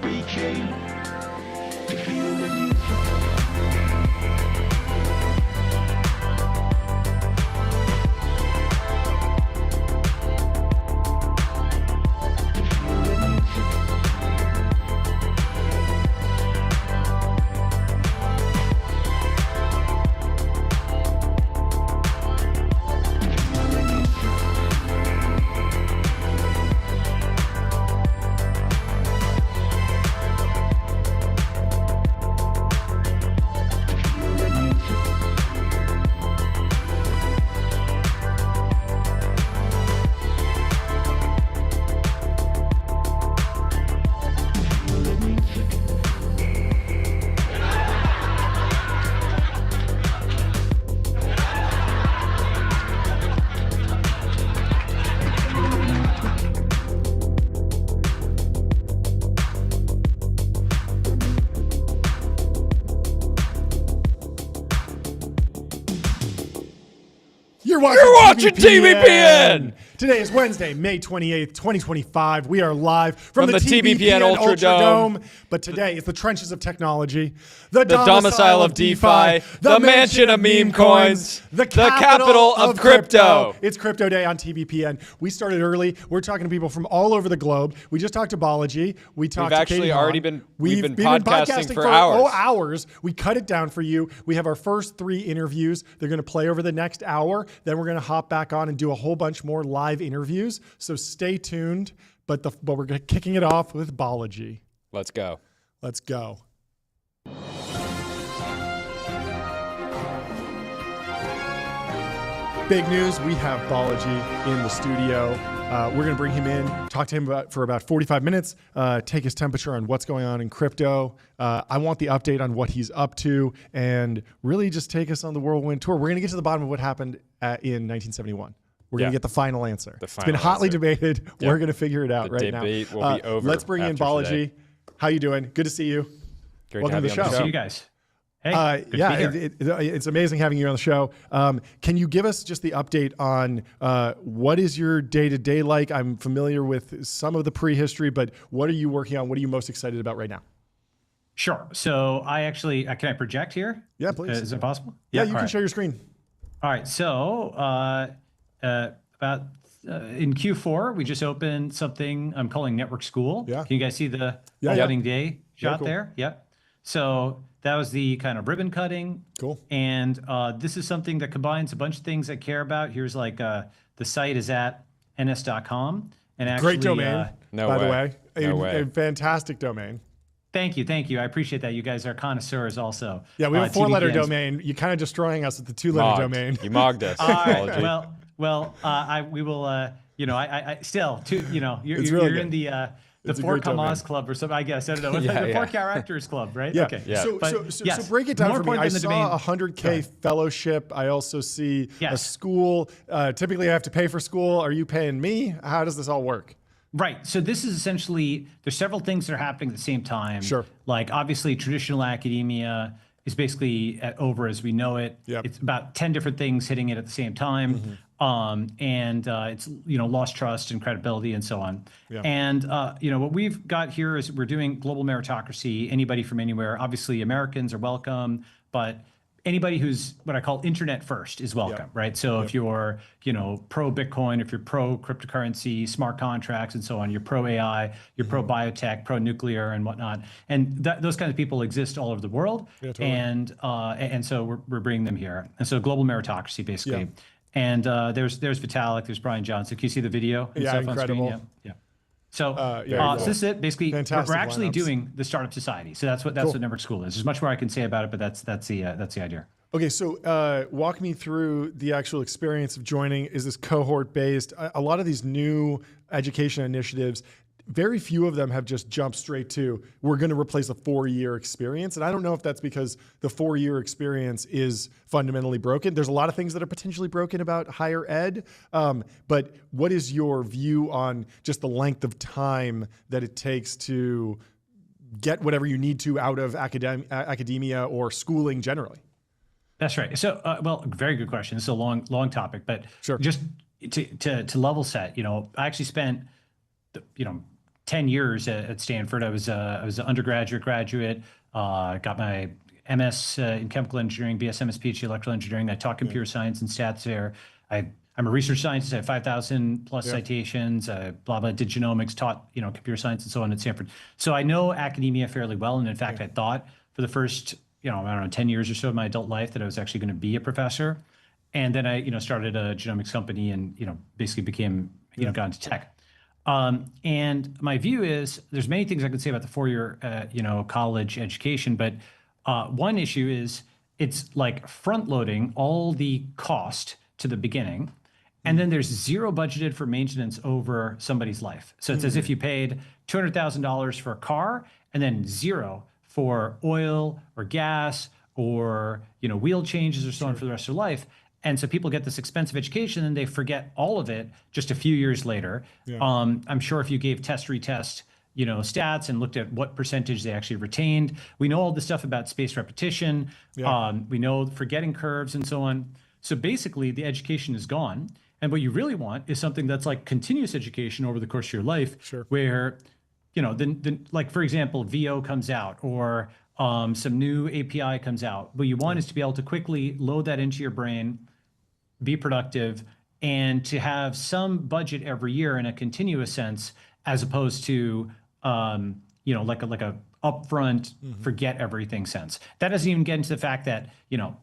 reaching to feel the music. You're watching TBPN! Today is Wednesday, May 28th, 2025. We are live from the TBPN Ultra Dome. But today is the trenches of technology, the domicile of DeFi, the mansion of meme coins, the capital of crypto. It's Crypto Day on TBPN. We started early. We're talking to people from all over the globe. We just talked to Balaji. We've actually already been podcasting for hours. Hours. We cut it down for you. We have our first 3 interviews. They're going to play over the next hour. Then we're going to hop back on and do a whole bunch more live interviews. So stay tuned. But we're kicking it off with Balaji. Let's go. Let's go. Big news. We have Balaji in the studio. We're going to bring him in, talk to him for about 45 minutes, take his temperature on what's going on in crypto. I want the update on what he's up to and really just take us on the whirlwind tour. We're going to get to the bottom of what happened in 1971. We're going to get the final answer. It's been hotly debated. Yep. We're going to figure it out right now. The debate will be over. Let's bring in Balaji. Today. How you doing? Good to see you. Great Welcome to the show. Good to see you guys. Hey, it's amazing having you on the show. Can you give us just the update on what is your day-to-day like? I'm familiar with some of the prehistory, but what are you working on? What are you most excited about right now? Sure. So I actually, can I project here? Yeah, please. Is it possible? Yeah, you can share your screen. All right. So in Q4, we just opened something I'm calling Network School. Yeah. Can you guys see the opening day shot there? Yep. So that was the kind of ribbon cutting. Cool. And this is something that combines a bunch of things I care about. Here's like the site is at ns.com. And actually, great domain, by the way. A fantastic domain. Thank you. I appreciate that. You guys are connoisseurs also. Yeah, we have a 4-letter domain. You're kind of destroying us with the 2-letter domain. You mogged us. All right. Well, we will. I still, you're in the 4 commas club or something. I guess I don't know. The 4 characters club, right? Yeah. Okay. Yeah. So break it down for me. I saw a 100K fellowship. I also see a school. Typically, I have to pay for school. Are you paying me? How does this all work? Right. So this is essentially, there's several things that are happening at the same time. Sure. Like obviously traditional academia is basically over as we know it. Yep. It's about 10 different things hitting it at the same time. It's lost trust and credibility and so on. Yeah. And what we've got here is we're doing global meritocracy. Anybody from anywhere. Obviously Americans are welcome, but anybody who's what I call internet first is welcome, right? So if you're, pro Bitcoin, if you're pro cryptocurrency, smart contracts, and so on, you're pro AI, you're pro biotech, pro nuclear, and whatnot, and those kinds of people exist all over the world, and so we're bringing them here, and so global meritocracy basically, and there's Vitalik, there's Brian Johnson. Can you see the video? Yeah, incredible. On screen? Yeah. So, so this is it. Basically, we're actually doing the startup society. So that's what Network School is. There's much more I can say about it, but that's the idea. Okay, so walk me through the actual experience of joining. Is this cohort based? A lot of these new education initiatives, very few of them have just jumped straight to, we're going to replace a 4-year experience. And I don't know if that's because the 4-year experience is fundamentally broken. There's a lot of things that are potentially broken about higher ed. But what is your view on just the length of time that it takes to get whatever you need to out of academia or schooling generally? That's right. So, very good question. This is a long topic, but sure. Just to level set, I actually spent, 10 years at Stanford. I was an undergraduate, graduate, got my MS in chemical engineering, BS, MS, PhD, electrical engineering. I taught computer science and stats there. I'm a research scientist. I have 5,000 plus citations, blah, blah, did genomics, taught, computer science and so on at Stanford. So I know academia fairly well. And in fact, I thought for the first, I don't know, 10 years or so of my adult life that I was actually going to be a professor. And then I, started a genomics company and, basically became, got into tech. And my view is there's many things I could say about the four-year, college education, but one issue is it's like front-loading all the cost to the beginning. And then there's zero budgeted for maintenance over somebody's life. So it's as if you paid $200,000 for a car and then zero for oil or gas or, wheel changes or so on for the rest of their life. And so people get this expensive education and they forget all of it just a few years later. I'm sure if you gave test retest, stats and looked at what percentage they actually retained, we know all the stuff about spaced repetition. We know forgetting curves and so on. So basically the education is gone. And what you really want is something that's like continuous education over the course of your life, where, then like, for example, VO comes out or some new API comes out. What you want is to be able to quickly load that into your brain, be productive, and to have some budget every year in a continuous sense, as opposed to, like a upfront, forget everything sense. That doesn't even get into the fact that,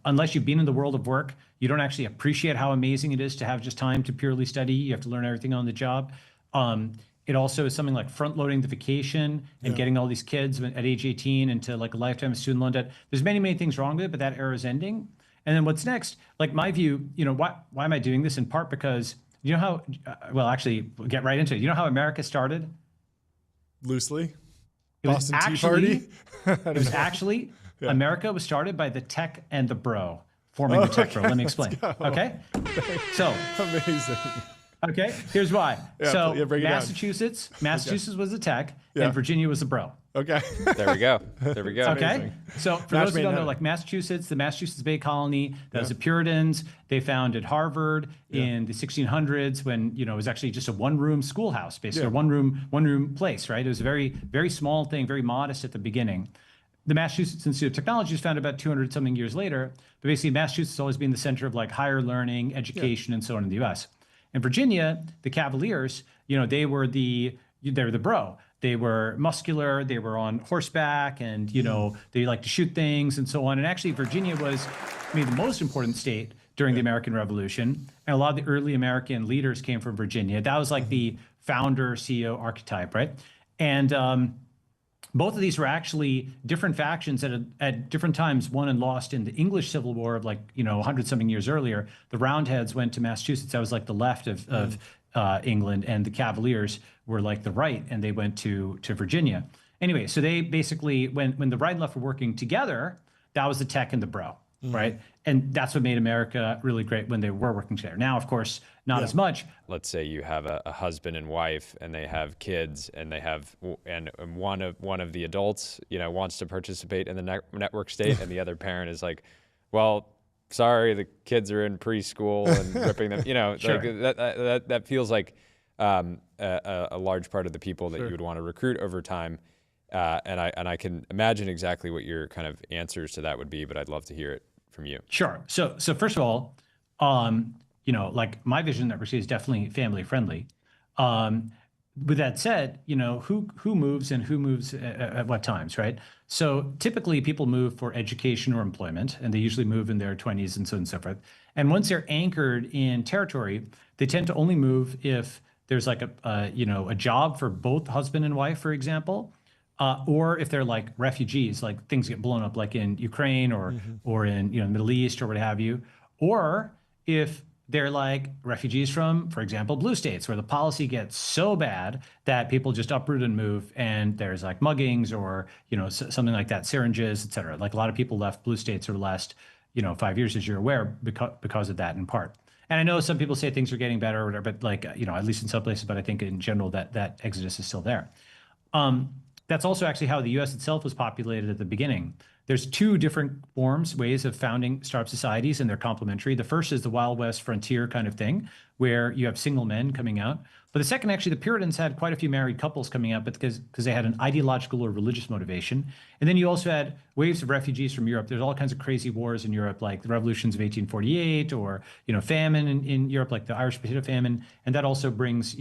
unless you've been in the world of work, you don't actually appreciate how amazing it is to have just time to purely study. You have to learn everything on the job. It also is something like front loading the vacation and getting all these kids at age 18 into like a lifetime of student loan debt. There's many, many things wrong with it, but that era is ending. And then what's next? Like my view, why am I doing this? In part because how, actually we'll get right into it. You know how America started? Loosely. Boston Tea Party? It was actually, America was started by the tech and the bro forming the tech bro. Let me explain. Okay? So. Amazing. Okay, here's why. Massachusetts was the tech, and Virginia was the bro. Okay. There we go. Okay. So for those who don't know, like Massachusetts, the Massachusetts Bay Colony, that was the Puritans. They founded Harvard in the 1600s when, it was actually just a one-room schoolhouse, basically, a one-room place, right? It was a very, very small thing, very modest at the beginning. The Massachusetts Institute of Technology was founded about 200 something years later, but basically Massachusetts has always been the center of like higher learning, education, and so on in the US. In Virginia, the Cavaliers, they were the bro. They were muscular, they were on horseback, and they like to shoot things and so on. And actually, Virginia was the most important state during the American Revolution. And a lot of the early American leaders came from Virginia. That was like the founder CEO archetype, right? And both of these were actually different factions that at different times won and lost in the English Civil War of 100 something years earlier. The Roundheads went to Massachusetts. That was like the left of England, and the Cavaliers were like the right, and they went to Virginia. Anyway, so they basically, when the right and left were working together, that was the tech and the bro, right? And that's what made America really great when they were working together. Now, of course, not as much. Let's say you have a husband and wife, and they have kids, and one of the adults, wants to participate in the network state, and the other parent is like, well, sorry, the kids are in preschool and ripping them. Like that feels like a large part of the people that you would want to recruit over time. And I can imagine exactly what your kind of answers to that would be, but I'd love to hear it from you. Sure. So first of all, like my vision that is definitely family friendly. With that said, who moves and who moves at what times, right? So typically people move for education or employment, and they usually move in their 20s and so on and so forth. And once they're anchored in territory, they tend to only move if there's like a job for both husband and wife, for example, or if they're like refugees, like things get blown up, like in Ukraine or in the Middle East or what have you, or if they're like refugees from, for example, blue states, where the policy gets so bad that people just uproot and move, and there's like muggings or something like that, syringes, et cetera. Like a lot of people left blue states over the last 5 years, as you're aware, because of that in part. And I know some people say things are getting better or whatever, but at least in some places, but I think in general that exodus is still there. that's also actually how the US itself was populated at the beginning. There's two different ways of founding startup societies, and they're complementary. The first is the Wild West frontier kind of thing, where you have single men coming out. But the second, actually, the Puritans had quite a few married couples coming out because they had an ideological or religious motivation. And then you also had waves of refugees from Europe. There's all kinds of crazy wars in Europe, like the revolutions of 1848, or famine in Europe, like the Irish potato famine, and that also brings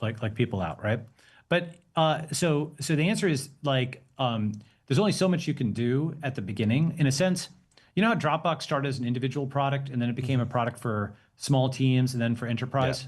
like people out, right? But so the answer is like there's only so much you can do at the beginning. In a sense, you know how Dropbox started as an individual product and then it became a product for small teams and then for enterprise?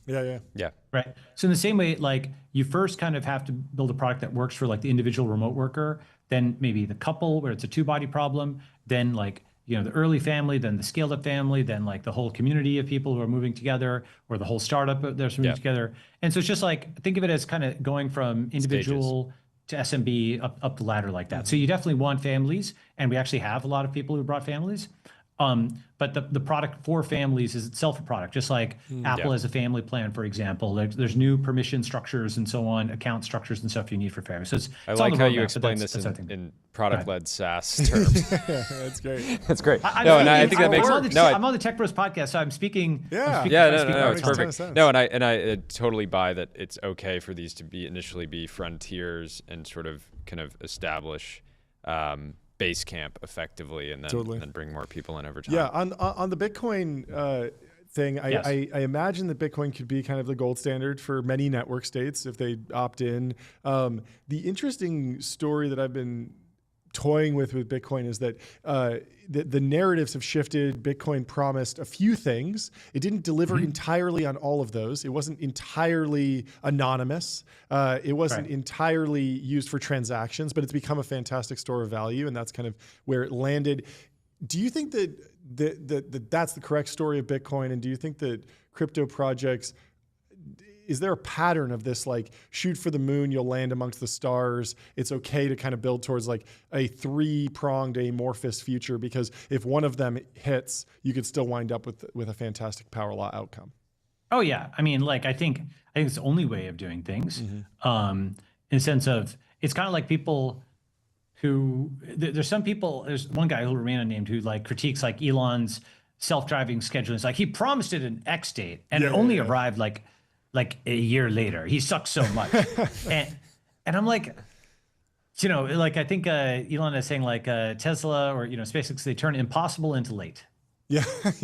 Yeah. Right. So in the same way, like you first kind of have to build a product that works for like the individual remote worker, then maybe the couple where it's a two-body problem, then like the early family, then the scaled up family, then like the whole community of people who are moving together, or the whole startup that's moving together. And so it's just like, think of it as kind of going from individual to SMB up the ladder like that. So you definitely want families, and we actually have a lot of people who brought families. But the product for families is itself a product, just like Apple has a family plan, for example. There's new permission structures and so on, account structures and stuff you need for families. So I like how you explain this in product-led SaaS terms. That's great. That's great. I think that makes sense. I'm on the Tech Bros podcast, so I'm speaking. Yeah. It's perfect. No, and I totally buy that it's okay for these to initially be frontiers and sort of kind of establish base camp effectively, and then bring more people in over time. Yeah, on the Bitcoin thing, I imagine that Bitcoin could be kind of the gold standard for many network states if they opt in. The interesting story that I've been toying with Bitcoin is that the narratives have shifted. Bitcoin promised a few things. It didn't deliver entirely on all of those. It wasn't entirely anonymous. It wasn't entirely used for transactions, but it's become a fantastic store of value, and that's kind of where it landed. Do you think that that's the correct story of Bitcoin? And do you think that crypto projects, is there a pattern of this, like shoot for the moon, you'll land amongst the stars? It's okay to kind of build towards like a three-pronged amorphous future, because if one of them hits, you could still wind up with a fantastic power law outcome. Oh yeah, I mean, like I think it's the only way of doing things. In the sense of, it's kind of like people who there's one guy who will remain unnamed who like critiques like Elon's self-driving schedule. It's like he promised it an X date and it only arrived like a year later. He sucks so much. and I'm like, like I think Elon is saying like Tesla or SpaceX, they turn impossible into late. Yeah. That's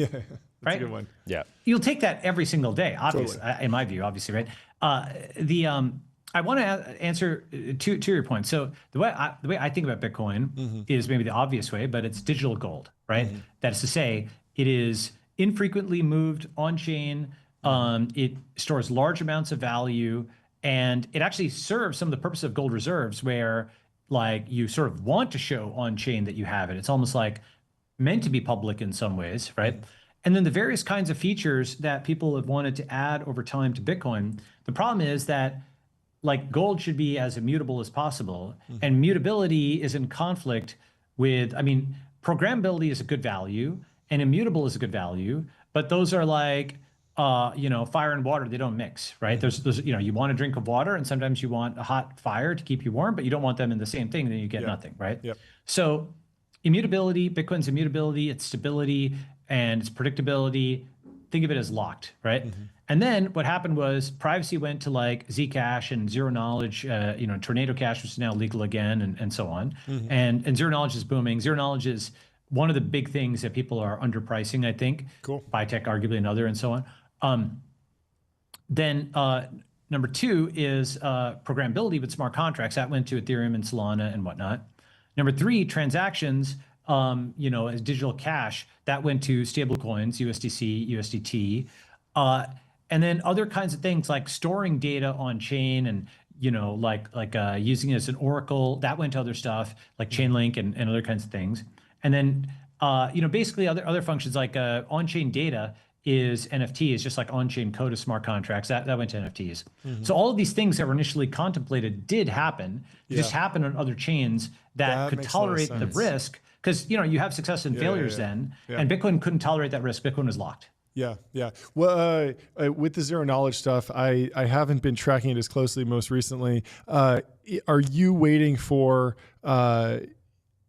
right? a good one. Yeah. You'll take that every single day, obviously, in my view, obviously, right? I want to answer to your point. So the way I think about Bitcoin is maybe the obvious way, but it's digital gold, right? That is to say, it is infrequently moved on chain. It stores large amounts of value, and it actually serves some of the purpose of gold reserves, where like you sort of want to show on chain that you have it. It's almost like meant to be public in some ways, right? And then the various kinds of features that people have wanted to add over time to Bitcoin. The problem is that like gold should be as immutable as possible, and mutability is in conflict with, programmability is a good value and immutable is a good value, but those are like, fire and water, they don't mix, right? There's you want a drink of water and sometimes you want a hot fire to keep you warm, but you don't want them in the same thing, then you get nothing, right? Yep. So immutability, Bitcoin's immutability, its stability and its predictability, think of it as locked, right? And then what happened was privacy went to like Zcash and zero knowledge, Tornado Cash, which is now legal again, and so on. And zero knowledge is booming. Zero knowledge is one of the big things that people are underpricing, I think. Cool. Bitech, arguably another, and so on. Then number two is programmability with smart contracts. That went to Ethereum and Solana and whatnot. Number three, transactions, as digital cash, that went to stablecoins, USDC, USDT. And then other kinds of things like storing data on chain and, using it as an oracle, that went to other stuff like Chainlink and other kinds of things. And then, basically other functions like on-chain data is NFTs, just like on-chain code is smart contracts, that went to NFTs. So all of these things that were initially contemplated did happen. They just happened on other chains that could tolerate the risk, because you have success and failures then, and Bitcoin couldn't tolerate that risk. Bitcoin was locked. Yeah, yeah. Well, with the zero knowledge stuff, I haven't been tracking it as closely most recently. Are you waiting for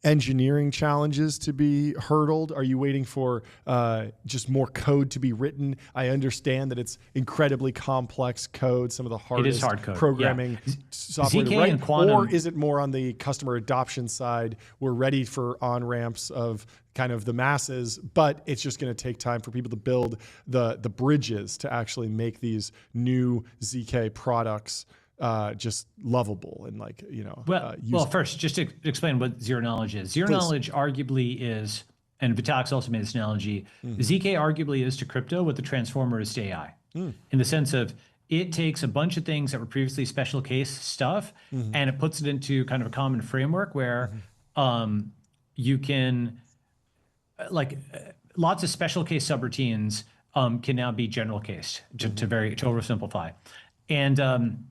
engineering challenges to be hurdled? Are you waiting for just more code to be written? I understand that it's incredibly complex code, some of the hardest hard code. programming software to ZK write. and quantum, or is it more on the customer adoption side? We're ready for on-ramps of kind of the masses, but it's just going to take time for people to build the bridges to actually make these new ZK products just lovable and Well, first, just to explain what zero knowledge is. Zero knowledge arguably is, and Vitalik's also made this analogy, ZK arguably is to crypto what the transformer is to AI, in the sense of it takes a bunch of things that were previously special case stuff and it puts it into kind of a common framework where you can, lots of special case subroutines can now be general case to oversimplify. And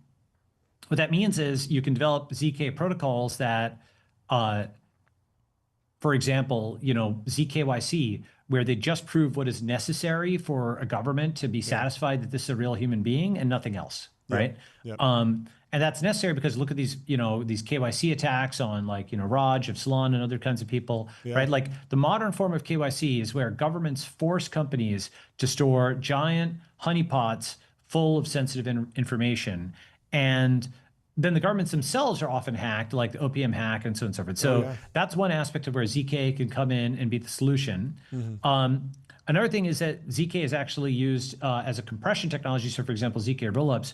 what that means is you can develop ZK protocols that, for example, ZKYC, where they just prove what is necessary for a government to be satisfied that this is a real human being and nothing else, right? And that's necessary because look at these, these KYC attacks on Raj of Salana and other kinds of people, right? Like the modern form of KYC is where governments force companies to store giant honeypots full of sensitive information. And then the governments themselves are often hacked, like the OPM hack and so on and so forth. So that's one aspect of where ZK can come in and be the solution. Another thing is that ZK is actually used as a compression technology. So for example, ZK rollups,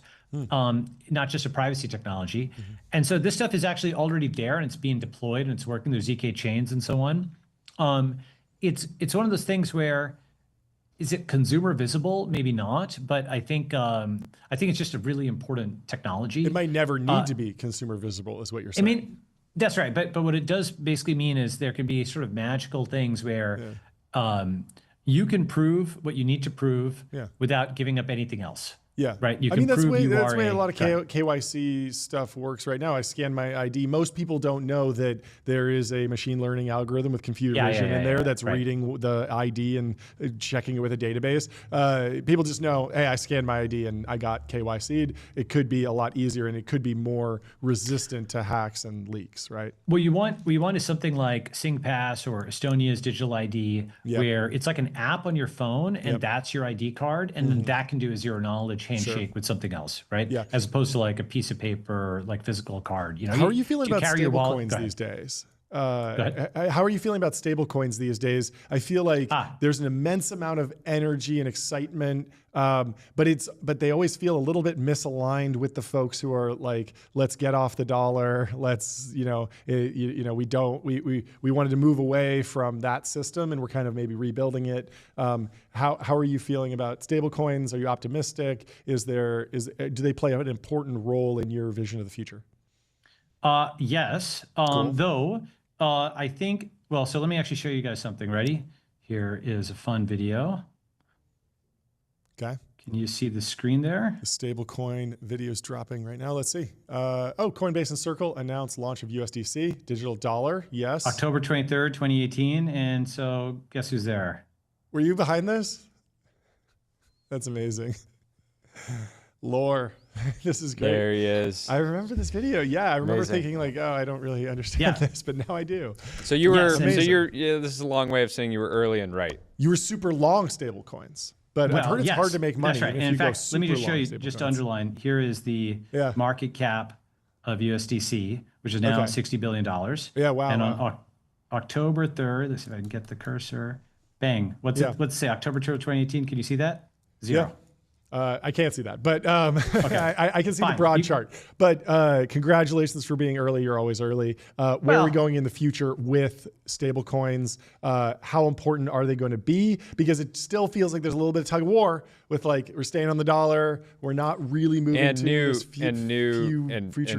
not just a privacy technology. And so this stuff is actually already there and it's being deployed and it's working. There's ZK chains and so on. It's one of those things where, is it consumer visible? Maybe not, but I think it's just a really important technology. It might never need to be consumer visible, is what you're saying. I mean, that's right. But what it does basically mean is there can be sort of magical things where you can prove what you need to prove without giving up anything else. Yeah. Right. You I can mean, that's prove the way a lot of KYC stuff works right now. I scan my ID. Most people don't know that there is a machine learning algorithm with computer vision in there that's reading the ID and checking it with a database. People just know, hey, I scanned my ID and I got KYC'd. It could be a lot easier and it could be more resistant to hacks and leaks, right? What you want is something like SingPass or Estonia's digital ID, where it's like an app on your phone and that's your ID card, and then that can do a zero knowledge handshake with something else, right? Yeah. As opposed to like a piece of paper, like physical card. How are you feeling about stablecoins these days? How are you feeling about stablecoins these days? I feel like there's an immense amount of energy and excitement, but they always feel a little bit misaligned with the folks who are like, let's get off the dollar. Let's, we wanted to move away from that system and we're kind of maybe rebuilding it. How are you feeling about stablecoins? Are you optimistic? Do they play an important role in your vision of the future? Yes. Cool. Though, I think, so let me actually show you guys something. Ready? Here is a fun video. Okay. Can you see the screen there? The stablecoin video is dropping right now. Let's see. Coinbase and Circle announced launch of USDC, digital dollar. Yes. October 23rd, 2018. And so guess who's there? Were you behind this? That's amazing. Lore. This is great. There he is. I remember this video. Yeah, I remember thinking like, oh, I don't really understand this, but now I do. So you were, this is a long way of saying you were early and right. You were super long stablecoins, but I've heard it's hard to make money. That's right. And in fact, let me just show you, just to underline, here is the market cap of USDC, which is now $60 billion. Yeah, wow. And on October 3rd, let's see if I can get the cursor. Bang. Let's say October 3rd, 2018. Can you see that? Zero. Yeah. I can't see that, but I can see the broad chart. But congratulations for being early. You're always early. Where are we going in the future with stablecoins? How important are they going to be? Because it still feels like there's a little bit of tug of war with like, we're staying on the dollar. We're not really moving to new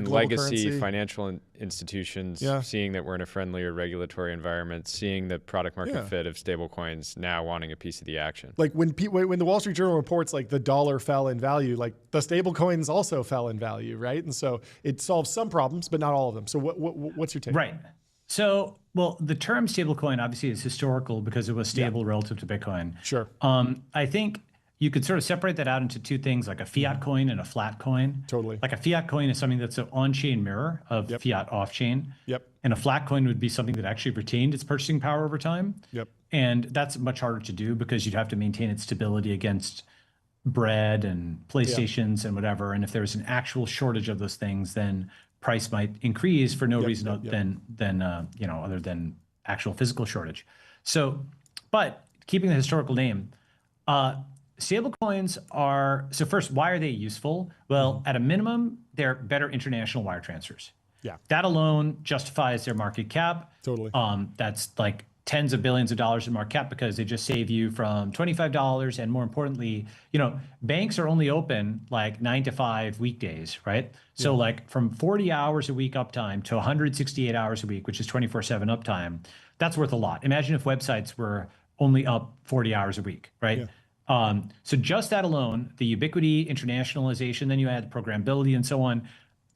legacy financial institutions seeing that we're in a friendlier regulatory environment, seeing the product market fit of stablecoins, now wanting a piece of the action. Like when the Wall Street Journal reports like the dollar fell in value, like the stablecoins also fell in value, right? And so it solves some problems, but not all of them. So what's your take? Right. So, well, the term stablecoin obviously is historical because it was stable relative to Bitcoin. Sure. I think you could sort of separate that out into two things, like a fiat coin and a flat coin. Totally. Like a fiat coin is something that's an on-chain mirror of fiat off-chain. Yep. And a flat coin would be something that actually retained its purchasing power over time. Yep. And that's much harder to do because you'd have to maintain its stability against bread and PlayStations and whatever. And if there's an actual shortage of those things, then price might increase for no reason other than actual physical shortage. So, but keeping the historical name, stablecoins are, so first, why are they useful? Well, at a minimum, they're better international wire transfers. Yeah. That alone justifies their market cap. Totally. That's like tens of billions of dollars in market cap because they just save you from $25. And more importantly, banks are only open like 9 to 5 weekdays, right? So like from 40 hours a week uptime to 168 hours a week, which is 24/7 uptime, that's worth a lot. Imagine if websites were only up 40 hours a week, right? Yeah. So just that alone, the ubiquity, internationalization, then you add programmability and so on.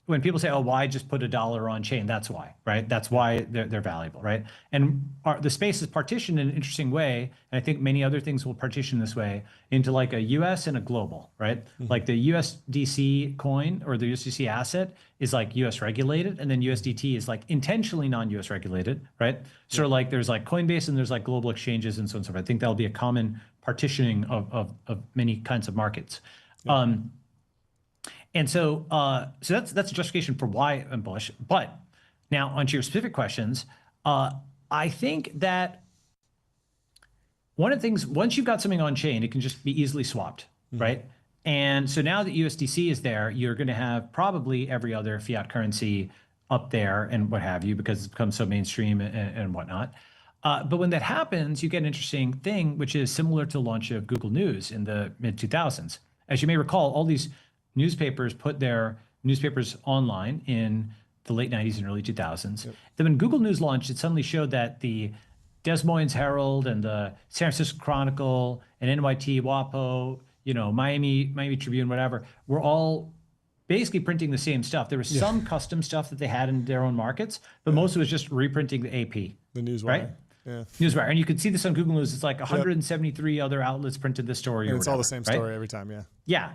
When people say, oh, why just put $1 on chain? That's why, right? That's why they're valuable, right? And the space is partitioned in an interesting way. And I think many other things will partition this way into like a US and a global, right? Like the USDC coin or the USDC asset is like US regulated. And then USDT is like intentionally non-US regulated, right? Sort of like there's like Coinbase and there's like global exchanges and so on and so forth. I think that'll be a common partitioning of many kinds of markets. And so, that's a justification for why I'm bullish. But now onto your specific questions, I think that one of the things, once you've got something on chain, it can just be easily swapped, right? And so now that USDC is there, you're going to have probably every other fiat currency up there and what have you, because it's become so mainstream and whatnot. But when that happens, you get an interesting thing, which is similar to the launch of Google News in the mid 2000s. As you may recall, all these newspapers put their newspapers online in the late 90s and early 2000s. Then when Google News launched, it suddenly showed that the Des Moines Herald and the San Francisco Chronicle and NYT, WAPO, Miami Tribune, whatever, were all basically printing the same stuff. There was some custom stuff that they had in their own markets, but most of it was just reprinting the AP. The Newswire. Right? Yeah. Newswire. And you could see this on Google News. It's like 173 other outlets printed the story. And it's all the same story every time, Yeah.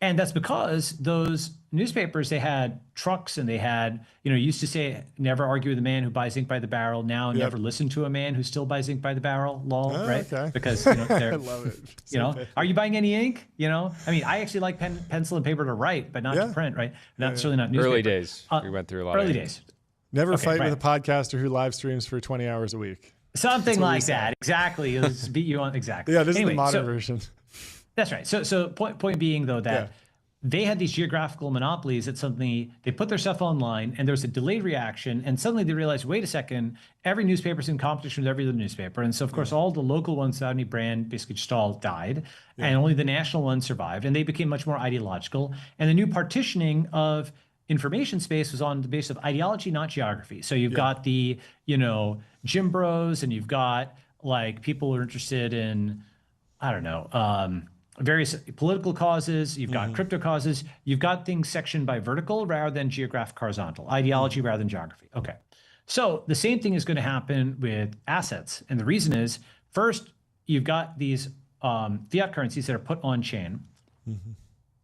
And that's because those newspapers, they had trucks and they had, used to say, never argue with a man who buys ink by the barrel. Now, never listen to a man who still buys ink by the barrel, lol, right? Okay. Because, they're, I love it. Are you buying any ink? I actually like pencil and paper to write, but not to print, right? That's certainly not newspaper. Early days. We went through a lot early of days. Never fight with a podcaster who live streams for 20 hours a week. Something like that. Exactly. Let's beat you on. Exactly. Yeah, this is the modern version. That's right. So point being, though, that they had these geographical monopolies that suddenly they put their stuff online and there was a delayed reaction. And suddenly they realized, wait a second, every newspaper's in competition with every other newspaper. And so, of course, all the local ones without any brand basically just all died. And only the national ones survived. And they became much more ideological. And the new partitioning of information space was on the basis of ideology, not geography. So you've got the, gym bros, and you've got like people who are interested in, I don't know, various political causes. You've got crypto causes. You've got things sectioned by vertical rather than geographic horizontal, ideology rather than geography. Okay. So the same thing is going to happen with assets. And the reason is, first, you've got these fiat currencies that are put on chain.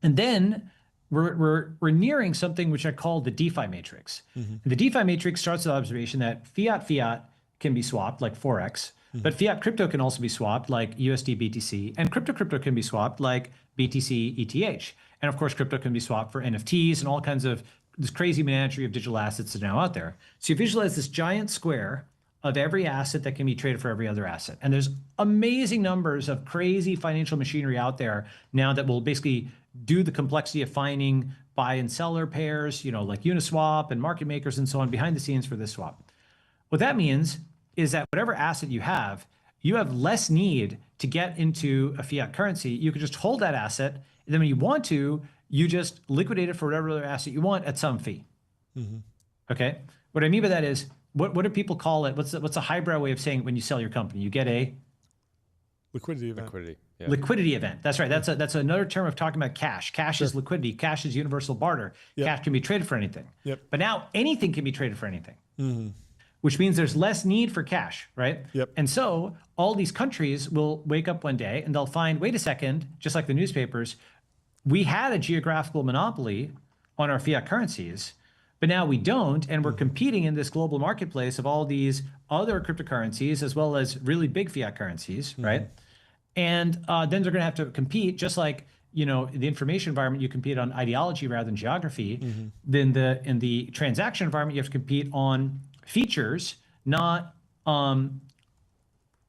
And then we're nearing something which I call the DeFi matrix. The DeFi matrix starts with the observation that fiat can be swapped like Forex, but fiat crypto can also be swapped like USD BTC, and crypto can be swapped like BTC ETH. And of course, crypto can be swapped for NFTs and all kinds of this crazy menagerie of digital assets that are now out there. So you visualize this giant square of every asset that can be traded for every other asset. And there's amazing numbers of crazy financial machinery out there now that will basically do the complexity of finding buy and seller pairs, like Uniswap and market makers and so on behind the scenes for this swap. What that means is that whatever asset you have less need to get into a fiat currency. You can just hold that asset, and then when you want to, you just liquidate it for whatever other asset you want at some fee. Okay? What I mean by that is, what do people call it? What's a highbrow way of saying when you sell your company? You get a liquidity event. Liquidity event. That's right. That's another term of talking about cash. Cash is liquidity. Cash is universal barter. Cash can be traded for anything. But now anything can be traded for anything. which means there's less need for cash, right? Yep. And so all these countries will wake up one day and they'll find, wait a second, just like the newspapers, we had a geographical monopoly on our fiat currencies, but now we don't, and we're competing in this global marketplace of all these other cryptocurrencies as well as really big fiat currencies, right? And then they're going to have to compete, just like the information environment, you compete on ideology rather than geography. Then in the transaction environment, you have to compete on features, not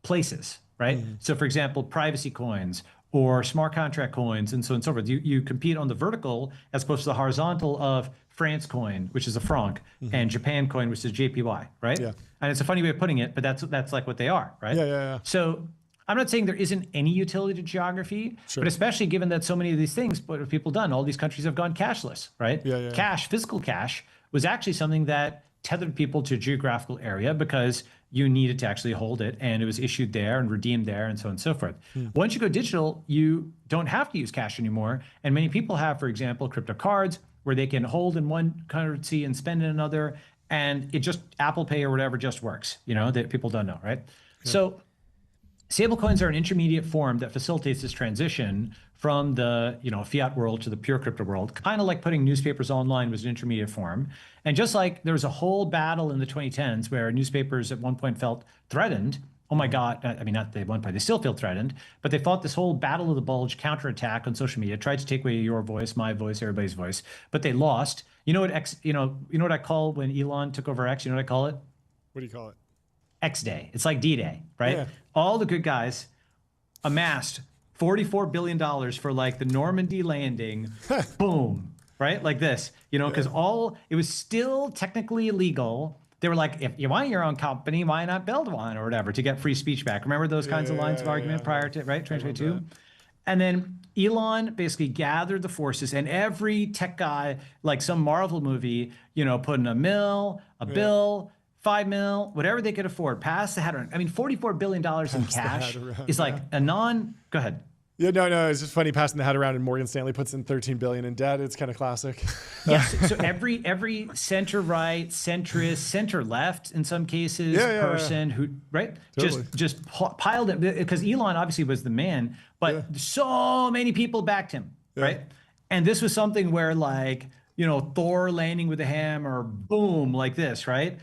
places, right? So, for example, privacy coins or smart contract coins, and so on and so forth. You compete on the vertical as opposed to the horizontal of France coin, which is a franc, and Japan coin, which is JPY, right? Yeah. And it's a funny way of putting it, but that's like what they are, right? Yeah. So I'm not saying there isn't any utility to geography, but especially given that so many of these things, what have people done? All these countries have gone cashless, right? Cash, physical cash, was actually something that tethered people to a geographical area because you needed to actually hold it, and it was issued there and redeemed there, and so on and so forth. Once you go digital, you don't have to use cash anymore. And many people have, for example, crypto cards where they can hold in one currency and spend in another, and it just, Apple Pay or whatever just works, that people don't know, right? So stablecoins are an intermediate form that facilitates this transition from the fiat world to the pure crypto world, kind of like putting newspapers online was an intermediate form. And just like there was a whole battle in the 2010s where newspapers at one point felt threatened. Oh my God, I mean, not at one point, they still feel threatened, but they fought this whole battle of the bulge counterattack on social media, tried to take away your voice, my voice, everybody's voice, but they lost. You know what I call when Elon took over X? You know what I call it? What do you call it? X Day. It's like D-Day, right? Yeah. All the good guys amassed $44 billion for like the Normandy landing, boom, right? Like this, because it was still technically illegal. They were like, if you want your own company, why not build one or whatever to get free speech back? Remember those kinds of lines of argument prior to, right, 2022? And then Elon basically gathered the forces, and every tech guy, like some Marvel movie, put in a bill, 5 mil, whatever they could afford, pass the hat around. I mean, $44 billion in cash is like go ahead. Yeah, no, it's just funny passing the hat around, and Morgan Stanley puts in $13 billion in debt. It's kind of classic. Yes. So every center right, centrist, center left, in some cases, person who just piled it, because Elon obviously was the man, but so many people backed him, right? And this was something where Thor landing with a hammer, boom, like this, right?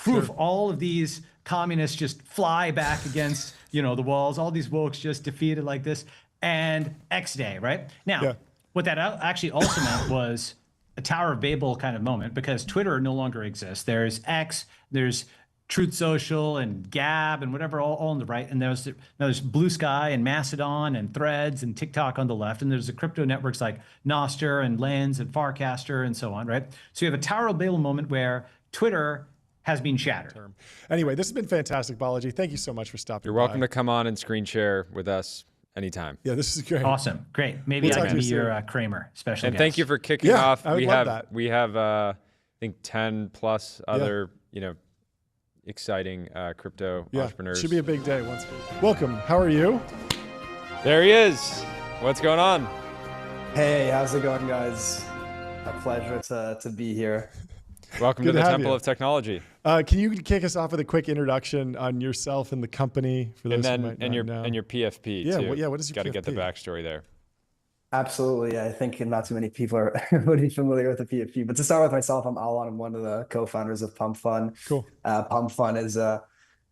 Poof, all of these communists just fly back against the walls. All these wokes just defeated like this. And X Day, right? Now, what that actually also meant was a Tower of Babel kind of moment, because Twitter no longer exists. There's X, there's Truth Social and Gab and whatever, all on the right. And there's Blue Sky and Mastodon and Threads and TikTok on the left. And there's the crypto networks like Nostr and Lens and Farcaster and so on, right? So you have a Tower of Babel moment where Twitter has been shattered. Anyway, this has been fantastic, Balaji. Thank you so much for stopping You're welcome to come on and screen share with us anytime. Yeah, this is great. Awesome. Great. Maybe I can be your Kramer special guest. And thank you for kicking off. I would love that. We have I think 10 plus other, exciting crypto entrepreneurs. Should be a big day. Welcome. How are you? There he is. What's going on? Hey, how's it going, guys? A pleasure to be here. Welcome to the Temple of Technology. Can you kick us off with a quick introduction on yourself and the company for those who might not know? And your PFP too. What is your PFP? Got to get the backstory there. Absolutely. I think not too many people are really familiar with the PFP. But to start with myself, I'm Alon. I'm one of the co-founders of Pump.fun. Cool. Pump.fun is a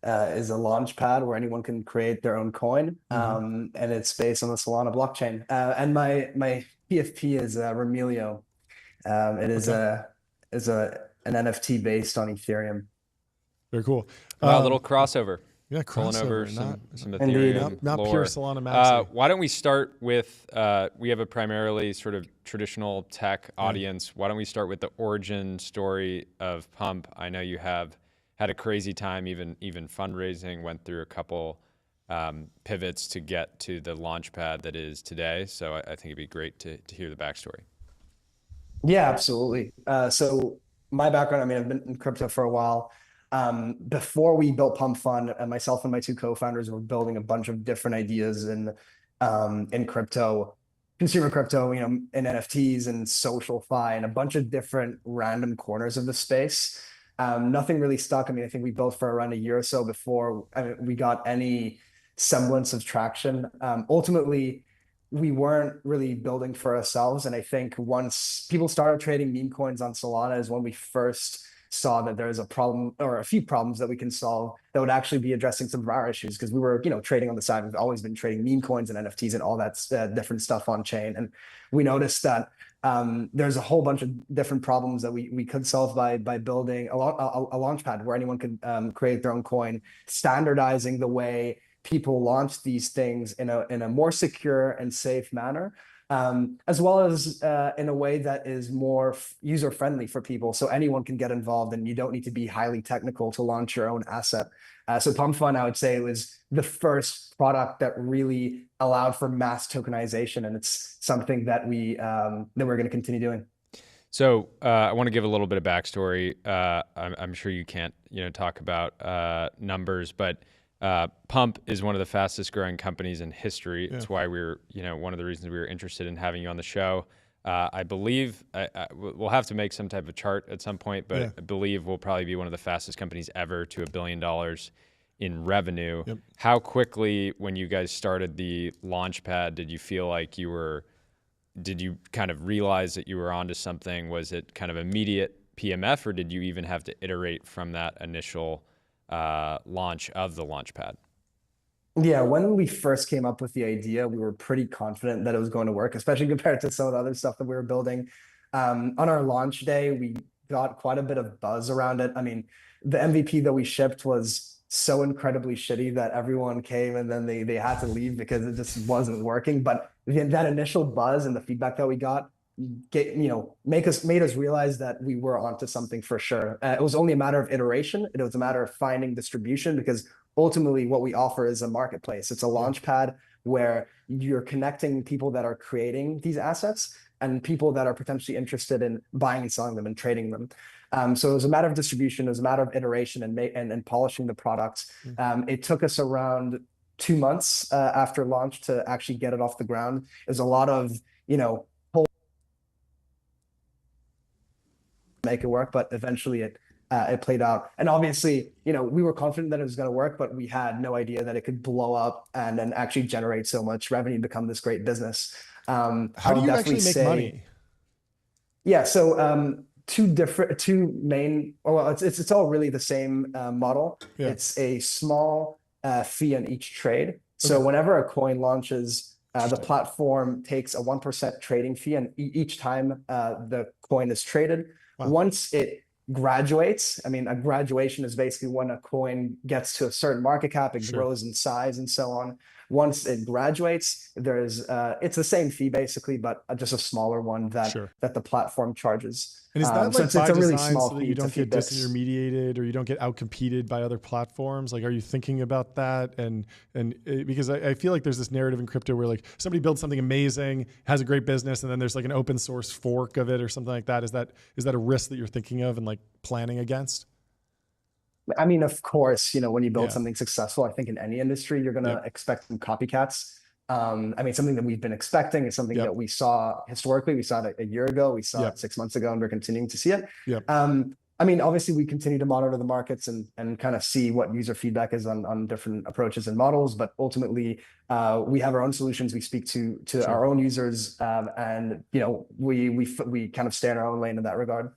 launchpad where anyone can create their own coin, and it's based on the Solana blockchain. And my PFP is Remilio. It is an NFT based on Ethereum. Very cool. A little crossover. Yeah, crossover. Over some Ethereum. Not pure Solana maxi. Why don't we start with, we have a primarily sort of traditional tech audience. Why don't we start with the origin story of Pump? I know you have had a crazy time, even fundraising, went through a couple pivots to get to the launchpad that is today. So I think it'd be great to hear the backstory. Yeah, absolutely. So my background, I mean, I've been in crypto for a while. Before we built Pump.fun, myself and my two co-founders were building a bunch of different ideas in crypto, consumer crypto, in NFTs and social fi and a bunch of different random corners of the space. Nothing really stuck. I mean, I think we built for around a year or so before we got any semblance of traction. Ultimately, we weren't really building for ourselves. And I think once people started trading meme coins on Solana is when we first saw that there's a problem or a few problems that we can solve that would actually be addressing some of our issues, because we were, trading on the side. We've always been trading meme coins and NFTs and all that different stuff on chain. And we noticed that there's a whole bunch of different problems that we could solve by building a launchpad where anyone could create their own coin, standardizing the way people launch these things in a more secure and safe manner, as well as in a way that is more user-friendly for people, so anyone can get involved and you don't need to be highly technical to launch your own asset. So Pump.fun, I would say, was the first product that really allowed for mass tokenization, and it's something that we're going to continue doing. So I want to give a little bit of backstory. I'm sure you can't talk about numbers, but Pump is one of the fastest growing companies in history. It's why we're, one of the reasons we were interested in having you on the show. I believe we'll have to make some type of chart at some point, but I believe we'll probably be one of the fastest companies ever to $1 billion in revenue. How quickly, when you guys started the launchpad, did you feel like did you kind of realize that you were onto something? Was it kind of immediate PMF, or did you even have to iterate from that initial launch of the launchpad? Yeah, when we first came up with the idea, we were pretty confident that it was going to work, especially compared to some of the other stuff that we were building. On our launch day, we got quite a bit of buzz around it. I mean, the MVP that we shipped was so incredibly shitty that everyone came and then they had to leave because it just wasn't working. But that initial buzz and the feedback that we got made us realize that we were onto something for sure. It was only a matter of iteration. It was a matter of finding distribution, because ultimately what we offer is a marketplace. It's a launch pad where you're connecting people that are creating these assets and people that are potentially interested in buying and selling them and trading them. So it was a matter of distribution. It was a matter of iteration and polishing the products. It took us around 2 months after launch to actually get it off the ground. It was a lot of, make it work, but eventually it played out. And obviously, we were confident that it was going to work, but we had no idea that it could blow up and then actually generate so much revenue and become this great business. How do you actually make money? Yeah, so two main. Well, it's all really the same model. It's a small fee on each trade. So whenever a coin launches, the platform takes a 1% trading fee, and each time the coin is traded. Once it graduates, I mean, a graduation is basically when a coin gets to a certain market cap, it grows in size and so on. Once it graduates, it's the same fee basically, but just a smaller one that the platform charges. And is that so like by it's a really design small so that fee you don't to get feed this. disintermediated or you don't get outcompeted by other platforms? Like, are you thinking about that? And because I feel like there's this narrative in crypto where like somebody builds something amazing, has a great business, and then there's like an open source fork of it or something like that. Is that a risk that you're thinking of and like planning against? I mean, of course, when you build something successful, I think in any industry, you're going to expect some copycats. I mean, something that we've been expecting is something that we saw historically. We saw it a year ago. We saw it 6 months ago, and we're continuing to see it. I mean, obviously, we continue to monitor the markets and kind of see what user feedback is on different approaches and models. But ultimately, we have our own solutions. We speak to our own users, and we kind of stay in our own lane in that regard.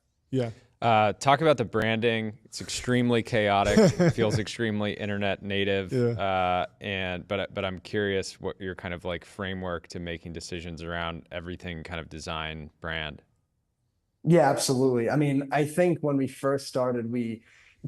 Talk about the branding. It's extremely chaotic. It feels extremely internet native. But I'm curious what your kind of like framework to making decisions around everything kind of design brand. Yeah, absolutely. I mean, I think when we first started,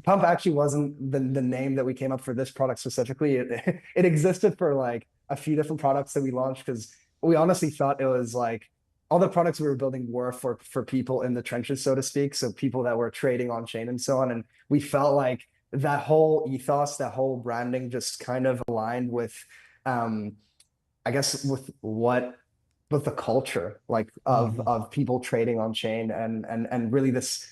Pump actually wasn't the name that we came up for this product specifically. It existed for like a few different products that we launched, because we honestly thought it was like all the products we were building were for people in the trenches, so to speak. So people that were trading on chain and so on. And we felt like that whole ethos, that whole branding just kind of aligned with, I guess, with the culture like of people trading on chain and really this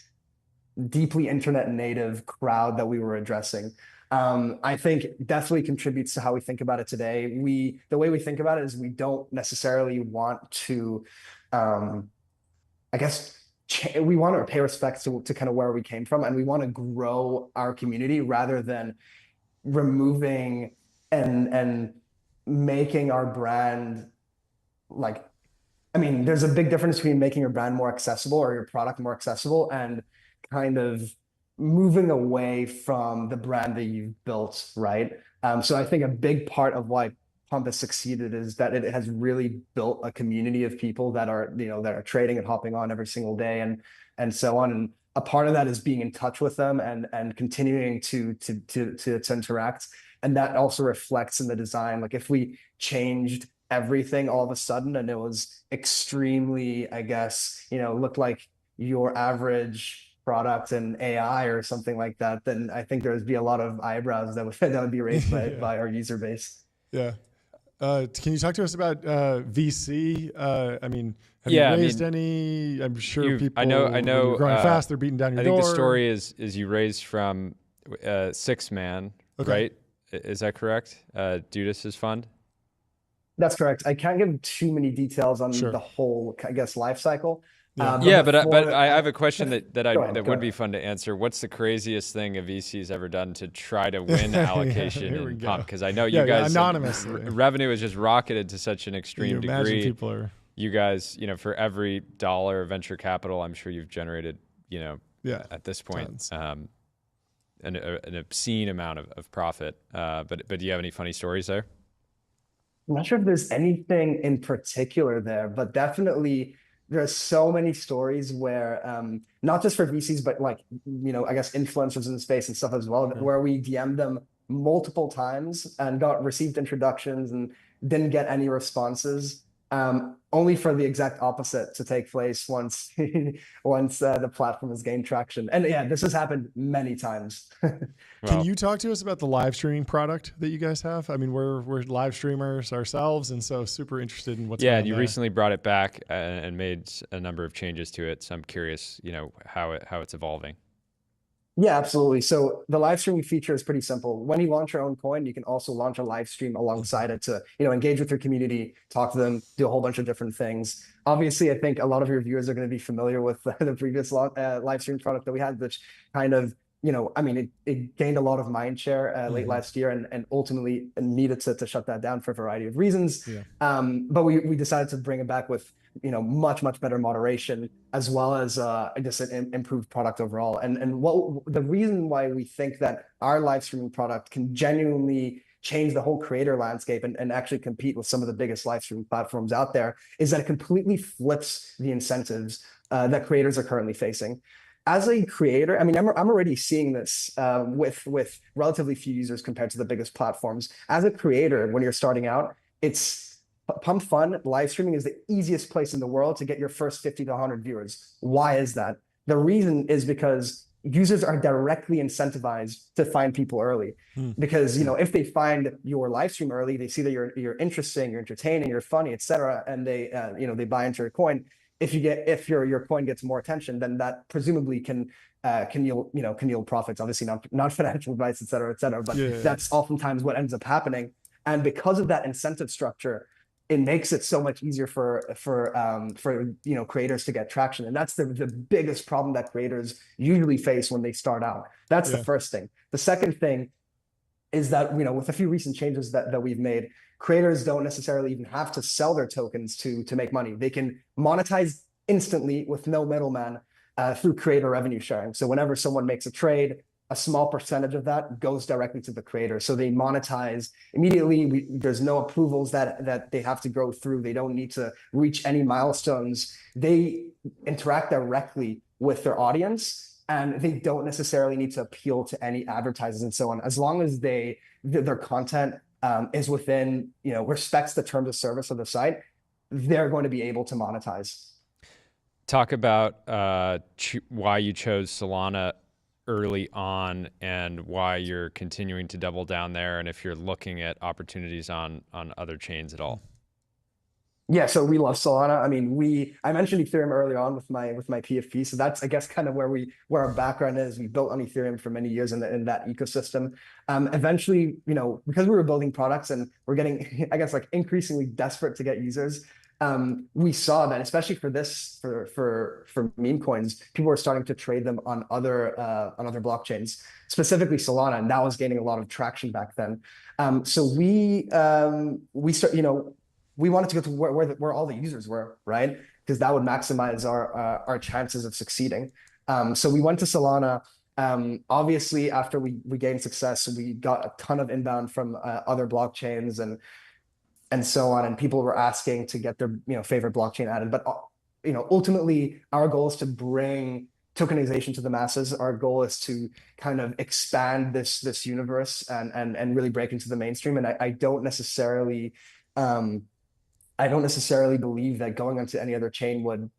deeply internet native crowd that we were addressing. I think definitely contributes to how we think about it today. The way we think about it is we don't necessarily want to, I guess, we want to pay respects to kind of where we came from, and we want to grow our community rather than removing and making our brand like, I mean, there's a big difference between making your brand more accessible or your product more accessible and kind of moving away from the brand that you've built, right? So I think a big part of why Pump has succeeded is that it has really built a community of people that are, that are trading and hopping on every single day and so on. And a part of that is being in touch with them and continuing to interact. And that also reflects in the design. Like if we changed everything all of a sudden and it was extremely, I guess, looked like your average product in AI or something like that, then I think there would be a lot of eyebrows that would be raised by our user base. Yeah. Can you talk to us about VC? I mean, have you raised any? I'm sure people. I know. You're growing fast. They're beating down your door. I think the story is you raised from 6man, right? Is that correct? Dudas's fund. That's correct. I can't give too many details on the whole, I guess, life cycle. But I have a question that would be fun to answer. What's the craziest thing a VC's ever done to try to win allocation in Pump? Because I know you guys anonymous revenue has just rocketed to such an extreme degree. People are. You guys, for every dollar of venture capital, I'm sure you've generated, at this point, an obscene amount of profit. But do you have any funny stories there? I'm not sure if there's anything in particular there, but definitely there's so many stories where not just for VCs, but like, I guess influencers in the space and stuff as well, where we DM'd them multiple times and received introductions and didn't get any responses, only for the exact opposite to take place once the platform has gained traction. And yeah, this has happened many times. Can you talk to us about the live streaming product that you guys have? I mean, we're live streamers ourselves, and so super interested in what's going on. Yeah, you recently brought it back and made a number of changes to it. So I'm curious, how it's evolving. Yeah, absolutely. So the live streaming feature is pretty simple. When you launch your own coin, you can also launch a live stream alongside it to, engage with your community, talk to them, do a whole bunch of different things. Obviously, I think a lot of your viewers are going to be familiar with the previous live stream product that we had, which kind of, it gained a lot of mind share late last year and ultimately needed to shut that down for a variety of reasons. Yeah. But we decided to bring it back with, much better moderation, as well as just an improved product overall. And what the reason why we think that our live streaming product can genuinely change the whole creator landscape and actually compete with some of the biggest live streaming platforms out there is that it completely flips the incentives that creators are currently facing. As a creator, I mean, I'm already seeing this with relatively few users compared to the biggest platforms. As a creator, when you're starting out, it's Pump.fun live streaming is the easiest place in the world to get your first 50 to 100 viewers. Why is that? The reason is because users are directly incentivized to find people early. Because if they find your live stream early, they see that you're interesting, you're entertaining, you're funny, etc., and they buy into your coin. If your coin gets more attention, then that presumably can yield profits. Obviously not financial advice, et cetera, but that's oftentimes what ends up happening. And because of that incentive structure, it makes it so much easier for creators to get traction. And that's the biggest problem that creators usually face when they start out. That's the first thing. The second thing is that, with a few recent changes that we've made, creators don't necessarily even have to sell their tokens to make money. They can monetize instantly with no middleman through creator revenue sharing. So whenever someone makes a trade, a small percentage of that goes directly to the creator. So they monetize immediately. There's no approvals that they have to go through. They don't need to reach any milestones. They interact directly with their audience, and they don't necessarily need to appeal to any advertisers and so on. As long as their content is within, respects the terms of service of the site, they're going to be able to monetize. Talk about why you chose Solana early on and why you're continuing to double down there, and if you're looking at opportunities on other chains at all. Yeah, so we love Solana. I mean, I mentioned Ethereum earlier on with my PFP, so that's, I guess, kind of where our background is. We built on Ethereum for many years in that ecosystem. Eventually, because we were building products and we're getting, I guess, like increasingly desperate to get users, we saw that, especially for this, for meme coins, people were starting to trade them on other blockchains, specifically Solana, and that was gaining a lot of traction back then. So we start, we wanted to go to where all the users were, right? Because that would maximize our chances of succeeding. So we went to Solana. Obviously, after we gained success, we got a ton of inbound from other blockchains and so on, and people were asking to get their favorite blockchain added. But ultimately, our goal is to bring tokenization to the masses. Our goal is to kind of expand this universe and really break into the mainstream. And I don't necessarily believe that going onto any other chain would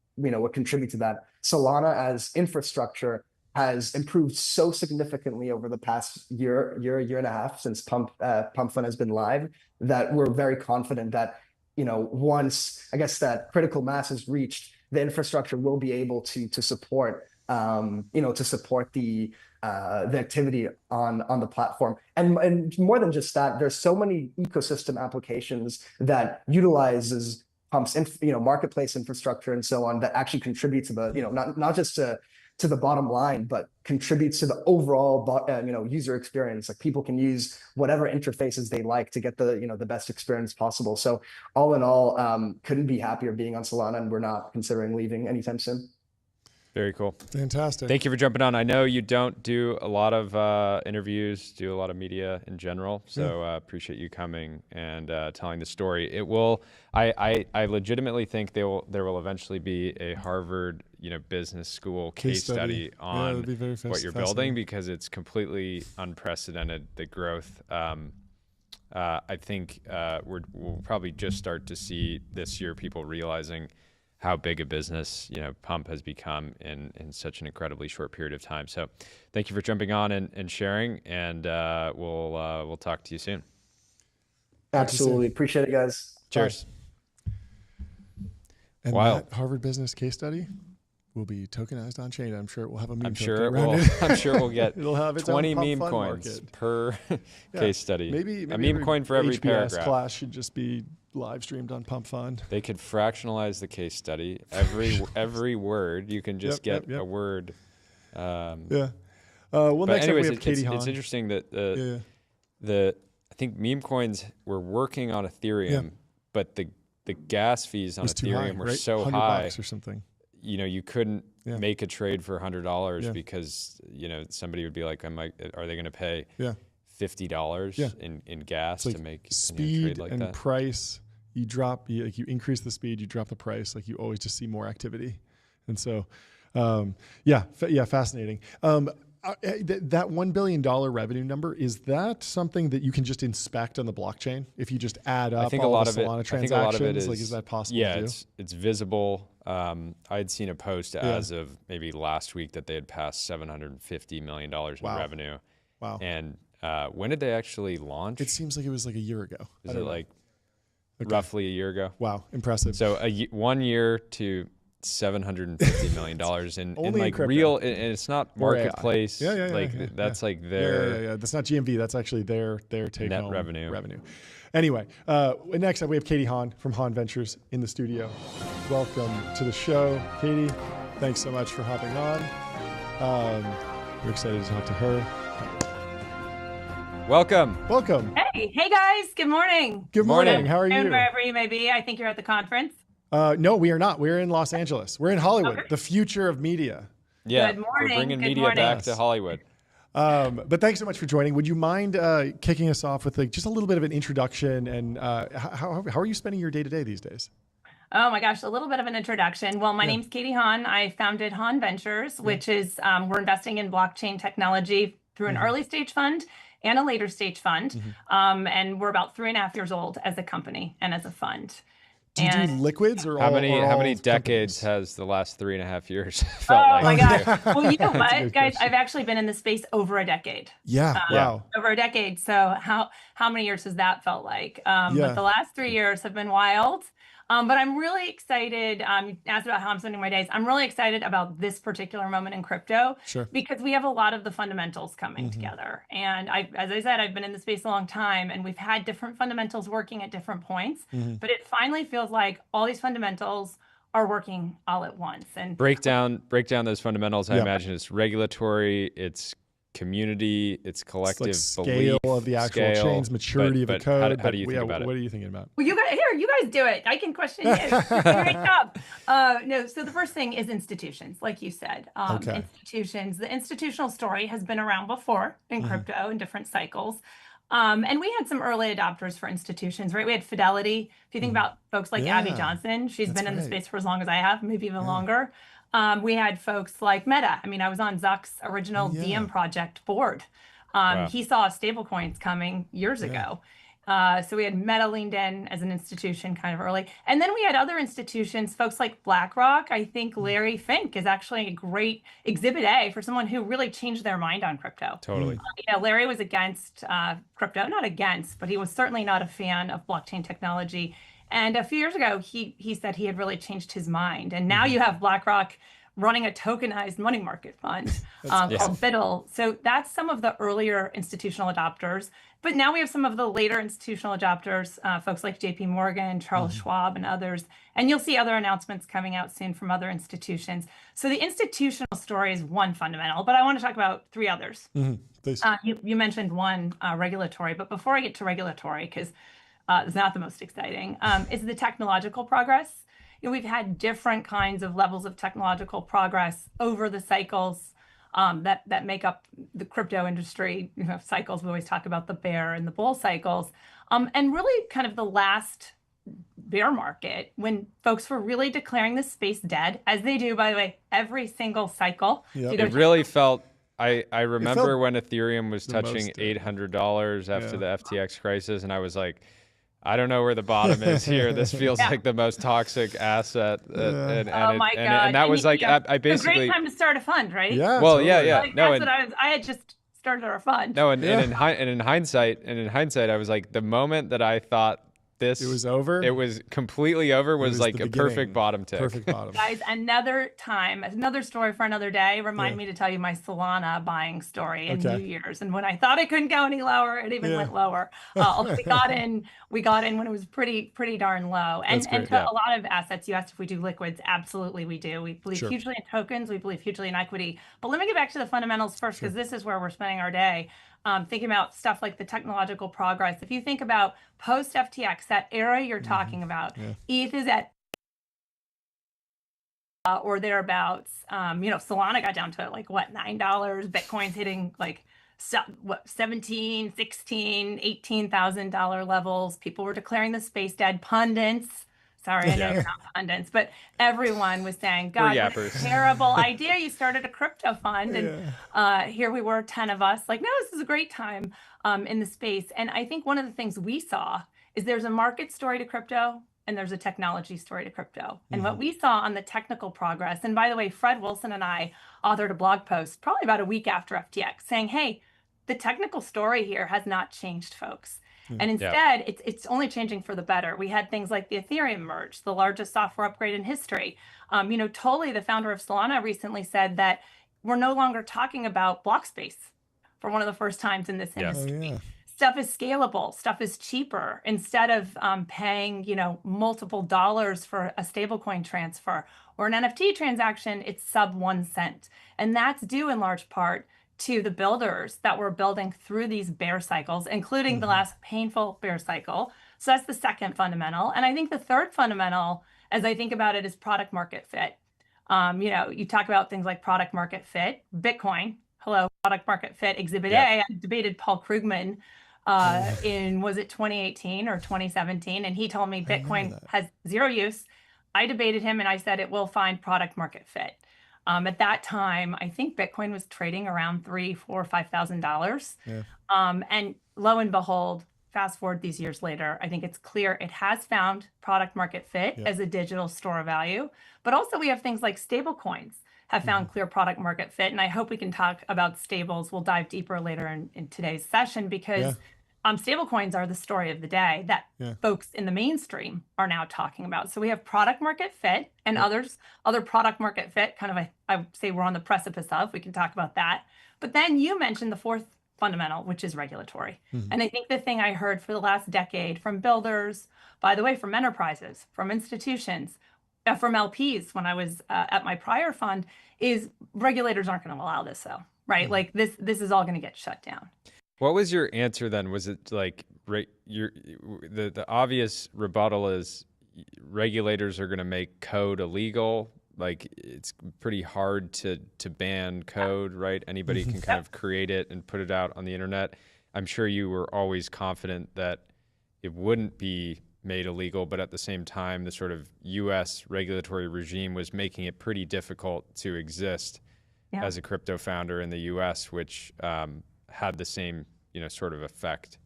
contribute to that. Solana as infrastructure has improved so significantly over the past year and a half since Pump.fun has been live, that we're very confident that once, I guess, that critical mass is reached, the infrastructure will be able to support the activity on the platform. And more than just that, there's so many ecosystem applications that utilizes Pump's marketplace infrastructure and so on, that actually contribute to the not just to the bottom line, but contributes to the overall user experience. Like, people can use whatever interfaces they like to get the best experience possible. So all in all, couldn't be happier being on Solana, and we're not considering leaving anytime soon. Very cool. Fantastic. Thank you for jumping on. I know you don't do a lot of interviews, do a lot of media in general, so appreciate you coming and telling the story. It will. I legitimately think there will eventually be a Harvard business school case study on what you're building, because it's completely unprecedented, the growth. I think we'll probably just start to see this year people realizing how big a business Pump has become in such an incredibly short period of time. So thank you for jumping on and sharing, and we'll talk to you soon. Absolutely. Appreciate it, guys. Cheers. And wow. That Harvard business case study will be tokenized on chain. I'm sure it will have a meme. I'm sure it will. I'm sure we'll get It'll have its 20 own meme fun coins market per case study. Maybe a meme coin for every HBS paragraph. class should just be live streamed on Pump.fun. They could fractionalize the case study. Every word, you can just get a word. Well, But next anyways, up we have Katie Haun. it's interesting that I think meme coins were working on Ethereum, but the gas fees on Ethereum were so high or something. You couldn't make a trade for $100 because somebody would be like, are they going to pay $50 in gas to make speed a trade like and that? price? You drop, you increase the speed, you drop the price. Like, you always just see more activity, and so fascinating. That $1 billion revenue number, is that something that you can just inspect on the blockchain if you just add up all the Solana transactions? I think a lot of it is, like, is that possible? Yeah, to do? it's visible. I had seen a post as of maybe last week that they had passed $750 million in revenue. Wow. And when did they actually launch? It seems like it was like a year ago. Is it like roughly a year ago? Wow, impressive. So 1 year to $750 million in like crypto. real, and it's not marketplace. That's like their That's not GMV. That's actually their take net home revenue. Anyway, next up we have Katie Haun from Haun Ventures in the studio. Welcome to the show, Katie. Thanks so much for hopping on. We're excited to talk to her. Welcome. Hey guys. Good morning. Good morning. How are you? Wherever you may be. I think you're at the conference. No, we are not. We're in Los Angeles. We're in Hollywood, the future of media. Yeah, Good morning. we're bringing Good media morning. back to Hollywood. But thanks so much for joining. Would you mind kicking us off with just a little bit of an introduction, and how are you spending your day-to-day these days? Oh my gosh, a little bit of an introduction. Well, my name's Katie Haun. I founded Haun Ventures, which is we're investing in blockchain technology through an early stage fund and a later stage fund. And we're about 3.5 years old as a company and as a fund. Do you do liquids or how all many decades companies? has the last 3.5 years felt Oh like? my gosh. Well, you know That's a what, good guys? question. I've actually been in the space over a decade. Yeah. Wow. Over a decade. So how many years has that felt like? But the last 3 years have been wild. But I'm really excited. You asked about how I'm spending my days. I'm really excited about this particular moment in crypto because we have a lot of the fundamentals coming together. And as I said, I've been in the space a long time, and we've had different fundamentals working at different points. But it finally feels like all these fundamentals are working all at once. And break down those fundamentals. I imagine it's regulatory, it's community, it's collective scale belief, of the actual chains, maturity of the code. How do you think about it? What are you thinking about? Well, you guys do it. I can question you. Great job. No, so the first thing is institutions, like you said. Institutions. The institutional story has been around before in crypto in different cycles. And we had some early adopters for institutions, right? We had Fidelity. If you think about folks like Abby Johnson, she's been in the space for as long as I have, maybe even longer. We had folks like Meta. I mean, I was on Zuck's original DM project board. He saw stablecoins coming years ago. So we had Meta leaned in as an institution kind of early. And then we had other institutions, folks like BlackRock. I think Larry Fink is actually a great exhibit A for someone who really changed their mind on crypto. Totally. Larry was against crypto, not against, but he was certainly not a fan of blockchain technology. And a few years ago, he said he had really changed his mind. And now you have BlackRock running a tokenized money market fund called Biddle. So that's some of the earlier institutional adopters. But now we have some of the later institutional adopters, folks like JP Morgan, Charles Schwab, and others. And you'll see other announcements coming out soon from other institutions. So the institutional story is one fundamental, but I want to talk about three others. You mentioned one, regulatory. But before I get to regulatory, because it's not the most exciting, is the technological progress. We've had different kinds of levels of technological progress over the cycles that make up the crypto industry. Cycles, we always talk about the bear and the bull cycles. And really kind of the last bear market, when folks were really declaring the space dead, as they do, by the way, every single cycle. It really felt, I remember when Ethereum was touching $800 after the FTX crisis, and I was like, I don't know where the bottom is here. This feels like the most toxic asset. And that was like, I basically. It's a great time to start a fund, right? Yeah. Well, totally. Like, that's what I had just started our fund. No, and in hindsight, I was like, the moment that I thought it was over, it was completely over, was like a perfect bottom tick. Perfect bottom. Guys, another story for another day. Remind me to tell you my Solana buying story in New Year's. And when I thought it couldn't go any lower, it even went lower. We got in when it was pretty darn low. And to a lot of assets, you asked if we do liquids. Absolutely, we do. We believe hugely in tokens. We believe hugely in equity. But let me get back to the fundamentals first, because this is where we're spending our day. Thinking about stuff like the technological progress. If you think about post FTX, that era you're talking about, ETH is at or thereabouts. Solana got down to like what, $9. Bitcoin's hitting like $17,000, $16,000, $18,000 levels. People were declaring the space dead. Pundits. Sorry, I know you're not pundits, but everyone was saying, God, what a terrible idea. You started a crypto fund. And here we were, 10 of us, like, no, this is a great time in the space. And I think one of the things we saw is there's a market story to crypto and there's a technology story to crypto. And what we saw on the technical progress, and by the way, Fred Wilson and I authored a blog post probably about a week after FTX saying, hey, the technical story here has not changed, folks. And instead, it's only changing for the better. We had things like the Ethereum merge, the largest software upgrade in history. Tolly, the founder of Salana, recently said that we're no longer talking about block space for one of the first times in this industry. Stuff is scalable. Stuff is cheaper. Instead of paying, multiple dollars for a stablecoin transfer or an NFT transaction, it's sub 1 cent. And that's due in large part to the builders that were building through these bear cycles, including the last painful bear cycle. So that's the second fundamental. And I think the third fundamental, as I think about it, is product market fit. You talk about things like product market fit. Bitcoin, hello, product market fit, exhibit A. I debated Paul Krugman in, was it 2018 or 2017? And he told me Bitcoin has zero use. I debated him and I said it will find product market fit. At that time, I think Bitcoin was trading around $3,000, $4,000, $5,000. And lo and behold, fast forward these years later, I think it's clear it has found product market fit as a digital store of value. But also we have things like stable coins have found clear product market fit. And I hope we can talk about stables. We'll dive deeper later in today's session because stablecoins are the story of the day that folks in the mainstream are now talking about. So we have product market fit and other product market fit kind of, I would say we're on the precipice of. We can talk about that. But then you mentioned the fourth fundamental, which is regulatory. And I think the thing I heard for the last decade from builders, by the way, from enterprises, from institutions, from LPs when I was at my prior fund, is regulators aren't going to allow this though, right? Like this is all going to get shut down. What was your answer then? Was it like the obvious rebuttal is regulators are going to make code illegal? Like it's pretty hard to ban code, right? Anybody can kind of create it and put it out on the internet. I'm sure you were always confident that it wouldn't be made illegal, but at the same time, the sort of U.S. regulatory regime was making it pretty difficult to exist as a crypto founder in the U.S., which had the same, sort of effect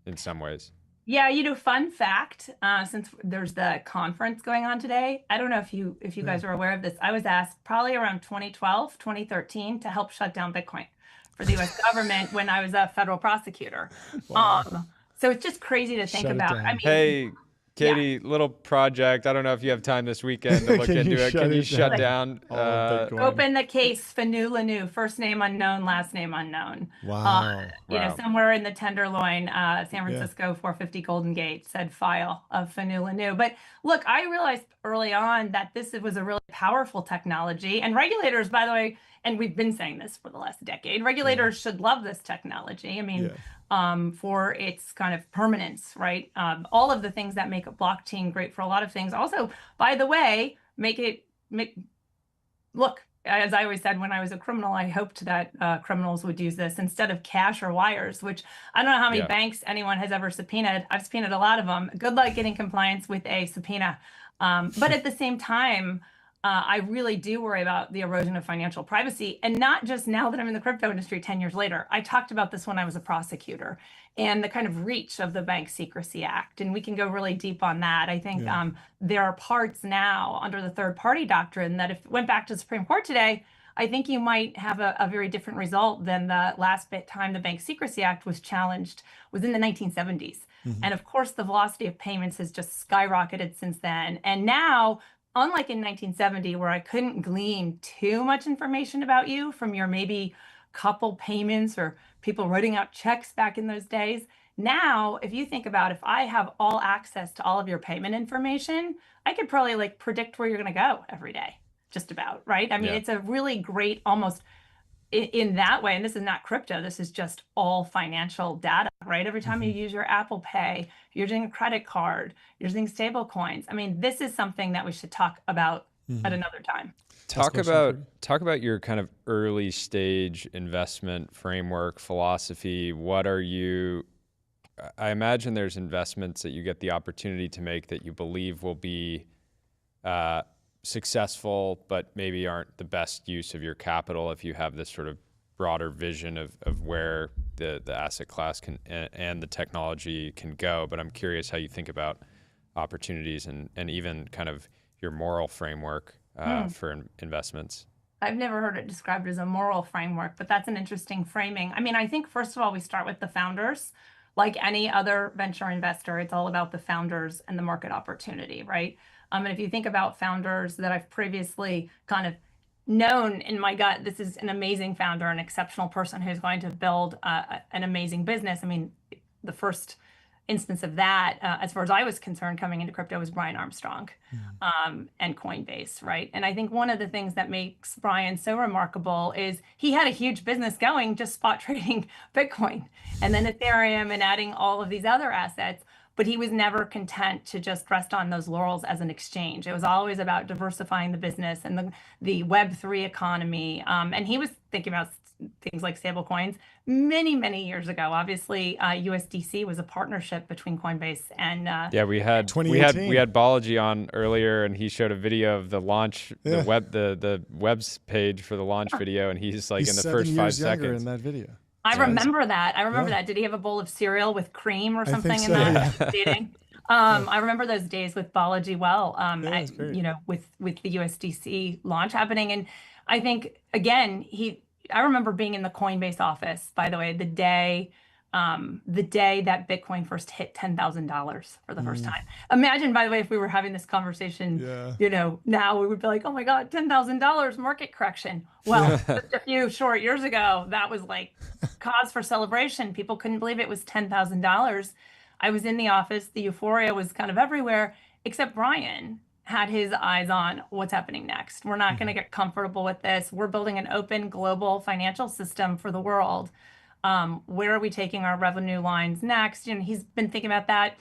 in some ways. Yeah, fun fact, since there's the conference going on today, I don't know if you guys are aware of this. I was asked probably around 2012, 2013 to help shut down Bitcoin for the US government when I was a federal prosecutor. Wow. So it's just crazy to think about. I mean, hey, Katie, little project. I don't know if you have time this weekend to look into it. Can you shut down? Open the case, Fanu Lanu, first name unknown, last name unknown. Wow. Somewhere in the Tenderloin, San Francisco 450 Golden Gate said file of Fanu Lanu. But look, I realized early on that this was a really powerful technology. And regulators, by the way, and we've been saying this for the last decade, regulators should love this technology. I mean, for its kind of permanence, right? All of the things that make a blockchain great for a lot of things. Also, by the way, look, as I always said when I was a criminal, I hoped that criminals would use this instead of cash or wires, which I don't know how many banks anyone has ever subpoenaed. I've subpoenaed a lot of them. Good luck getting compliance with a subpoena. But at the same time, I really do worry about the erosion of financial privacy, and not just now that I'm in the crypto industry 10 years later. I talked about this when I was a prosecutor and the kind of reach of the Bank Secrecy Act, and we can go really deep on that. I think there are parts now under the third party doctrine that if it went back to the Supreme Court today, I think you might have a very different result than the last time the Bank Secrecy Act was challenged was in the 1970s. And of course, the velocity of payments has just skyrocketed since then. And now, unlike in 1970, where I couldn't glean too much information about you from your maybe couple payments or people writing out checks back in those days, now, if you think about if I have all access to all of your payment information, I could probably like predict where you're going to go every day, just about, right? I mean, it's a really great, almost in that way, and this is not crypto, this is just all financial data, right? Every time you use your Apple Pay, you're using a credit card, you're using stable coins. I mean, this is something that we should talk about at another time. Talk about your kind of early stage investment framework, philosophy. What are you, I imagine there's investments that you get the opportunity to make that you believe will be successful, but maybe aren't the best use of your capital if you have this sort of broader vision of where the asset class can and the technology can go. But I'm curious how you think about opportunities and even kind of your moral framework for investments. I've never heard it described as a moral framework, but that's an interesting framing. I mean, I think first of all, we start with the founders. Like any other venture investor, it's all about the founders and the market opportunity, right? And if you think about founders that I've previously kind of known in my gut, this is an amazing founder, an exceptional person who's going to build an amazing business. I mean, the first instance of that, as far as I was concerned, coming into crypto was Brian Armstrong and Coinbase, right? And I think one of the things that makes Brian so remarkable is he had a huge business going, just spot trading Bitcoin and then Ethereum and adding all of these other assets. But he was never content to just rest on those laurels as an exchange. It was always about diversifying the business and the Web3 economy. And he was thinking about things like stablecoins many, many years ago. Obviously, USDC was a partnership between Coinbase and we had Balaji on earlier, and he showed a video of the launch, the web's page for the launch video, and he's like in the first 5 seconds in that video. I remember that. I remember that. Did he have a bowl of cereal with cream or something in that dating? I remember those days with Balaji with the USDC launch happening. And I think, again, I remember being in the Coinbase office, by the way, the day the day that Bitcoin first hit $10,000 for the first time. Imagine, by the way, if we were having this conversation, you know, now we would be like, oh my God, $10,000 market correction. Well, just a few short years ago, that was like cause for celebration. People couldn't believe it was $10,000. I was in the office. The euphoria was kind of everywhere, except Brian had his eyes on what's happening next. We're not going to get comfortable with this. We're building an open global financial system for the world. Where are we taking our revenue lines next? You know, he's been thinking about that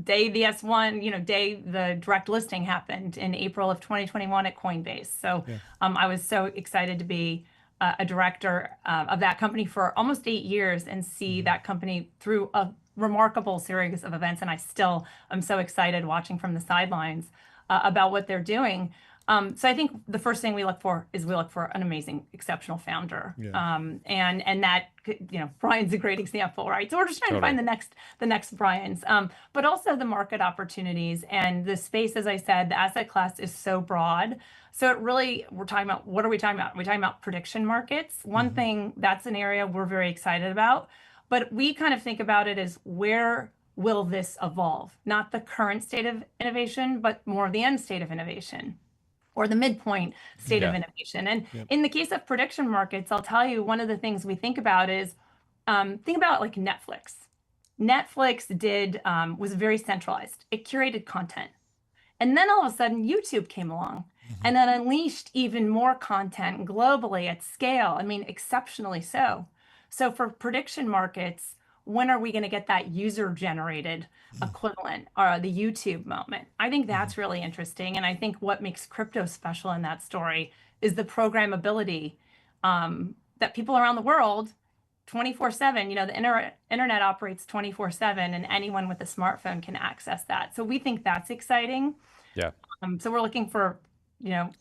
day the S1, you know, day the direct listing happened in April of 2021 at Coinbase. So I was so excited to be a director of that company for almost 8 years and see that company through a remarkable series of events. And I still am so excited watching from the sidelines about what they're doing. So I think the first thing we look for is an amazing, exceptional founder. And that, you know, Brian's a great example, right? So we're just trying to find the next Brian's, but also the market opportunities and the space. As I said, the asset class is so broad. So it really, we're talking about, what are we talking about? We're talking about prediction markets. One thing, that's an area we're very excited about, but we kind of think about it as where will this evolve? Not the current state of innovation, but more of the end state of innovation, or the midpoint state of innovation. And in the case of prediction markets, I'll tell you, one of the things we think about is, think about like Netflix. Netflix was very centralized. It curated content. And then all of a sudden YouTube came along and then unleashed even more content globally at scale. I mean, exceptionally so. So for prediction markets, when are we going to get that user-generated equivalent, or the YouTube moment? I think that's really interesting. And I think what makes crypto special in that story is the programmability that people around the world, 24/7, you know, the internet operates 24/7, and anyone with a smartphone can access that. So we think that's exciting. So we're looking for, you know,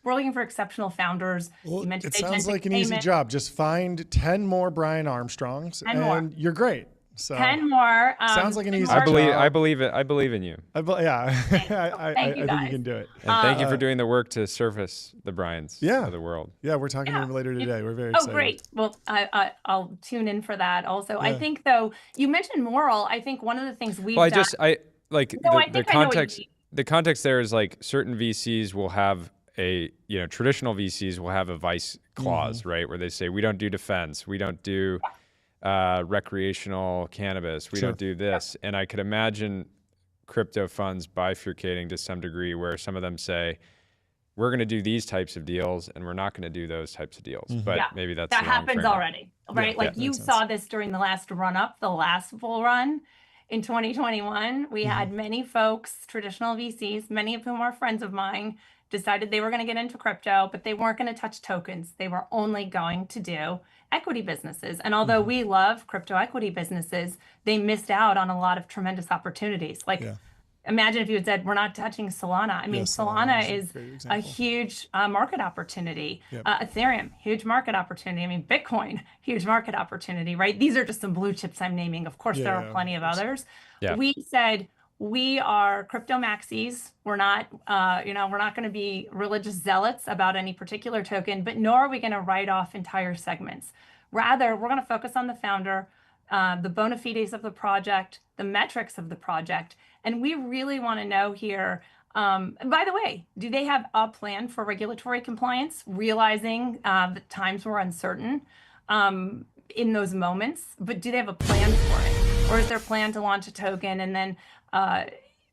exceptional founders. Well, it sounds like an easy job. Just find 10 more Brian Armstrongs and you're great. So 10 more. Sounds like an easy job. job. I believe it. I believe in you. I think you can do it. And thank you for doing the work to surface the Brians of the world. Yeah, we're talking to him later today. We're very excited. Oh, great. Well, I'll tune in for that also. I think, though, you mentioned moral. I think one of the things we've done... The context there is like certain VCs will have traditional VCs will have a vice clause, right? Where they say, we don't do defense, we don't do recreational cannabis, we don't do this. And I could imagine crypto funds bifurcating to some degree where some of them say, we're going to do these types of deals and we're not going to do those types of deals. But maybe that happens already, right? Like you saw this during the last run-up, the last bull run. In 2021, we had many folks, traditional VCs, many of whom are friends of mine, decided they were going to get into crypto, but they weren't going to touch tokens. They were only going to do equity businesses. And although we love crypto equity businesses, they missed out on a lot of tremendous opportunities. Like, imagine if you had said, we're not touching Solana. I mean, Solana is a huge market opportunity. Ethereum, huge market opportunity. I mean, Bitcoin, huge market opportunity, right? These are just some blue chips I'm naming. Of course, there are plenty of others. We said, we are crypto maxis. We're not, we're not going to be religious zealots about any particular token, but nor are we going to write off entire segments. Rather, we're going to focus on the founder, the bona fides of the project, the metrics of the project. And we really want to know here, by the way, do they have a plan for regulatory compliance, realizing that times were uncertain in those moments, but do they have a plan for it? Or is their plan to launch a token and then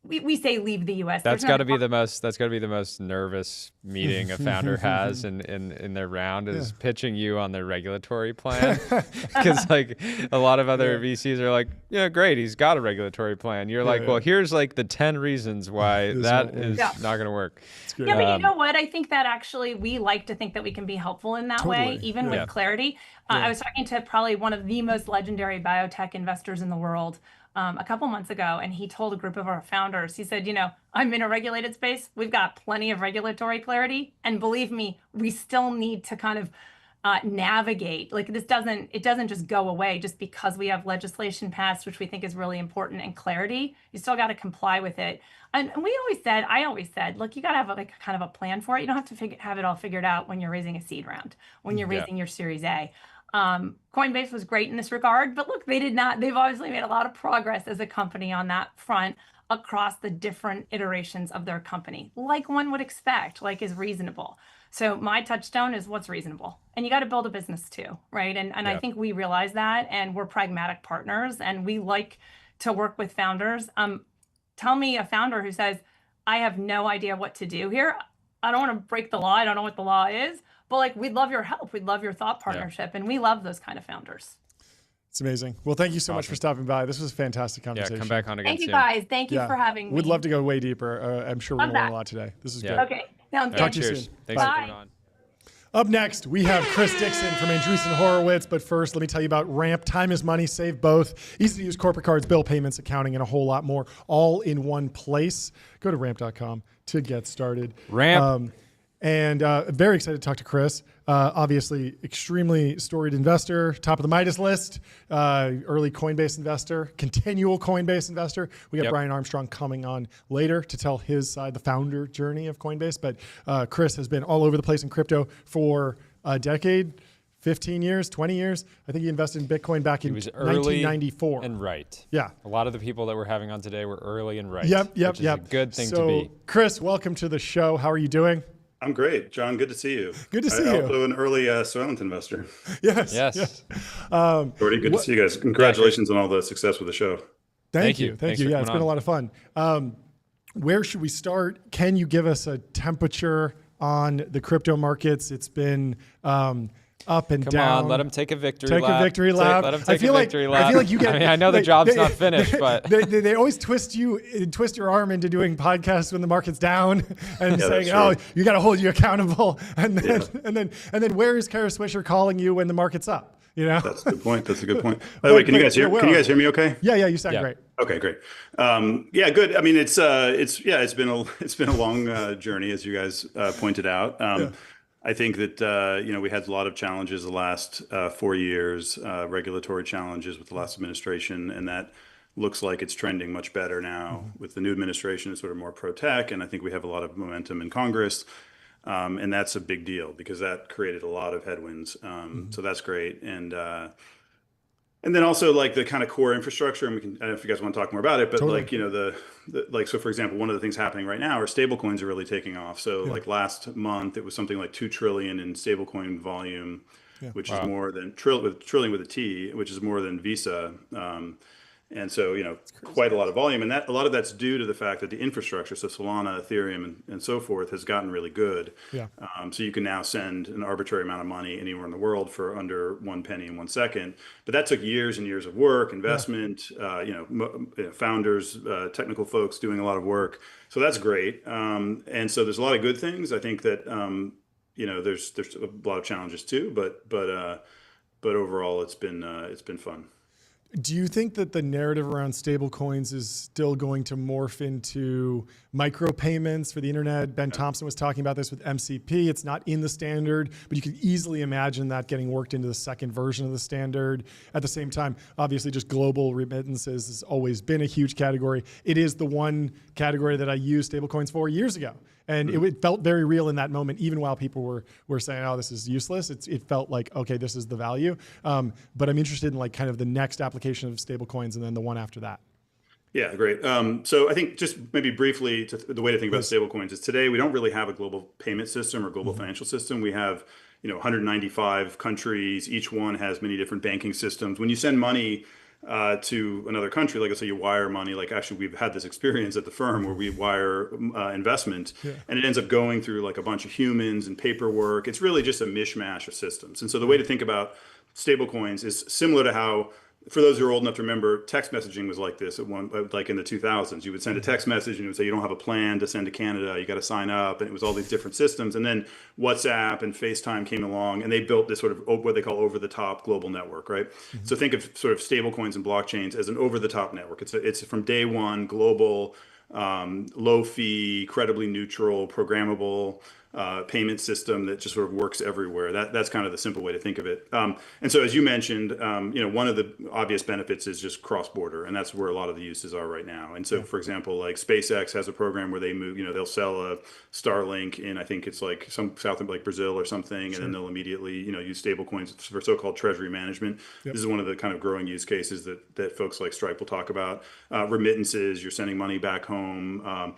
we say leave the US? That's got to be the most nervous meeting a founder has in their round is pitching you on their regulatory plan. Because like a lot of other VCs are like, yeah, great, he's got a regulatory plan. You're like, well, here's like the 10 reasons why that is not going to work. Yeah, but you know what? I think that actually we like to think that we can be helpful in that way, even with clarity. I was talking to probably one of the most legendary biotech investors in the world a couple months ago, and he told a group of our founders, he said, I'm in a regulated space. We've got plenty of regulatory clarity. And believe me, we still need to kind of navigate. Like it doesn't just go away just because we have legislation passed, which we think is really important, and clarity. You still got to comply with it. And I always said, look, you got to have like kind of a plan for it. You don't have to have it all figured out when you're raising a seed round, when you're raising your Series A. Coinbase was great in this regard, but look, they've obviously made a lot of progress as a company on that front across the different iterations of their company, like one would expect, like is reasonable. So my touchstone is what's reasonable. And you got to build a business too, right? And I think we realize that, and we're pragmatic partners, and we like to work with founders. Tell me a founder who says, I have no idea what to do here. I don't want to break the law. I don't know what the law is, but like, we'd love your help. We'd love your thought partnership. And we love those kind of founders. It's amazing. Well, thank you so much for stopping by. This was a fantastic conversation. Yeah, come back on again Thank you soon. guys. Thank you for having me. We'd love to go way deeper. I'm sure we're going to learn a lot today. This is good. Okay. Sounds Talk good. to you Cheers. soon. Thanks for Bye. coming on. Up next, we have Chris Dixon from Andreessen Horowitz. But first, let me tell you about Ramp. Time is money. Save both. Easy to use corporate cards, bill payments, accounting, and a whole lot more, all in one place. Go to ramp.com to get started. Ramp. And very excited to talk to Chris. Obviously, extremely storied investor, top of the Midas list, early Coinbase investor, continual Coinbase investor. We got Brian Armstrong coming on later to tell his side, the founder journey of Coinbase. But Chris has been all over the place in crypto for a decade, 15 years, 20 years. I think he invested in Bitcoin back in 1994. And right. Yeah. A lot of the people that we're having on today were early and right. Which is a good thing to be. Chris, welcome to the show. How are you doing? I'm great, John. Good to see you. Good to see you. Also an early Solana investor. Yes. Jordy, good to see you guys. Congratulations on all the success with the show. Thank you. Thanks Yeah, it's been a lot of fun. Where should we start? Can you give us a temperature on the crypto markets? It's been up and Come down. on, let him take a victory lap. Let him take a victory lap. I feel like you get. I mean, I know the job's not finished, but they always twist your arm into doing podcasts when the market's down and saying, "Oh, you got to hold you accountable." And then where is Kara Swisher calling you when the market's up? You know, that's a good point. That's a good point. By the way, can you guys hear me? Okay. Yeah. You sound great. Okay, great. Yeah, good. I mean, it's been a long journey, as you guys pointed out. I think that we had a lot of challenges the last 4 years, regulatory challenges with the last administration, and that looks like it's trending much better now with the new administration. It's sort of more pro-tech, and I think we have a lot of momentum in Congress, and that's a big deal because that created a lot of headwinds. So that's great, and then also like the kind of core infrastructure, and I don't know if you guys want to talk more about it, but like, so for example, one of the things happening right now are stablecoins are really taking off. So like last month, it was something like 2 trillion in stablecoin volume, which is more than trillion with a T, which is more than Visa. And so, quite a lot of volume, and a lot of that's due to the fact that the infrastructure, so Solana, Ethereum, and so forth, has gotten really good. So you can now send an arbitrary amount of money anywhere in the world for under 1 penny in 1 second. But that took years and years of work, investment, founders, technical folks doing a lot of work. So that's great. And so there's a lot of good things. I think that there's a lot of challenges too, but overall it's been fun. Do you think that the narrative around stablecoins is still going to morph into micropayments for the internet? Ben Thompson was talking about this with MCP. It's not in the standard, but you could easily imagine that getting worked into the second version of the standard. At the same time, obviously, just global remittances has always been a huge category. It is the one category that I used stablecoins for years ago. And it felt very real in that moment, even while people were saying, "Oh, this is useless." It felt like, okay, this is the value. But I'm interested in like kind of the next application of stablecoins and then the one after that. Yeah, great. So I think just maybe briefly, the way to think about stablecoins is today we don't really have a global payment system or global financial system. We have 195 countries. Each one has many different banking systems. When you send money to another country, like let's say you wire money, like actually we've had this experience at the firm where we wire investment and it ends up going through like a bunch of humans and paperwork. It's really just a mishmash of systems. And so the way to think about stablecoins is similar to how, for those who are old enough to remember, text messaging was like this like in the 2000s. You would send a text message and it would say, you don't have a plan to send to Canada, you got to sign up. And it was all these different systems. And then WhatsApp and FaceTime came along and they built this sort of what they call over the top global network, right? So think of sort of stablecoins and blockchains as an over the top network. It's from day one, global, low fee, credibly neutral, programmable, payment system that just sort of works everywhere. That's kind of the simple way to think of it. And so, as you mentioned, one of the obvious benefits is just cross-border, and that's where a lot of the uses are right now. And so, for example, like SpaceX has a program where they move, they'll sell a Starlink in, I think it's like some south of like Brazil or something, and then they'll immediately, use stablecoins for so-called treasury management. This is one of the kind of growing use cases that folks like Stripe will talk about. Remittances, you're sending money back home,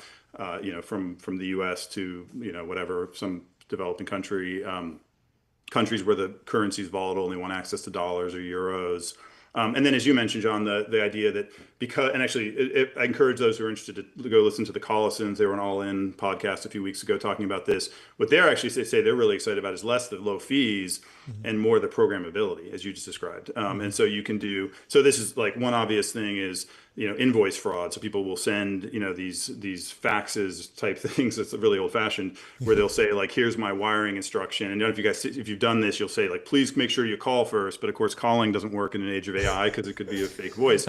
from the U.S. to whatever, some developing country, countries where the currency is volatile and they want access to dollars or euros. And then, as you mentioned, John, the idea that and actually, I encourage those who are interested to go listen to the Collisons. They were an All-In podcast a few weeks ago talking about this. What they're actually say they're really excited about is less the low fees and more the programmability, as you just described. And so you can so this is like one obvious thing is, invoice fraud. So people will send, these faxes type things. That's really old fashioned, where they'll say like, here's my wiring instruction. And if you've done this, you'll say like, please make sure you call first. But of course, calling doesn't work in an age of AI because it could be a fake voice.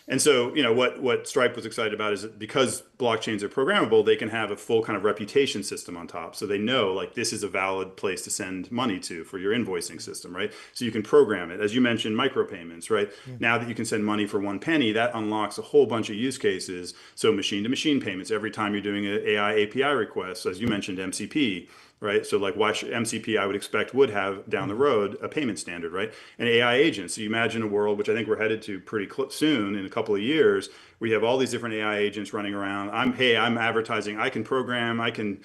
And so, what Stripe was excited about is that because blockchains are programmable, they can have a full kind of reputation system on top. So they know like this is a valid place to send money to for your invoicing system, right? So you can program it. As you mentioned, micropayments, right? Now that you can send money for 1 penny, that unlocks a whole bunch of use cases. So machine to machine payments, every time you're doing an AI API request, as you mentioned, MCP, right? So like MCP, I would expect would have down the road a payment standard, right? And AI agents. So you imagine a world, which I think we're headed to pretty soon in a couple of years, where you have all these different AI agents running around. I'm advertising. I can program. I can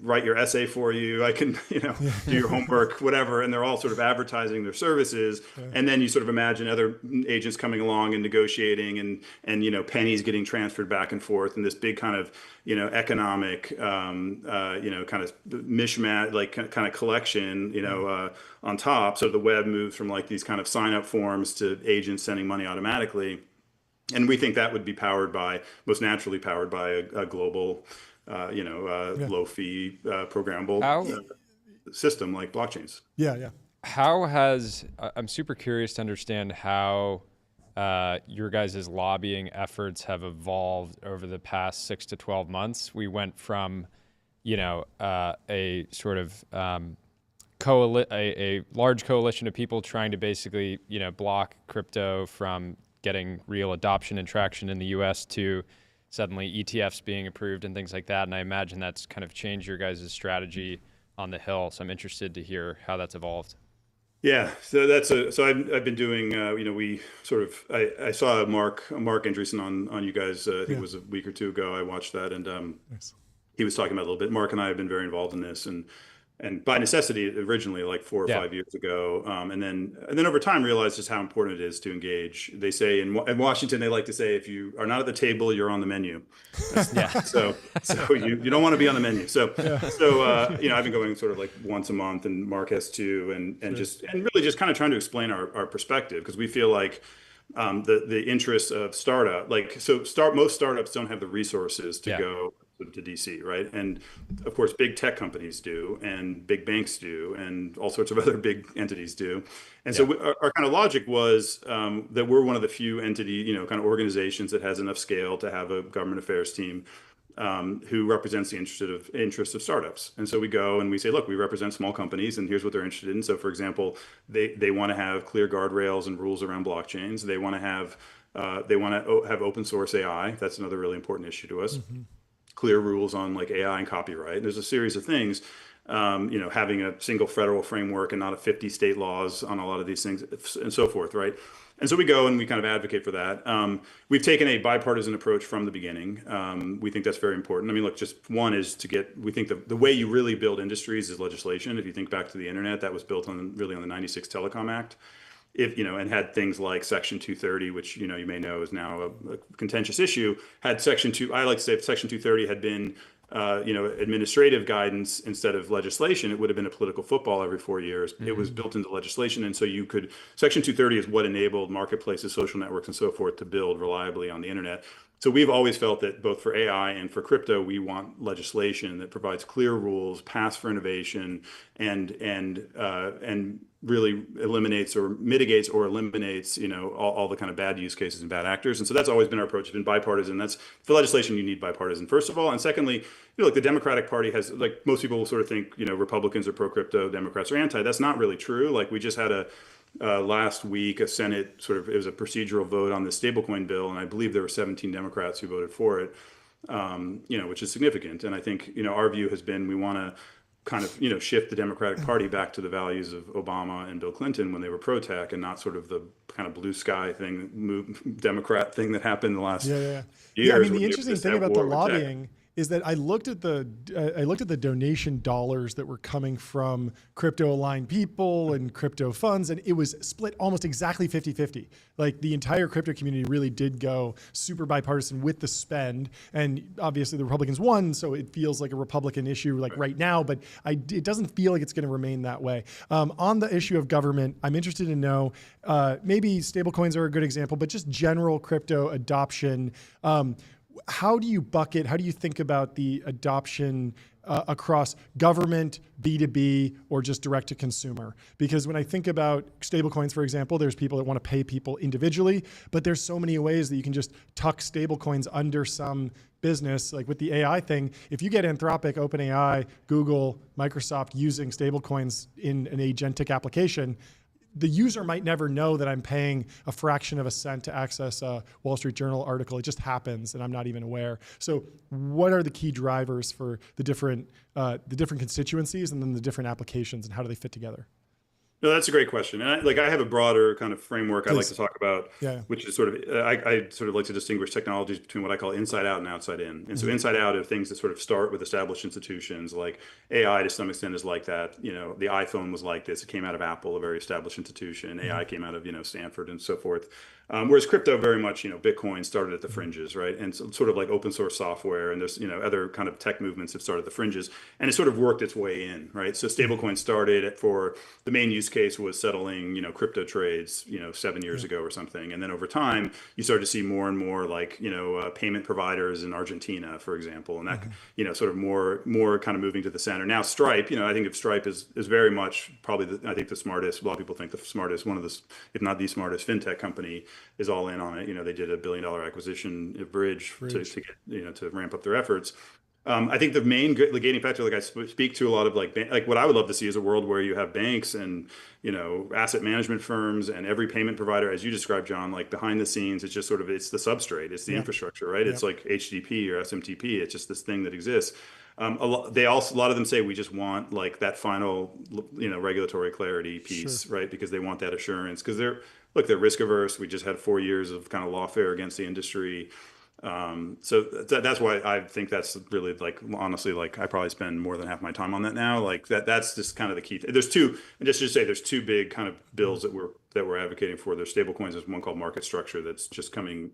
write your essay for you. I can, do your homework, whatever. And they're all sort of advertising their services. And then you sort of imagine other agents coming along and negotiating and pennies getting transferred back and forth, and this big kind of, economic, kind of mishmash, like kind of collection, on top. So the web moves from like these kind of sign up forms to agents sending money automatically. And we think that would be most naturally powered by a global, low fee, programmable system like blockchains. Yeah. I'm super curious to understand how your guys' lobbying efforts have evolved over the past 6 to 12 months. We went from, a sort of a large coalition of people trying to basically, block crypto from getting real adoption and traction in the US to suddenly ETFs being approved and things like that. And I imagine that's kind of changed your guys' strategy on the Hill. So I'm interested to hear how that's evolved. Yeah, so I've been doing, we sort of, I saw Mark Andreessen on you guys, I think it was a week or two ago. I watched that, and Nice. He was talking about a little bit. Mark and I have been very involved in this, and by necessity originally, like 4 or 5 years ago, and then over time realized just how important it is to engage. They say in Washington, they like to say, if you are not at the table, you're on the menu. So you don't want to be on the menu. So I've been going sort of like once a month, and Mark has too, and really just kind of trying to explain our perspective, because we feel like the interests of startup, most startups don't have the resources to go to DC, right? And of course, big tech companies do, and big banks do, and all sorts of other big entities do. And so our kind of logic was that we're one of the few kind of organizations that has enough scale to have a government affairs team who represents the interests of startups. And so we go and we say, look, we represent small companies, and here's what they're interested in. So for example, they want to have clear guardrails and rules around blockchains. They want to have open source AI. That's another really important issue to us. Clear rules on like AI and copyright. There's a series of things, having a single federal framework and not a 50 state laws on a lot of these things, and so forth, right? And so we go and we kind of advocate for that. We've taken a bipartisan approach from the beginning. We think that's very important. I mean, look, just one is we think the way you really build industries is legislation. If you think back to the internet, that was built on the 96 Telecom Act. And had things like Section 230, which, you may know is now a contentious issue, had Section 2, I like to say if Section 230 had been, administrative guidance instead of legislation, it would have been a political football every 4 years. It was built into legislation. And so Section 230 is what enabled marketplaces, social networks, and so forth to build reliably on the internet. So we've always felt that both for AI and for crypto, we want legislation that provides clear rules, paths for innovation, and really eliminates or mitigates or eliminates, all the kind of bad use cases and bad actors. And so that's always been our approach. It's been bipartisan. That's for legislation, you need bipartisan, first of all. And secondly, like the Democratic Party has, like most people will sort of think, Republicans are pro-crypto, Democrats are anti. That's not really true. Like we just had last week, a Senate it was a procedural vote on the stablecoin bill. And I believe there were 17 Democrats who voted for it, which is significant. And I think, our view has been, we want to kind of, shift the Democratic Party back to the values of Obama and Bill Clinton when they were pro-tech, and not sort of the kind of blue sky Democrat thing that happened the last years. Yeah, I mean, the interesting thing about the lobbying is that I looked at the donation dollars that were coming from crypto aligned people and crypto funds, and it was split almost exactly 50-50. Like the entire crypto community really did go super bipartisan with the spend, and obviously the Republicans won, so it feels like a Republican issue like right now, but it doesn't feel like it's going to remain that way. On the issue of government, I'm interested to know, maybe stablecoins are a good example, but just general crypto adoption. How do you think about the adoption across government, B2B, or just direct to consumer? Because when I think about stablecoins, for example, there's people that want to pay people individually, but there's so many ways that you can just tuck stablecoins under some business. Like with the AI thing, if you get Anthropic, OpenAI, Google, Microsoft using stablecoins in an agentic application, the user might never know that I'm paying a fraction of a cent to access a Wall Street Journal article. It just happens, and I'm not even aware. So, what are the key drivers for the different constituencies, and then the different applications, and how do they fit together? No, that's a great question. And I have a broader kind of framework I'd like to talk about, which is sort of, I sort of like to distinguish technologies between what I call inside out and outside in. And so inside out are things that sort of start with established institutions, like AI to some extent is like that. The iPhone was like this. It came out of Apple, a very established institution. AI came out of, Stanford and so forth. Whereas crypto very much, Bitcoin started at the fringes, right? And so, sort of like open source software, and there's, other kind of tech movements that started at the fringes, and it sort of worked its way in, right? So stablecoin started for the main use case was settling, crypto trades, 7 years ago or something. And then over time, you start to see more and more like, payment providers in Argentina, for example, and that, sort of more kind of moving to the center. Now Stripe, I think of Stripe is very much probably I think the smartest, a lot of people think the smartest, one of the, if not the smartest fintech company is all in on it. They did $1 billion acquisition of Bridge. To get, to ramp up their efforts. I think the main gating factor, like I speak to a lot of like what I would love to see is a world where you have banks and, asset management firms and every payment provider, as you described, John, like behind the scenes, it's just sort of, it's the substrate, it's the infrastructure, right? It's like HTTP or SMTP. It's just this thing that exists. A lot of them say we just want like that final, regulatory clarity piece, right? Because they want that assurance, because they're risk averse. We just had 4 years of kind of lawfare against the industry. So that's why I think that's really like, honestly, like I probably spend more than half my time on that now. Like that's just kind of the key. There's two, and just to say, there's two big kind of bills that we're advocating for. There's stablecoins. There's one called market structure that's just coming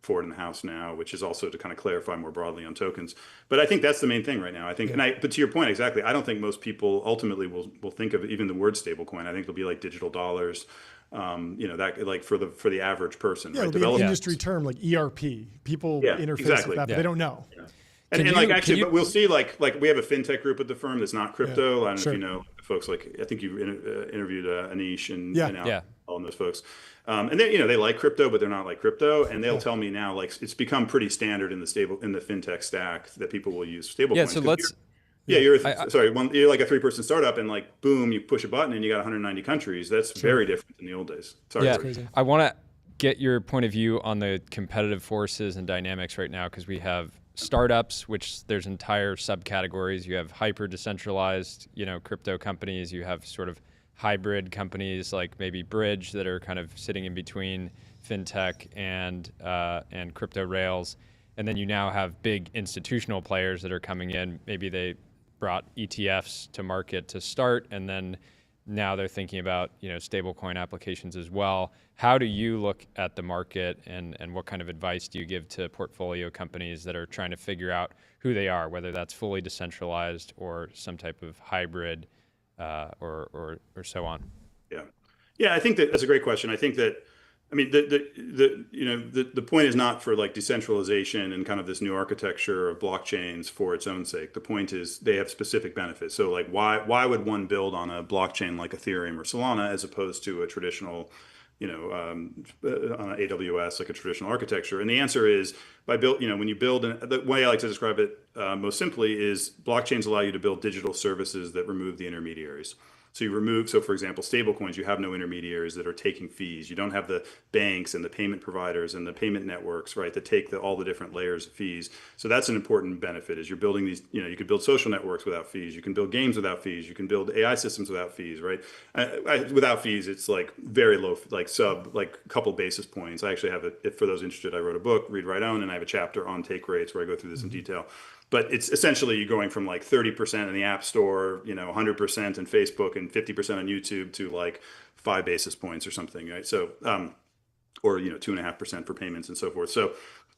forward in the House now, which is also to kind of clarify more broadly on tokens. But I think that's the main thing right now. I think, but to your point, exactly, I don't think most people ultimately will think of even the word stablecoin. I think it'll be like digital dollars. That like for the average person, right? It'll be an industry term like ERP. People interface with that, but they don't know. But we'll see. Like we have a fintech group at the firm that's not crypto. I don't know if you know folks. Like I think you interviewed Anish and all those folks. And they like crypto, but they're not like crypto. And they'll tell me now, like it's become pretty standard in the fintech stack that people will use stablecoins. Yeah. So let's. You're like a 3-person startup, and like boom, you push a button and you got 190 countries. That's very different than the old days. I want to get your point of view on the competitive forces and dynamics right now, because we have startups, which there's entire subcategories. You have hyper decentralized, crypto companies. You have sort of hybrid companies like maybe Bridge that are kind of sitting in between fintech and crypto rails. And then you now have big institutional players that are coming in. Maybe they brought ETFs to market to start, and then now they're thinking about stablecoin applications as well. How do you look at the market, and what kind of advice do you give to portfolio companies that are trying to figure out who they are, whether that's fully decentralized or some type of hybrid or so on? Yeah, I think that's a great question. I think that I mean, the point is not for like decentralization and kind of this new architecture of blockchains for its own sake. The point is they have specific benefits. So like why would one build on a blockchain like Ethereum or Solana as opposed to a traditional, on AWS, like a traditional architecture? And the answer is when you build, and the way I like to describe it most simply is blockchains allow you to build digital services that remove the intermediaries. So for example, stablecoins, you have no intermediaries that are taking fees. You don't have the banks and the payment providers and the payment networks, right, that take all the different layers of fees. So that's an important benefit is you're building these, you could build social networks without fees. You can build games without fees. You can build AI systems without fees, right? Without fees, it's like very low, like a couple basis points. I actually have for those interested, I wrote a book, Read, Write, Own, and I have a chapter on take rates where I go through this in detail. But it's essentially you're going from like 30% in the App Store, 100% in Facebook and 50% on YouTube to like 5 basis points or something, right? So, or 2.5% for payments and so forth. So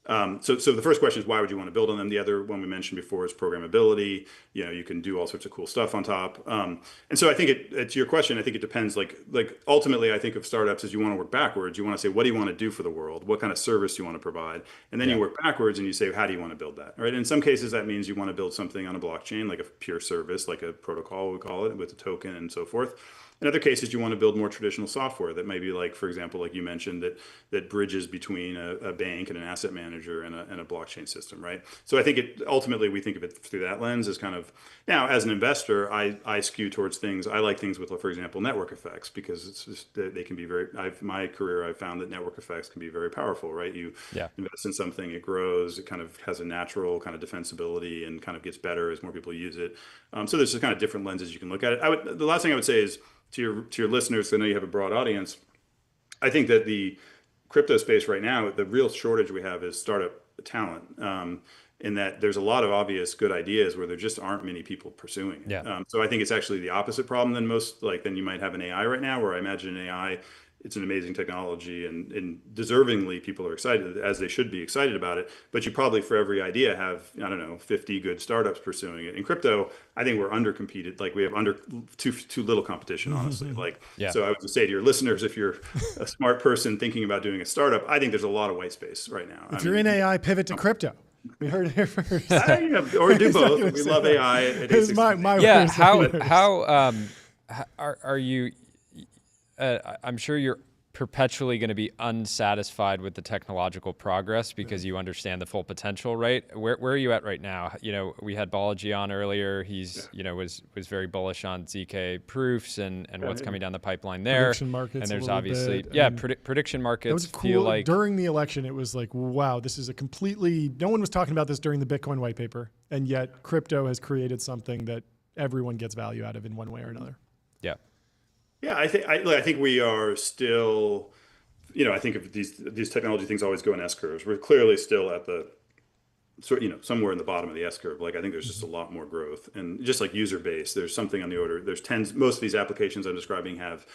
the first question is why would you want to build on them? The other one we mentioned before is programmability. You can do all sorts of cool stuff on top. And so I think to your question, I think it depends. Like ultimately, I think of startups as you want to work backwards. You want to say, what do you want to do for the world? What kind of service do you want to provide? And then you work backwards and you say, how do you want to build that? Right. In some cases, that means you want to build something on a blockchain, like a pure service, like a protocol, we call it, with a token and so forth. In other cases, you want to build more traditional software that may be like, for example, like you mentioned, that bridges between a bank and an asset manager and a blockchain system, right? So I think ultimately we think of it through that lens as kind of, now as an investor, I skew towards things, I like things with, for example, network effects, because it's just, they can be my career, I've found that network effects can be very powerful, right? You invest in something, it grows, it kind of has a natural kind of defensibility and kind of gets better as more people use it. So there's just kind of different lenses you can look at it. The last thing I would say is, to your listeners, I know you have a broad audience, I think that the crypto space right now, the real shortage we have is startup talent, in that there's a lot of obvious good ideas where there just aren't many people pursuing it. So I think it's actually the opposite problem than you might have in AI right now, where I imagine in AI, it's an amazing technology and deservingly people are excited, as they should be excited about it. But you probably for every idea have, 50 good startups pursuing it. In crypto, I think we're undercompeted. Like we have too little competition, honestly. So I would just say to your listeners, if you're a smart person thinking about doing a startup, I think there's a lot of white space right now. If you're in AI, pivot to crypto. We heard it here first. Or do both. We love AI. It is my how are you? I'm sure you're perpetually going to be unsatisfied with the technological progress because you understand the full potential, right? Where are you at right now? We had Balaji on earlier. He's, was very bullish on ZK proofs and what's coming down the pipeline there. Prediction markets, and there's obviously, prediction markets. That was cool. Feel like during the election, it was like, wow, this is no one was talking about this during the Bitcoin white paper. And yet crypto has created something that everyone gets value out of in one way or another. Yeah, I think we are still, I think of these technology things always go in S curves. We're clearly still at the somewhere in the bottom of the S curve. Like I think there's just a lot more growth, and just like user base, there's something on the order. There's tens. Most of these applications I'm describing have,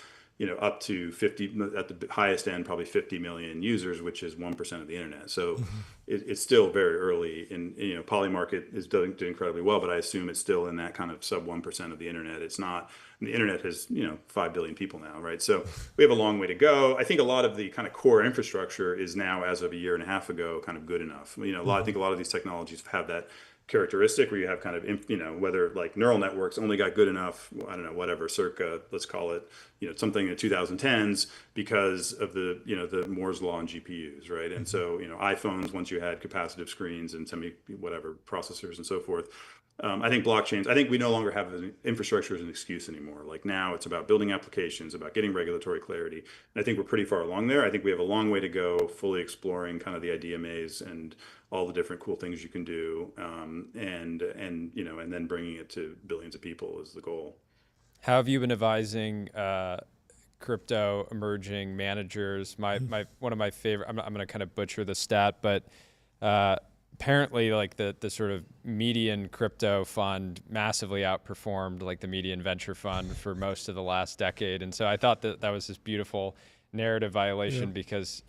up to 50 at the highest end, probably 50 million users, which is 1% of the internet. So it's still very early. And Polymarket is doing incredibly well, but I assume it's still in that kind of sub 1% of the internet. It's not. The internet has 5 billion people now, right? So we have a long way to go. I think a lot of the kind of core infrastructure is now, as of a year and a half ago, kind of good enough. I think a lot of these technologies have that characteristic where you have kind of, whether like neural networks only got good enough, I don't know, whatever, circa, let's call it, something in the 2010s because of the Moore's law and GPUs, right? And so, iPhones, once you had capacitive screens and processors and so forth. I think blockchains, I think we no longer have the infrastructure as an excuse anymore. Like now it's about building applications, about getting regulatory clarity. And I think we're pretty far along there. I think we have a long way to go fully exploring kind of the idea maze and all the different cool things you can do. And then bringing it to billions of people is the goal. How have you been advising crypto emerging managers? One of my favorite, I'm going to kind of butcher the stat, but apparently like the sort of median crypto fund massively outperformed like the median venture fund for most of the last decade. And so I thought that was this beautiful narrative violation because,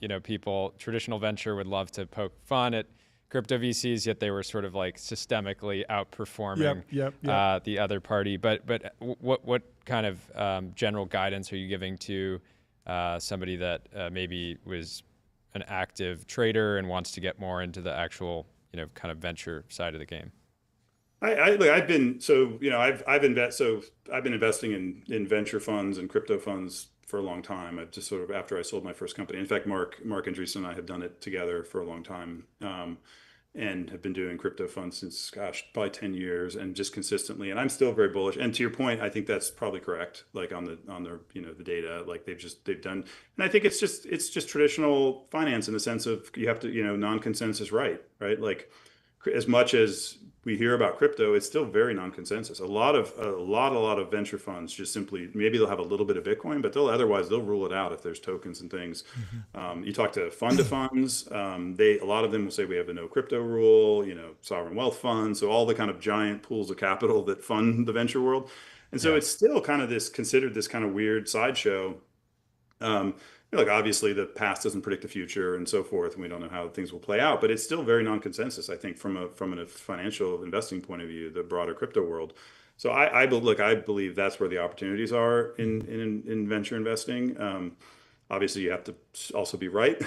traditional venture would love to poke fun at crypto VCs, yet they were sort of like systemically outperforming the other party. But what kind of general guidance are you giving to somebody that maybe was an active trader and wants to get more into the actual, kind of venture side of the game? I've been investing in venture funds and crypto funds for a long time. I've just sort of, after I sold my first company. In fact, Mark Andreessen and I have done it together for a long time, and have been doing crypto funds since, probably 10 years, and just consistently. And I'm still very bullish. And to your point, I think that's probably correct. Like on the the data, like they've done. And I think it's just traditional finance in the sense of you have to non-consensus right. Like as much as we hear about crypto, it's still very non-consensus. A lot of venture funds just simply, maybe they'll have a little bit of Bitcoin, but they'll rule it out if there's tokens and things. You talk to funds, a lot of them will say we have a no crypto rule, sovereign wealth funds, so all the kind of giant pools of capital that fund the venture world. And so it's still kind of considered this kind of weird sideshow. Like obviously the past doesn't predict the future and so forth, and we don't know how things will play out, but it's still very non-consensus, I think, from a financial investing point of view, the broader crypto world. So I believe that's where the opportunities are in venture investing. Obviously you have to also be right.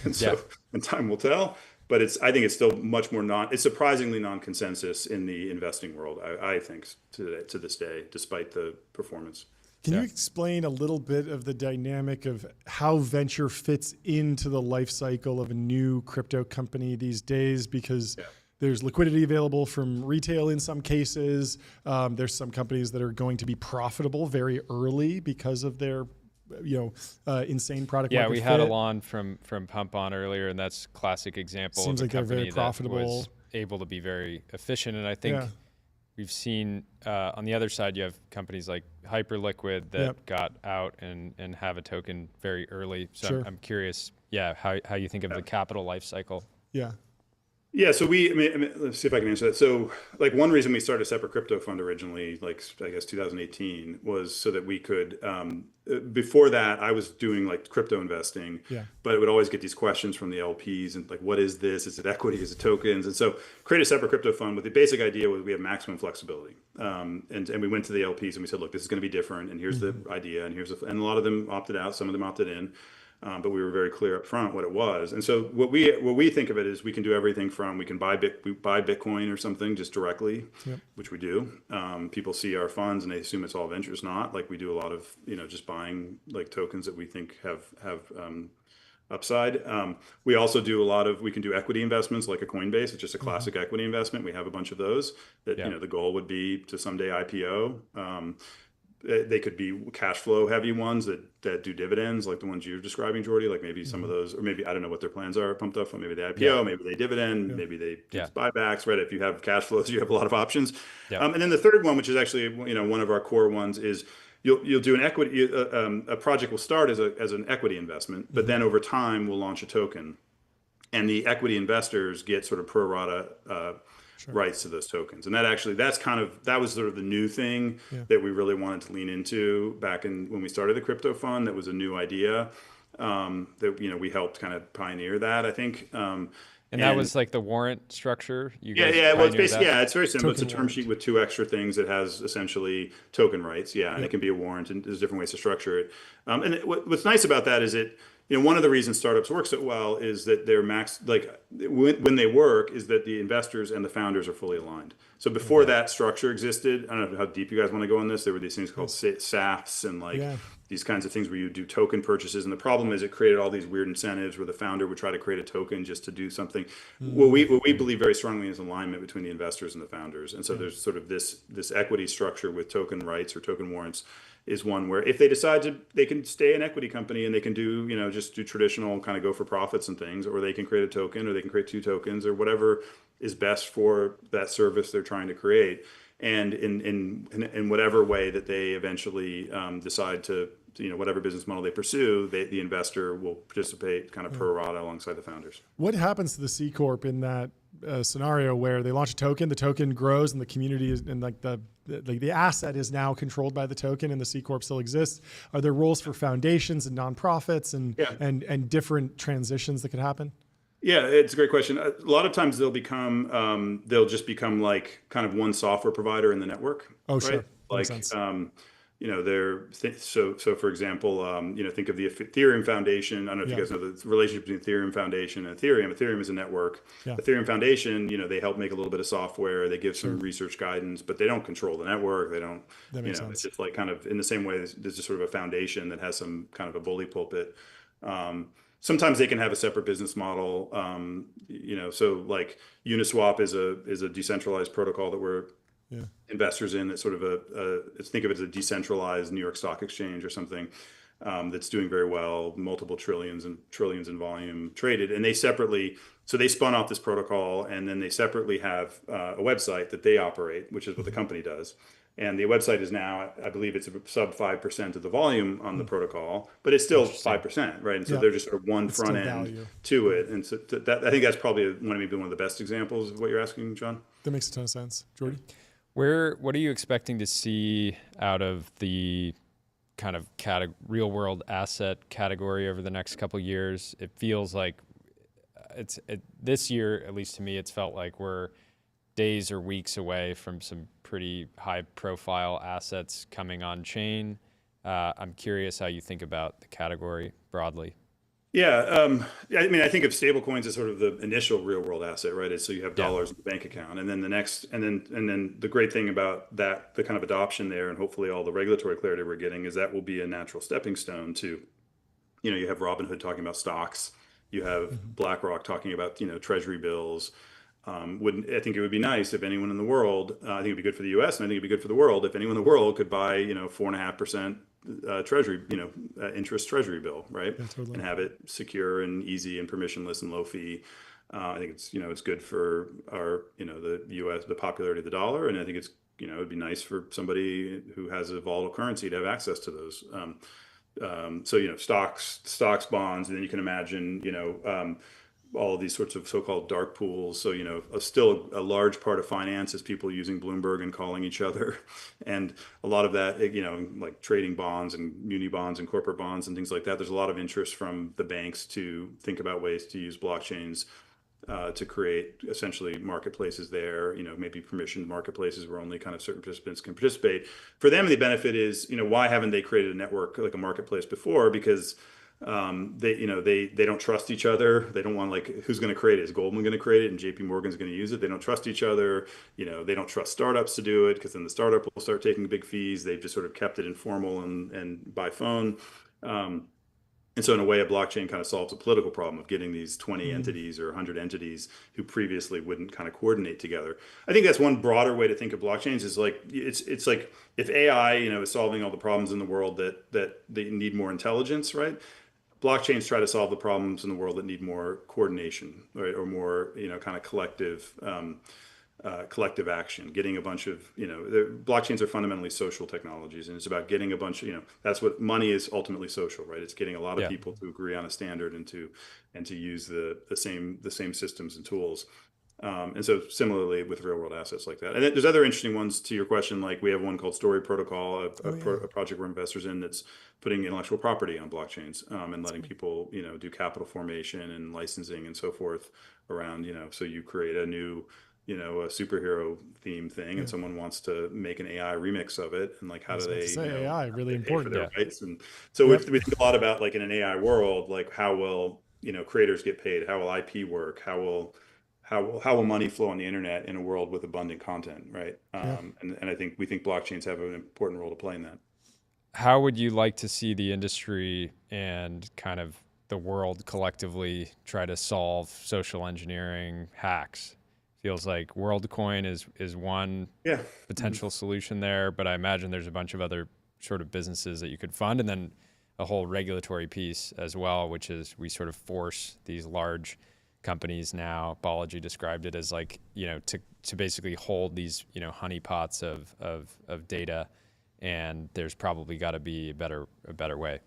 And time will tell, but I think it's still much more it's surprisingly non-consensus in the investing world, I think, to this day, despite the performance. Can you explain a little bit of the dynamic of how venture fits into the life cycle of a new crypto company these days? Because there's liquidity available from retail in some cases. There's some companies that are going to be profitable very early because of their insane product market we had fit. Alon from Pump on earlier, and that's classic example Seems of a like they're company very profitable, that was able to be very efficient. And I think we've seen on the other side, you have companies like Hyperliquid that got out and have a token very early. So I'm curious, how you think of the capital life cycle. Yeah, so let's see if I can answer that. So like one reason we started a separate crypto fund originally, like I guess 2018, was so that we could, before that I was doing like crypto investing, but I would always get these questions from the LPs and like, what is this? Is it equity? Is it tokens? And so create a separate crypto fund with the basic idea was we have maximum flexibility. And we went to the LPs and we said, look, this is going to be different. And here's the idea. And and a lot of them opted out. Some of them opted in. But we were very clear up front what it was. And so what we think of it is we can do everything from we buy Bitcoin or something just directly, which we do. People see our funds and they assume it's all ventures, not like we do a lot of just buying like tokens that we think have upside. We also do we can do equity investments like a Coinbase, which is a classic equity investment. We have a bunch of those that the goal would be to someday IPO. They could be cash flow heavy ones that do dividends, like the ones you're describing, Jordy, like maybe some of those, or maybe, I don't know what their plans are, Pump.fun, maybe they IPO, maybe they dividend, maybe they do buybacks, right? If you have cash flows, you have a lot of options. And then the third one, which is actually, one of our core ones, is you'll do an equity, a project will start as an equity investment, but then over time we'll launch a token, and the equity investors get sort of pro rata rights to those tokens. And that was sort of the new thing that we really wanted to lean into back when we started the crypto fund. That was a new idea that we helped kind of pioneer that, I think. And that was like the warrant structure. Well, it's basically it's very simple. It's a term sheet with two extra things that has essentially token rights. And it can be a warrant, and there's different ways to structure it. And what's nice about that is one of the reasons startups work so well is that they're when they work is that the investors and the founders are fully aligned. So before that structure existed, I don't know how deep you guys want to go on this. There were these things called SAFs and these kinds of things where you do token purchases. And the problem is it created all these weird incentives where the founder would try to create a token just to do something. What we believe very strongly is alignment between the investors and the founders. And so there's sort of this equity structure with token rights or token warrants is one where if they decide they can stay an equity company and they can do, just do traditional kind of go for profits and things, or they can create a token, or they can create two tokens, or whatever is best for that service they're trying to create. And in whatever way that they eventually decide to, whatever business model they pursue, the investor will participate kind of pro rata alongside the founders. What happens to the C Corp in that scenario where they launch a token, the token grows, and the community is, and like the asset is now controlled by the token, and the C Corp still exists? Are there roles for foundations and nonprofits and different transitions that could happen? Yeah, it's a great question. A lot of times they'll just become like kind of one software provider in the network. Oh, right? sure. Like, so for example, think of the Ethereum Foundation. I don't know if you guys know the relationship between Ethereum Foundation and Ethereum. Ethereum is a network. Ethereum Foundation, they help make a little bit of software. They give some research guidance, but they don't control the network. They don't, it's just like kind of in the same way there's just sort of a foundation that has some kind of a bully pulpit. Sometimes they can have a separate business model. So like Uniswap is a decentralized protocol that we're investors in. That's sort of think of it as a decentralized New York Stock Exchange or something that's doing very well, multiple trillions in volume traded. And they spun off this protocol, and then they separately have a website that they operate, which is what the company does. And the website is now, I believe it's sub 5% of the volume on the protocol, but it's still 5%, right? And so they're just sort of one front end to it. And so I think that's probably one of the best examples of what you're asking, John. That makes a ton of sense. Jordy? What are you expecting to see out of the kind of real world asset category over the next couple of years? It feels like this year, at least to me, it's felt like we're days or weeks away from some pretty high profile assets coming on chain. I'm curious how you think about the category broadly. Yeah, I think of stablecoins as sort of the initial real world asset, right? So you have dollars in the bank account, and then the great thing about that, the kind of adoption there, and hopefully all the regulatory clarity we're getting, is that will be a natural stepping stone to, you have Robinhood talking about stocks, you have BlackRock talking about treasury bills. I think it would be nice if anyone in the world, I think it'd be good for the U.S. and I think it'd be good for the world if anyone in the world could buy 4.5% treasury, interest treasury bill, right? Yeah, totally. And have it secure and easy and permissionless and low fee. I think it's good for our the U.S. the popularity of the dollar, and I think it's it'd be nice for somebody who has a volatile currency to have access to those. So stocks, bonds, and then you can imagine all of these sorts of so-called dark pools. So, still a large part of finance is people using Bloomberg and calling each other. And a lot of that, like trading bonds and muni bonds and corporate bonds and things like that. There's a lot of interest from the banks to think about ways to use blockchains to create essentially marketplaces there, maybe permissioned marketplaces where only kind of certain participants can participate. For them, the benefit is, why haven't they created a network like a marketplace before? Because they don't trust each other. They don't want, who's going to create it? Is Goldman going to create it and JP Morgan's going to use it? They don't trust each other. They don't trust startups to do it, because then the startup will start taking big fees. They've just sort of kept it informal and by phone. And so in a way, a blockchain kind of solves a political problem of getting these 20 entities or 100 entities who previously wouldn't kind of coordinate together. I think that's one broader way to think of blockchains, is it's like if AI, is solving all the problems in the world that they need more intelligence, right? Blockchains try to solve the problems in the world that need more coordination, right? Or more, kind of collective action, getting a bunch of, blockchains are fundamentally social technologies, and it's about getting a bunch of, that's what money is, ultimately social, right? It's getting a lot of people to agree on a standard and to use the same systems and tools. And so similarly with real world assets like that. And there's other interesting ones to your question, like we have one called Story Protocol, a project we're investors in, that's putting intellectual property on blockchains, and letting people, do capital formation and licensing and so forth around, so you create a new, a superhero theme thing, and someone wants to make an AI remix of it, and how do they AI really important for their rights? And so we think a lot about, in an AI world, how will creators get paid? How will IP work? How will money flow on the internet in a world with abundant content, right? And I think we think blockchains have an important role to play in that. How would you like to see the industry and kind of the world collectively try to solve social engineering hacks? Feels like WorldCoin is one potential solution there, but I imagine there's a bunch of other sort of businesses that you could fund, and then a whole regulatory piece as well, which is we sort of force these large companies now. Balaji described it as to basically hold these honeypots of data, and there's probably got to be a better way.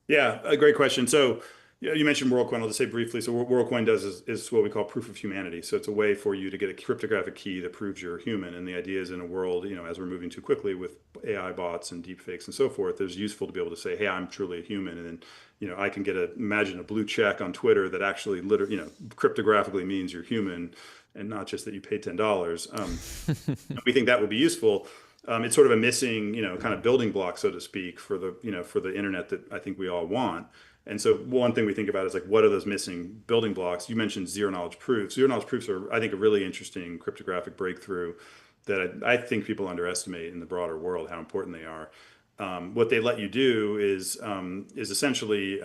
Yeah, a great question. So you mentioned WorldCoin. I'll just say briefly. So what WorldCoin does is what we call proof of humanity. So it's a way for you to get a cryptographic key that proves you're human. And the idea is, in a world, as we're moving too quickly with AI bots and deepfakes and so forth, it's useful to be able to say, hey, I'm truly a human. And then, I can imagine a blue check on Twitter that actually cryptographically means you're human, and not just that you paid $10. We think that would be useful. it's sort of a missing, kind of building block, so to speak, for the, for the internet that I think we all want. And so one thing we think about is like, what are those missing building blocks? You mentioned zero knowledge proofs. Zero knowledge proofs are, I think, a really interesting cryptographic breakthrough that I think people underestimate in the broader world, how important they are. What they let you do is essentially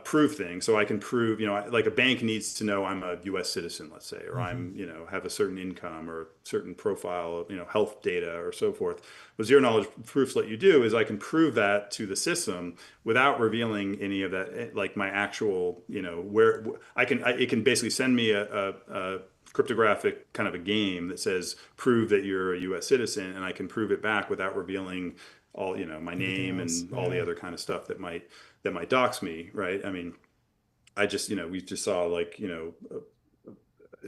prove things. So I can prove, like a bank needs to know I'm a U.S. citizen, let's say, or I'm, have a certain income or a certain profile, health data or so forth. What zero knowledge proofs let you do is I can prove that to the system without revealing any of that, like my actual, where it can basically send me a cryptographic kind of a game that says prove that you're a U.S. citizen, and I can prove it back without revealing all my name and all the other kind of stuff that might dox me, right? I mean, we just saw like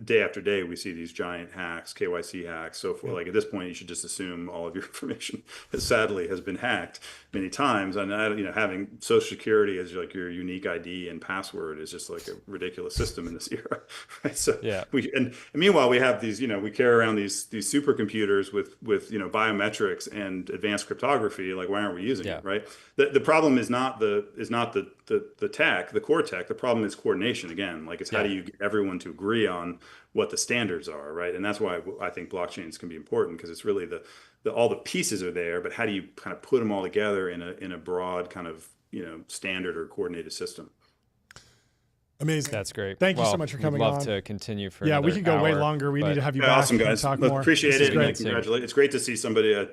day after day we see these giant hacks, KYC hacks, so forth. Like at this point, you should just assume all of your information, sadly, has been hacked many times. And having Social Security as like your unique ID and password is just like a ridiculous system in this era, right? So and meanwhile we have these, we carry around these supercomputers with biometrics and advanced cryptography. Like, why aren't we using it, right? The problem is not the tech, the core tech. The problem is coordination again. Like, it's how do you get everyone to agree on what the standards are, right? And that's why I think blockchains can be important, because it's really all the pieces are there, but how do you kind of put them all together in a broad kind of standard or coordinated system? Amazing. That's great. Thank you so much for coming on. We'd love to continue for we could go way hour, longer. We need to have you back. Awesome, guys. Talk more. Appreciate it. And congratulations. It's great to see somebody, a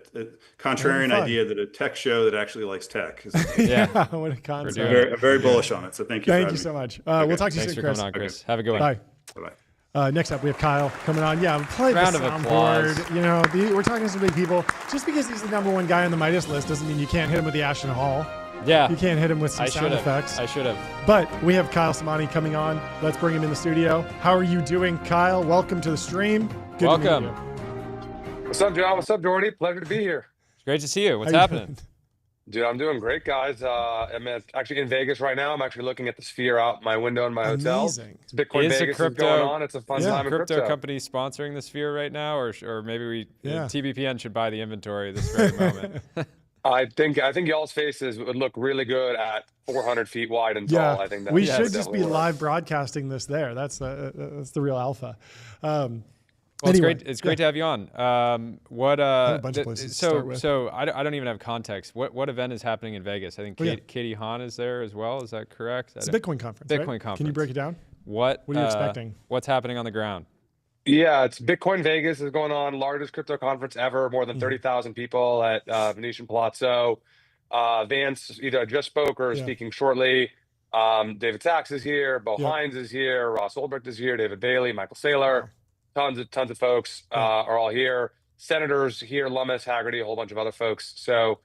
contrarian idea that a tech show that actually likes tech. What a concept. I'm very bullish on it. So thank you. Thank you so much. We'll talk to you soon, Thanks for Chris. coming on, Chris. Have a good one. Bye. Bye-bye. Next up, we have Kyle coming on. Yeah, play the Round of applause. soundboard. We're talking to some big people. Just because he's the #1 guy on the Midas list doesn't mean you can't hit him with the Ashton Hall. Yeah. You can't hit him with some sound effects. I should have. But we have Kyle Samani coming on. Let's bring him in the studio. How are you doing, Kyle? Welcome to the stream. Good Welcome. to meet you. What's up, John? What's up, Jordy? Pleasure to be here. It's great to see you. What's How you happening? doing? Dude, I'm doing great, guys. I'm actually in Vegas right now. I'm actually looking at the Sphere out my window in my hotel. Amazing. It's Bitcoin Vegas is going on. It's a fun time in crypto crypto. company sponsoring the Sphere right now, or maybe TBPN should buy the inventory this very moment. I think y'all's faces would look really good at 400 feet wide and tall. I think that we should just be live broadcasting this there. That's the real alpha. Well, anyway, it's great to have you on. A bunch of places to start with. So I don't even have context. What event is happening in Vegas? I think Katie Haun is there as well. Is that correct? It's a Bitcoin conference. Bitcoin right? conference. Can you break it down? What are you expecting? What's happening on the ground? Yeah, it's Bitcoin Vegas is going on, largest crypto conference ever, more than 30,000 people at Venetian Palazzo. Vance either just spoke or is speaking shortly. David Sachs is here, Bo Hines is here, Ross Ulbricht is here, David Bailey, Michael Saylor, tons of folks are all here. Senators here, Lummis, Haggerty, a whole bunch of other folks. So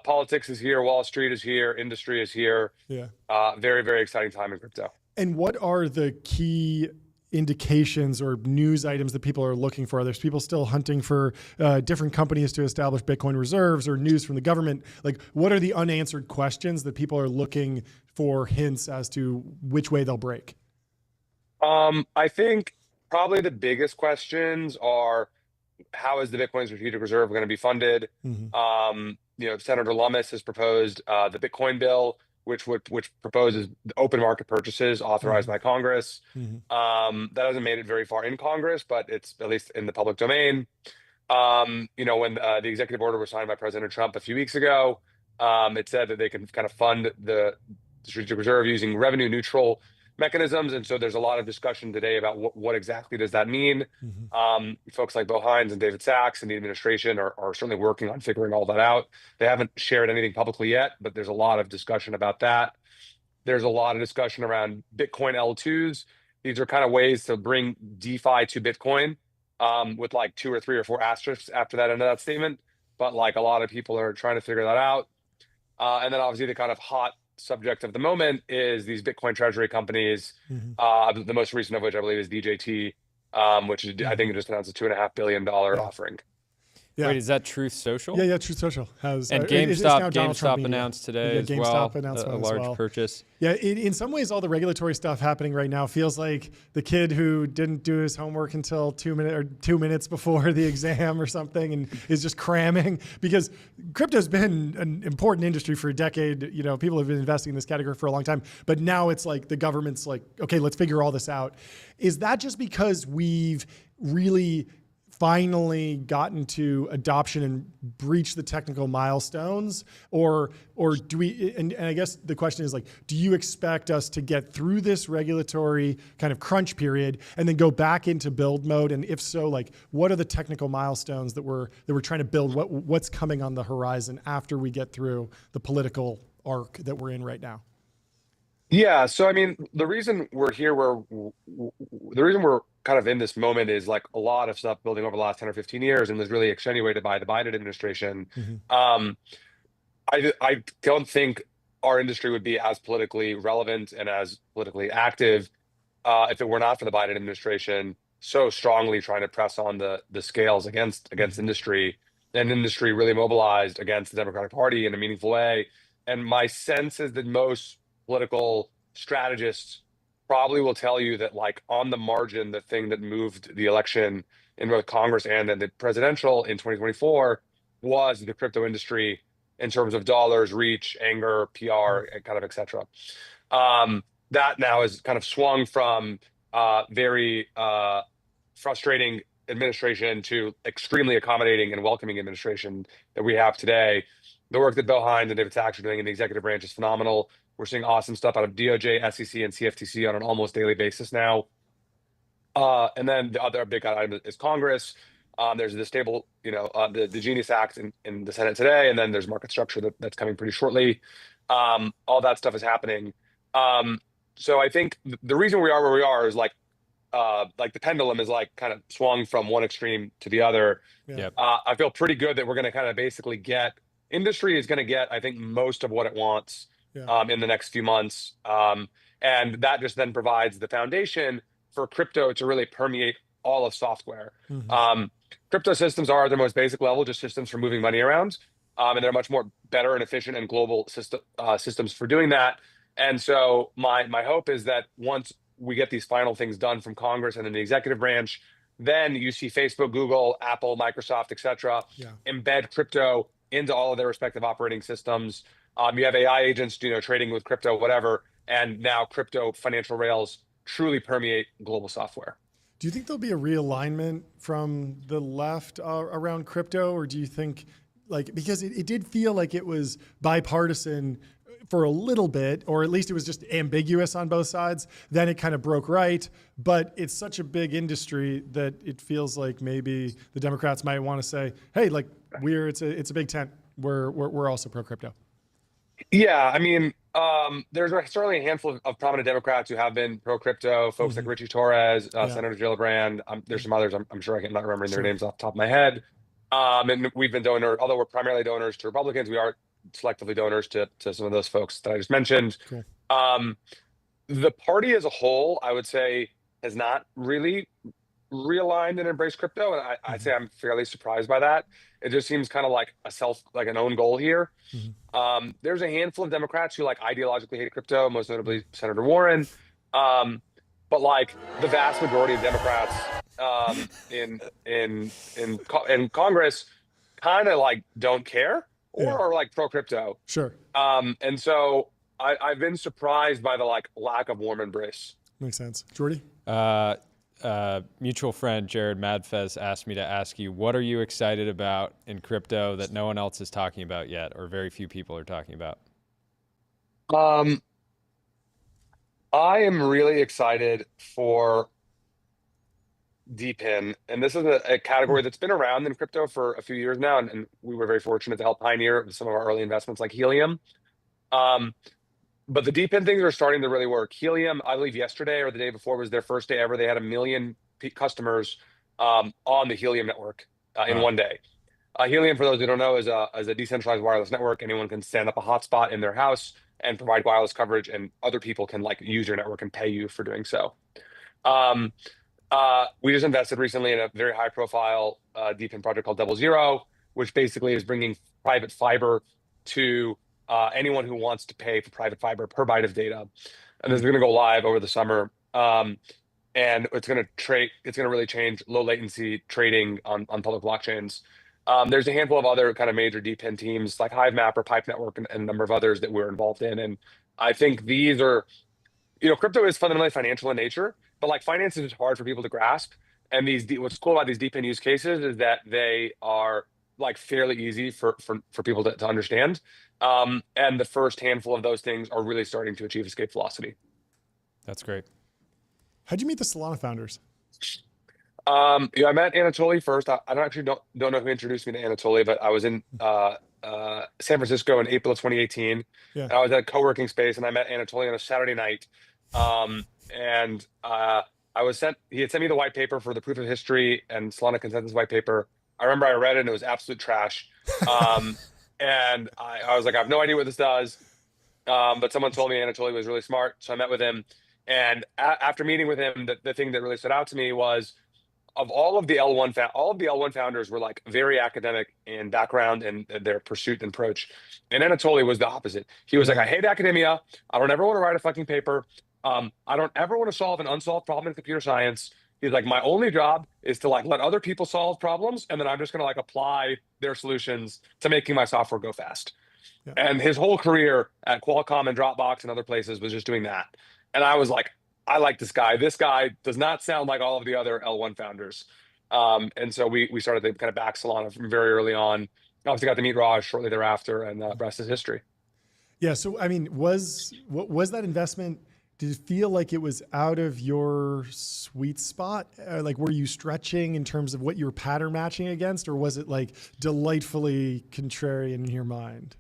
politics is here, Wall Street is here, industry is here. Very, very exciting time in crypto. And what are the key indications or news items that people are looking for? There's people still hunting for different companies to establish Bitcoin reserves or news from the government. Like, what are the unanswered questions that people are looking for hints as to which way they'll break? I think probably the biggest questions are, how is the Bitcoin Strategic Reserve going to be funded? Senator Lummis has proposed the Bitcoin bill, which proposes open market purchases authorized by Congress. That hasn't made it very far in Congress, but it's at least in the public domain. When the executive order was signed by President Trump a few weeks ago, it said that they can kind of fund the strategic reserve using revenue neutral mechanisms. And so there's a lot of discussion today about what exactly does that mean. Folks like Bo Hines and David Sachs and the administration are certainly working on figuring all that out. They haven't shared anything publicly yet, but there's a lot of discussion about that. There's a lot of discussion around Bitcoin L2s. These are kind of ways to bring DeFi to Bitcoin, with like 2 or 3 or 4 asterisks after that end of that statement. But like a lot of people are trying to figure that out. And then obviously the kind of hot subject of the moment is these Bitcoin treasury companies. The most recent of which I believe is DJT, which is, I think it just announced a $2.5 billion offering. Yeah. Wait, is that Truth Social? Yeah, Truth Social has. And it's now GameStop, Donald Trump GameStop Media. announced today Yeah, as GameStop well announcement a as large well. purchase. Yeah, in some ways, all the regulatory stuff happening right now feels like the kid who didn't do his homework until 2 minutes before the exam or something, and is just cramming, because crypto's been an important industry for a decade. You know, people have been investing in this category for a long time, but now it's like the government's like, okay, let's figure all this out. Is that just because we've really finally gotten to adoption and breached the technical milestones, or do we, and I guess the question is like, do you expect us to get through this regulatory kind of crunch period and then go back into build mode? And if so, like, what are the technical milestones that we're trying to build? What's coming on the horizon after we get through the political arc that we're in right now? Yeah, so I mean, the reason we're here, the reason we're kind of in this moment is like a lot of stuff building over the last 10 or 15 years and was really extenuated by the Biden administration. I don't think our industry would be as politically relevant and as politically active if it were not for the Biden administration so strongly trying to press on the scales against industry, and industry really mobilized against the Democratic Party in a meaningful way. And my sense is that most political strategists probably will tell you that, like, on the margin, the thing that moved the election in both Congress and then the presidential in 2024 was the crypto industry in terms of dollars, reach, anger, PR, and kind of et cetera. That now is kind of swung from very frustrating administration to extremely accommodating and welcoming administration that we have today. The work that Bill Hines and David Sachs are doing in the executive branch is phenomenal. We're seeing awesome stuff out of DOJ, SEC, and CFTC on an almost daily basis now. And then the other big item is Congress. There's the Genius Act in the Senate today, and then there's market structure that's coming pretty shortly. All that stuff is happening. So I think the reason we are where we are is like the pendulum is like kind of swung from one extreme to the other. Yeah. I feel pretty good that we're going to kind of basically industry is going to get, I think, most of what it wants in the next few months. And that just then provides the foundation for crypto to really permeate all of software. Crypto systems are at their most basic level just systems for moving money around. And they're much more better and efficient and global systems for doing that. And so my hope is that once we get these final things done from Congress and in the executive branch, then you see Facebook, Google, Apple, Microsoft, et cetera, embed crypto into all of their respective operating systems. You have AI agents, trading with crypto, whatever, and now crypto financial rails truly permeate global software. Do you think there'll be a realignment from the left around crypto, or do you think, like, because it did feel like it was bipartisan for a little bit, or at least it was just ambiguous on both sides. Then it kind of broke right, but it's such a big industry that it feels like maybe the Democrats might want to say, "Hey, like it's a big tent. We're also pro crypto." Yeah, I mean, there's certainly a handful of prominent Democrats who have been pro crypto. Folks like Richie Torres, Senator Gillibrand. There's some others. I'm sure I'm not remembering their names off the top of my head. And we've been although we're primarily donors to Republicans, we are selectively donors to some of those folks that I just mentioned. Cool. The party as a whole, I would say, has not really realigned and embraced crypto, and I'd say I'm fairly surprised by that. It just seems kind of like an own goal here. There's a handful of Democrats who like ideologically hate crypto, most notably Senator Warren. But like the vast majority of Democrats in Congress kind of like don't care or are like pro crypto. Sure. And so I've been surprised by the like lack of warm embrace. Makes sense. Jordy? Mutual friend Jared Madfez asked me to ask you, what are you excited about in crypto that no one else is talking about yet, or very few people are talking about? I am really excited for DPIN, and this is a category that's been around in crypto for a few years now, and we were very fortunate to help pioneer some of our early investments like Helium. But the DPIN things are starting to really work. Helium, I believe yesterday or the day before was their first day ever. They had 1 million customers on the Helium network in one day. Helium, for those who don't know, is a decentralized wireless network. Anyone can stand up a hotspot in their house and provide wireless coverage, and other people can like use your network and pay you for doing so. We just invested recently in a very high profile DeFi project called Double Zero, which basically is bringing private fiber to anyone who wants to pay for private fiber per byte of data. And this is going to go live over the summer. And it's going to really change low latency trading on public blockchains. There's a handful of other kind of major DePIN teams like Hivemap or Pipe Network and a number of others that we're involved in. And I think these are, crypto is fundamentally financial in nature, but like finance is hard for people to grasp. And what's cool about these DePIN use cases is that they are like fairly easy for people to understand. And the first handful of those things are really starting to achieve escape velocity. That's great. How'd you meet the Solana founders? I met Anatoly first. I don't know who introduced me to Anatoly, but I was in San Francisco in April of 2018. Yeah. And I was at a co-working space, and I met Anatoly on a Saturday night. He had sent me the white paper for the proof of history and Solana consensus white paper. I remember I read it and it was absolute trash. And I was like, I have no idea what this does. But someone told me Anatoly was really smart, so I met with him. And after meeting with him, the thing that really stood out to me was of all of the L1 founders were like very academic in background and their pursuit and approach. And Anatoly was the opposite. He was like, I hate academia. I don't ever want to write a fucking paper. I don't ever want to solve an unsolved problem in computer science. He's like, my only job is to like let other people solve problems, and then I'm just going to like apply their solutions to making my software go fast. Yeah. And his whole career at Qualcomm and Dropbox and other places was just doing that. And I was like, I like this guy. This guy does not sound like all of the other L1 founders. And so we started to kind of back Solana from very early on. Obviously got to meet Raj shortly thereafter, and the rest is history. Yeah. So, I mean, was that investment, did it feel like it was out of your sweet spot? Like, were you stretching in terms of what you were pattern matching against, or was it like delightfully contrarian in your mind?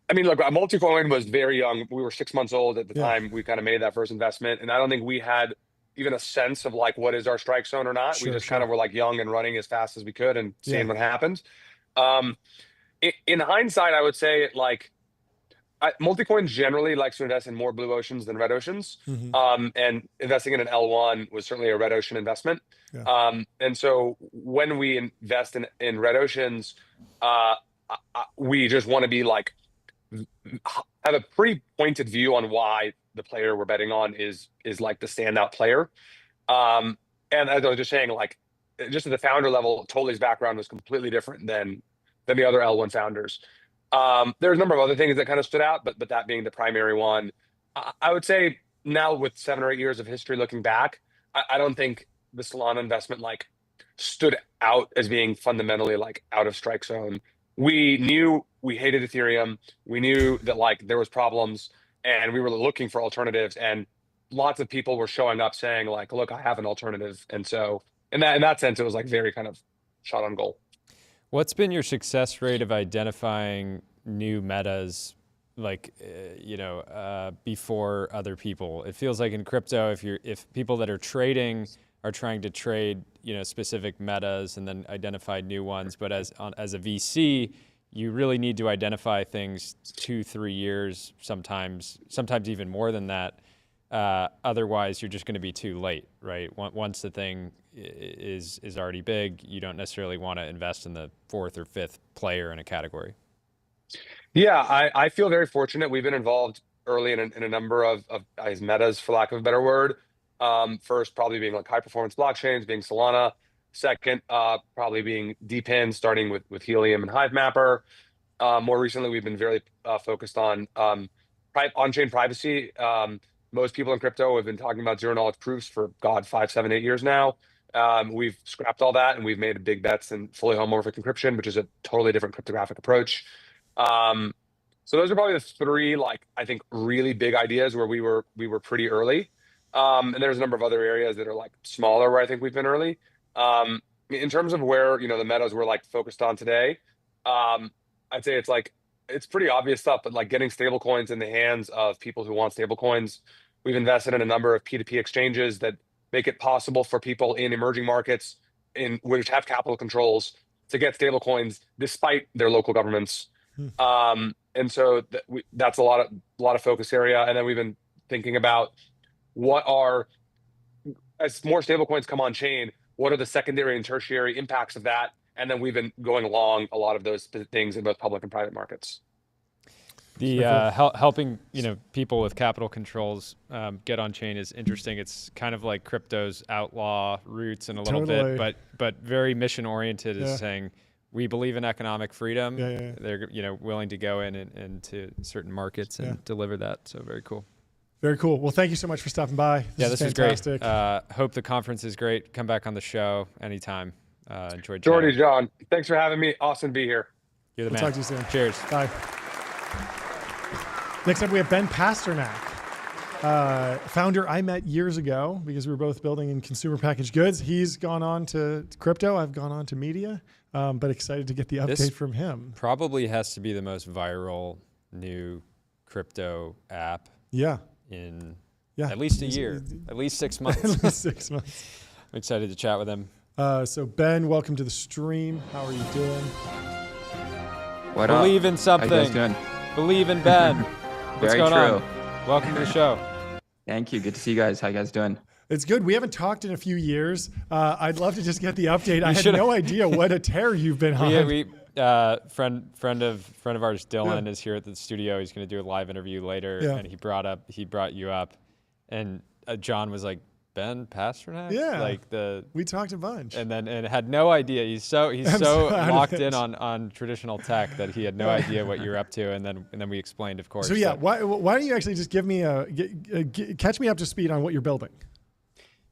I mean, look, Multicoin was very young. We were 6 months old at the time we kind of made that first investment. And I don't think we had even a sense of like, what is our strike zone or not. We just kind of were like young and running as fast as we could and seeing what happened. In hindsight, I would say like, Multicoin generally likes to invest in more blue oceans than red oceans. And investing in an L1 was certainly a red ocean investment. And so when we invest in red oceans, we just want to be like, have a pretty pointed view on why the player we're betting on is like the standout player. And as I was just saying, like, just at the founder level, Toly's background was completely different than the other L1 founders. There's a number of other things that kind of stood out, but that being the primary one. I would say now with 7 or 8 years of history looking back, I don't think the Solana investment like stood out as being fundamentally like out of strike zone. We knew we hated Ethereum. We knew that like there was problems, and we were looking for alternatives, and lots of people were showing up saying like, look, I have an alternative. And so in that sense, it was like very kind of shot on goal. What's been your success rate of identifying new metas, like, before other people? It feels like in crypto, if people that are trading are trying to trade, specific metas and then identify new ones, but as a VC, you really need to identify things 2-3 years, sometimes even more than that. Otherwise, you're just going to be too late, right? Once the thing is already big, you don't necessarily want to invest in the 4th or 5th player in a category. Yeah, I feel very fortunate. We've been involved early in a number of metas, for lack of a better word. First, probably being like high performance blockchains, being Solana. Second, probably being DePIN, starting with Helium and Hivemapper. More recently, we've been very focused on on-chain privacy. Most people in crypto have been talking about zero-knowledge proofs for 5, 7, 8 years now. We've scrapped all that, and we've made big bets in fully homomorphic encryption, which is a totally different cryptographic approach. So those are probably the 3, like, I think, really big ideas where we were pretty early. And there's a number of other areas that are like smaller where I think we've been early. In terms of where, the metas we're like focused on today, I'd say it's pretty obvious stuff, but like getting stablecoins in the hands of people who want stablecoins. We've invested in a number of P2P exchanges that make it possible for people in emerging markets in which have capital controls to get stablecoins despite their local governments. And so that's a lot of focus area. And then we've been thinking about what are as more stablecoins come on chain, what are the secondary and tertiary impacts of that? And then we've been going along a lot of those things in both public and private markets. The helping people with capital controls get on chain is interesting. It's kind of like crypto's outlaw roots in a little bit, but very mission oriented. Is saying we believe in economic freedom. They're willing to go in and to certain markets and deliver that. So very cool. Very cool. Well, thank you so much for stopping by. This is fantastic. Great. Hope the conference is great. Come back on the show anytime. Enjoyed Jordy, John, thanks for having me. Awesome to be here. You're the man. Talk to you soon. Cheers. Bye. Next up, we have Ben Pasternak, founder I met years ago because we were both building in consumer packaged goods. He's gone on to crypto. I've gone on to media, but excited to get the update from him. Probably has to be the most viral new crypto app. In at least a year, at least 6 months. At least 6 months. I'm excited to chat with him. So Ben, welcome to the stream. How are you doing? What Believe up? in something. How you guys doing? Believe in Ben. What's Very going true. on? Welcome to the show. Thank you. Good to see you guys. How you guys doing? It's good. We haven't talked in a few years. I'd love to just get the update. I had no idea what a tear you've been on. Friend of ours, Dylan, is here at the studio. He's going to do a live interview later, and he brought you up, and John was like, Ben Pasternak? We talked a bunch. And had no idea. He's so locked in on traditional tech that he had no idea what you're up to, and then we explained, of course. So why don't you actually just give me catch me up to speed on what you're building?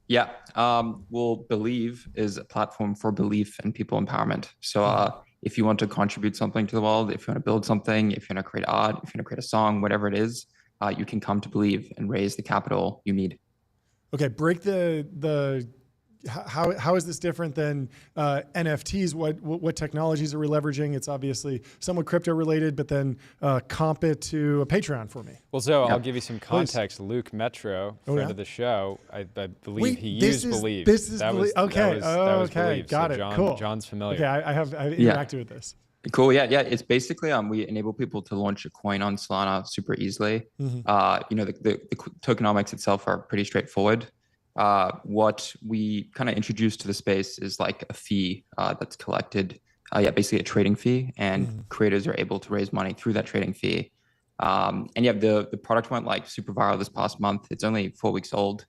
Yeah. Well, Believe is a platform for belief and people empowerment. So if you want to contribute something to the world, if you want to build something, if you want to create art, if you want to create a song, whatever it is, you can come to Believe and raise the capital you need. Okay, break how is this different than NFTs? What technologies are we leveraging? It's obviously somewhat crypto related, but then comp it to a Patreon for me. Well, so I'll give you some context. Please. Luke Metro, friend of the show, I believe he used Believe. This is Believe. Okay. Believe. Got it. Cool. John's familiar. Okay, I've interacted with this. Cool. Yeah. It's basically we enable people to launch a coin on Solana super easily. The tokenomics itself are pretty straightforward. What we kind of introduced to the space is like a fee that's collected, basically a trading fee, and creators are able to raise money through that trading fee. The product went like super viral this past month. It's only 4 weeks old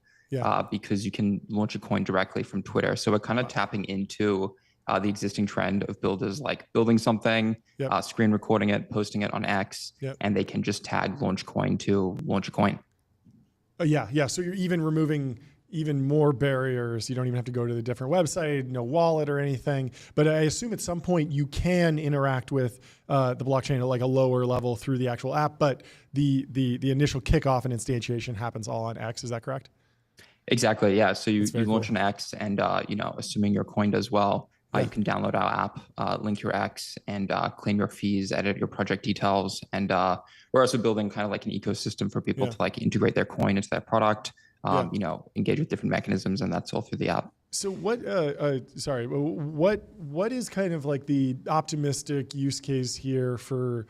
because you can launch a coin directly from Twitter. So we're kind of tapping into the existing trend of builders like building something, screen recording it, posting it on X, and they can just tag launch coin to launch a coin. So you're even removing even more barriers. You don't even have to go to the different website, no wallet or anything. But I assume at some point you can interact with the blockchain at like a lower level through the actual app, but the initial kickoff and instantiation happens all on X. Is that correct? Exactly. Yeah. So you launch an X, and assuming your coin does well, you can download our app, link your X, and claim your fees, edit your project details, and we're also building kind of like an ecosystem for people to like integrate their coin into their product. Engage with different mechanisms, and that's all through the app. So what is kind of like the optimistic use case here for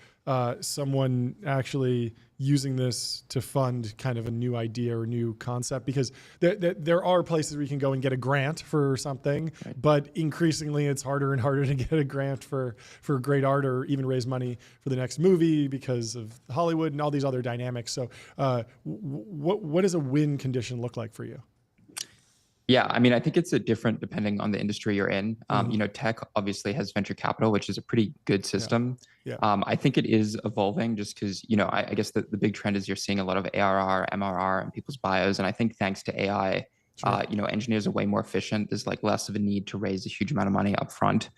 someone actually using this to fund kind of a new idea or new concept? Because there are places where you can go and get a grant for something, but increasingly it's harder and harder to get a grant for great art or even raise money for the next movie because of Hollywood and all these other dynamics. So what does a win condition look like for you? Yeah, I mean, I think it's different depending on the industry you're in. Tech obviously has venture capital, which is a pretty good system. I think it is evolving just because, I guess the big trend is you're seeing a lot of ARR, MRR in people's bios. And I think thanks to AI, engineers are way more efficient. There's like less of a need to raise a huge amount of money up front.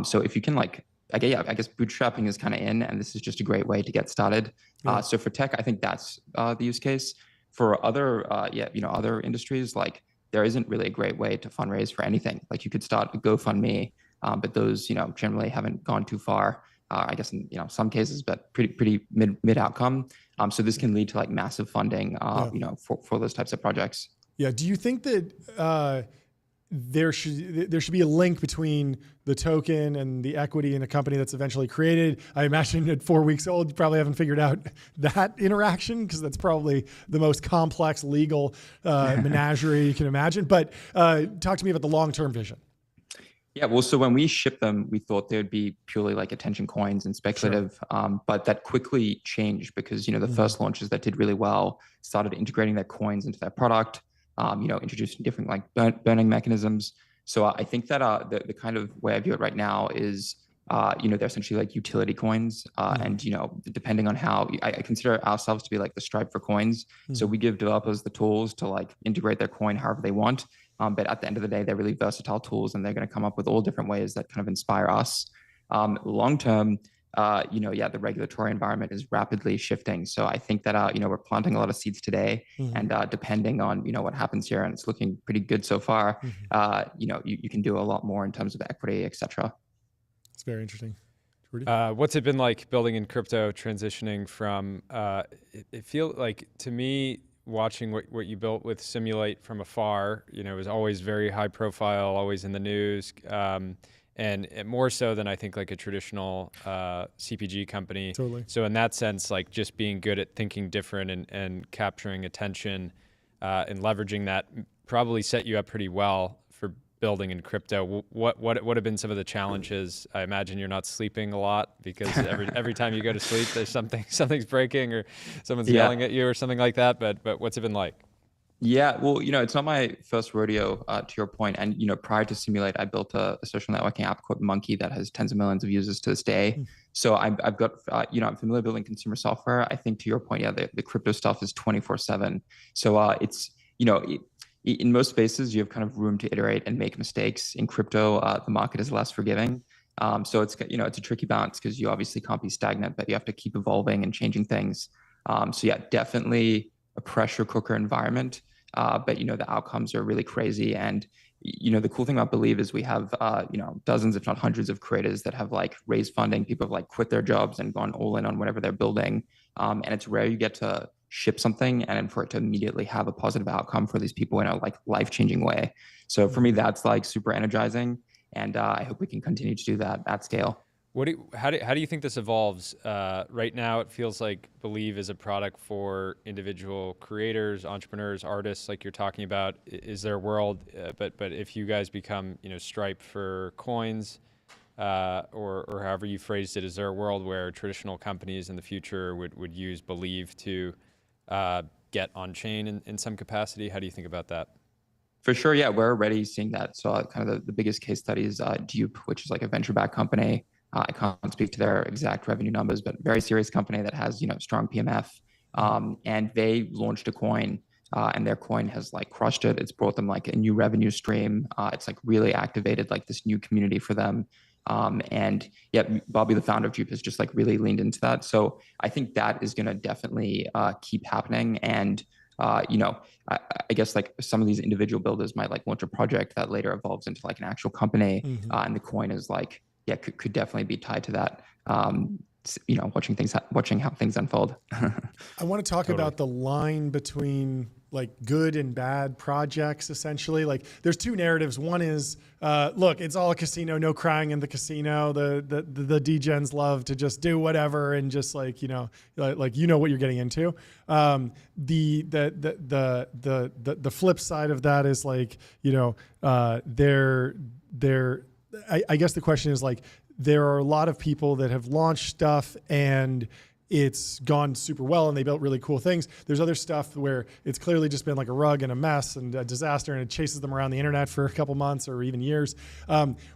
So if you can I guess bootstrapping is kind of in, and this is just a great way to get started. So for tech, I think that's the use case. For other, other industries, like there isn't really a great way to fundraise for anything. Like you could start a GoFundMe, but those, generally haven't gone too far. I guess in some cases, but pretty mid outcome. So this can lead to like massive funding, for those types of projects. Yeah. Do you think that there should be a link between the token and the equity in a company that's eventually created. I imagine at 4 weeks old, you probably haven't figured out that interaction, because that's probably the most complex legal menagerie you can imagine. But talk to me about the long-term vision. Yeah, well, so when we shipped them, we thought they would be purely like attention coins and speculative, but that quickly changed because, the first launches that did really well started integrating their coins into their product, introducing different like burning mechanisms. So I think that the kind of way I view it right now is, they're essentially like utility coins. And, depending on how I consider ourselves to be like the Stripe for coins. So we give developers the tools to like integrate their coin however they want. But at the end of the day, they're really versatile tools, and they're going to come up with all different ways that kind of inspire us. Long term, the regulatory environment is rapidly shifting. So I think that, we're planting a lot of seeds today, and depending on, what happens here, and it's looking pretty good so far, you can do a lot more in terms of equity, et cetera. It's very interesting. What's it been like building in crypto, transitioning from, it feels like to me, watching what you built with Simulate from afar, it was always very high profile, always in the news, and more so than I think like a traditional CPG company. Totally. So in that sense, like just being good at thinking different and capturing attention and leveraging that probably set you up pretty well for building in crypto. What have been some of the challenges? I imagine you're not sleeping a lot because every time you go to sleep, there's something's breaking or someone's yelling at you or something like that. But what's it been like? Yeah, well, it's not my first rodeo, to your point. And, prior to Simulate, I built a social networking app called Monkey that has tens of millions of users to this day. So I've got, I'm familiar building consumer software. I think to your point, the crypto stuff is 24/7. So it's, in most spaces, you have kind of room to iterate and make mistakes. In crypto, the market is less forgiving. So it's, it's a tricky balance because you obviously can't be stagnant, but you have to keep evolving and changing things. So yeah, definitely a pressure cooker environment. But, the outcomes are really crazy. And, the cool thing about Believe is we have, dozens, if not hundreds of creators that have like raised funding. People have like quit their jobs and gone all in on whatever they're building. And it's rare you get to ship something and for it to immediately have a positive outcome for these people in a like life-changing way. So for me, that's like super energizing. And I hope we can continue to do that at scale. How do you think this evolves? Right now, it feels like Believe is a product for individual creators, entrepreneurs, artists, like you're talking about. Is there a world, but if you guys become, Stripe for coins, or however you phrased it, is there a world where traditional companies in the future would use Believe to get on chain in some capacity? How do you think about that? For sure, yeah, we're already seeing that. So kind of the biggest case study is Dupe, which is like a venture-backed company. I can't speak to their exact revenue numbers, but very serious company that has, strong PMF. And they launched a coin, and their coin has like crushed it. It's brought them like a new revenue stream. It's like really activated like this new community for them. And yeah, Bobby, the founder of Dupe, has just like really leaned into that. So I think that is going to definitely keep happening. And I guess like some of these individual builders might like launch a project that later evolves into like an actual company, and the coin is like, could definitely be tied to that. Watching how things unfold. I want to talk about the line between like good and bad projects, essentially. Like there's two narratives. One is, look, it's all a casino, no crying in the casino. The degens love to just do whatever and just like, what you're getting into. The flip side of that is like, I guess the question is like, there are a lot of people that have launched stuff and it's gone super well and they built really cool things. There's other stuff where it's clearly just been like a rug and a mess and a disaster, and it chases them around the internet for a couple months or even years.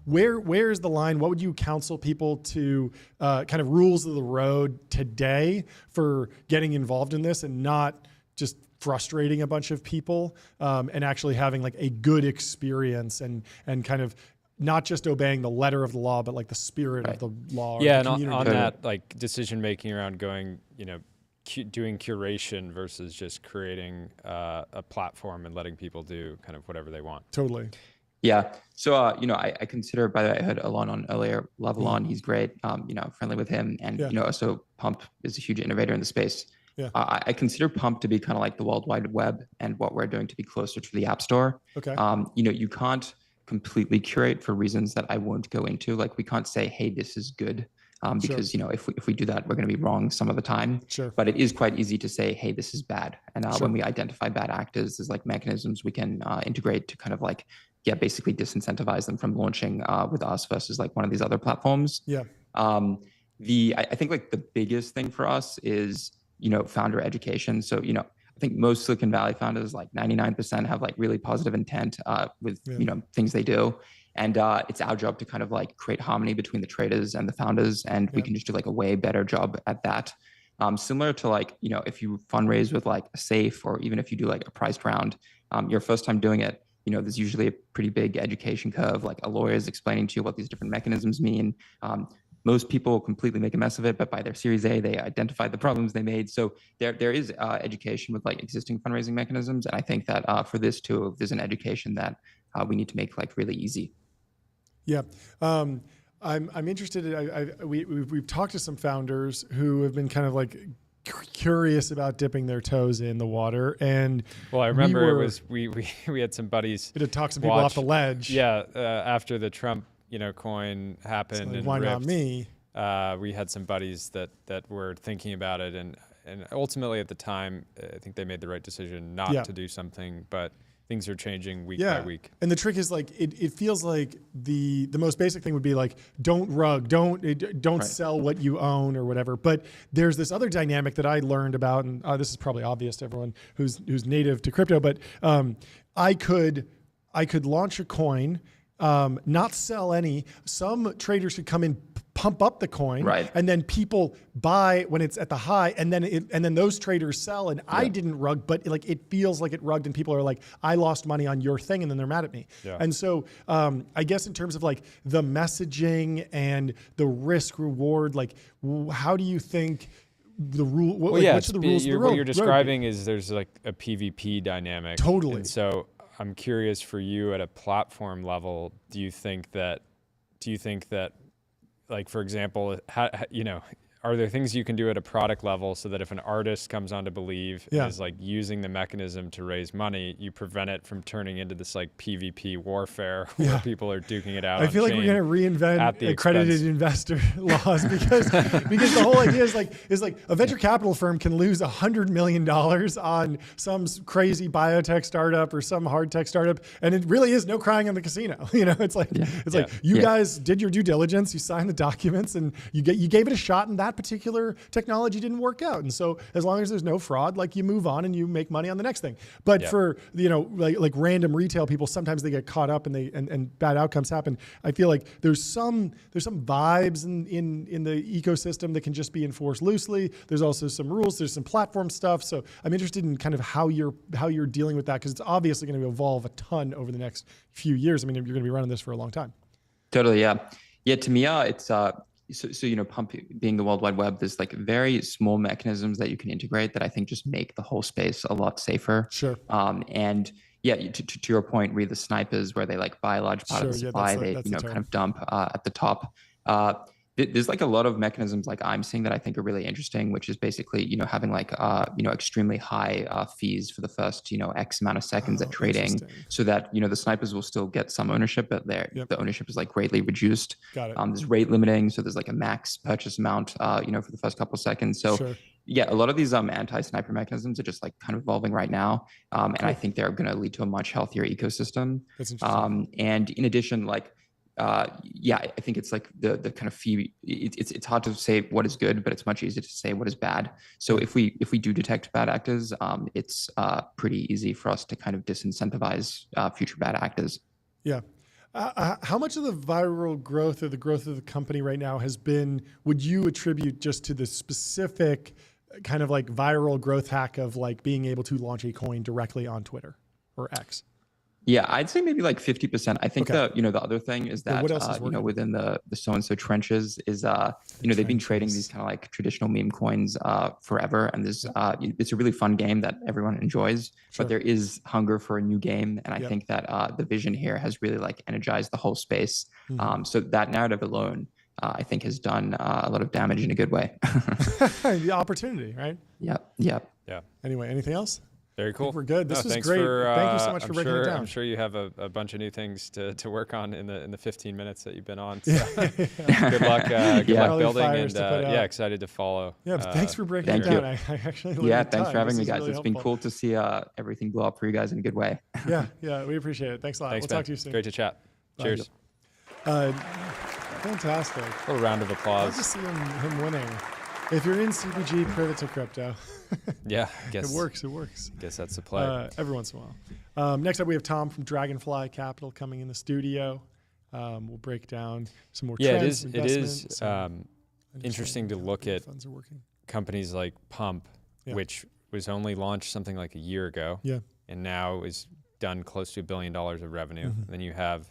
Where is the line? What would you counsel people to kind of rules of the road today for getting involved in this and not just frustrating a bunch of people, and actually having like a good experience and kind of not just obeying the letter of the law, but like the spirit of the law. Yeah, and on that, like decision making around going, doing curation versus just creating a platform and letting people do kind of whatever they want. Totally. Yeah. So I consider, by the way, I had Alon on earlier. Love Alon. He's great. Friendly with him, and so Pump is a huge innovator in the space. Yeah. I consider Pump to be kind of like the World Wide Web, and what we're doing to be closer to the App Store. Okay. You can't completely curate for reasons that I won't go into. Like, we can't say, hey, this is good. Because if we do that, we're going to be wrong some of the time. But it is quite easy to say, hey, this is bad. And when we identify bad actors, there's like mechanisms we can integrate to kind of like, basically disincentivize them from launching with us versus like one of these other platforms. I think like the biggest thing for us is, founder education. So, I think most Silicon Valley founders, like 99%, have like really positive intent with, things they do. And it's our job to kind of like create harmony between the traders and the founders. And we can just do like a way better job at that. Similar to like, if you fundraise with like a safe, or even if you do like a priced round, your first time doing it, there's usually a pretty big education curve. Like a lawyer is explaining to you what these different mechanisms mean. Most people completely make a mess of it, but by their Series A, they identified the problems they made. So there is education with like existing fundraising mechanisms. And I think that for this too, there's an education that we need to make like really easy. I'm interested. We've talked to some founders who have been kind of like curious about dipping their toes in the water. And I remember we had some buddies. We had to talk some people off the ledge. After the Trump coin happened, like, and why Rift, not me? We had some buddies that were thinking about it, and ultimately at the time, I think they made the right decision not to do something, but things are changing week by week. And the trick is like, it feels like the most basic thing would be like, don't rug, don't sell what you own or whatever. But there's this other dynamic that I learned about, and this is probably obvious to everyone who's native to crypto, but I could launch a coin, not sell any. Some traders could come in, pump up the coin, and then people buy when it's at the high, and then those traders sell. And I didn't rug, but like it feels like it rugged, and people are like, I lost money on your thing, and then they're mad at me. And so I guess in terms of like the messaging and the risk reward, like how do you think the rule? Which of the rules? What you're describing is there's like a PvP dynamic. Totally. And so I'm curious for you at a platform level, do you think that like, for example, are there things you can do at a product level so that if an artist comes on to Believe and is like using the mechanism to raise money, you prevent it from turning into this like PvP warfare where people are duking it out? I feel like we're going to reinvent accredited investor laws because the whole idea is like a venture capital firm can lose $100 million on some crazy biotech startup or some hard tech startup, and it really is no crying in the casino. It's like you guys did your due diligence, you signed the documents, and you gave it a shot, and that particular technology didn't work out. And so as long as there's no fraud, like you move on and you make money on the next thing. But for, like random retail people, sometimes they get caught up and bad outcomes happen. I feel like there's some vibes in the ecosystem that can just be enforced loosely. There's also some rules, there's some platform stuff. So I'm interested in kind of how you're dealing with that, because it's obviously going to evolve a ton over the next few years. I mean, you're going to be running this for a long time. Totally. Yeah. To me, it's, So Pump being the World Wide Web, there's like very small mechanisms that you can integrate that I think just make the whole space a lot safer. And to your point, read the snipers where they like buy a large part of the supply, they kind of dump at the top. There's like a lot of mechanisms like I'm seeing that I think are really interesting, which is basically, having like, extremely high fees for the first, X amount of seconds at trading, so that, the snipers will still get some ownership, but the ownership is like greatly reduced. There's rate limiting. So there's like a max purchase amount, for the first couple of seconds. So a lot of these anti-sniper mechanisms are just like kind of evolving right now. And I think they're going to lead to a much healthier ecosystem. That's interesting. And in addition, like, I think it's like the kind of fee. It's hard to say what is good, but it's much easier to say what is bad. So if we do detect bad actors, it's pretty easy for us to kind of disincentivize future bad actors. How much of the viral growth or the growth of the company right now would you attribute just to the specific kind of like viral growth hack of like being able to launch a coin directly on Twitter or X? Yeah, I'd say maybe like 50%. I think the other thing is that within the so-and-so trenches is they've been trading these kind of like traditional meme coins forever, and there's it's a really fun game that everyone enjoys, but there is hunger for a new game, and I think that the vision here has really like energized the whole space. So that narrative alone, I think, has done a lot of damage in a good way. The opportunity, right? Yep. Anyway, anything else? Very cool. We're good. This was thanks great. Thank you so much for breaking it down. I'm sure you have a bunch of new things to work on in the 15 minutes that you've been on. So good luck. Good luck building, and excited to follow. Yeah, thanks for breaking it down. I actually thanks for having me, guys. It's been cool to see everything blow up for you guys in a good way. Yeah, we appreciate it. Thanks a lot. Thanks, we'll talk to you soon. Great to chat. Cheers. Fantastic. A little round of applause. Love to see him winning. If you're in CPG, pivot to crypto. Yeah, I guess it works. I guess that's the play. Every once in a while. Next up, we have Tom from Dragonfly Capital coming in the studio. We'll break down some more trends. It is interesting to look at companies like Pump, which was only launched something like a year ago, and now is done close to $1 billion of revenue. And then you have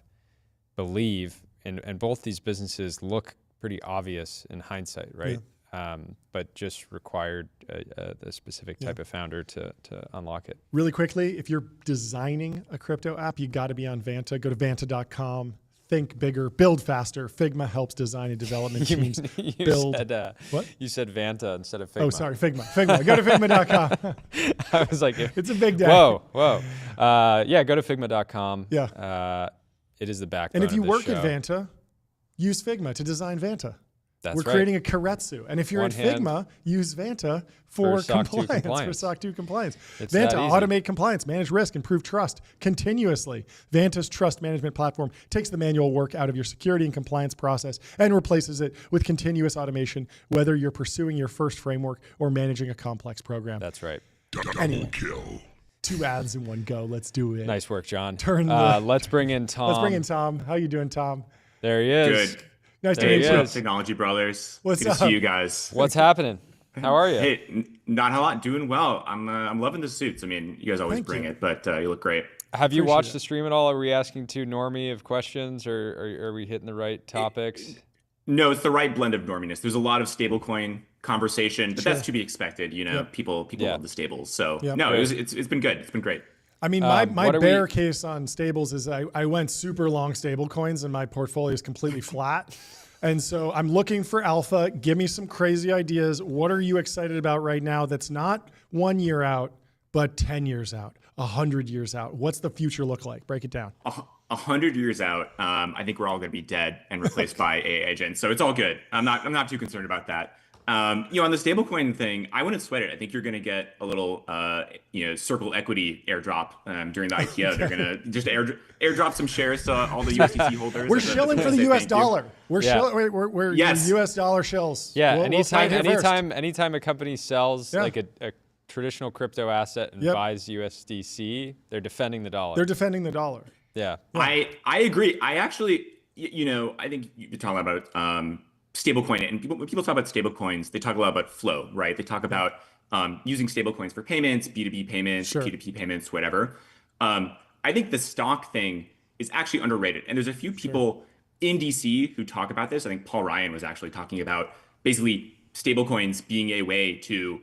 Believe, and both these businesses look pretty obvious in hindsight, right? But just required a specific type of founder to unlock it. Really quickly, if you're designing a crypto app, you got to be on Vanta. Go to Vanta.com. Think bigger, build faster. Figma helps design and development teams build. What? You said Vanta instead of Figma. Oh, sorry, Figma. Go to Figma.com. I was like, it's a big day. Whoa. Go to Figma.com. Yeah. It is the backbone. And if you work show. at Vanta, use Figma to design Vanta. We're creating a Keiretsu. And if you're at Figma, use Vanta for compliance, for SOC 2 compliance. Vanta, automate compliance, manage risk, improve trust continuously. Vanta's trust management platform takes the manual work out of your security and compliance process and replaces it with continuous automation, whether you're pursuing your first framework or managing a complex program. That's right. Anyway, 2 ads in one go. Let's do it. Nice work, John. Let's bring in Tom. Let's bring in Tom. How you doing, Tom? There he is. Good. Nice to meet you. Technology brothers. What's Good up? to see you guys. What's happening? How are you? Hey, not a lot. Doing well. I'm loving the suits. I mean, you guys always bring it, but you look great. Have you watched the stream at all? Are we asking too normie of questions, or are we hitting the right topics? No, it's the right blend of norminess. There's a lot of stablecoin conversation, but that's to be expected. You know, people love the stables. So no, it's been good. It's been great. I mean, my bear case on stables is I went super long stable coins and my portfolio is completely flat. And so I'm looking for alpha. Give me some crazy ideas. What are you excited about right now that's not 1 year out, but 10 years out, 100 years out? What's the future look like? Break it down. 100 years out, I think we're all going to be dead and replaced by AI agents. So it's all good. I'm not too concerned about that. On the stablecoin thing, I wouldn't sweat it. I think you're going to get a little, Circle Equity airdrop during the IPO. They're going to just airdrop some shares to all the USDC holders. We're shilling for the US dollar. We're US dollar shills. Yeah. Anytime a company sells like a traditional crypto asset and buys USDC, they're defending the dollar. They're defending the dollar. Yeah. I agree. I actually, I think you're talking about stablecoin, and when people talk about stablecoins, they talk a lot about flow, right? They talk about using stablecoins for payments, B2B payments, P2P payments, whatever. I think the stock thing is actually underrated. And there's a few people in DC who talk about this. I think Paul Ryan was actually talking about basically stablecoins being a way to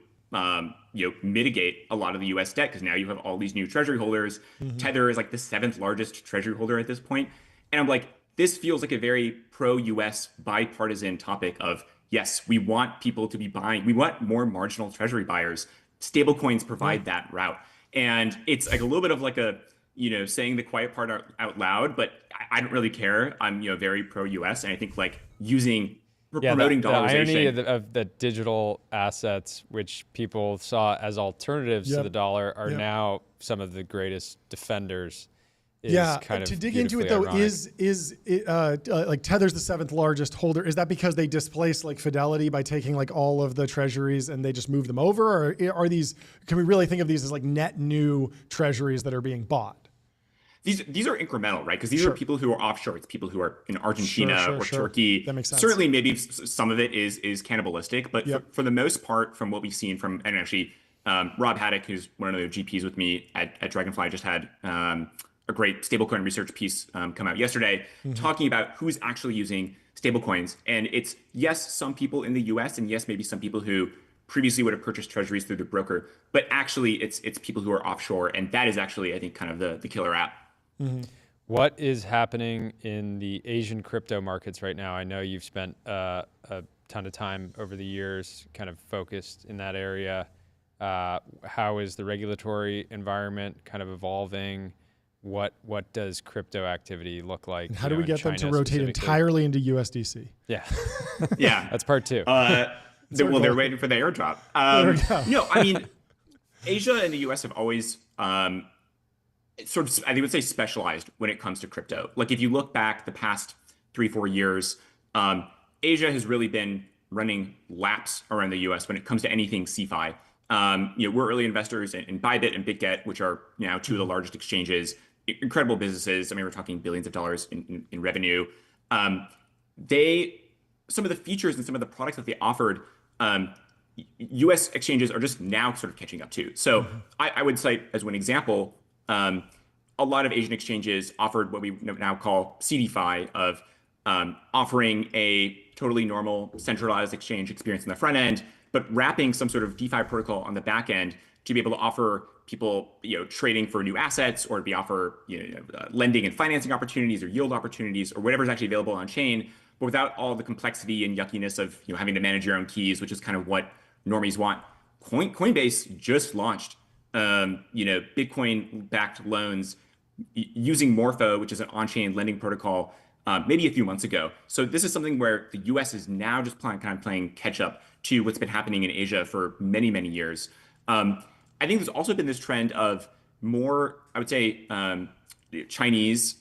mitigate a lot of the US debt, because now you have all these new treasury holders. Tether is like the 7th largest treasury holder at this point. And I'm like, this feels like a very pro-US bipartisan topic of, yes, we want people to be buying. We want more marginal treasury buyers. Stablecoins provide that route. And it's like a little bit of like a, saying the quiet part out loud, but I don't really care. I'm, very pro-US. And I think like promoting dollarization. The irony of the digital assets, which people saw as alternatives to the dollar, are now some of the greatest defenders. To dig into it though, ironic. is it, like Tether's the 7th largest holder? Is that because they displaced like Fidelity by taking like all of the treasuries and they just moved them over, or are these? Can we really think of these as like net new treasuries that are being bought? These are incremental, right? Because these are people who are offshore. It's people who are in Argentina or Turkey. That makes sense. Certainly, maybe some of it is cannibalistic, but for the most part, from what we've seen from, and actually, Rob Haddock, who's one of the GPs with me at Dragonfly, just had a great stablecoin research piece come out yesterday talking about who's actually using stablecoins. And it's, yes, some people in the US, and yes, maybe some people who previously would have purchased treasuries through the broker, but actually it's people who are offshore. And that is actually, I think, kind of the killer app. What is happening in the Asian crypto markets right now? I know you've spent a ton of time over the years kind of focused in that area. How is the regulatory environment kind of evolving? What does crypto activity look like? And how do we get them to rotate entirely into USDC? Yeah. Yeah. That's part two. They're waiting for the airdrop. No, I mean, Asia and the US have always sort of, I would say, specialized when it comes to crypto. Like if you look back the past 3-4 years, Asia has really been running laps around the US when it comes to anything CeFi. We're early investors in Bybit and BitGet, which are now two of the largest exchanges, incredible businesses. I mean, we're talking billions of dollars in revenue. Some of the features and some of the products that they offered, US exchanges are just now sort of catching up to. So I would cite as one example, a lot of Asian exchanges offered what we now call CDFI, of offering a totally normal centralized exchange experience in the front end, but wrapping some sort of DeFi protocol on the back end to be able to offer people, trading for new assets, or to offer, lending and financing opportunities or yield opportunities or whatever is actually available on chain, but without all the complexity and yuckiness of having to manage your own keys, which is kind of what normies want. Coinbase just launched, Bitcoin-backed loans using Morpho, which is an on-chain lending protocol, maybe a few months ago. So this is something where the US is now just playing catch up to what's been happening in Asia for many, many years. I think there's also been this trend of more, I would say, Chinese,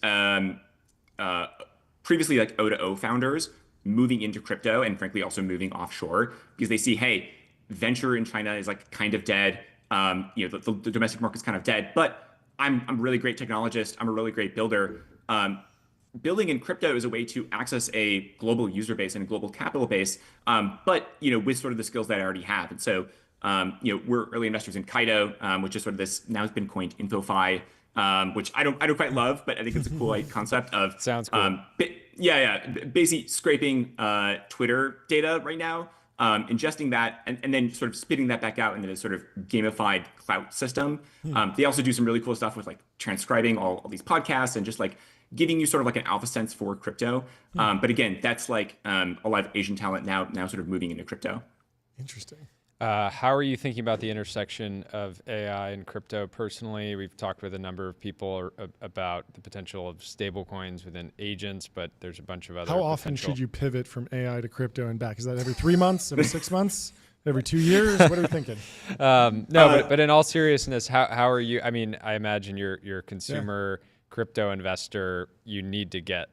previously like O2O founders moving into crypto, and frankly also moving offshore, because they see, hey, venture in China is like kind of dead. The domestic market's kind of dead, but I'm a really great technologist. I'm a really great builder. Building in crypto is a way to access a global user base and a global capital base, but with sort of the skills that I already have. And so, we're early investors in Kaido, which is sort of this, now it's been coined InfoFi, which I don't quite love, but I think it's a cool concept of sounds cool. Basically scraping Twitter data right now, ingesting that, and then sort of spitting that back out into this sort of gamified clout system. They also do some really cool stuff with like transcribing all these podcasts and just like giving you sort of like an alpha sense for crypto. But again, that's like a lot of Asian talent now sort of moving into crypto. Interesting. How are you thinking about the intersection of AI and crypto personally? We've talked with a number of people about the potential of stablecoins within agents, but there's a bunch of other How often should you pivot from AI to crypto and back? Is that every 3 months, every 6 months, every 2 years? What are we thinking? But in all seriousness, how are you? I mean, I imagine you're a consumer crypto investor. You need to get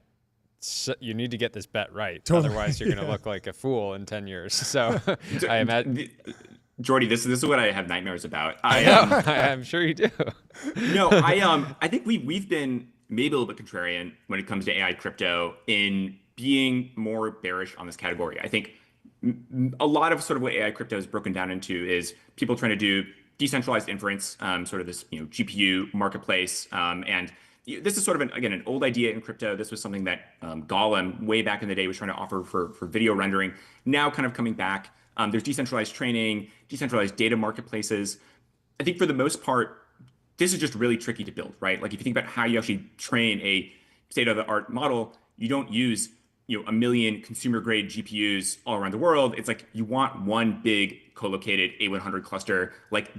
this bet right. Totally. Otherwise you're going to look like a fool in 10 years. So I imagine, Jordy, this is what I have nightmares about. I know. I'm sure you do. No, I think we've been maybe a little bit contrarian when it comes to AI crypto in being more bearish on this category. I think a lot of sort of what AI crypto is broken down into is people trying to do decentralized inference, sort of this GPU marketplace, and this is sort of an old idea in crypto. This was something that Golem way back in the day was trying to offer for video rendering. Now kind of coming back. There's decentralized training, decentralized data marketplaces. I think for the most part, this is just really tricky to build, right? Like if you think about how you actually train a state-of-the-art model, you don't use 1 million consumer-grade GPUs all around the world. It's like you want one big co-located A100 cluster. Like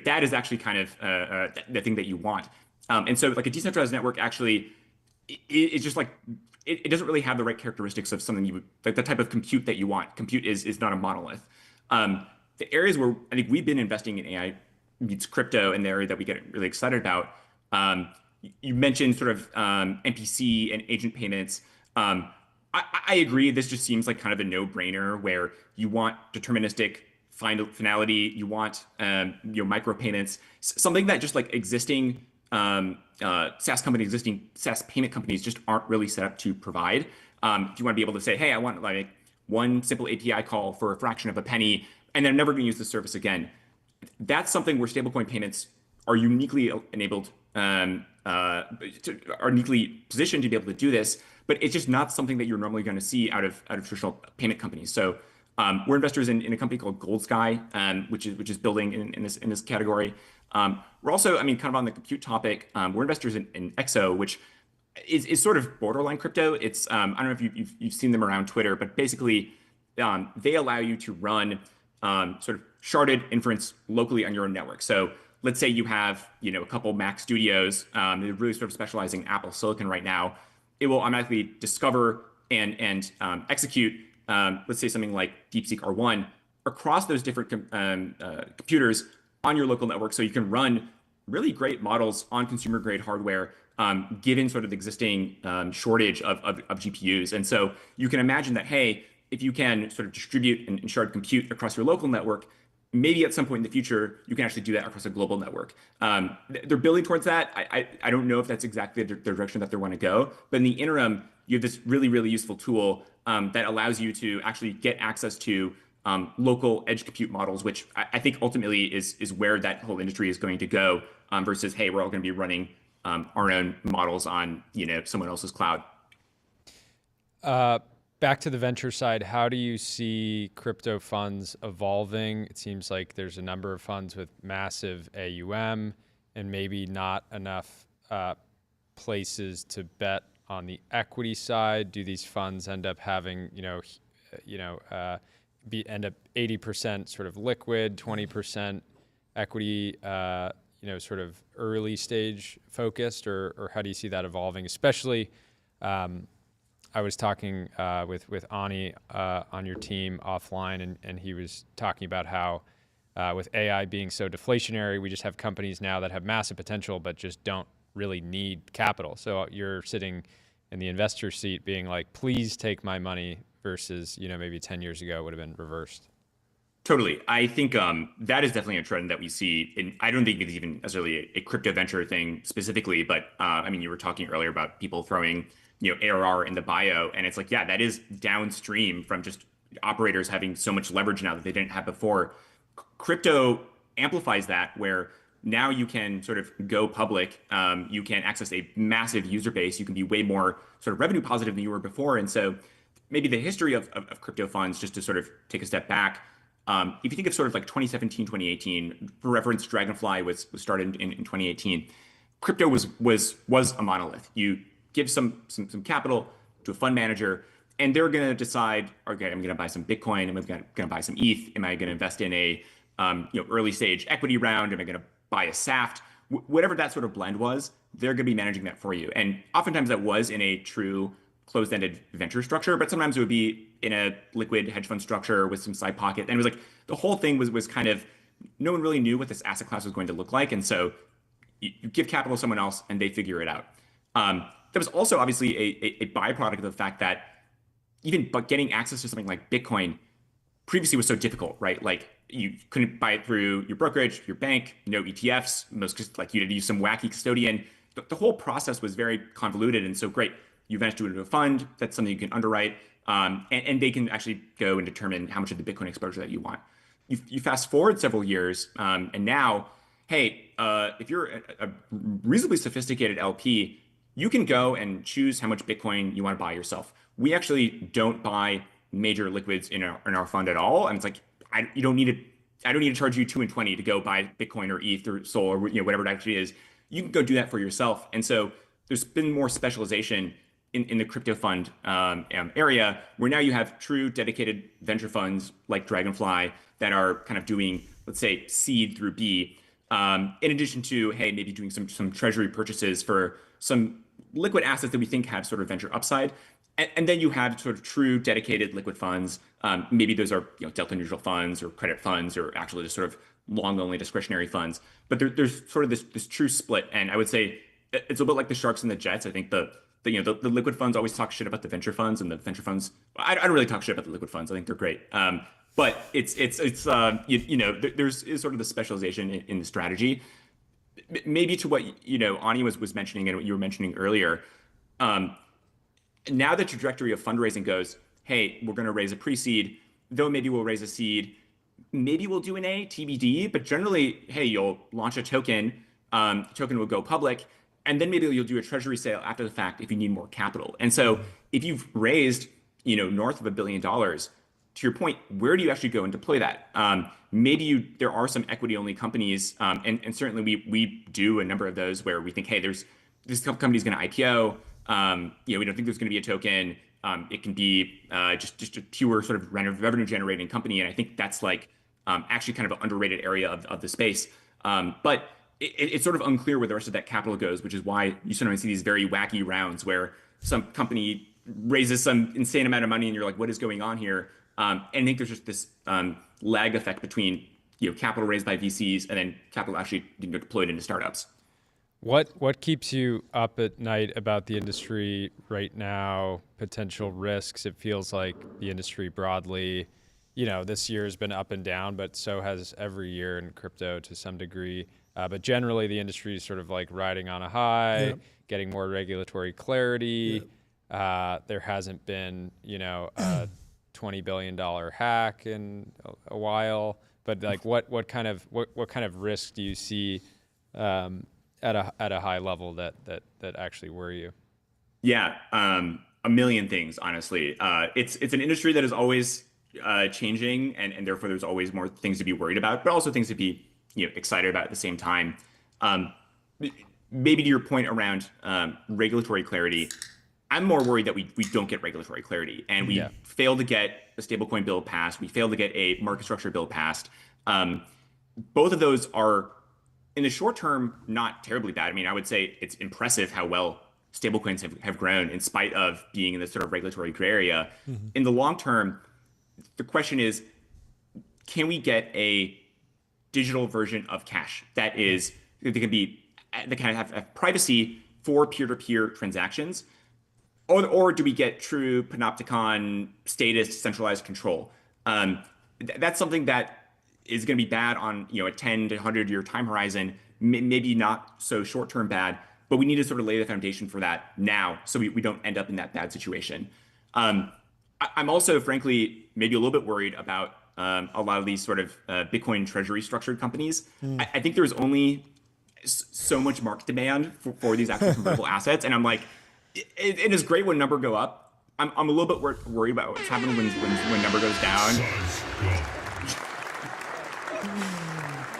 that is actually kind of the thing that you want. And so like a decentralized network actually, it's just like, it doesn't really have the right characteristics of something you would, like the type of compute that you want. Compute is not a monolith. The areas where I think we've been investing in AI meets crypto, and the area that we get really excited about, you mentioned sort of NPC and agent payments. I agree, this just seems like kind of a no-brainer where you want deterministic finality, you want micropayments, something that just like existing SaaS payment companies just aren't really set up to provide. If you want to be able to say, hey, I want like one simple API call for a fraction of a penny, and they're never going to use the service again. That's something where stablecoin payments are uniquely enabled, are uniquely positioned to be able to do this, but it's just not something that you're normally going to see out of traditional payment companies. So we're investors in a company called Gold Sky, which is building in this category. We're also, kind of on the compute topic, we're investors in Exo, which is sort of borderline crypto. It's I don't know if you've seen them around Twitter, but basically they allow you to run sort of sharded inference locally on your own network. So let's say you have, a couple Mac studios, they're really sort of specializing in Apple Silicon right now. It will automatically discover and execute, let's say something like DeepSeek R1 across those different computers on your local network. So you can run really great models on consumer grade hardware, given sort of the existing shortage of GPUs. And so you can imagine that, hey, if you can sort of distribute and shard compute across your local network, maybe at some point in the future, you can actually do that across a global network. They're building towards that. I don't know if that's exactly the direction that they want to go, but in the interim, you have this really, really useful tool that allows you to actually get access to local edge compute models, which I think ultimately is where that whole industry is going to go, versus, hey, we're all going to be running our own models on someone else's cloud. Back to the venture side, how do you see crypto funds evolving? It seems like there's a number of funds with massive AUM and maybe not enough places to bet on the equity side. Do these funds end up having, end up 80% sort of liquid, 20% equity, sort of early stage focused, or how do you see that evolving? Especially, I was talking with Ani on your team offline, and he was talking about how with AI being so deflationary, we just have companies now that have massive potential but just don't really need capital. So you're sitting in the investor seat being like, please take my money, versus maybe 10 years ago would have been reversed. Totally. I think that is definitely a trend that we see. And I don't think it's even necessarily a crypto venture thing specifically, but you were talking earlier about people throwing ARR in the bio, and it's like, yeah, that is downstream from just operators having so much leverage now that they didn't have before. Crypto amplifies that, where now you can sort of go public, you can access a massive user base, you can be way more sort of revenue positive than you were before. And so maybe the history of crypto funds, just to sort of take a step back, if you think of sort of like 2017, 2018, for reference, Dragonfly was started in 2018. Crypto was a monolith. You give some capital to a fund manager, and they're going to decide, okay, I'm going to buy some Bitcoin, I'm going to buy some ETH, am I going to invest in a early stage equity round, am I going to buy a SAFT? Whatever that sort of blend was, they're going to be managing that for you. And oftentimes that was in a true closed-ended venture structure, but sometimes it would be in a liquid hedge fund structure with some side pocket. And it was like the whole thing was kind of, no one really knew what this asset class was going to look like. And so you give capital to someone else and they figure it out. That was also obviously a byproduct of the fact that even getting access to something like Bitcoin previously was so difficult, right? Like you couldn't buy it through your brokerage, your bank, no ETFs, most like you had to use some wacky custodian. The whole process was very convoluted. And so great, you invest it into a fund, that's something you can underwrite, and they can actually go and determine how much of the Bitcoin exposure that you want. You fast forward several years, and now, hey, if you're a reasonably sophisticated LP, you can go and choose how much Bitcoin you want to buy yourself. We actually don't buy major liquids in our fund at all, and it's like I don't need to charge you 2 and 20 to go buy Bitcoin or ETH or Sol or whatever it actually is. You can go do that for yourself. And so there's been more specialization in the crypto fund area, where now you have true dedicated venture funds like Dragonfly that are kind of doing, let's say, seed through B, in addition to, hey, maybe doing some treasury purchases for some liquid assets that we think have sort of venture upside. And then you have sort of true dedicated liquid funds. Maybe those are delta neutral funds or credit funds, or actually just sort of long only discretionary funds. But there's sort of this true split. And I would say it's a bit like the Sharks and the Jets. I think the liquid funds always talk shit about the venture funds, and the venture funds, I don't really talk shit about the liquid funds. I think they're great. But it's there's sort of the specialization in the strategy. Maybe to what Ani was mentioning and what you were mentioning earlier. Now the trajectory of fundraising goes, hey, we're going to raise a pre-seed, though maybe we'll raise a seed, maybe we'll do an A, TBD, but generally, hey, you'll launch a token, the token will go public, and then maybe you'll do a treasury sale after the fact if you need more capital. And so if you've raised north of $1 billion, to your point, where do you actually go and deploy that? Maybe there are some equity-only companies, and certainly we do a number of those where we think, hey, this company's going to IPO. We don't think there's going to be a token. It can be just a pure sort of revenue-generating company, and I think that's like actually kind of an underrated area of the space. But it's sort of unclear where the rest of that capital goes, which is why you sometimes see these very wacky rounds where some company raises some insane amount of money and you're like, what is going on here? And I think there's just this lag effect between capital raised by VCs and then capital actually deployed into startups. What keeps you up at night about the industry right now? Potential risks? It feels like the industry broadly, this year has been up and down, but so has every year in crypto to some degree. But generally, the industry is sort of like riding on a high, getting more regulatory clarity. There hasn't been, a $20 billion hack in a while. But like, what kind of risk do you see at a high level that actually worry you? Yeah, a million things, honestly. It's an industry that is always changing, and therefore there's always more things to be worried about, but also things to be excited about at the same time. Maybe to your point around regulatory clarity, I'm more worried that we don't get regulatory clarity, and we fail to get a stablecoin bill passed. We fail to get a market structure bill passed. Both of those are, in the short term, not terribly bad. I mean, I would say it's impressive how well stablecoins have grown in spite of being in this sort of regulatory gray area. In the long term, the question is, can we get a digital version of cash that can have privacy for peer-to-peer transactions? Or do we get true panopticon status centralized control? That's something that is going to be bad on a 10 to 100 year time horizon, maybe not so short term bad, but we need to sort of lay the foundation for that now so we don't end up in that bad situation. I'm also, frankly, maybe a little bit worried about a lot of these sort of Bitcoin treasury structured companies. I think there's only so much market demand for these actual convertible assets, and I'm like, it is great when number go up. I'm a little bit worried about what's happening when number goes down.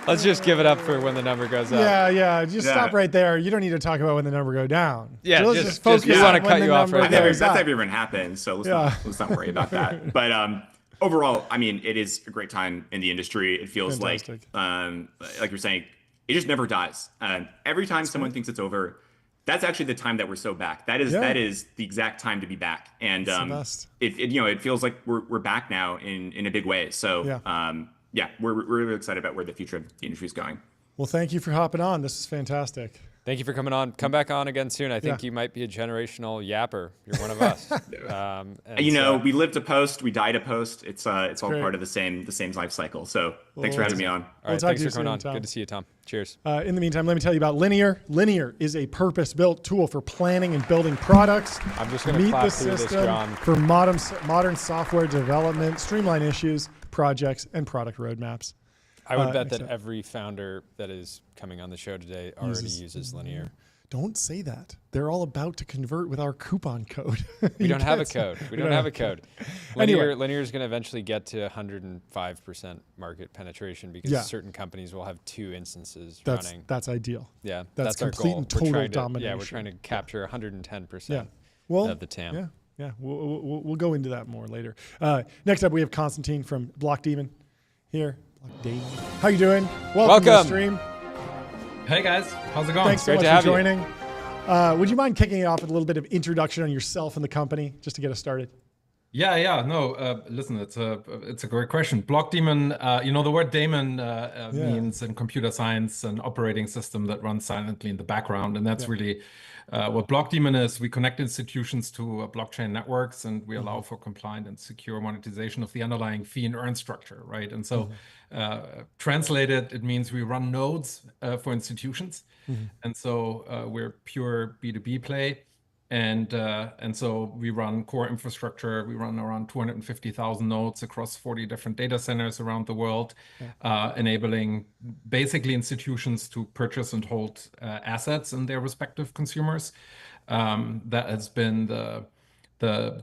Let's just give it up for when the number goes up. Yeah. Just stop right there. You don't need to talk about when the number go down. Yeah, so let's just focus we on want to cut when you the off number right there. goes That's up. never even happened, so let's not worry about that. But overall, I mean, it is a great time in the industry. It feels like you're saying, it just never dies. Every time someone thinks it's over, that's actually the time that we're so back. That is the exact time to be back. And it feels like we're back now in a big way. So we're really excited about where the future of the industry is going. Well, thank you for hopping on. This is fantastic. Thank you for coming on. Come back on again soon. I think you might be a generational yapper. You're one of us. We live to post, we die to post. It's all part of the same life cycle. So thanks for having me on. All right, thanks for coming on. Good to see you, Tom. Cheers. In the meantime, let me tell you about Linear. Linear is a purpose-built tool for planning and building products. I'm just going to clap through this, John. For modern software development, streamline issues, projects, and product roadmaps. I would bet that every founder that is coming on the show today already uses Linear. Don't say that. They're all about to convert with our coupon code. We don't have a code. We don't have a code. Linear is going to eventually get to 105% market penetration because certain companies will have 2 instances running. That's ideal. Yeah, that's our complete goal. and total domination. Yeah, we're trying to capture 110% of the TAM. Yeah. We'll go into that more later. Next up, we have Constantine from Block Demon here. How you doing? Welcome to the stream. Hey guys, how's it going? Thanks so much for joining. Would you mind kicking it off with a little bit of introduction on yourself and the company, just to get us started? Listen, it's a great question. Block Daemon, the word daemon means in computer science an operating system that runs silently in the background, and that's really what Block Daemon is. We connect institutions to blockchain networks, and we allow for compliant and secure monetization of the underlying fee and earn structure, right? And so, translated, it means we run nodes for institutions, and so we're pure B2B play. And so we run core infrastructure. We run around 250,000 nodes across 40 different data centers around the world, enabling basically institutions to purchase and hold assets in their respective consumers. That has been the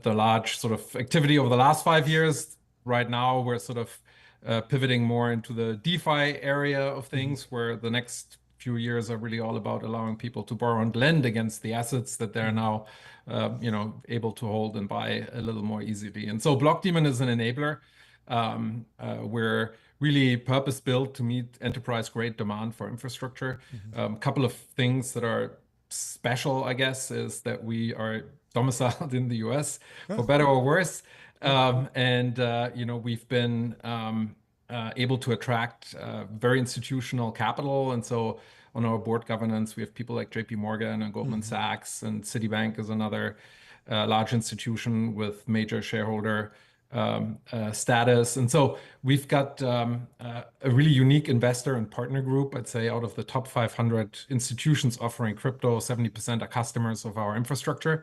large sort of activity over the last 5 years. Right now, we're sort of pivoting more into the DeFi area of things, where the next few years are really all about allowing people to borrow and lend against the assets that they're now, able to hold and buy a little more easily. And so Block Daemon is an enabler, where really purpose-built to meet enterprise-grade demand for infrastructure. Couple of things that are special, I guess, is that we are domiciled in the US, for better or worse. We've been able to attract very institutional capital. And so on our board governance, we have people like JP Morgan and Goldman Sachs, and Citibank is another large institution with major shareholder status. And so we've got a really unique investor and partner group. I'd say out of the top 500 institutions offering crypto, 70% are customers of our infrastructure.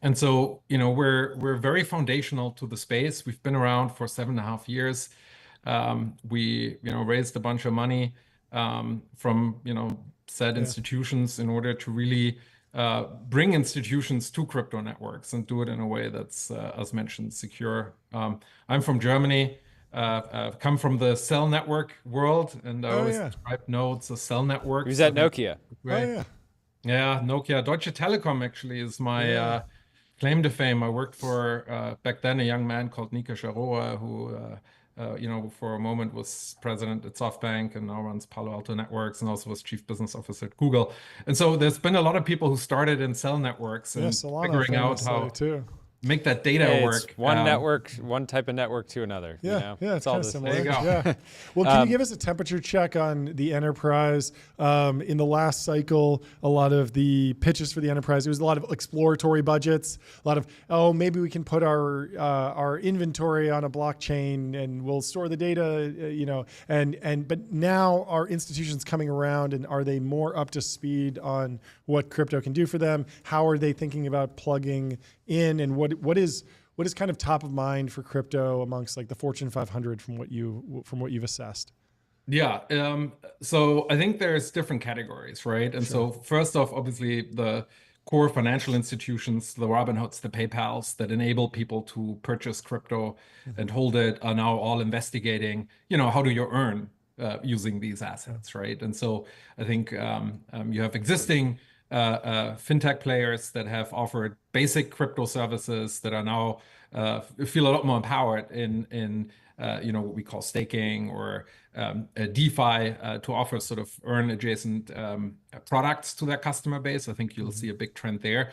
And so, we're very foundational to the space. We've been around for 7.5 years. We, raised a bunch of money from, said institutions in order to really bring institutions to crypto networks and do it in a way that's, as mentioned, secure. I'm from Germany. I've come from the cell network world, and I always describe nodes as cell networks. He was at Nokia. Yeah, Nokia. Deutsche Telekom actually is my claim to fame. I worked for, back then, a young man called Nika Sharoa, who, for a moment was president at SoftBank and now runs Palo Alto Networks, and also was chief business officer at Google. And so there's been a lot of people who started in cell networks and figuring out how to make that data work. One network, one type of network to another. It's all kind of the similar. same. Yeah. Well, can you give us a temperature check on the enterprise? In the last cycle, a lot of the pitches for the enterprise, it was a lot of exploratory budgets, a lot of, maybe we can put our inventory on a blockchain and we'll store the data, but now are institutions coming around, and are they more up to speed on what crypto can do for them? How are they thinking about plugging in, and what is kind of top of mind for crypto amongst like the Fortune 500 from what you've assessed? Yeah. So I think there's different categories, right? And so first off, obviously the core financial institutions, the Robinhoods, the PayPals that enable people to purchase crypto and hold it, are now all investigating, how do you earn using these assets, right? And so I think you have existing fintech players that have offered basic crypto services that are now feel a lot more empowered in what we call staking or DeFi to offer sort of earn adjacent products to their customer base. I think you'll see a big trend there.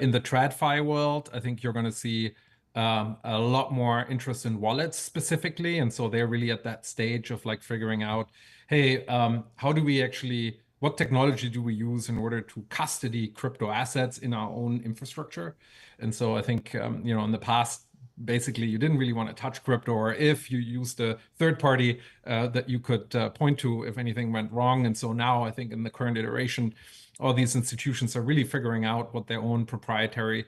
In the TradFi world, I think you're going to see a lot more interest in wallets specifically. And so they're really at that stage of like figuring out, hey, how do we actually, what technology do we use in order to custody crypto assets in our own infrastructure? And so I think, in the past, basically, you didn't really want to touch crypto, or if you used a third party that you could point to if anything went wrong. And so now I think in the current iteration, all these institutions are really figuring out what their own proprietary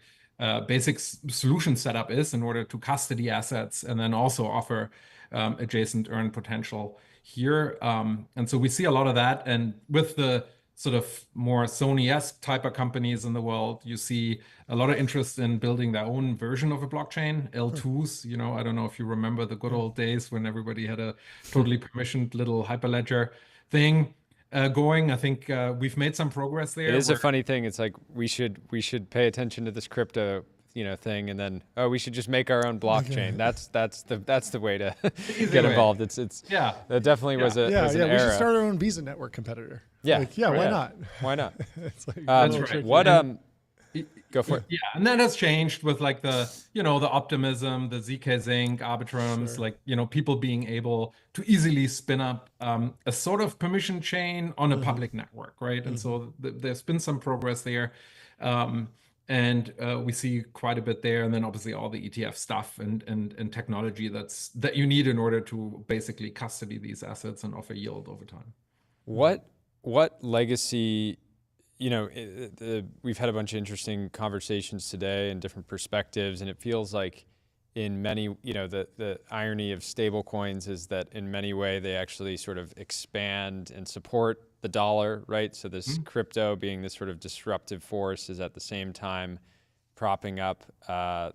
basic solution setup is in order to custody assets and then also offer adjacent earn potential here. And so we see a lot of that. And with the sort of more Sony-esque type of companies in the world, you see a lot of interest in building their own version of a blockchain, L2s. I don't know if you remember the good old days when everybody had a totally permissioned little Hyperledger thing going. I think we've made some progress there. It is a funny thing. It's like we should pay attention to this crypto thing, and then we should just make our own blockchain. That's the way to get involved. It definitely was an era. We should start our own Visa network competitor. Why not? Why not? It's like, that's right. What go for it. Yeah, and that has changed with like the the Optimism, the ZK Zinc, Arbitrums, like people being able to easily spin up a sort of permission chain on a public network, right? And so there's been some progress there. And we see quite a bit there, and then obviously all the ETF stuff and technology that you need in order to basically custody these assets and offer yield over time. What legacy? We've had a bunch of interesting conversations today and different perspectives, and it feels like in many, the irony of stablecoins is that in many ways they actually sort of expand and support the dollar, right? So this crypto being this sort of disruptive force is at the same time propping up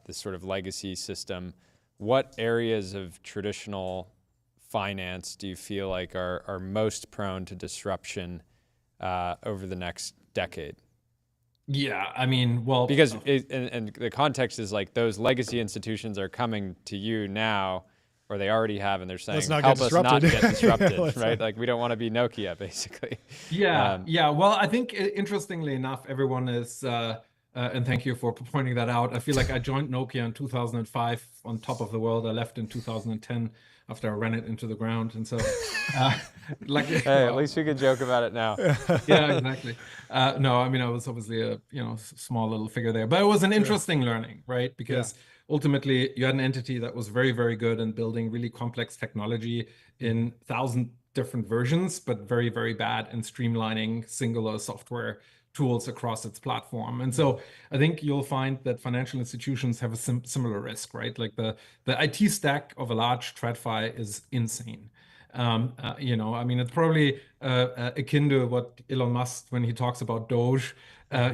this sort of legacy system. What areas of traditional finance do you feel like are most prone to disruption over the next decade? Yeah, I mean, well, because and the context is like those legacy institutions are coming to you now or they already have, and they're saying, Let's not help get us not disrupted." get disrupted, Let's right? not- Like we don't want to be Nokia, basically. Yeah, yeah. Well, I think interestingly enough, everyone is, and thank you for pointing that out. I feel like I joined Nokia in 2005 on top of the world. I left in 2010 after I ran it into the ground. And so, like, Hey, at least we can joke about it now. yeah, exactly. No, I mean, I was obviously a small little figure there, but it was an interesting learning, right? Because ultimately, you had an entity that was very, very good in building really complex technology in 1,000 different versions, but very, very bad in streamlining singular software tools across its platform. And so I think you'll find that financial institutions have a similar risk, right? Like the IT stack of a large TradFi is insane. I mean, it's probably akin to what Elon Musk, when he talks about Doge,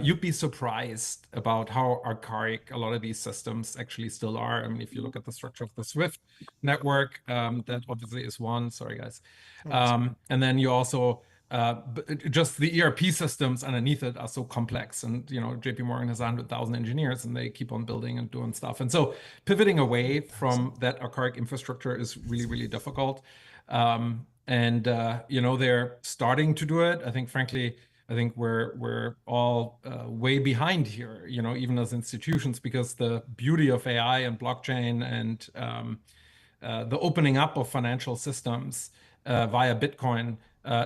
you'd be surprised about how archaic a lot of these systems actually still are. I mean, if you look at the structure of the Swift network, that obviously is one. Sorry, guys. And then you also, just the ERP systems underneath it are so complex. And, JP Morgan has 100,000 engineers and they keep on building and doing stuff. And so pivoting away from that archaic infrastructure is really, really difficult. They're starting to do it. I think, frankly, we're all way behind here, even as institutions, because the beauty of AI and blockchain and the opening up of financial systems via Bitcoin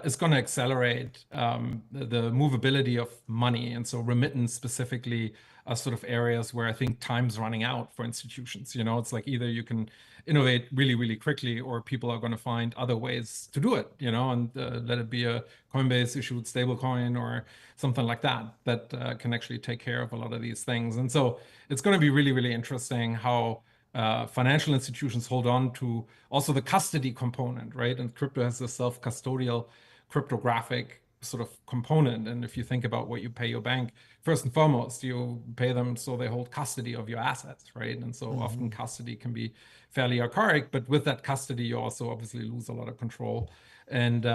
is going to accelerate the movability of money. And so remittance specifically are sort of areas where I think time's running out for institutions. It's like either you can innovate really, really quickly, or people are going to find other ways to do it, and let it be a Coinbase issued stablecoin or something like that can actually take care of a lot of these things. And so it's going to be really, really interesting how financial institutions hold on to also the custody component, right? And crypto has a self-custodial cryptographic sort of component. And if you think about what you pay your bank, first and foremost, you pay them so they hold custody of your assets, right? And so often custody can be fairly archaic, but with that custody, you also obviously lose a lot of control. And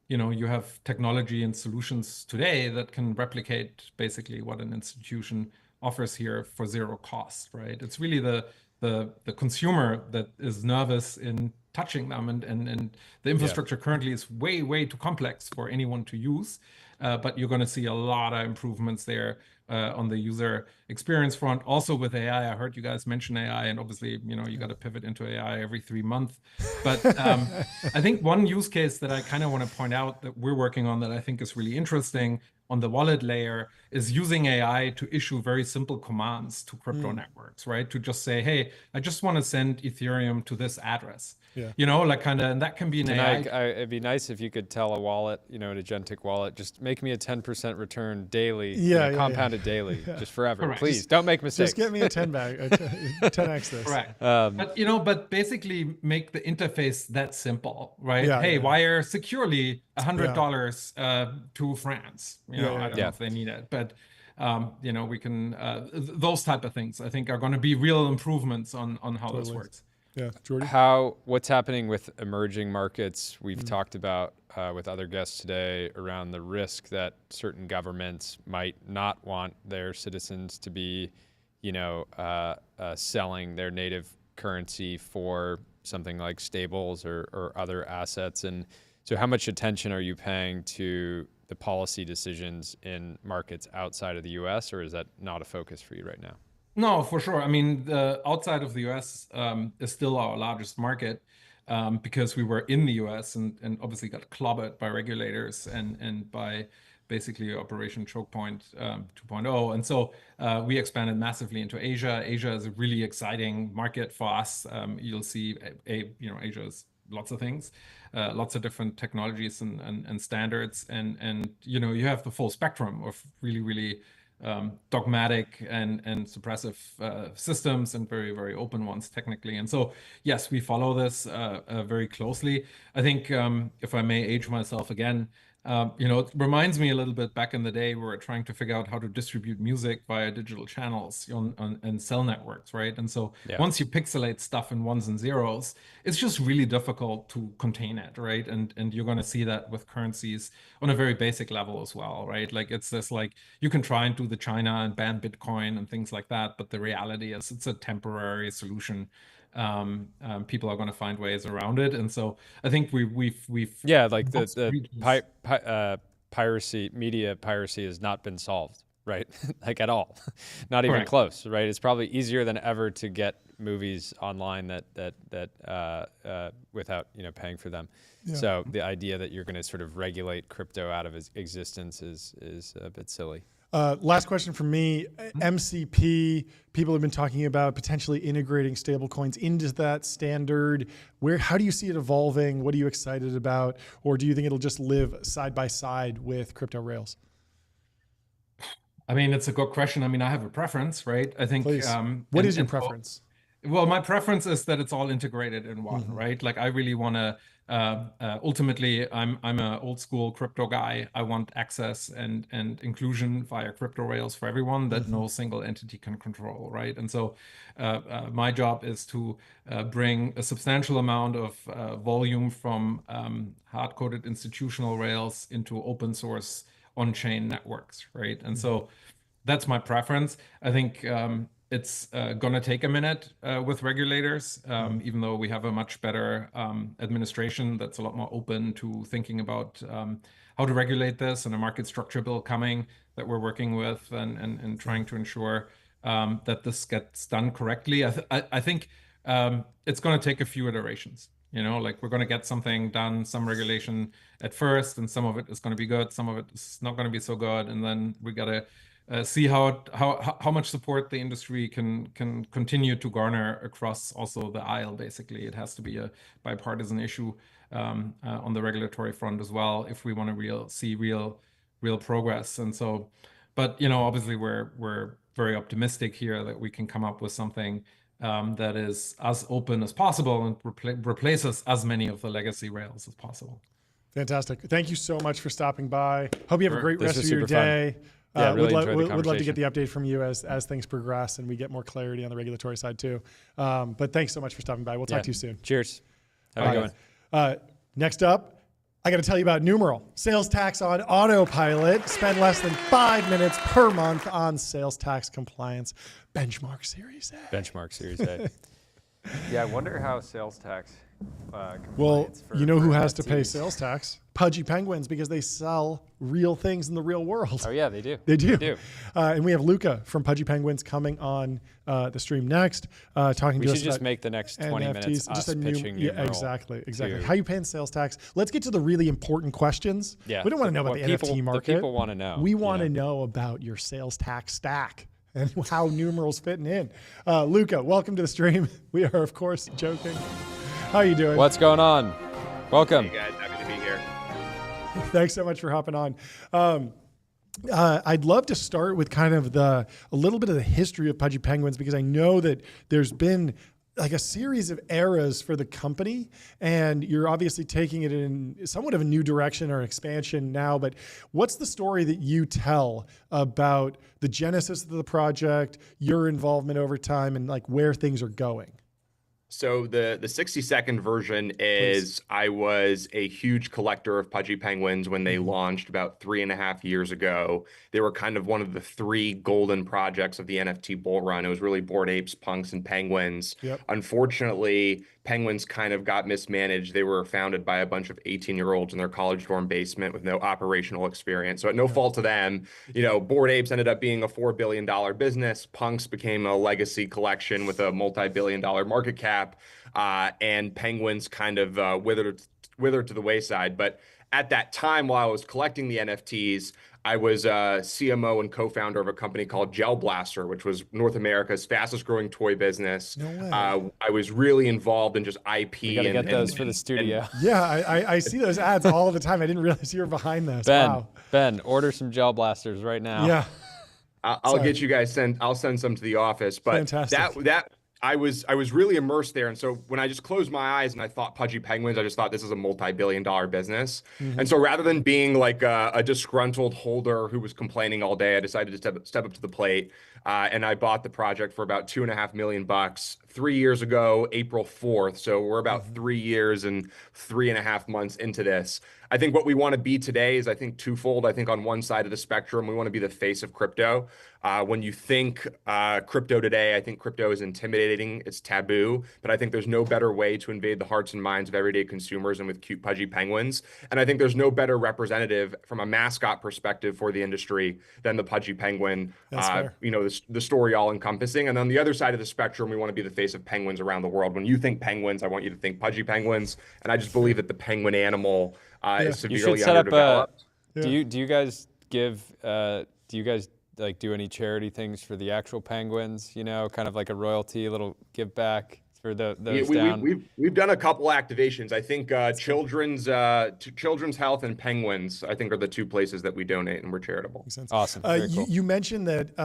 you have technology and solutions today that can replicate basically what an institution offers here for zero cost, right? It's really the consumer that is nervous in touching them, and the infrastructure currently is way, way too complex for anyone to use. But you're going to see a lot of improvements there on the user experience front. Also with AI, I heard you guys mention AI, and obviously, you got to pivot into AI every 3 months. But I think one use case that I kind of want to point out that we're working on that I think is really interesting on the wallet layer is using AI to issue very simple commands to crypto networks, right? To just say, hey, I just want to send Ethereum to this address. And that can be an AI. It'd be nice if you could tell a wallet, an agentic wallet, just make me a 10% return daily, compounded daily, just forever. Correct. Please don't make mistakes. Just get me a 10x this. Correct. But basically make the interface that simple, right? Wire securely $100 to France. I don't know if they need it, but we can those type of things I think are going to be real improvements on how this works. Yeah, Jordy. What's happening with emerging markets? We've talked about with other guests today around the risk that certain governments might not want their citizens to be, selling their native currency for something like stables or other assets. And so how much attention are you paying to the policy decisions in markets outside of the US, or is that not a focus for you right now? No, for sure. I mean, the outside of the US is still our largest market because we were in the US and obviously got clobbered by regulators and by basically Operation Choke Point 2.0. And so we expanded massively into Asia. Asia is a really exciting market for us. You'll see, Asia is lots of things, lots of different technologies and standards. And you have the full spectrum of really, really dogmatic and suppressive systems and very, very open ones technically. And so, yes, we follow this very closely. I think if I may age myself again, it reminds me a little bit back in the day we were trying to figure out how to distribute music via digital channels and cell networks, right? And so once you pixelate stuff in ones and zeros, it's just really difficult to contain it, right? And you're going to see that with currencies on a very basic level as well, right? Like it's this you can try and do the China and ban Bitcoin and things like that, but the reality is it's a temporary solution people are going to find ways around it. And so I think we've like the piracy, media piracy has not been solved, right? Like at all, not even close, right? It's probably easier than ever to get movies online that without paying for them. Yeah. So the idea that you're going to sort of regulate crypto out of its existence is a bit silly. Last question from me. MCP, people have been talking about potentially integrating stablecoins into that standard. How do you see it evolving? What are you excited about? Or do you think it'll just live side by side with crypto rails? I mean, it's a good question. I mean, I have a preference, right? I think. What is your preference? Well, my preference is that it's all integrated in one, right? Like I really want to. Ultimately, I'm an old school crypto guy. I want access and inclusion via crypto rails for everyone that no single entity can control, right? And so my job is to bring a substantial amount of volume from hard-coded institutional rails into open source on-chain networks, right? And so that's my preference. I think it's going to take a minute with regulators, even though we have a much better administration that's a lot more open to thinking about how to regulate this, and a market structure bill coming that we're working with and trying to ensure that this gets done correctly. I think it's going to take a few iterations. Like we're going to get something done, some regulation at first, and some of it is going to be good, some of it is not going to be so good, and then we got to see how much support the industry can continue to garner across also the aisle. Basically, it has to be a bipartisan issue on the regulatory front as well if we want to see real progress. And so, but obviously we're very optimistic here that we can come up with something that is as open as possible and replaces as many of the legacy rails as possible. Fantastic. Thank you so much for stopping by. Hope you have a great rest of your day. Fun. Yeah, really would love to get the update from you as things progress and we get more clarity on the regulatory side too. But thanks so much for stopping by. We'll talk to you soon. Cheers. Have a good one. Next up, I got to tell you about Numeral. Sales tax on autopilot. Spend less than 5 minutes per month on sales tax compliance. Benchmark Series A. Benchmark Series A. Yeah, I wonder how sales tax. Well, you know who has to pay sales tax? Pudgy Penguins, because they sell real things in the real world. Oh yeah, they do. They do. And we have Luca from Pudgy Penguins coming on the stream next, talking to us about. We should just make the next 20 NFTs, minutes just us pitching Numeral. Exactly. How you paying sales tax? Let's get to the really important questions. Yeah. We don't want to know about the NFT market. The people want to know. We want to know about your sales tax stack and how Numeral's fitting in. Luca, welcome to the stream. We are, of course, joking. How are you doing? What's going on? Welcome. Hey guys, happy to be here. Thanks so much for hopping on. I'd love to start with kind of a little bit of the history of Pudgy Penguins, because I know that there's been like a series of eras for the company, and you're obviously taking it in somewhat of a new direction or expansion now. But what's the story that you tell about the genesis of the project, your involvement over time, and like where things are going? So the 60-second version is, I was a huge collector of Pudgy Penguins when they launched about 3.5 years ago. They were kind of one of the 3 golden projects of the NFT bull run. It was really Bored Apes, Punks, and Penguins. Yep. Unfortunately, Penguins kind of got mismanaged. They were founded by a bunch of 18-year-olds in their college dorm basement with no operational experience. So at no fault to them, Bored Apes ended up being a $4 billion business. Punks became a legacy collection with a multi-billion-dollar market cap. And Penguins kind of withered to the wayside. But at that time, while I was collecting the NFTs, I was CMO and co-founder of a company called Gel Blaster, which was North America's fastest growing toy business. No way. I was really involved in just IP. You gotta get those for the studio. Yeah, I see those ads all the time. I didn't realize you were behind this. Ben, order some Gel Blasters right now. Yeah. I'll get you guys I'll send some to the office. But fantastic. that I was really immersed there. And so when I just closed my eyes and I thought Pudgy Penguins, I just thought this is a multi-billion-dollar business. And so rather than being like a disgruntled holder who was complaining all day, I decided to step up to the plate. And I bought the project for about $2.5 million 3 years ago, April 4th. So we're about 3 years and 3.5 months into this. I think what we want to be today is, I think, twofold. I think on one side of the spectrum, we want to be the face of crypto. When you think crypto today, I think crypto is intimidating. It's taboo, but I think there's no better way to invade the hearts and minds of everyday consumers than with cute pudgy penguins. And I think there's no better representative from a mascot perspective for the industry than the pudgy penguin. You know, the story all encompassing. And on the other side of the spectrum, we want to be the face of penguins around the world. When you think penguins, I want you to think pudgy penguins. And I just believe that the penguin animal is severely underdeveloped. Do you guys give? Do you guys like do any charity things for the actual penguins? You know, kind of like a royalty, a little give back for those down. We've done a couple activations. I think children's health and penguins, I think, are the two places that we donate, and we're charitable. Awesome. Very cool. You mentioned that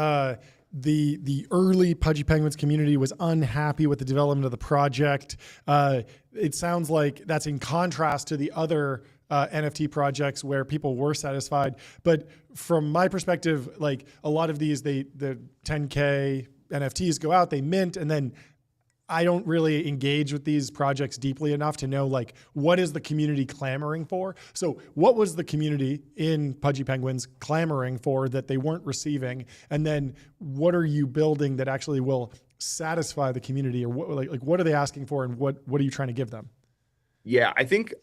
the early Pudgy Penguins community was unhappy with the development of the project. It sounds like that's in contrast to the other NFT projects where people were satisfied. But from my perspective, like a lot of these, the 10K NFTs go out, they mint, and then I don't really engage with these projects deeply enough to know, like, what is the community clamoring for? So what was the community in Pudgy Penguins clamoring for that they weren't receiving? And then what are you building that actually will satisfy the community? Or what are they asking for, and what are you trying to give them? Yeah, I think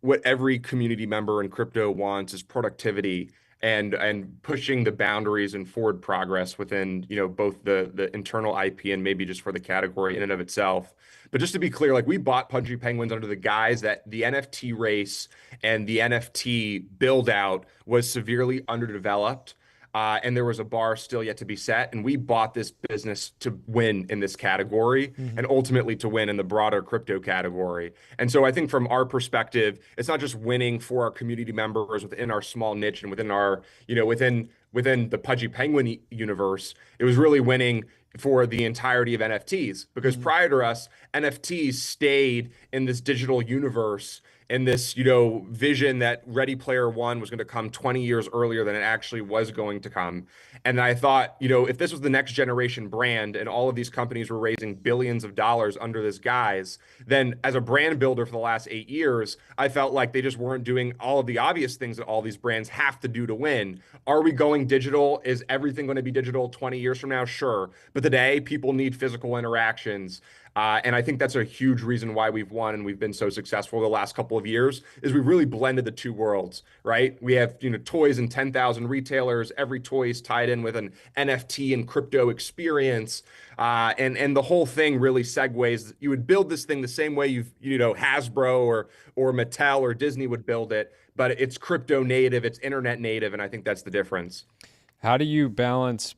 what every community member in crypto wants is productivity and pushing the boundaries and forward progress within, you know, both the internal IP and maybe just for the category in and of itself. But just to be clear, like, we bought Pudgy Penguins under the guise that the NFT race and the NFT build out was severely underdeveloped. And there was a bar still yet to be set. And we bought this business to win in this category and ultimately to win in the broader crypto category. And so I think from our perspective, it's not just winning for our community members within our small niche and within our, you know, within the Pudgy Penguin universe. It was really winning for the entirety of NFTs, because prior to us, NFTs stayed in this digital universe, in this, you know, vision that Ready Player One was going to come 20 years earlier than it actually was going to come. And I thought, you know, if this was the next generation brand and all of these companies were raising billions of dollars under this guise, then as a brand builder for the last 8 years, I felt like they just weren't doing all of the obvious things that all these brands have to do to win. Are we going digital? Is everything going to be digital 20 years from now? Sure. But today, people need physical interactions. And I think that's a huge reason why we've won and we've been so successful the last couple of years, is we've really blended the two worlds, right? We have, you know, toys and 10,000 retailers. Every toy is tied in with an NFT and crypto experience. And the whole thing really segues. You would build this thing the same way you know, Hasbro or Mattel or Disney would build it, but it's crypto native, it's internet native, and I think that's the difference. How do you balance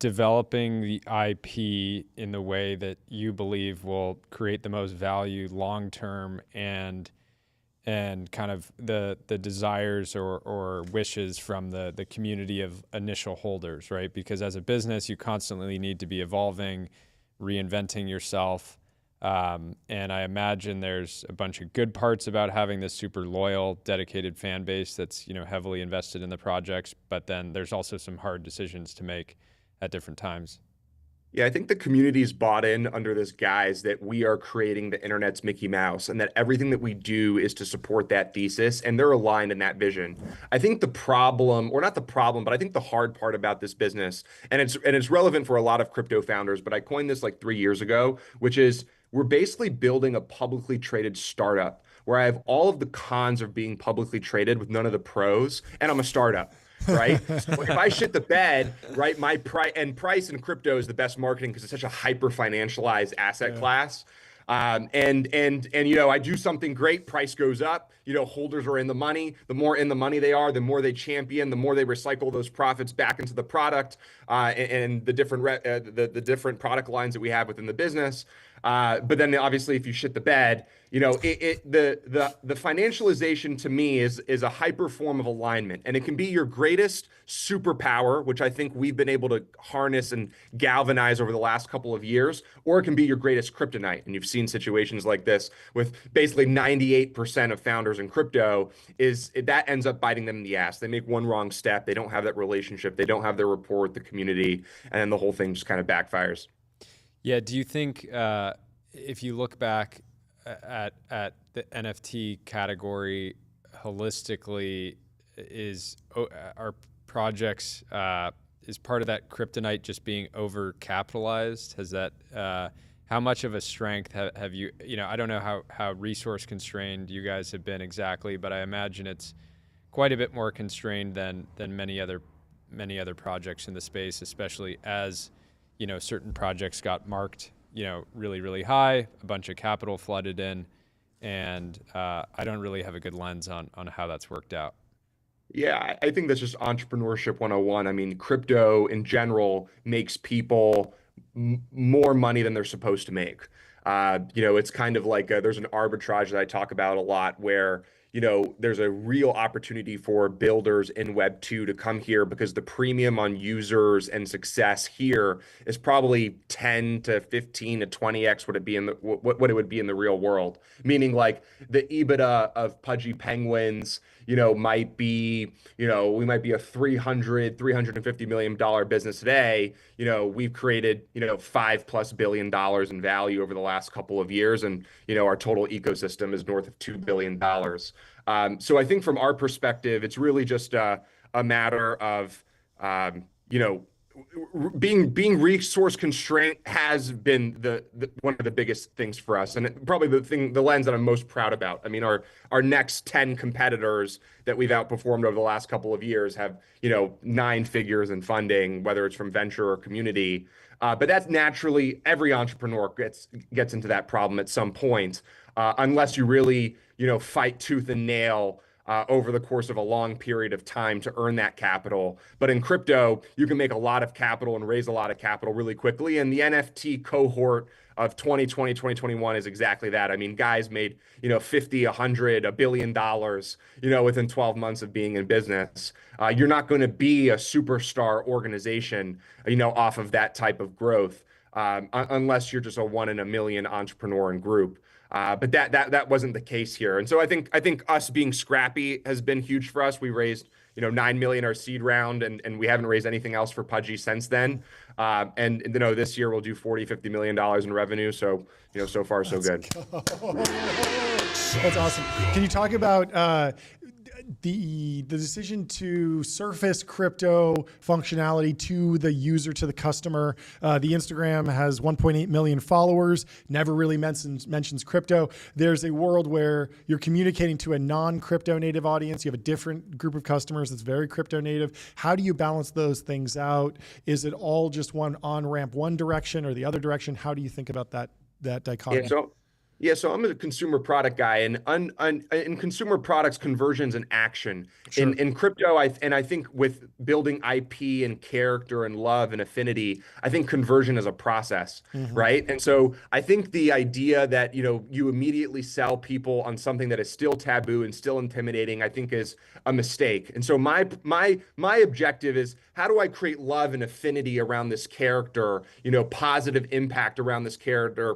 developing the IP in the way that you believe will create the most value long term, and kind of the desires or wishes from the community of initial holders, right? Because as a business, you constantly need to be evolving, reinventing yourself. And I imagine there's a bunch of good parts about having this super loyal, dedicated fan base that's, you know, heavily invested in the projects, but then there's also some hard decisions to make at different times. Yeah, I think the community's bought in under this guise that we are creating the internet's Mickey Mouse and that everything that we do is to support that thesis, and they're aligned in that vision. I think the problem, or not the problem, but I think the hard part about this business, and it's relevant for a lot of crypto founders, but I coined this like 3 years ago, which is we're basically building a publicly traded startup where I have all of the cons of being publicly traded with none of the pros, and I'm a startup. Right? So if I shit the bed, right, my price in crypto is the best marketing because it's such a hyper financialized asset class. And you know, I do something great, price goes up, you know, holders are in the money. The more in the money they are, the more they champion, the more they recycle those profits back into the product and the different product lines that we have within the business. But then obviously if you shit the bed, you know, the financialization to me is a hyper form of alignment, and it can be your greatest superpower, which I think we've been able to harness and galvanize over the last couple of years, or it can be your greatest kryptonite. And you've seen situations like this with basically 98% of founders in crypto that ends up biting them in the ass. They make one wrong step, they don't have that relationship, they don't have their rapport with the community, and then the whole thing just kind of backfires. Yeah. Do you think if you look back at the NFT category holistically, are projects is part of that kryptonite just being overcapitalized? Has that how much of a strength have you? I don't know how resource constrained you guys have been exactly, but I imagine it's quite a bit more constrained than many other projects in the space, especially as certain projects got marked really, really high, a bunch of capital flooded in, and I don't really have a good lens on how that's worked out. Yeah, I think that's just entrepreneurship 101. I mean, crypto in general makes people more money than they're supposed to make. It's kind of like there's an arbitrage that I talk about a lot where there's a real opportunity for builders in Web 2 to come here because the premium on users and success here is probably 10 to 15 to 20x what it would be in the real world. Meaning like the EBITDA of Pudgy Penguins, might be, we might be a $350 million business today. We've created, $5+ billion in value over the last couple of years. And, our total ecosystem is north of $2 billion. So I think from our perspective, it's really just a matter of, being resource constraint has been the one of the biggest things for us, and probably the lens that I'm most proud about. I mean, our next 10 competitors that we've outperformed over the last couple of years have 9 figures in funding, whether it's from venture or community. But that's naturally every entrepreneur gets into that problem at some point, unless you really fight tooth and nail over the course of a long period of time to earn that capital. But in crypto, you can make a lot of capital and raise a lot of capital really quickly. And the NFT cohort of 2020, 2021 is exactly that. I mean, guys made, 50, 100, $1 billion, within 12 months of being in business. You're not going to be a superstar organization, off of that type of growth, unless you're just a 1 in a million entrepreneur and group. But that wasn't the case here. And so I think us being scrappy has been huge for us. We raised, $9 million our seed round, and we haven't raised anything else for Pudgy since then. And this year we'll do $40-50 million in revenue. So, so far so good. That's awesome. Can you talk about the decision to surface crypto functionality to the user, to the customer? The Instagram has 1.8 million followers, never really mentions crypto. There's a world where you're communicating to a non-crypto native audience. You have a different group of customers that's very crypto native. How do you balance those things out? Is it all just one on-ramp, one direction or the other direction? How do you think about that dichotomy? So I'm a consumer product guy, and in consumer products, conversion's an action. Sure. In crypto, I think with building IP and character and love and affinity, I think conversion is a process, right? And so I think the idea that you immediately sell people on something that is still taboo and still intimidating, I think is a mistake. And so my objective is, how do I create love and affinity around this character, positive impact around this character,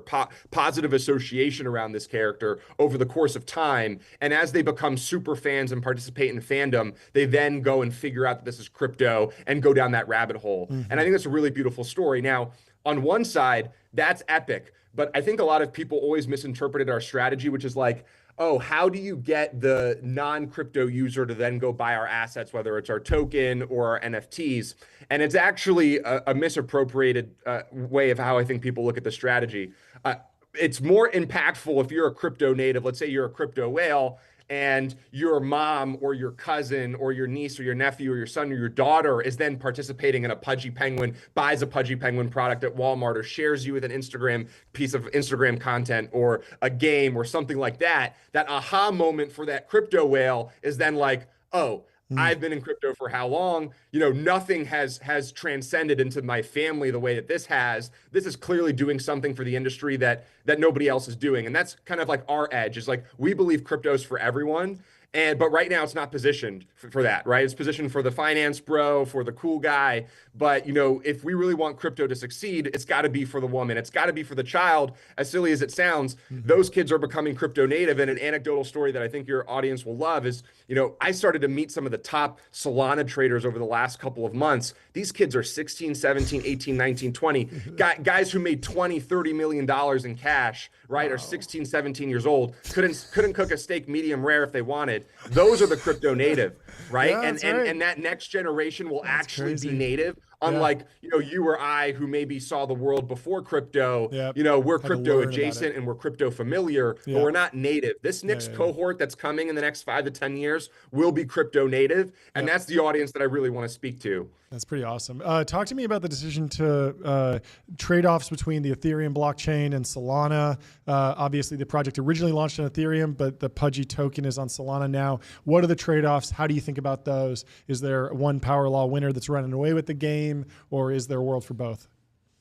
positive association around this character over the course of time. And as they become super fans and participate in fandom, they then go and figure out that this is crypto and go down that rabbit hole. And I think that's a really beautiful story. Now, on one side, that's epic. But I think a lot of people always misinterpreted our strategy, which is like, oh, how do you get the non-crypto user to then go buy our assets, whether it's our token or our NFTs? And it's actually a misappropriated way of how I think people look at the strategy. It's more impactful if you're a crypto native. Let's say you're a crypto whale and your mom or your cousin or your niece or your nephew or your son or your daughter is then participating in a Pudgy Penguin, buys a Pudgy Penguin product at Walmart, or shares you with an Instagram piece of Instagram content or a game or something like that. That aha moment for that crypto whale is then like, oh, I've been in crypto for how long? Nothing has transcended into my family the way that this has. This is clearly doing something for the industry that nobody else is doing. And that's kind of like our edge, is like, we believe crypto's for everyone. But right now it's not positioned for that, right? It's positioned for the finance bro, for the cool guy. But if we really want crypto to succeed, it's got to be for the woman. It's got to be for the child. As silly as it sounds, those kids are becoming crypto native. And an anecdotal story that I think your audience will love is, I started to meet some of the top Solana traders over the last couple of months. These kids are 16, 17, 18, 19, 20. Guys who made $20, $30 million in cash, right? Wow. Are 16, 17 years old. Couldn't cook a steak medium rare if they wanted. Those are the crypto native, right? Yeah, and that next generation will actually be native. Unlike, you or I, who maybe saw the world before crypto, we're crypto adjacent and we're crypto familiar, but we're not native. This next cohort that's coming in the next 5 to 10 years will be crypto native. And that's the audience that I really want to speak to. That's pretty awesome. Talk to me about the decision to trade-offs between the Ethereum blockchain and Solana. Obviously, the project originally launched on Ethereum, but the Pudgy token is on Solana now. What are the trade-offs? How do you think about those? Is there one power law winner that's running away with the game, or is there a world for both?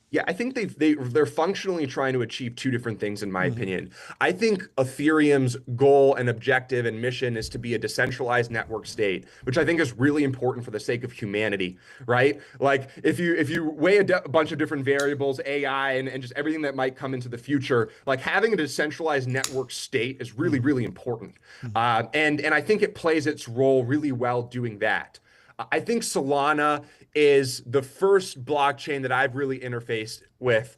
Yeah, I think they're functionally trying to achieve two different things, in my opinion. I think Ethereum's goal and objective and mission is to be a decentralized network state, which I think is really important for the sake of humanity, right? Like if you weigh a bunch of different variables, AI and just everything that might come into the future, like having a decentralized network state is really, really important. And I think it plays its role really well doing that. I think Solana is the first blockchain that I've really interfaced with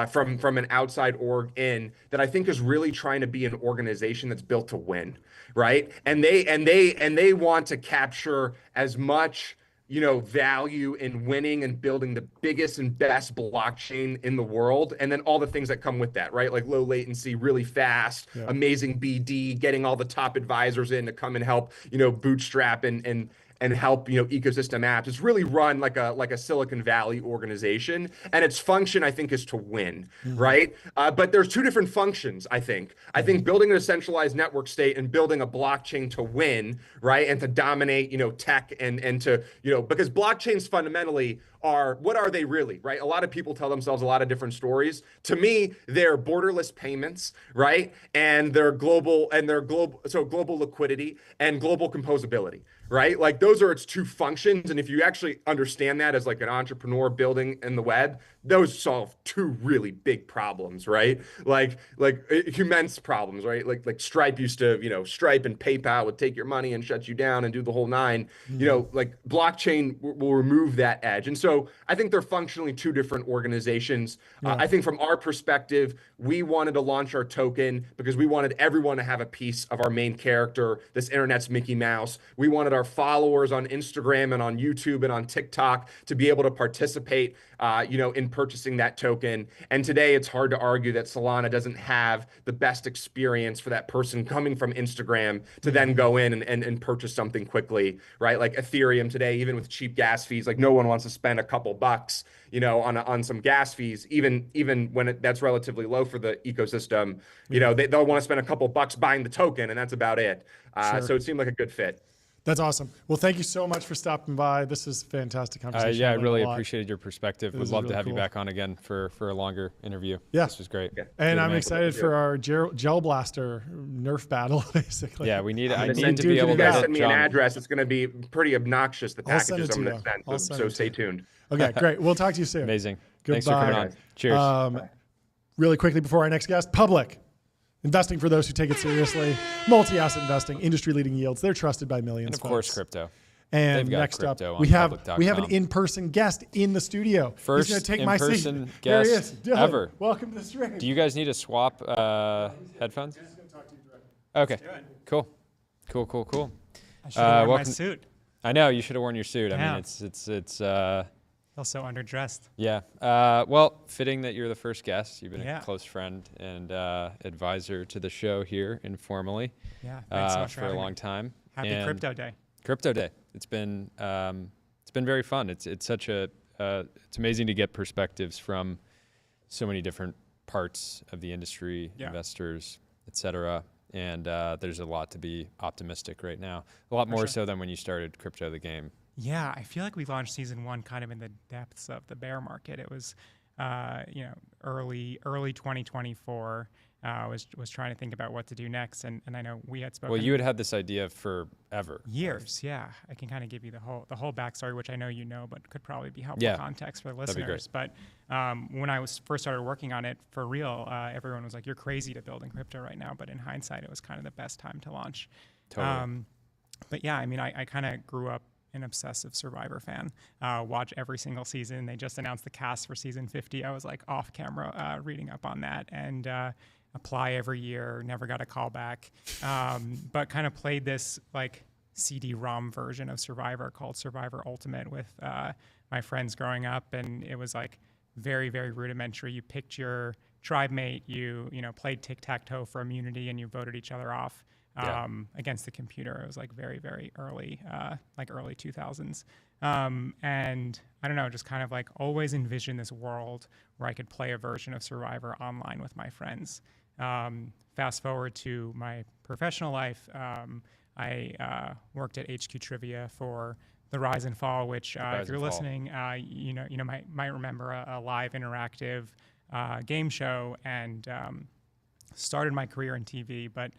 from an outside org in that I think is really trying to be an organization that's built to win, right? And they want to capture as much value in winning and building the biggest and best blockchain in the world, and then all the things that come with that, right? Like low latency, really fast, amazing BD, getting all the top advisors in to come and help bootstrap and help ecosystem apps. It's really run like a Silicon Valley organization, and its function I think is to win, right? But there's two different functions. I think building a decentralized network state and building a blockchain to win, right, and to dominate tech and to because blockchains fundamentally are, what are they really, right? A lot of people tell themselves a lot of different stories. To me, they're borderless payments, right? And they're global liquidity and global composability, right? Like those are its two functions. And if you actually understand that as like an entrepreneur building in the web, those solve two really big problems, right? Like immense problems, right? Like Stripe used to, Stripe and PayPal would take your money and shut you down and do the whole nine. Like blockchain will remove that edge. And so I think they're functionally two different organizations. I think from our perspective, we wanted to launch our token because we wanted everyone to have a piece of our main character, this internet's Mickey Mouse. We wanted our followers on Instagram and on YouTube and on TikTok to be able to participate in purchasing that token. And today it's hard to argue that Solana doesn't have the best experience for that person coming from Instagram to then go in and purchase something quickly, right? Like Ethereum today, even with cheap gas fees, like no one wants to spend a couple bucks, on some gas fees, even when that's relatively low for the ecosystem. They'll want to spend a couple bucks buying the token, and that's about it. So it seemed like a good fit. That's awesome. Well, thank you so much for stopping by. This is a fantastic conversation. Yeah, I really appreciated your perspective. Would love really to have cool. you back on again for a longer interview. Yeah. This was great. Yeah. And I'm excited for our Gel Blaster Nerf battle, basically. Yeah, I need to be If able you guys to send me an address, it's going to be pretty obnoxious, the packages I'm going to send. So stay tuned. Okay, great. We'll talk to you soon. Amazing. Goodbye. Thanks for coming on. Cheers. Really quickly before our next guest, Public. Investing for those who take it seriously. Multi-asset investing, industry-leading yields. They're trusted by millions. And of course, crypto. And next up, we have an in-person guest in the studio. First He's going to take my seat. in-person guest there he is. Dylan, ever. Welcome to the stream. Do you guys need to swap headphones? I'm just going to talk to you directly. Okay. Cool. I should have worn my suit. I know you should have worn your suit. Yeah. I mean, it's feel so underdressed. Yeah. Well, fitting that you're the first guest. You've been Yeah. a close friend and advisor to the show here informally. Yeah. Thanks so much for a long time. Happy Crypto Day. Crypto Day. It's been very fun. It's such a it's amazing to get perspectives from so many different parts of the industry, investors, et cetera. And there's a lot to be optimistic right now. A lot more so than when you started Crypto the Game. Yeah, I feel like we launched season 1 kind of in the depths of the bear market. It was, early 2024. was trying to think about what to do next. And I know we had spoken. Well, you had this idea forever. Years, yeah. I can kind of give you the whole backstory, which I know you know, but could probably be helpful context for the listeners. But when I first started working on it for real, everyone was like, "You're crazy to build in crypto right now." But in hindsight, it was kind of the best time to launch. Totally. But yeah, I mean, I kind of grew up an obsessive Survivor fan. Watch every single season. They just announced the cast for season 50. I was like off camera reading up on that and apply every year. Never got a call back, but kind of played this like CD-ROM version of Survivor called Survivor Ultimate with my friends growing up, and it was like very, very rudimentary. You picked your tribe mate, you played tic-tac-toe for immunity, and you voted each other off against the computer. It was like very, very early, like early 2000s. And I don't know, just kind of like always envisioned this world where I could play a version of Survivor online with my friends. Fast forward to my professional life, I worked at HQ Trivia for The Rise and Fall, which if you're listening, might remember a live interactive game show, and started my career in TV, but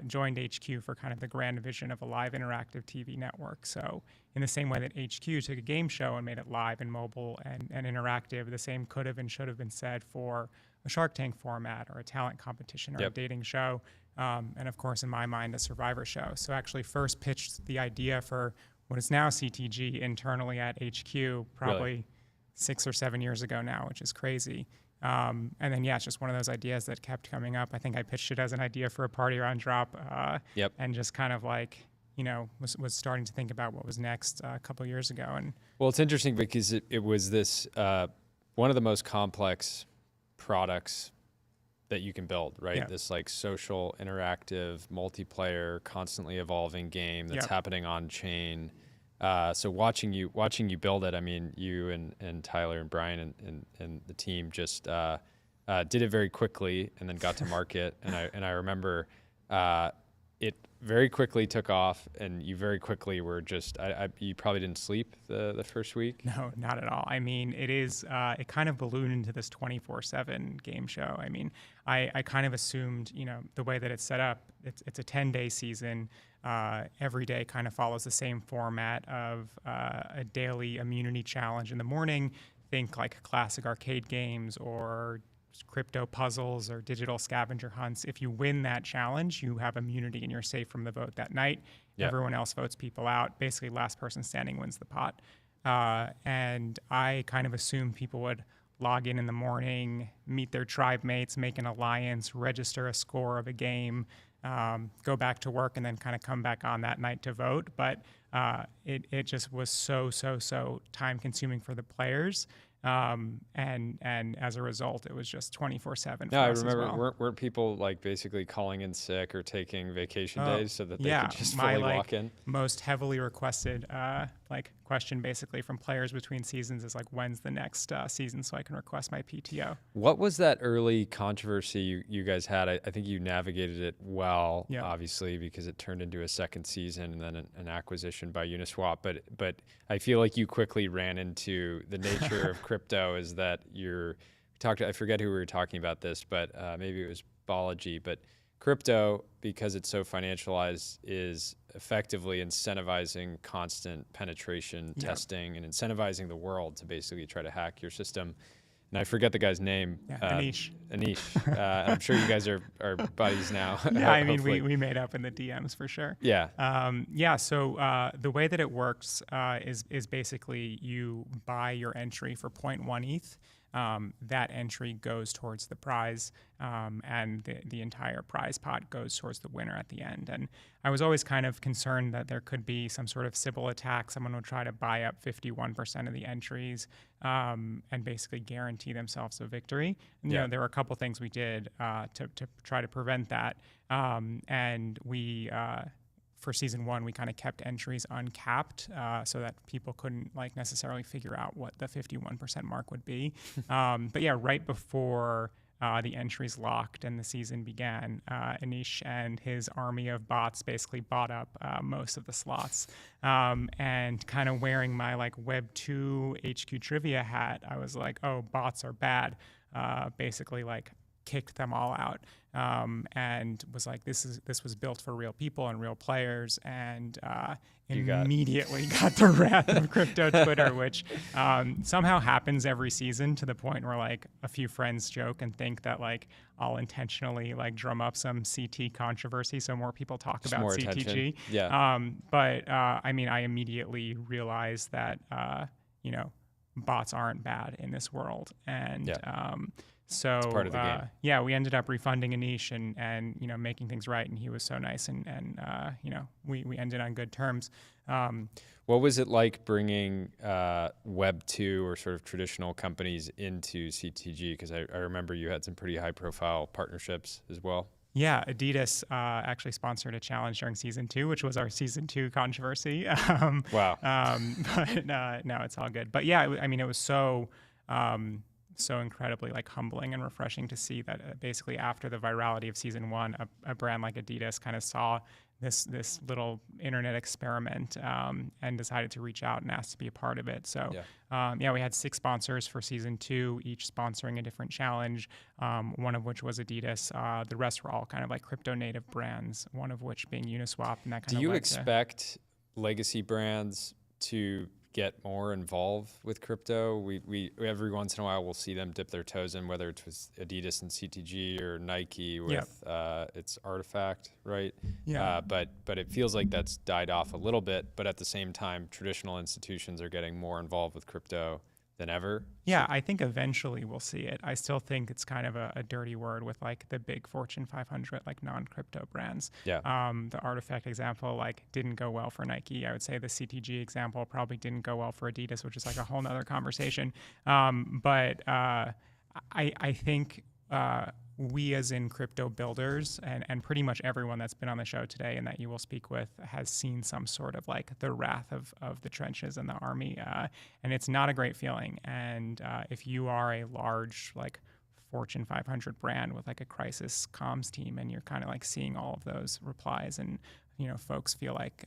joined HQ for kind of the grand vision of a live interactive TV network. So in the same way that HQ took a game show and made it live and mobile and interactive, the same could have and should have been said for a Shark Tank format or a talent competition or a dating show. And of course, in my mind, a Survivor show. So actually first pitched the idea for what is now CTG internally at HQ, probably 6 or 7 years ago now, which is crazy. And then, it's just one of those ideas that kept coming up. I think I pitched it as an idea for a party around drop, and just kind of like, was starting to think about what was next a couple of years ago. And well, it's interesting because it was this one of the most complex products that you can build, right? Yeah. This like social, interactive, multiplayer, constantly evolving game that's happening on chain. So watching you build it, I mean, you and Tyler and Brian and the team just did it very quickly and then got to market. And I remember it very quickly took off, and you very quickly were just you probably didn't sleep the first week. No, not at all. I mean, it kind of ballooned into this 24/7 game show. I mean, I kind of assumed, the way that it's set up, it's a 10-day season. Every day kind of follows the same format of a daily immunity challenge in the morning. Think like classic arcade games or crypto puzzles or digital scavenger hunts. If you win that challenge, you have immunity and you're safe from the vote that night. Everyone else votes people out. Basically, last person standing wins the pot. And I kind of assumed people would log in the morning, meet their tribe mates, make an alliance, register a score of a game, go back to work, and then kind of come back on that night to vote. But it just was so time consuming for the players. And as a result, it was just 24/7. No, I remember, weren't people like basically calling in sick or taking vacation days so that they could just fully walk in? Most heavily requested question basically from players between seasons is like, when's the next season so I can request my PTO? What was that early controversy you guys had? I think you navigated it well, obviously, because it turned into a second season and then an acquisition by Uniswap. But I feel like you quickly ran into the nature of crypto is that I forget who we were talking about this, but maybe it was Balaji, but crypto, because it's so financialized, is effectively incentivizing constant penetration testing and incentivizing the world to basically try to hack your system. And I forget the guy's name. Anish. I'm sure you guys are buddies now. I mean, we made up in the DMs for sure. Yeah. So the way that it works is basically you buy your entry for 0.1 ETH. That entry goes towards the prize, and the entire prize pot goes towards the winner at the end. And I was always kind of concerned that there could be some sort of Sybil attack. Someone would try to buy up 51% of the entries and basically guarantee themselves a victory. And, there were a couple things we did to try to prevent that. And we for season 1, we kind of kept entries uncapped so that people couldn't necessarily figure out what the 51% mark would be. But right before the entries locked and the season began, Anish and his army of bots basically bought up most of the slots. And kind of wearing my Web 2 HQ Trivia hat, I was like, oh, bots are bad. Basically kicked them all out, and was like, this was built for real people and real players, and immediately got the wrath of crypto Twitter, which somehow happens every season, to the point where like a few friends joke and think that like I'll intentionally like drum up some CT controversy so more people talk about more CTG. attention. Yeah. But I mean, I immediately realized that you know, bots aren't bad in this world, and so it's part of the game. yeah, we ended up refunding Anish and you know, making things right, and he was so nice, and you know, we ended on good terms. What was it like bringing Web 2 or sort of traditional companies into CTG? Because I remember you had some pretty high profile partnerships as well. Yeah, Adidas actually sponsored a challenge during season 2, which was our season 2 controversy. Wow. But no, it's all good. But yeah, I mean, it was so incredibly like humbling and refreshing to see that basically after the virality of season 1, a brand like Adidas kind of saw this little internet experiment and decided to reach out and ask to be a part of it. So yeah, we had 6 sponsors for season 2, each sponsoring a different challenge, one of which was Adidas. The rest were all kind of like crypto native brands, one of which being Uniswap, and that kind of. Do you expect legacy brands to get more involved with crypto? We every once in a while we'll see them dip their toes in, whether it's with Adidas and CTG or Nike with its Artifact, right? Yeah. But it feels like that's died off a little bit. But at the same time, traditional institutions are getting more involved with crypto than ever. Yeah, I think eventually we'll see it. I still think it's kind of a dirty word with like the big Fortune 500 like non-crypto brands. Yeah. The Artifact example like didn't go well for Nike. I would say the CTG example probably didn't go well for Adidas, which is like a whole nother conversation. But I think we as in crypto builders and pretty much everyone that's been on the show today and that you will speak with has seen some sort of like the wrath of the trenches and the army. And it's not a great feeling. And if you are a large like Fortune 500 brand with like a crisis comms team and you're kind of like seeing all of those replies and, you know, folks feel like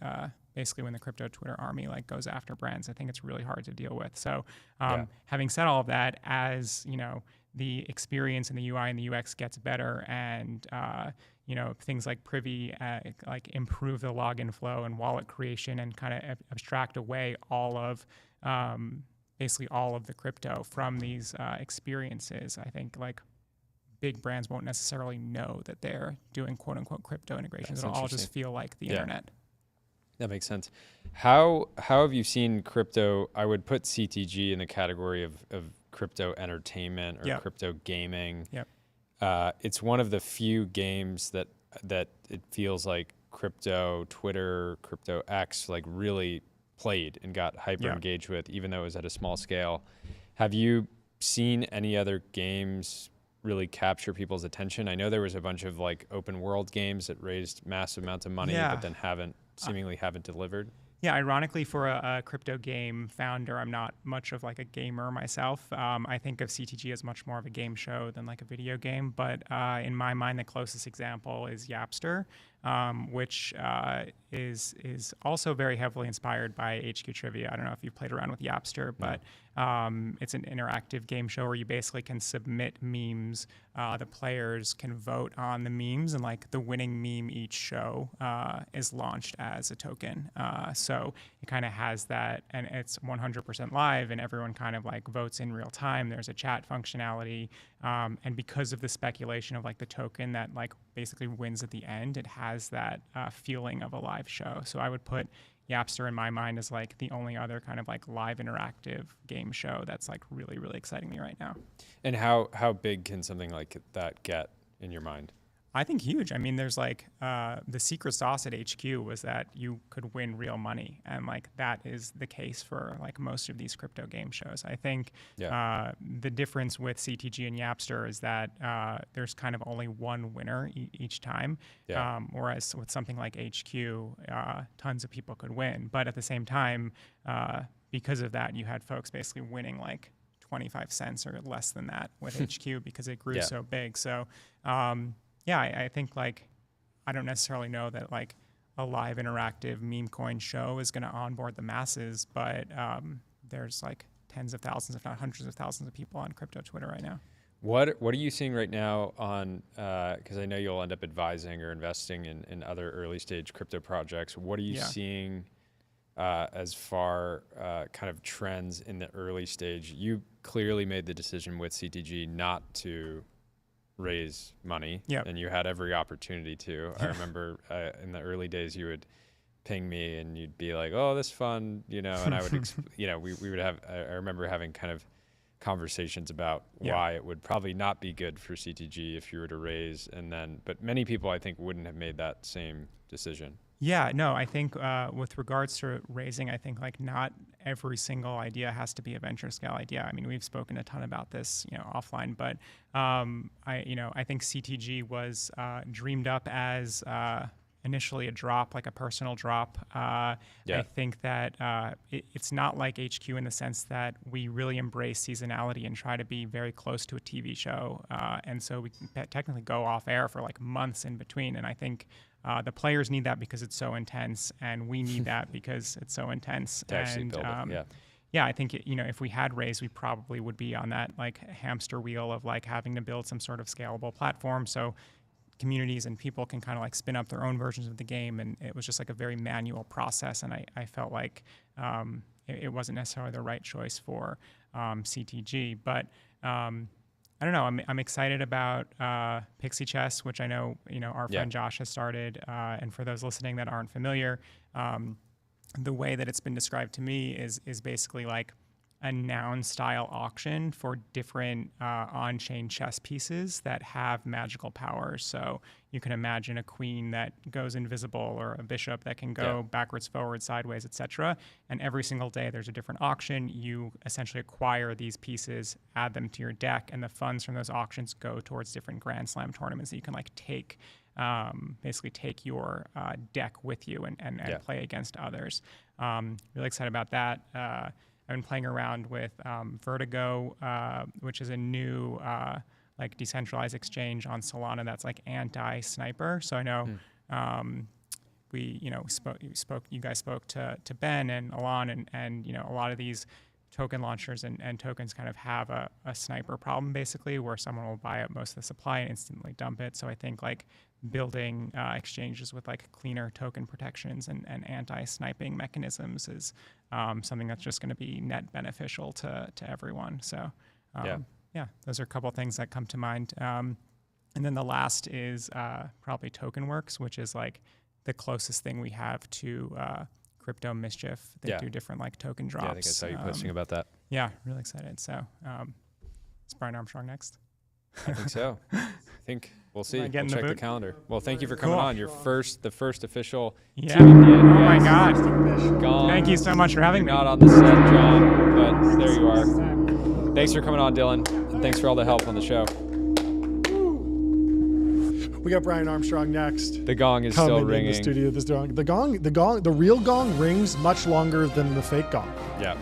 basically when the crypto Twitter army like goes after brands, I think it's really hard to deal with. So having said all of that, as you know, the experience in the UI and the UX gets better, and you know, things like Privy like improve the login flow and wallet creation and kind of abstract away all of basically all of the crypto from these experiences. I think like big brands won't necessarily know that they're doing quote unquote crypto integrations. It'll all just feel like the internet. That makes sense. How have you seen crypto? I would put CTG in the category of crypto entertainment or crypto gaming. It's one of the few games that it feels like crypto Twitter, crypto X like really played and got hyper engaged with, even though it was at a small scale. Have you seen any other games really capture people's attention? I know there was a bunch of like open world games that raised massive amounts of money, but then seemingly haven't delivered. Yeah, ironically, for a crypto game founder, I'm not much of like a gamer myself. I think of CTG as much more of a game show than like a video game. But in my mind, the closest example is Yapster, which is also very heavily inspired by HQ Trivia. I don't know if you've played around with Yapster, but it's an interactive game show where you basically can submit memes. The players can vote on the memes, and like the winning meme each show is launched as a token. So it kind of has that, and it's 100% live, and everyone kind of like votes in real time. There's a chat functionality, and because of the speculation of like the token that like basically wins at the end, it has that feeling of a live show. So I would put Yapster in my mind as like the only other kind of like live interactive game show that's like really, really exciting me right now. And how big can something like that get in your mind? I think huge. I mean, there's like the secret sauce at HQ was that you could win real money, and like that is the case for like most of these crypto game shows. I think the difference with CTG and Yapster is that there's kind of only one winner each time, whereas with something like HQ, tons of people could win. But at the same time, because of that, you had folks basically winning like 25 cents or less than that with HQ because it grew so big. So yeah, I think like I don't necessarily know that like a live interactive meme coin show is going to onboard the masses, but there's like tens of thousands, if not hundreds of thousands of people on crypto Twitter right now. What are you seeing right now on, because I know you'll end up advising or investing in other early stage crypto projects. What are you seeing as far kind of trends in the early stage? You clearly made the decision with CTG not to raise money, and you had every opportunity to. I remember in the early days you would ping me and you'd be like, oh, this fund, and I would, we would have, I remember having kind of conversations about why it would probably not be good for CTG if you were to raise, but many people I think wouldn't have made that same decision. Yeah, no, I think with regards to raising, I think like not every single idea has to be a venture scale idea. I mean, we've spoken a ton about this, offline, but I think CTG was dreamed up as initially a drop, like a personal drop. I think that it's not like HQ in the sense that we really embrace seasonality and try to be very close to a TV show. And so we can technically go off air for like months in between. And I think the players need that because it's so intense, and we need that because it's so intense. And I think if we had raised, we probably would be on that like hamster wheel of like having to build some sort of scalable platform. So communities and people can kind of like spin up their own versions of the game, and it was just like a very manual process, and I felt like it wasn't necessarily the right choice for CTG. But I don't know, I'm excited about Pixie Chess, which I know our friend Josh has started, and for those listening that aren't familiar, the way that it's been described to me is basically like a noun style auction for different on-chain chess pieces that have magical powers. So you can imagine a queen that goes invisible, or a bishop that can go backwards, forwards, sideways, etc. And every single day there's a different auction. You essentially acquire these pieces, add them to your deck, and the funds from those auctions go towards different Grand Slam tournaments that you can like take, basically take your deck with you and play against others. Really excited about that. I've been playing around with Vertigo, which is a new like decentralized exchange on Solana that's like anti-sniper. So I know you guys spoke to Ben and Alon, and a lot of these token launchers and tokens kind of have a sniper problem, basically, where someone will buy up most of the supply and instantly dump it. So I think like building exchanges with like cleaner token protections and anti-sniping mechanisms is something that's just going to be net beneficial to everyone. So those are a couple of things that come to mind. And then the last is probably TokenWorks, which is like the closest thing we have to Crypto Mischief. They do different like token drops. Yeah, I think I saw you posting about that. Yeah, really excited. So is Brian Armstrong next? I think so. I think we'll see. We'll check the calendar. Well, thank you for coming on. The first official TBPN. Oh my God. Gone. Thank you so much for having me. Not on the set, John, but there you are. Thanks for coming on, Dylan, and thanks for all the help on the show. We got Brian Armstrong next. The gong is still ringing. In the studio. The real gong rings much longer than the fake gong. Yeah.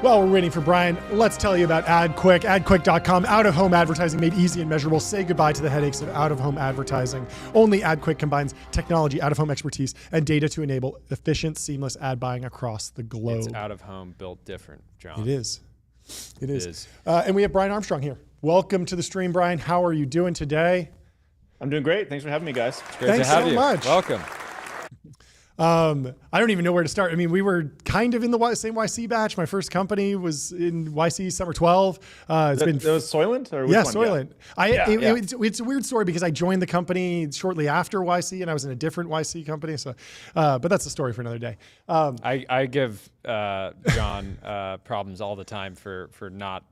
While we're waiting for Brian, let's tell you about AdQuick. AdQuick.com, out-of-home advertising made easy and measurable. Say goodbye to the headaches of out-of-home advertising. Only AdQuick combines technology, out-of-home expertise, and data to enable efficient, seamless ad buying across the globe. It's out-of-home built different, John. It is. It is. And we have Brian Armstrong here. Welcome to the stream, Brian. How are you doing today? I'm doing great. Thanks for having me, guys. It's great to have you. Thanks so much. Welcome. I don't even know where to start. I mean, we were kind of in the same YC batch. My first company was in YC Summer 12. That was Soylent? Or which yeah, one? Soylent. Yeah. It's a weird story because I joined the company shortly after YC, and I was in a different YC company. So, but that's a story for another day. I give John problems all the time for not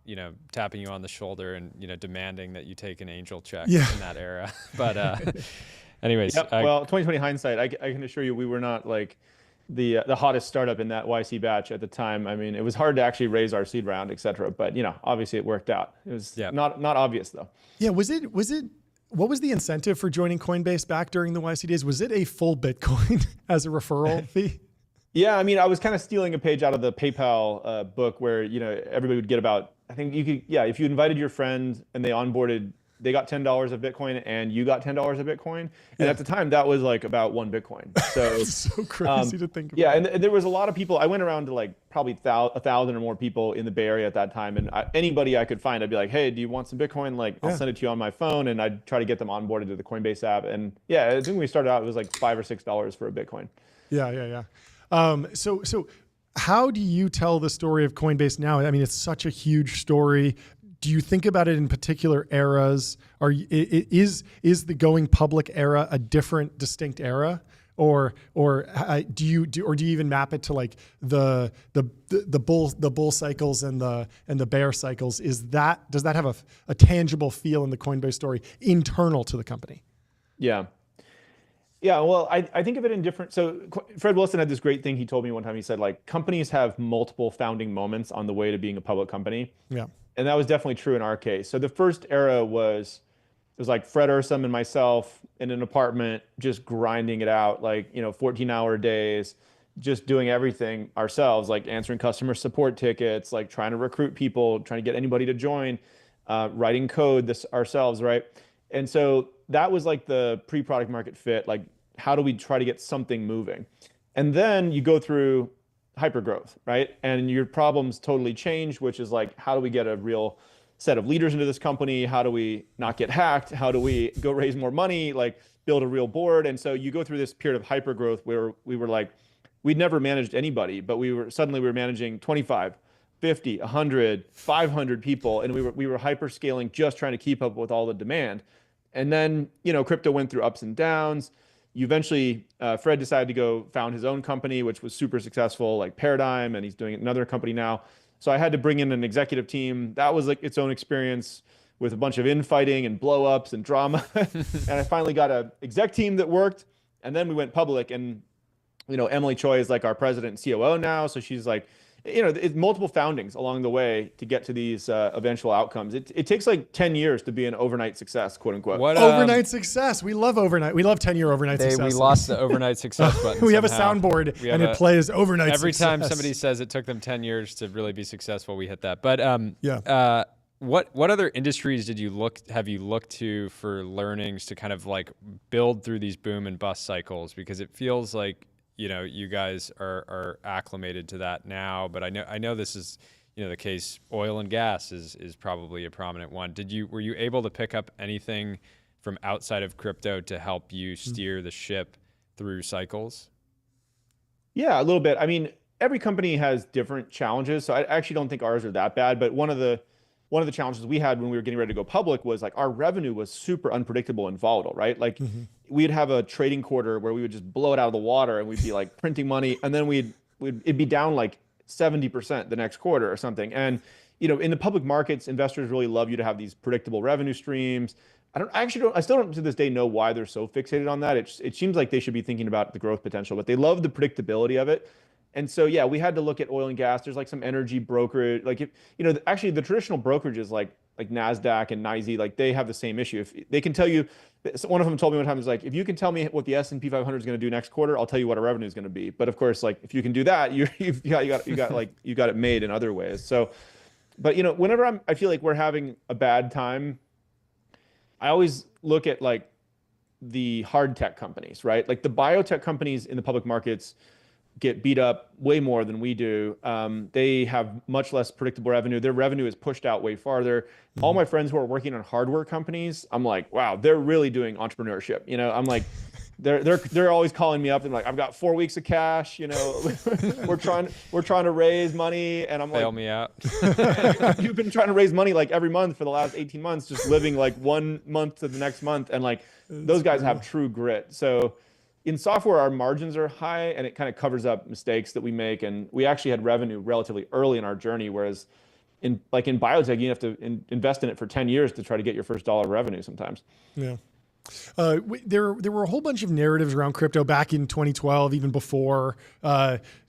tapping you on the shoulder and demanding that you take an angel check in that era. But anyways, well, 2020 hindsight, I can assure you we were not like the hottest startup in that YC batch at the time. I mean, it was hard to actually raise our seed round, et cetera. But obviously it worked out. It was not obvious though. Yeah, was it? What was the incentive for joining Coinbase back during the YC days? Was it a full Bitcoin as a referral fee? Yeah, I mean, I was kind of stealing a page out of the PayPal book where everybody would get about. I think you could, if you invited your friend and they onboarded they got $10 of Bitcoin and you got $10 of Bitcoin. And at the time that was like about 1 Bitcoin. So it's so crazy to think about. Yeah, and there was a lot of people. I went around to like probably 1,000 or more people in the Bay Area at that time. And anybody I could find, I'd be like, hey, do you want some Bitcoin? Like, I'll send it to you on my phone. And I'd try to get them onboarded to the Coinbase app. And yeah, I think when we started out, it was like $5 or $6 for a Bitcoin. Yeah. So how do you tell the story of Coinbase now? I mean, it's such a huge story. Do you think about it in particular eras? Is the going public era a different, distinct era, or do you even map it to like the bull cycles and the bear cycles? Does that have a tangible feel in the Coinbase story internal to the company? Yeah. Yeah, well, I think of it in different. So Fred Wilson had this great thing he told me one time. He said, like, companies have multiple founding moments on the way to being a public company. Yeah. And that was definitely true in our case. So the first era was like Fred Ursum and myself in an apartment, just grinding it out, like, 14-hour days, just doing everything ourselves, like answering customer support tickets, like trying to recruit people, trying to get anybody to join, writing code ourselves, right? And so that was like the pre-product market fit, like how do we try to get something moving? And then you go through hypergrowth, right? And your problems totally change, which is like, how do we get a real set of leaders into this company? How do we not get hacked? How do we go raise more money, like build a real board? And so you go through this period of hypergrowth where we were like, we'd never managed anybody, but we were managing 25, 50, 100, 500 people. And we were hyper scaling, just trying to keep up with all the demand. And then, crypto went through ups and downs. You eventually, Fred decided to go found his own company, which was super successful, like Paradigm, and he's doing another company now. So I had to bring in an executive team. That was like its own experience with a bunch of infighting and blow-ups and drama. And I finally got an exec team that worked. And then we went public. And, Emily Choi is like our president and COO now. So she's like, it's multiple foundings along the way to get to these eventual outcomes. It takes like 10 years to be an overnight success, quote unquote. Overnight success. We love overnight. We love 10-year overnight success. We lost the overnight success button. We have a soundboard and it plays overnight every success. Every time somebody says it took them 10 years to really be successful, we hit that. But what other industries have you looked to for learnings to kind of like build through these boom and bust cycles? Because it feels like you guys are acclimated to that now, but I know this is, the case. Oil and gas is probably a prominent one. Were you able to pick up anything from outside of crypto to help you steer the ship through cycles? Yeah, a little bit. I mean, every company has different challenges, so I actually don't think ours are that bad. But one of the challenges we had when we were getting ready to go public was like our revenue was super unpredictable and volatile, right? Like we'd have a trading quarter where we would just blow it out of the water and we'd be like printing money, and then it'd be down like 70% the next quarter or something. And in the public markets, investors really love you to have these predictable revenue streams. I still don't to this day know why they're so fixated on that. It seems like they should be thinking about the growth potential, but they love the predictability of it. And so, yeah, we had to look at oil and gas. There's like some energy brokerage, like actually the traditional brokerages like NASDAQ and NYSE, like they have the same issue. If they can tell you, one of them told me one time, is like, if you can tell me what the S&P 500 is going to do next quarter, I'll tell you what our revenue is going to be. But of course, like if you can do that, you got it made in other ways. So, but whenever I feel like we're having a bad time, I always look at like the hard tech companies, right? Like the biotech companies in the public markets get beat up way more than we do. They have much less predictable revenue. Their revenue is pushed out way farther. All my friends who are working on hardware companies, I'm like, wow, they're really doing entrepreneurship. I'm like, they're always calling me up and like, I've got 4 weeks of cash. We're trying to raise money, and I'm like, bail me out. You've been trying to raise money like every month for the last 18 months, just living like 1 month to the next month, and like those guys have true grit. So in software, our margins are high, and it kind of covers up mistakes that we make. And we actually had revenue relatively early in our journey, whereas in biotech, you have to invest in it for 10 years to try to get your first dollar of revenue sometimes. Yeah. There were a whole bunch of narratives around crypto back in 2012, even before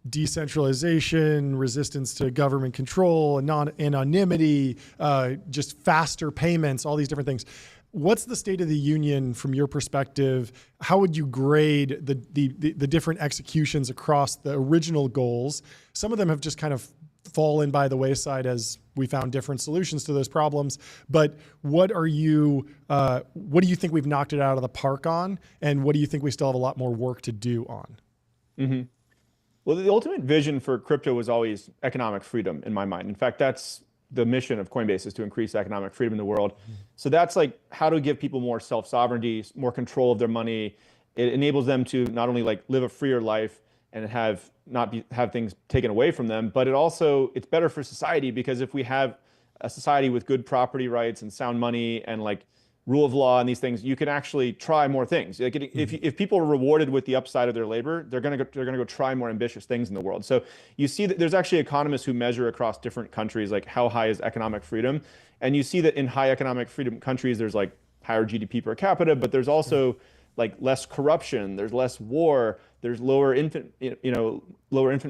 decentralization, resistance to government control, anonymity, just faster payments, all these different things. What's the state of the union from your perspective? How would you grade the different executions across the original goals? Some of them have just kind of fallen by the wayside as we found different solutions to those problems. But what do you think we've knocked it out of the park on? And what do you think we still have a lot more work to do on? Mm-hmm. Well, the ultimate vision for crypto was always economic freedom in my mind. In fact, that's the mission of Coinbase, is to increase economic freedom in the world. So that's like how to give people more self-sovereignty, more control of their money. It enables them to not only like live a freer life and have things taken away from them, but it's better for society, because if we have a society with good property rights and sound money and like rule of law and these things, you can actually try more things. Like if people are rewarded with the upside of their labor, they're gonna go try more ambitious things in the world. So you see that there's actually economists who measure across different countries, like how high is economic freedom, and you see that in high economic freedom countries, there's like higher GDP per capita, but there's also like less corruption, there's less war, there's lower infant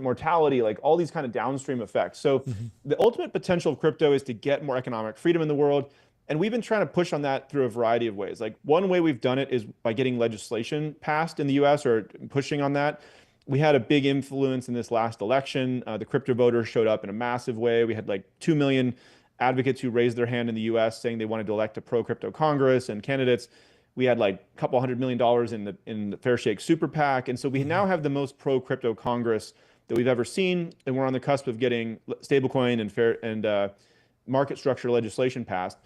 mortality, like all these kind of downstream effects. So the ultimate potential of crypto is to get more economic freedom in the world. And we've been trying to push on that through a variety of ways. Like one way we've done it is by getting legislation passed in the US, or pushing on that. We had a big influence in this last election. The crypto voters showed up in a massive way. We had like 2 million advocates who raised their hand in the US saying they wanted to elect a pro-crypto Congress and candidates. We had like a couple $100 million in the Fair Shake Super PAC. And so we now have the most pro-crypto Congress that we've ever seen. And we're on the cusp of getting stablecoin and market structure legislation passed.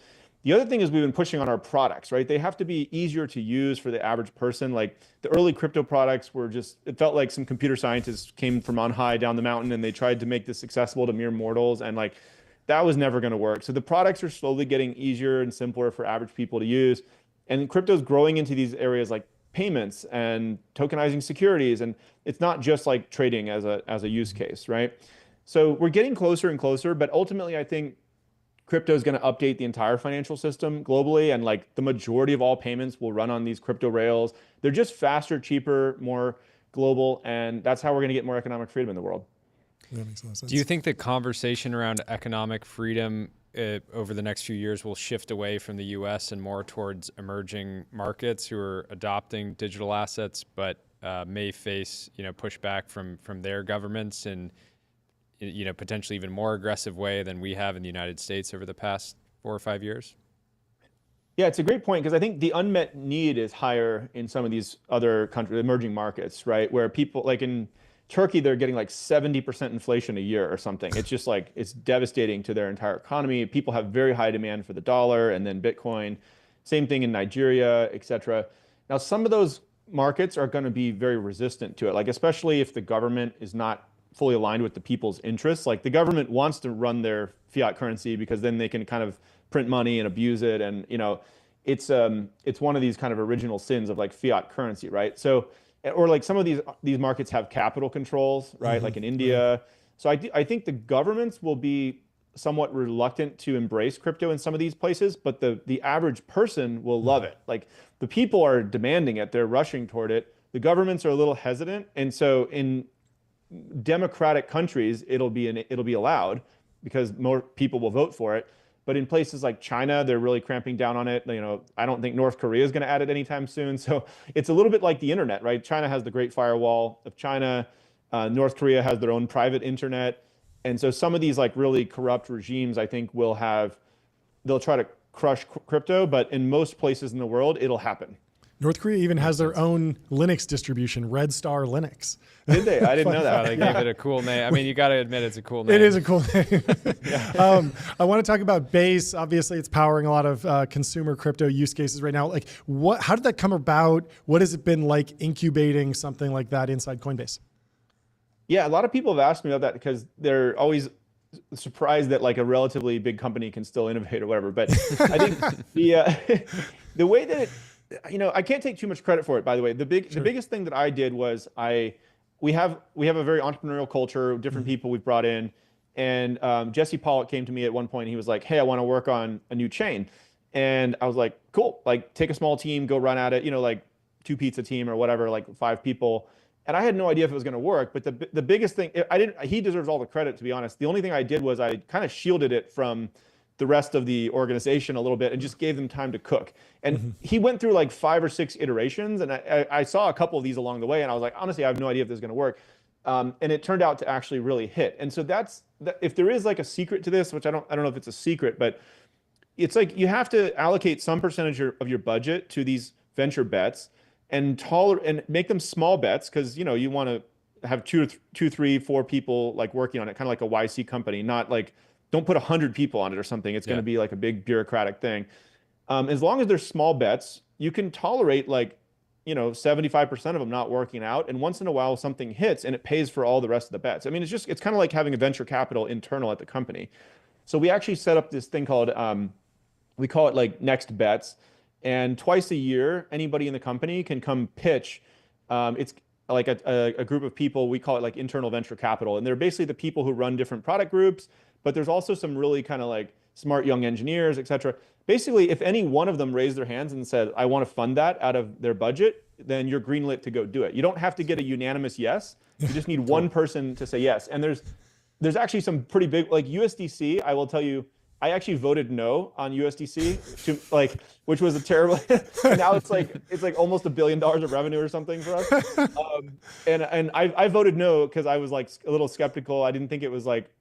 The other thing is we've been pushing on our products, right? They have to be easier to use for the average person. Like the early crypto products were it felt like some computer scientists came from on high down the mountain and they tried to make this accessible to mere mortals. And like, that was never going to work. So the products are slowly getting easier and simpler for average people to use. And crypto is growing into these areas like payments and tokenizing securities. And it's not just like trading as a use case, right? So we're getting closer and closer, but ultimately I think crypto is going to update the entire financial system globally, and like the majority of all payments will run on these crypto rails. They're just faster, cheaper, more global, and that's how we're going to get more economic freedom in the world. That makes a lot of sense. Do you think the conversation around economic freedom over the next few years will shift away from the US and more towards emerging markets who are adopting digital assets, but may face pushback from their governments and potentially even more aggressive way than we have in the United States over the past 4 or 5 years? Yeah, it's a great point, because I think the unmet need is higher in some of these other countries, emerging markets, right? Where people, like in Turkey, they're getting like 70% inflation a year or something. It's just like, it's devastating to their entire economy. People have very high demand for the dollar and then Bitcoin. Same thing in Nigeria, et cetera. Now, some of those markets are going to be very resistant to it, like especially if the government is not fully aligned with the people's interests. Like the government wants to run their fiat currency because then they can kind of print money and abuse it. And it's one of these kind of original sins of like fiat currency, right? So, or like some of these markets have capital controls, right? Like in India. So I think the governments will be somewhat reluctant to embrace crypto in some of these places, but the average person will love it. Like the people are demanding it, they're rushing toward it. The governments are a little hesitant, and so in democratic countries, it'll be allowed because more people will vote for it. But in places like China, they're really cramping down on it. I don't think North Korea is going to add it anytime soon. So it's a little bit like the internet, right? China has the Great Firewall of China. North Korea has their own private internet. And so some of these like really corrupt regimes, I think they'll try to crush crypto, but in most places in the world, it'll happen. North Korea even has their own Linux distribution, Red Star Linux. Did they? I didn't know that. They gave it a cool name. I mean, you got to admit it's a cool name. It is a cool name. I want to talk about Base. Obviously, it's powering a lot of consumer crypto use cases right now. Like, how did that come about? What has it been like incubating something like that inside Coinbase? Yeah, a lot of people have asked me about that because they're always surprised that like a relatively big company can still innovate or whatever. But I think the way that it, I can't take too much credit for it, by the way. The biggest thing that I did was we have a very entrepreneurial culture, different people we've brought in. And Jesse Pollock came to me at one point and he was like, hey, I want to work on a new chain. And I was like, cool, like take a small team, go run at it, like 2 pizza team or whatever, like 5 people. And I had no idea if it was going to work. But the biggest thing, he deserves all the credit, to be honest. The only thing I did was I kind of shielded it from the rest of the organization a little bit and just gave them time to cook. And he went through like 5 or 6 iterations. And I saw a couple of these along the way. And I was like, honestly, I have no idea if this is going to work. and it turned out to actually really hit. And so if there is like a secret to this, which I don't know if it's a secret, but it's like you have to allocate some percentage of your budget to these venture bets and make them small bets, because you want to have two, 3, 4 people like working on it, kind of like a YC company, not like don't put 100 people on it or something. It's going to be like a big bureaucratic thing. As long as they're small bets, you can tolerate like 75% of them not working out, and once in a while something hits and it pays for all the rest of the bets. I mean, it's kind of like having a venture capital internal at the company. So we actually set up this thing called we call it like Next Bets, and twice a year anybody in the company can come pitch. It's like a group of people, we call it like internal venture capital, and they're basically the people who run different product groups, but there's also some really kind of like smart young engineers, etc. Basically, if any one of them raised their hands and said, I want to fund that out of their budget, then you're greenlit to go do it. You don't have to get a unanimous yes. You just need one person to say yes. And there's actually some pretty big, like USDC, I will tell you, I actually voted no on USDC, which was a terrible. Now it's like almost $1 billion of revenue or something for us. And I voted no because I was like a little skeptical. I didn't think it was like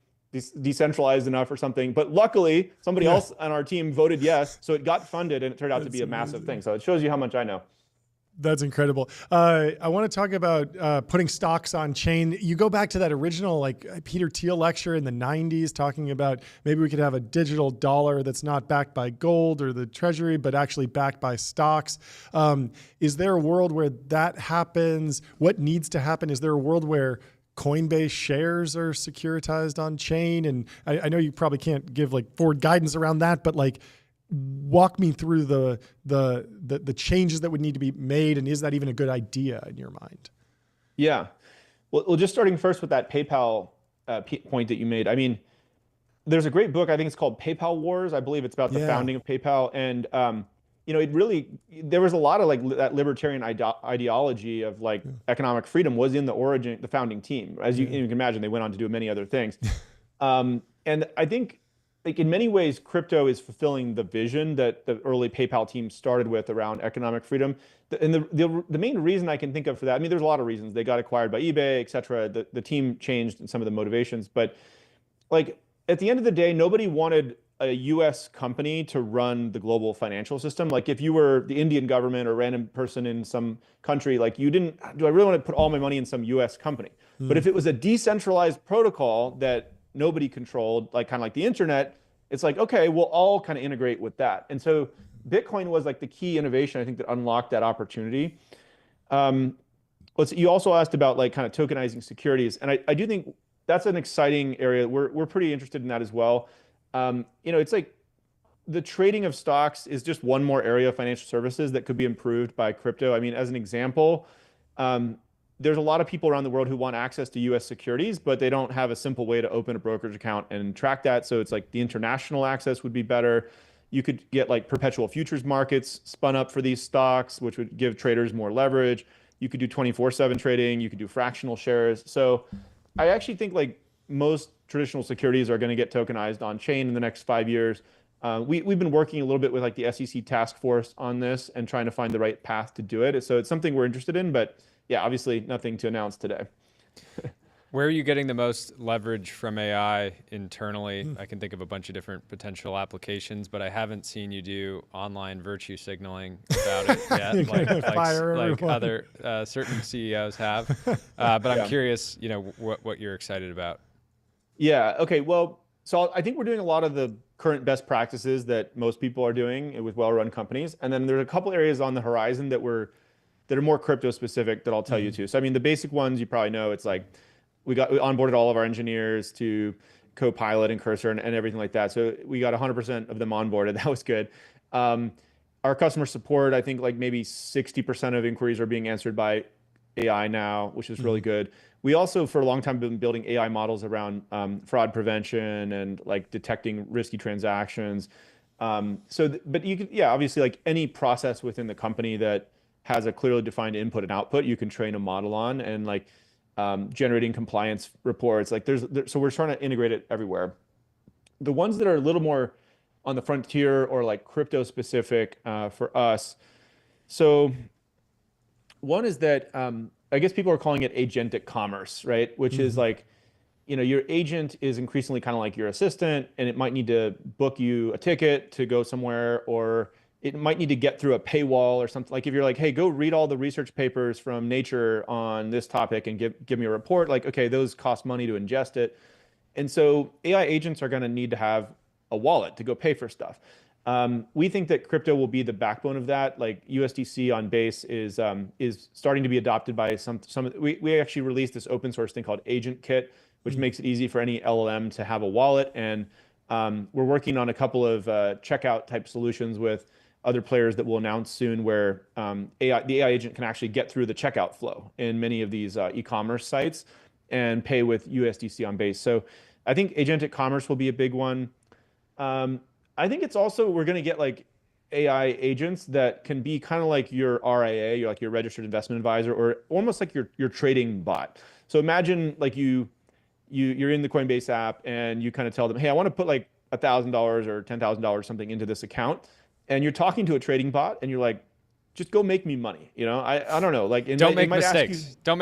decentralized enough or something. But luckily, somebody else on our team voted yes, so it got funded, and it turned out to be a massive thing. So it shows you how much I know. That's incredible. I want to talk about putting stocks on chain. You go back to that original like Peter Thiel lecture in the 90s talking about maybe we could have a digital dollar that's not backed by gold or the treasury, but actually backed by stocks. Is there a world where that happens? What needs to happen? Is there a world where Coinbase shares are securitized on chain? And I know you probably can't give like forward guidance around that, but like, walk me through the changes that would need to be made, and is that even a good idea in your mind? Yeah, well, just starting first with that PayPal point that you made. I mean, there's a great book, I think it's called PayPal Wars. I believe it's about the founding of PayPal, and there was a lot of like that libertarian ideology of like economic freedom was in the founding team. As you can imagine, they went on to do many other things, and I think, like in many ways, crypto is fulfilling the vision that the early PayPal team started with around economic freedom. And the main reason I can think of for that, I mean, there's a lot of reasons. They got acquired by eBay, et cetera. The team changed in some of the motivations. But like at the end of the day, nobody wanted a US company to run the global financial system. Like if you were the Indian government or a random person in some country, like do I really want to put all my money in some US company? But if it was a decentralized protocol that nobody controlled, like kind of like the internet, it's like, okay, we'll all kind of integrate with that. And so Bitcoin was like the key innovation, I think, that unlocked that opportunity. You also asked about like kind of tokenizing securities. And I do think that's an exciting area. We're pretty interested in that as well. It's like the trading of stocks is just one more area of financial services that could be improved by crypto. I mean, as an example, there's a lot of people around the world who want access to US securities, but they don't have a simple way to open a brokerage account and track that. So it's like the international access would be better. You could get like perpetual futures markets spun up for these stocks, which would give traders more leverage. You could do 24/7 trading. You could do fractional shares. So I actually think like most traditional securities are going to get tokenized on chain in the next 5 years. We've been working a little bit with like the SEC task force on this and trying to find the right path to do it. So it's something we're interested in, but yeah, obviously nothing to announce today. Where are you getting the most leverage from AI internally? I can think of a bunch of different potential applications, but I haven't seen you do online virtue signaling about it yet, like other certain CEOs have. But I'm curious, what you're excited about. Yeah. Okay. Well, so I think we're doing a lot of the current best practices that most people are doing with well-run companies, and then there's a couple areas on the horizon that are more crypto specific that I'll tell you too. So I mean, the basic ones you probably know. It's like we onboarded all of our engineers to Copilot and Cursor and everything like that. So we got 100% of them onboarded. That was good. Our customer support, I think like maybe 60% of inquiries are being answered by AI now, which is really good. We also, for a long time, been building AI models around fraud prevention and like detecting risky transactions. But you could, obviously, like any process within the company that has a clearly defined input and output, you can train a model on, and like generating compliance reports. Like so we're trying to integrate it everywhere. The ones that are a little more on the frontier or like crypto specific for us. So one is that I guess people are calling it agentic commerce, right? Which is like, your agent is increasingly kind of like your assistant, and it might need to book you a ticket to go somewhere, or it might need to get through a paywall or something. Like if you're like, hey, go read all the research papers from Nature on this topic and give me a report, like, okay, those cost money to ingest it. And so AI agents are going to need to have a wallet to go pay for stuff. We think that crypto will be the backbone of that. Like USDC on Base is starting to be adopted by some. We actually released this open source thing called Agent Kit, which makes it easy for any LLM to have a wallet. And we're working on a couple of checkout type solutions with other players that we'll announce soon, where the AI agent can actually get through the checkout flow in many of these e-commerce sites and pay with USDC on Base. So I think agentic commerce will be a big one. I think it's also, we're going to get like AI agents that can be kind of like your RIA, like your registered investment advisor, or almost like your trading bot. So imagine like you're in the Coinbase app and you kind of tell them, hey, I want to put like $1,000 or $10,000 something into this account. And you're talking to a trading bot and you're like, just go make me money. I don't know. Like, don't make mistakes. Tell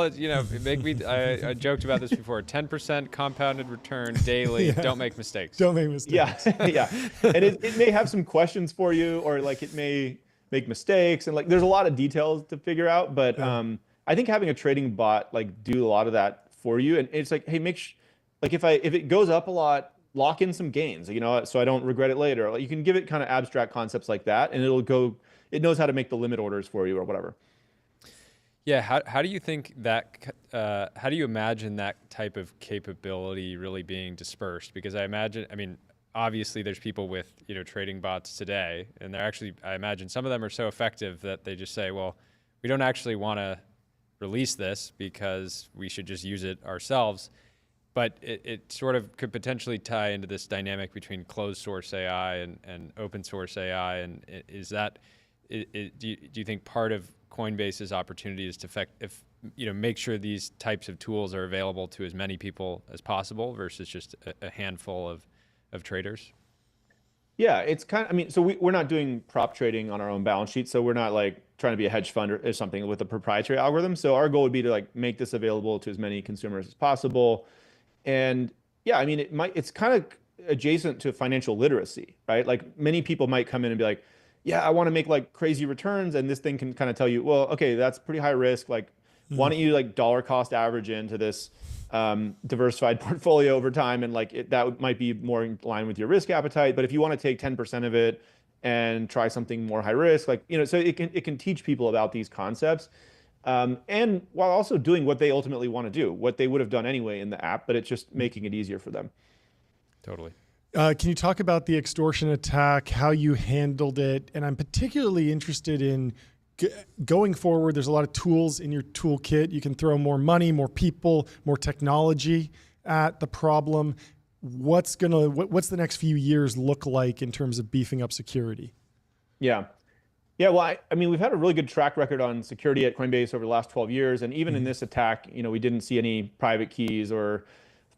it, make me, I joked about this before, 10% compounded return daily. Yeah. Don't make mistakes. Don't make mistakes. Yeah. Yeah. And it may have some questions for you, or like it may make mistakes. And like, there's a lot of details to figure out, but I think having a trading bot, like do a lot of that for you. And it's like, hey, like if it goes up a lot, lock in some gains, so I don't regret it later. Like you can give it kind of abstract concepts like that, and it knows how to make the limit orders for you or whatever. Yeah, how do you think that, how do you imagine that type of capability really being dispersed? Because I mean, obviously there's people with, trading bots today, and they're actually, I imagine some of them are so effective that they just say, well, we don't actually want to release this because we should just use it ourselves. But it sort of could potentially tie into this dynamic between closed source AI and open source AI. And is that, do you think part of Coinbase's opportunity is to make sure these types of tools are available to as many people as possible versus just a handful of traders? Yeah, it's so we're not doing prop trading on our own balance sheet. So we're not like trying to be a hedge fund or something with a proprietary algorithm. So our goal would be to like make this available to as many consumers as possible. And yeah, I mean, it's kind of adjacent to financial literacy, right? Like many people might come in and be like, yeah, I want to make like crazy returns. And this thing can kind of tell you, well, okay, that's pretty high risk. Like, why don't you like dollar cost average into this diversified portfolio over time? And like that might be more in line with your risk appetite. But if you want to take 10% of it and try something more high risk, like, so it can teach people about these concepts. And while also doing what they ultimately want to do, what they would have done anyway in the app, but it's just making it easier for them. Totally. Can you talk about the extortion attack, how you handled it? And I'm particularly interested in going forward. There's a lot of tools in your toolkit. You can throw more money, more people, more technology at the problem. What's the next few years look like in terms of beefing up security? Yeah. Yeah, well, I mean, we've had a really good track record on security at Coinbase over the last 12 years. And even in this attack, we didn't see any private keys or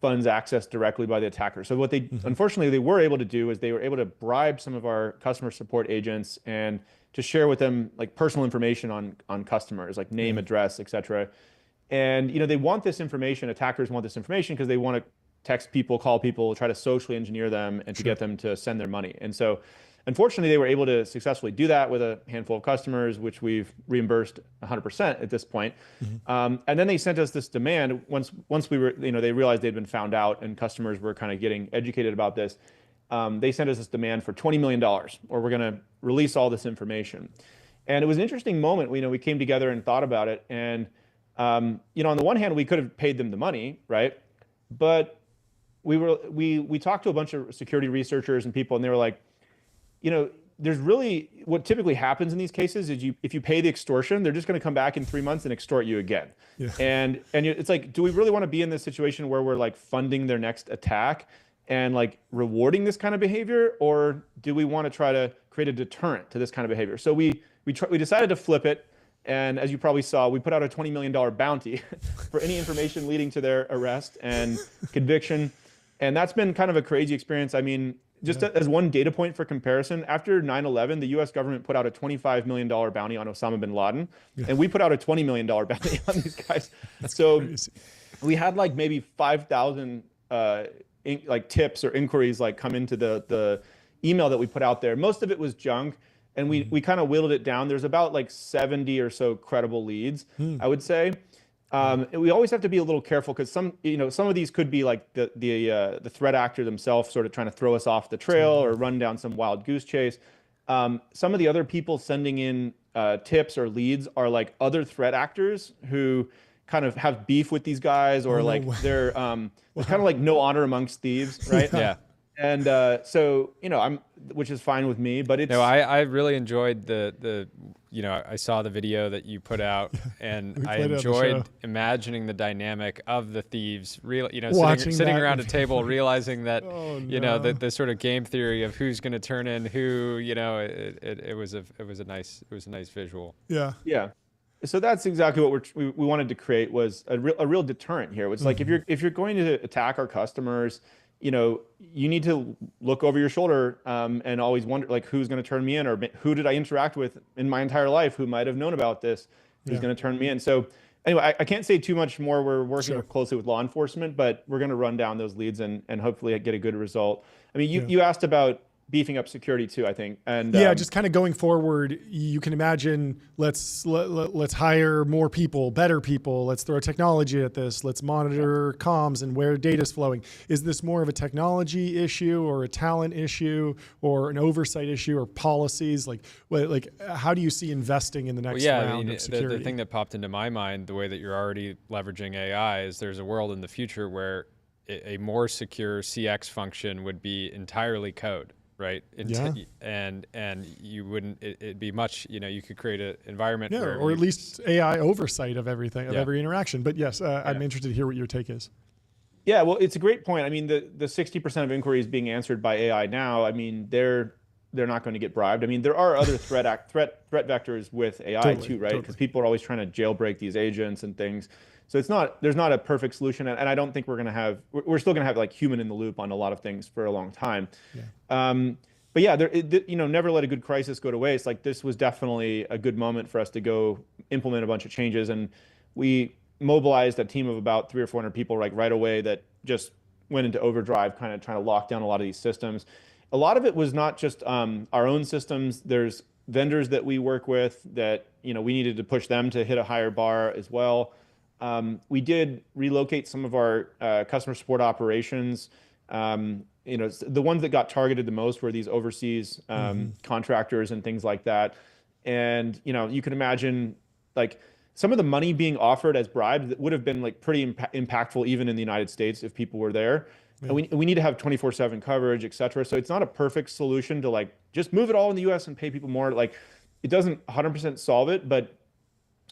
funds accessed directly by the attacker. So what unfortunately, they were able to do is they were able to bribe some of our customer support agents and to share with them like personal information on customers, like name, address, et cetera. And, they want this information, attackers want this information because they want to text people, call people, try to socially engineer them and to get them to send their money. And so unfortunately, they were able to successfully do that with a handful of customers, which we've reimbursed 100% at this point. And then they sent us this demand once we were, they realized they'd been found out and customers were kind of getting educated about this. They sent us this demand for $20 million, or we're going to release all this information. And it was an interesting moment. We came together and thought about it. And, on the one hand, we could have paid them the money, right? But we talked to a bunch of security researchers and people, and they were like, there's really, what typically happens in these cases is if you pay the extortion, they're just going to come back in 3 months and extort you again. Yeah. And it's like, do we really want to be in this situation where we're like funding their next attack and like rewarding this kind of behavior, or do we want to try to create a deterrent to this kind of behavior? So we decided to flip it. And as you probably saw, we put out a $20 million bounty for any information leading to their arrest and conviction. And that's been kind of a crazy experience. I mean, just as one data point for comparison, after 9/11, the US government put out a $25 million bounty on Osama bin Laden, and we put out a $20 million bounty on these guys. So crazy. We had like maybe 5,000 like tips or inquiries like come into the email that we put out there. Most of it was junk, and we kind of whittled it down. There's about like 70 or so credible leads, I would say. We always have to be a little careful because some of these could be like the threat actor themselves sort of trying to throw us off the trail or run down some wild goose chase. Some of the other people sending in tips or leads are like other threat actors who kind of have beef with these guys, or they're there's kind of like no honor amongst thieves, right? Yeah. And so which is fine with me, but it's I really enjoyed the I saw the video that you put out, and I enjoyed imagining the dynamic of the thieves, sitting around a table, realizing that the sort of game theory of who's going to turn in who. It was a nice visual. Yeah. So that's exactly what we wanted to create, was a real deterrent here. It's like if you're going to attack our customers, you need to look over your shoulder and always wonder like who's going to turn me in, or who did I interact with in my entire life who might have known about this, who's going to turn me in. So anyway, I can't say too much more. We're working closely with law enforcement, but we're going to run down those leads and hopefully get a good result. I mean, you asked about beefing up security too, I think. And just kind of going forward, you can imagine let's hire more people, better people. Let's throw technology at this. Let's monitor comms and where data is flowing. Is this more of a technology issue or a talent issue or an oversight issue or policies? Like how do you see investing in the next round of security? The thing that popped into my mind, the way that you're already leveraging AI, is there's a world in the future where a more secure CX function would be entirely code. Right. And you wouldn't, it'd be much, you could create an environment where or at least AI oversight of everything, of every interaction. But yes, I'm interested to hear what your take is. Yeah, well, it's a great point. I mean, the 60% of inquiries being answered by AI now, I mean, they're not going to get bribed. I mean, there are other threat vectors with AI too, right? Because people are always trying to jailbreak these agents and things. So there's not a perfect solution, and I don't think we're still gonna have like human in the loop on a lot of things for a long time. But yeah, never let a good crisis go to waste. Like this was definitely a good moment for us to go implement a bunch of changes, and we mobilized a team of about 300 or 400 people right away that just went into overdrive, kind of trying to lock down a lot of these systems. A lot of it was not just our own systems. There's vendors that we work with that we needed to push them to hit a higher bar as well. We did relocate some of our customer support operations. The ones that got targeted the most were these overseas contractors and things like that. And you can imagine like some of the money being offered as bribes that would have been like pretty impactful even in the United States if people were there. And we need to have 24/7 coverage, et cetera. So it's not a perfect solution to like just move it all in the US and pay people more. Like it doesn't 100% solve it, but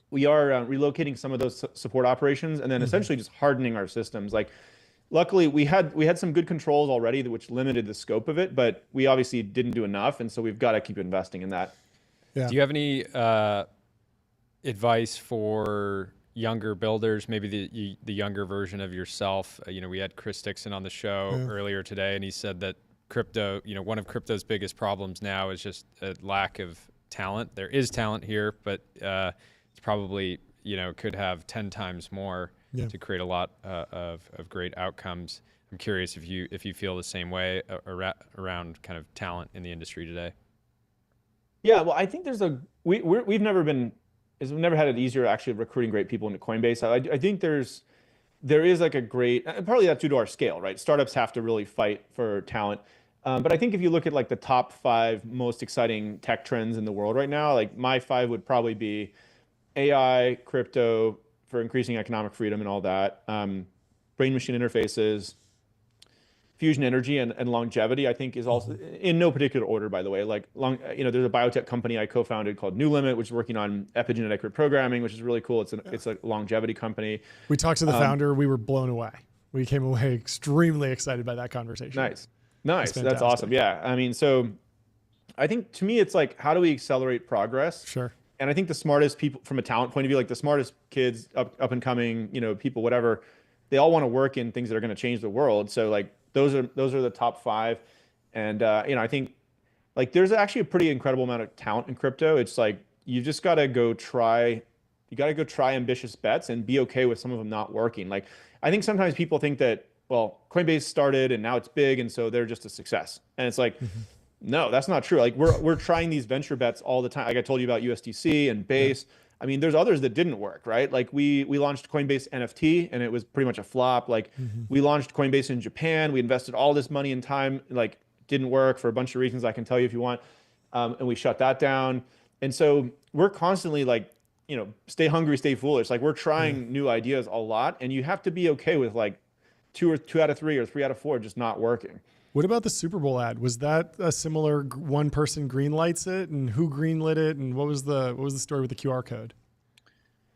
we are relocating some of those support operations and then essentially just hardening our systems. Like, luckily, we had some good controls already, which limited the scope of it, but we obviously didn't do enough, and so we've got to keep investing in that. Yeah. Do you have any advice for younger builders, maybe the younger version of yourself? We had Chris Dixon on the show earlier today, and he said that crypto, one of crypto's biggest problems now is just a lack of talent. There is talent here, but it's probably could have 10 times more to create a lot of great outcomes. I'm curious if you feel the same way around kind of talent in the industry today. Yeah, well, I think we've never had it easier actually recruiting great people into Coinbase. I think there is like a great, partly that's due to our scale, right? Startups have to really fight for talent. But I think if you look at like the top 5 most exciting tech trends in the world right now, like my 5 would probably be AI, crypto for increasing economic freedom and all that, brain-machine interfaces, fusion energy, and longevity. I think is also in no particular order, by the way. Like there's a biotech company I co-founded called New Limit, which is working on epigenetic reprogramming, which is really cool. It's a longevity company. We talked to the founder. We were blown away. We came away extremely excited by that conversation. Nice. That's awesome. Yeah. I mean, so I think to me, it's like, how do we accelerate progress? Sure. And I think the smartest people from a talent point of view, like the smartest kids up and coming, people, whatever, they all want to work in things that are going to change the world. So like those are the top 5. And I think like there's actually a pretty incredible amount of talent in crypto. It's like you just got to go try. You got to go try ambitious bets and be okay with some of them not working. Like I think sometimes people think that, well, Coinbase started and now it's big and so they're just a success. And it's like, no, that's not true. Like we're trying these venture bets all the time. Like I told you about USDC and Base. I mean, there's others that didn't work, right? Like we launched Coinbase NFT and it was pretty much a flop. Like we launched Coinbase in Japan. We invested all this money and time, like didn't work for a bunch of reasons I can tell you if you want. And we shut that down. And so we're constantly like, stay hungry, stay foolish. Like we're trying new ideas a lot, and you have to be okay with like two out of three or 3 out of 4 just not working. What about the Super Bowl ad? Was that a similar one person green lights it, and who greenlit it, and what was the story with the QR code?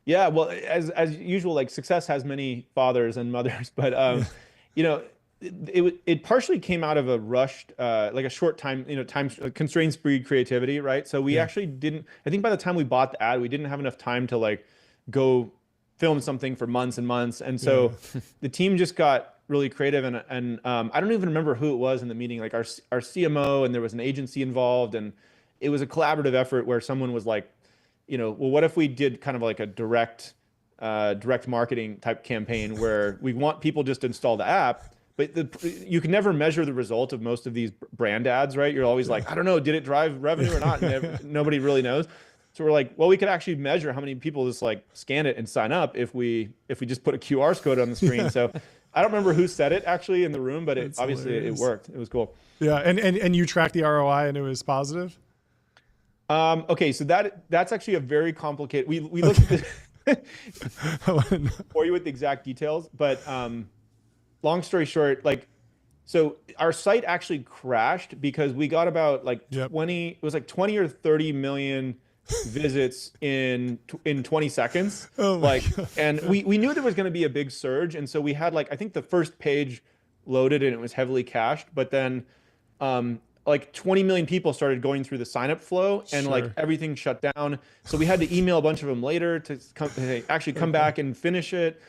Yeah, well, as usual, like success has many fathers and mothers, but it partially came out of a rushed, like a short time, time constraints breed creativity, right? So we actually didn't. I think by the time we bought the ad, we didn't have enough time to like go film something for months and months, and so the team just got really creative. And I don't even remember who it was in the meeting, like our CMO, and there was an agency involved, and it was a collaborative effort where someone was like, well, what if we did kind of like a direct marketing type campaign where we want people just to install the app. But you can never measure the result of most of these brand ads, right? You're always like, I don't know, did it drive revenue or not? Nobody really knows. So we're like, well, we could actually measure how many people just like scan it and sign up if we just put a QR code on the screen. So I don't remember who said it actually in the room, but obviously it worked. It was cool. Yeah, and you tracked the ROI and it was positive? Okay, so that's actually a very complicated. We looked at this for you with the exact details, but long story short, like, so our site actually crashed because we got about like 20, it was like 20 or 30 million visits in 20 seconds. And we knew there was going to be a big surge. And so we had like, I think the first page loaded and it was heavily cached, but then like 20 million people started going through the sign up flow and like everything shut down. So we had to email a bunch of them later to come back and finish it.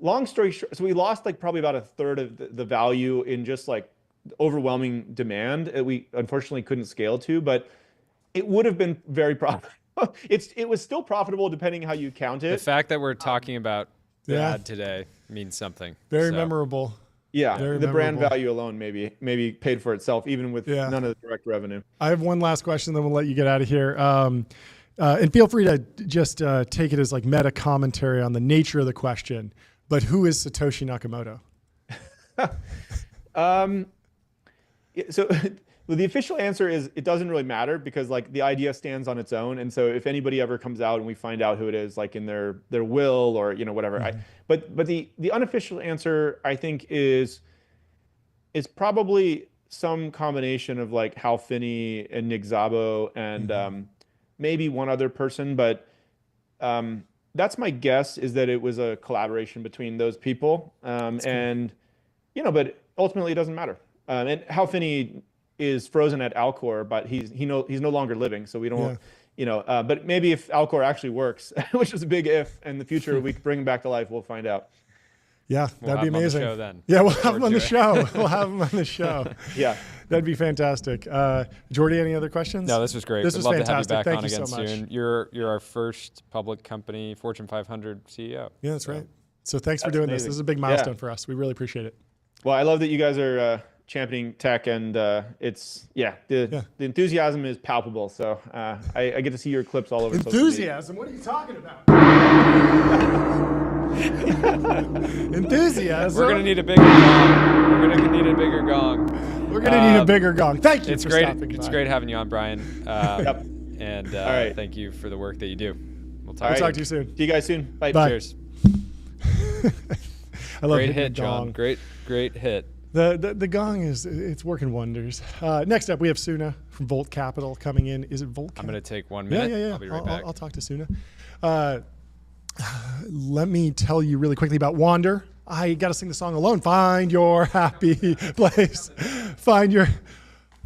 Long story short, so we lost like probably about a third of the value in just like overwhelming demand that we unfortunately couldn't scale to, but it would have been very profitable. It was still profitable depending how you count it. The fact that we're talking about the ad today means something. Very memorable. Yeah, Very the brand memorable. value alone maybe paid for itself, even with none of the direct revenue. I have one last question, then we'll let you get out of here. And feel free to just take it as like meta commentary on the nature of the question. But who is Satoshi Nakamoto? So well, the official answer is it doesn't really matter because like the idea stands on its own. And so if anybody ever comes out and we find out who it is, like in their will or whatever, but the unofficial answer I think is probably some combination of like Hal Finney and Nick Szabo and maybe one other person, but that's my guess, is that it was a collaboration between those people. And, but ultimately it doesn't matter. And Hal Finney is frozen at Alcor, but he's no longer living. So we don't, but maybe if Alcor actually works, which is a big if, in the future we could bring him back to life, we'll find out. Yeah, that'd be amazing. We'll have him on the show then. Yeah, we'll have him on the show. We'll have him on the show. Yeah. That'd be fantastic. Jordy, any other questions? No, this was great. This We'd was love fantastic. to have you back Thank on you again so much. soon. You're our first public company, Fortune 500 CEO. Yeah, that's right. So thanks for doing this. This is a big milestone for us. We really appreciate it. Well, I love that you guys are championing tech, and the enthusiasm is palpable. So I get to see your clips all over. Enthusiasm? What are you talking about? Enthusiasm. We're gonna need a bigger gong. We're gonna need a bigger gong. We're gonna need a bigger gong. Thank you. It's for great. stopping It's by. great having you on, Brian. And all right. Thank you for the work that you do. We'll We'll talk to you soon. See you guys soon. Bye. Cheers. I love great hitting hit, the gong. John. Great hit. The gong it's working wonders. Next up, we have Suna from Volt Capital coming in. Is it Volt? I'm gonna take 1 minute. Yeah. I'll be right back. I'll talk to Suna. Let me tell you really quickly about Wander. I got to sing the song alone. Find your happy place. Find your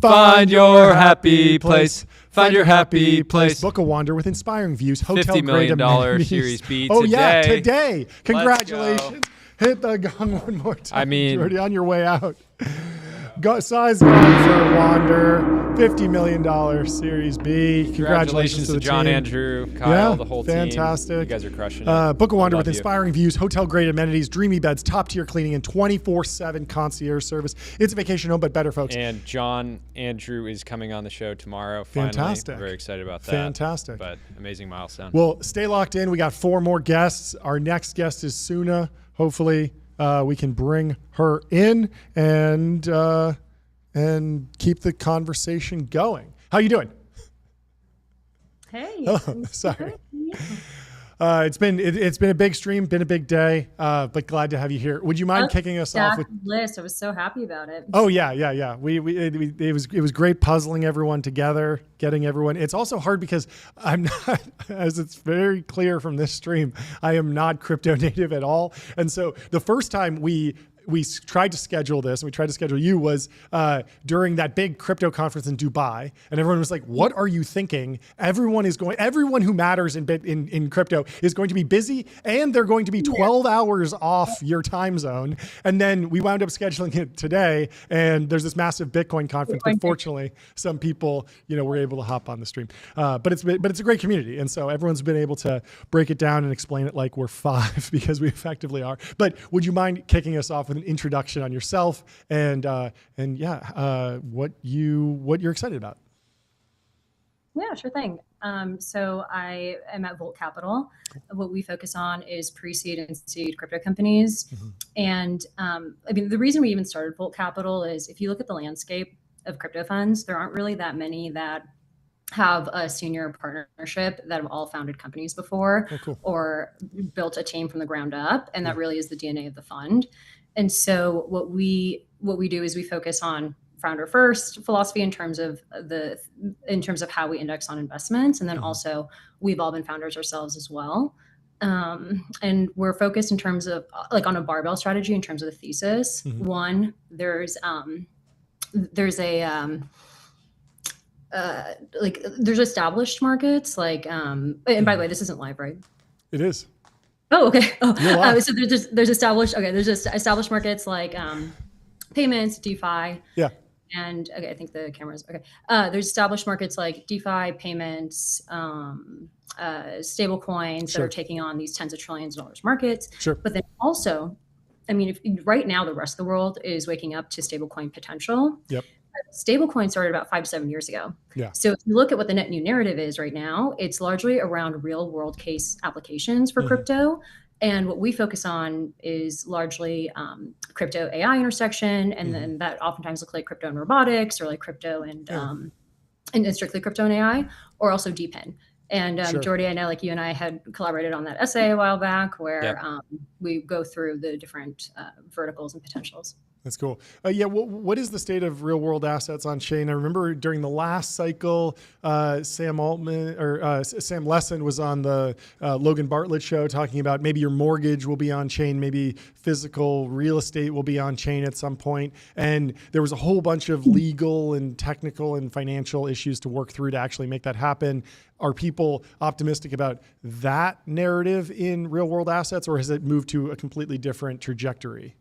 happy place. Find your happy place. Book a Wander with inspiring views. Hotel $50 million amenities. Series B Oh today. yeah, today. Congratulations. Let's go. Hit the gong one more time. I mean, Jordy, on your way out. size gone for Wander. $50 million Series B. Congratulations to John, team. Andrew, Kyle, the whole fantastic. team. You guys are crushing it. Book of Wander with you. inspiring views, hotel-grade amenities, dreamy beds, top-tier cleaning, and 24/7 concierge service. It's a vacation home, but better, folks. And John Andrew is coming on the show tomorrow. Finally. Fantastic. I'm very excited about that. Fantastic. But amazing milestone. Well, stay locked in. We got 4 more guests. Our next guest is Suna. Hopefully, we can bring her in and keep the conversation going. How you doing? Hey. Oh, sorry. It's been a big stream, been a big day, but glad to have you here. Would you mind kicking us off with list? I was so happy about it. Oh yeah. It was great puzzling everyone together, getting everyone. It's also hard because I'm not, as it's very clear from this stream, I am not crypto native at all. And so the first time we tried to schedule this, and we tried to schedule you, was during that big crypto conference in Dubai, and everyone was like, "What are you thinking?" Everyone who matters in crypto is going to be busy, and they're going to be 12 hours off your time zone. And then we wound up scheduling it today, and there's this massive Bitcoin conference. But fortunately, some people, were able to hop on the stream. But it's a great community, and so everyone's been able to break it down and explain it like we're 5 because we effectively are. But would you mind kicking us off with an introduction on yourself and what you're excited about? Yeah, sure thing. So I am at Volt Capital. What we focus on is pre-seed and seed crypto companies. Mm-hmm. And the reason we even started Volt Capital is if you look at the landscape of crypto funds, there aren't really that many that have a senior partnership that have all founded companies before or built a team from the ground up. And that really is the DNA of the fund. And so what we do is we focus on founder first philosophy in terms of how we index on investments. And then also we've all been founders ourselves as well. And we're focused in terms of on a barbell strategy in terms of the thesis. Mm-hmm. One, there's established markets and by the way, this isn't live, right? It is. Oh, okay. So there's established markets like payments, DeFi. Yeah. And okay, I think the camera's okay. There's established markets like DeFi, payments, stable coins that are taking on these tens of trillions of dollars markets. Sure. But then also, right now the rest of the world is waking up to stablecoin potential. Yep. Stablecoin started about 5 to 7 years ago. Yeah. So if you look at what the net new narrative is right now, it's largely around real world case applications for crypto. And what we focus on is largely crypto AI intersection. And then that oftentimes looks like crypto and robotics or like crypto and strictly crypto and AI, or also DePIN. And Jordy, I know you and I had collaborated on that essay a while back where we go through the different verticals and potentials. That's cool. What is the state of real world assets on chain? I remember during the last cycle, Sam Lessin was on the Logan Bartlett show talking about maybe your mortgage will be on chain, maybe physical real estate will be on chain at some point. And there was a whole bunch of legal and technical and financial issues to work through to actually make that happen. Are people optimistic about that narrative in real world assets, or has it moved to a completely different trajectory?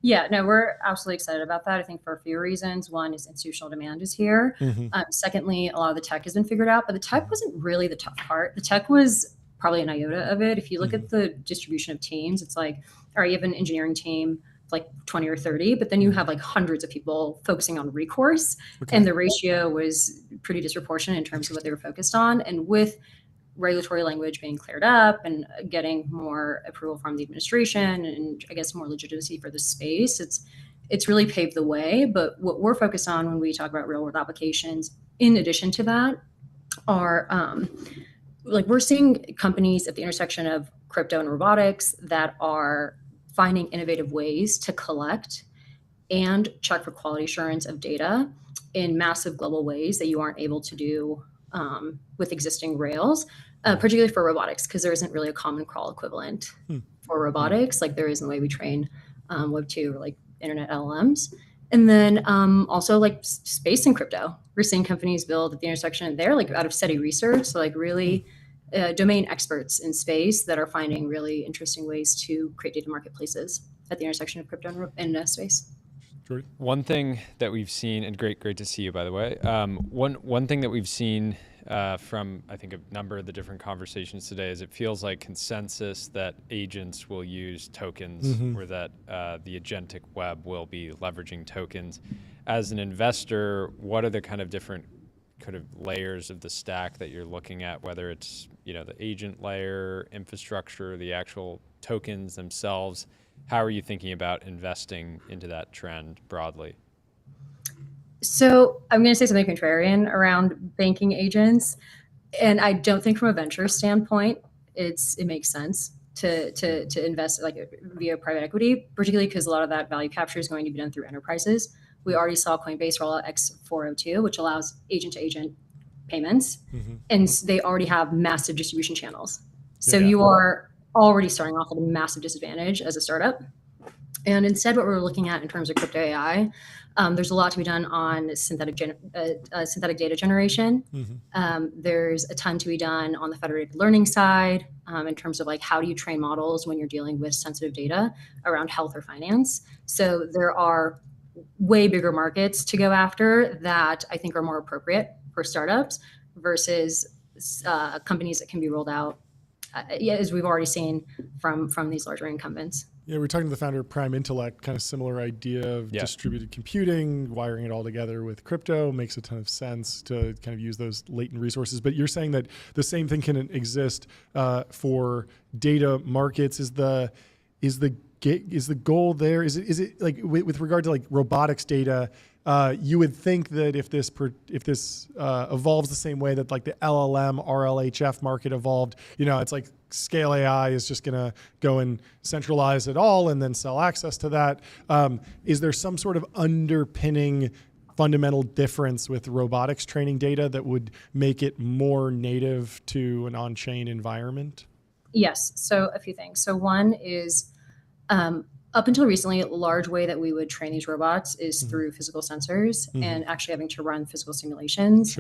Yeah, no, we're absolutely excited about that. I think for a few reasons. One is institutional demand is here. Mm-hmm. Secondly, a lot of the tech has been figured out, but the tech wasn't really the tough part. The tech was probably an iota of it. If you look at the distribution of teams, it's like, all right, you have an engineering team, like 20 or 30, but then you have hundreds of people focusing on recourse. And the ratio was pretty disproportionate in terms of what they were focused on. And with regulatory language being cleared up and getting more approval from the administration and I guess more legitimacy for the space, it's really paved the way. But what we're focused on when we talk about real world applications, in addition to that, are we're seeing companies at the intersection of crypto and robotics that are finding innovative ways to collect and check for quality assurance of data in massive global ways that you aren't able to do with existing rails, particularly for robotics, because there isn't really a common crawl equivalent for robotics like there is in the way we train Web 2 or like internet LLMs. And then also space and crypto. We're seeing companies build at the intersection there, out of steady research, so really domain experts in space that are finding really interesting ways to create data marketplaces at the intersection of crypto and space. Jordy? One thing that we've seen, and great to see you, by the way. One thing that we've seen from, I think, a number of the different conversations today is it feels like consensus that agents will use tokens, or that the agentic web will be leveraging tokens. As an investor, what are the kind of different layers of the stack that you're looking at, whether it's the agent layer, infrastructure, the actual tokens themselves? How are you thinking about investing into that trend broadly? So I'm going to say something contrarian around banking agents, and I don't think from a venture standpoint it makes sense to invest like via private equity, particularly because a lot of that value capture is going to be done through enterprises. We already saw Coinbase roll out X402, which allows agent-to-agent payments, and they already have massive distribution channels. So you are already starting off at a massive disadvantage as a startup. And instead, what we're looking at in terms of crypto AI, there's a lot to be done on synthetic data generation. There's a ton to be done on the federated learning side in terms of like how do you train models when you're dealing with sensitive data around health or finance. So there are way bigger markets to go after that I think are more appropriate for startups versus companies that can be rolled out, as we've already seen from these larger incumbents. Yeah, we're talking to the founder of Prime Intellect, kind of similar idea of distributed computing, wiring it all together with crypto makes a ton of sense to kind of use those latent resources. But you're saying that the same thing can exist for data markets. Is the goal there? Is it like with regard to like robotics data? You would think that if this evolves the same way that like the LLM RLHF market evolved, it's like Scale AI is just going to go and centralize it all and then sell access to that. Is there some sort of underpinning fundamental difference with robotics training data that would make it more native to an on-chain environment? Yes. So a few things. So one is up until recently, a large way that we would train these robots is through physical sensors and actually having to run physical simulations.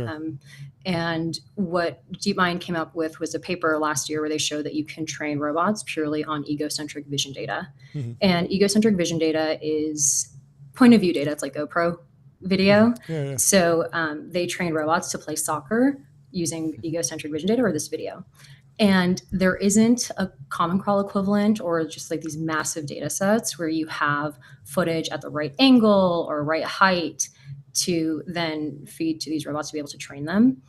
And what DeepMind came up with was a paper last year where they showed that you can train robots purely on egocentric vision data. And egocentric vision data is point of view data. It's like GoPro video. So they train robots to play soccer using egocentric vision data or this video. And there isn't a common crawl equivalent or just like these massive data sets where you have footage at the right angle or right height to then feed to these robots to be able to train them.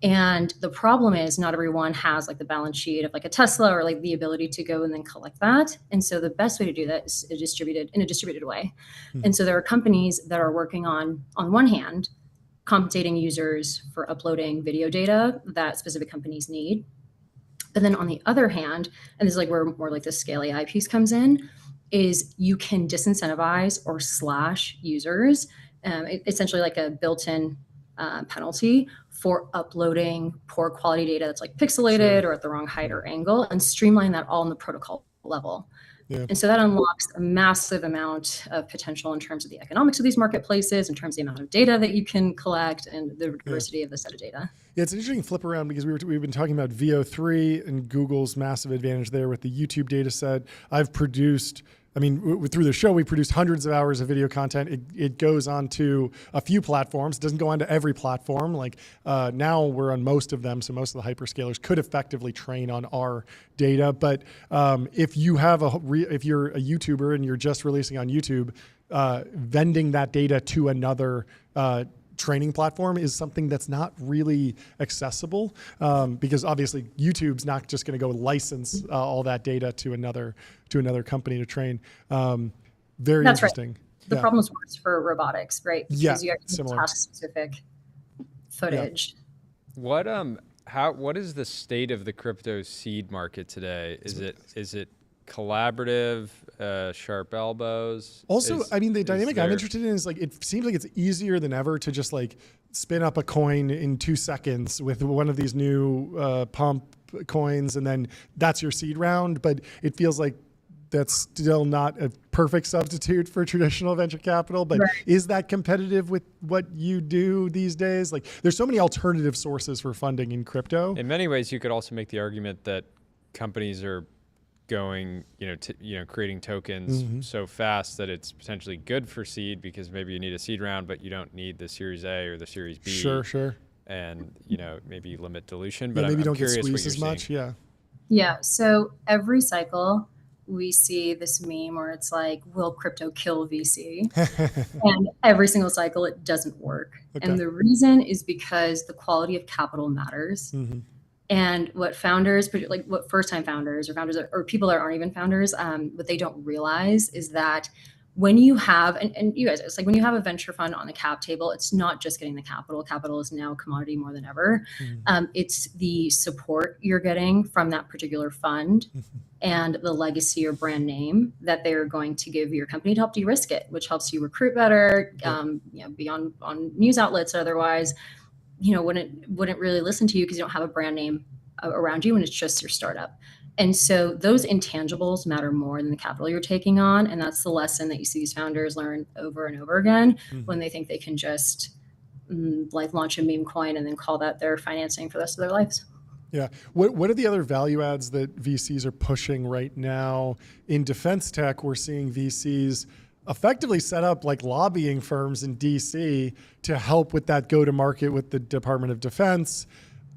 And the problem is not everyone has like the balance sheet of like a Tesla or like the ability to go and then collect that. And so the best way to do that is in a distributed way. And so there are companies that are working on one hand, compensating users for uploading video data that specific companies need. But then on the other hand, and this is like where more like the Scale AI piece comes in, is you can disincentivize or slash users, essentially like a built-in penalty for uploading poor quality data that's like pixelated or at the wrong height or angle, and streamline that all on the protocol level. And so that unlocks a massive amount of potential in terms of the economics of these marketplaces, in terms of the amount of data that you can collect and the diversity of the set of data. Yeah, it's an interesting flip around because we've been talking about VO3 and Google's massive advantage there with the YouTube data set. Through the show, we produce hundreds of hours of video content. It goes onto a few platforms. It doesn't go onto every platform. Like now we're on most of them, so most of the hyperscalers could effectively train on our data. But if you're a YouTuber and you're just releasing on YouTube, vending that data to another training platform is something that's not really accessible because obviously YouTube's not just going to go license all that data to another company to train. Very That's interesting. Right. The problem is worse for robotics, right? Because you have task-specific footage. What is the state of the crypto seed market today? Is it collaborative, sharp elbows? Also, the dynamic I'm interested in is like, it seems like it's easier than ever to just like spin up a coin in 2 seconds with one of these new pump coins, and then that's your seed round. But it feels like that's still not a perfect substitute for traditional venture capital. But is that competitive with what you do these days? Like, there's so many alternative sources for funding in crypto. In many ways, you could also make the argument that companies are going, creating tokens so fast that it's potentially good for seed because maybe you need a seed round, but you don't need the Series A or the Series B. Sure. And, maybe limit dilution. Yeah, But maybe I'm don't get curious what squeezed you're as much. seeing. Yeah. Yeah. So every cycle we see this meme where it's like, will crypto kill VC? And every single cycle it doesn't work. Okay. And the reason is because the quality of capital matters. And what founders, like what first-time founders or founders or people that aren't even founders, what they don't realize is that when you have, and you guys, it's like when you have a venture fund on the cap table, it's not just getting the capital. Capital is now a commodity more than ever. It's the support you're getting from that particular fund and the legacy or brand name that they're going to give your company to help de-risk it, which helps you recruit better, be on news outlets otherwise. Wouldn't really listen to you because you don't have a brand name around you and it's just your startup. And so those intangibles matter more than the capital you're taking on. And that's the lesson that you see these founders learn over and over again when they think they can just launch a meme coin and then call that their financing for the rest of their lives. Yeah. What are the other value adds that VCs are pushing right now? In defense tech, we're seeing VCs effectively set up like lobbying firms in DC to help with that go-to-market with the Department of Defense.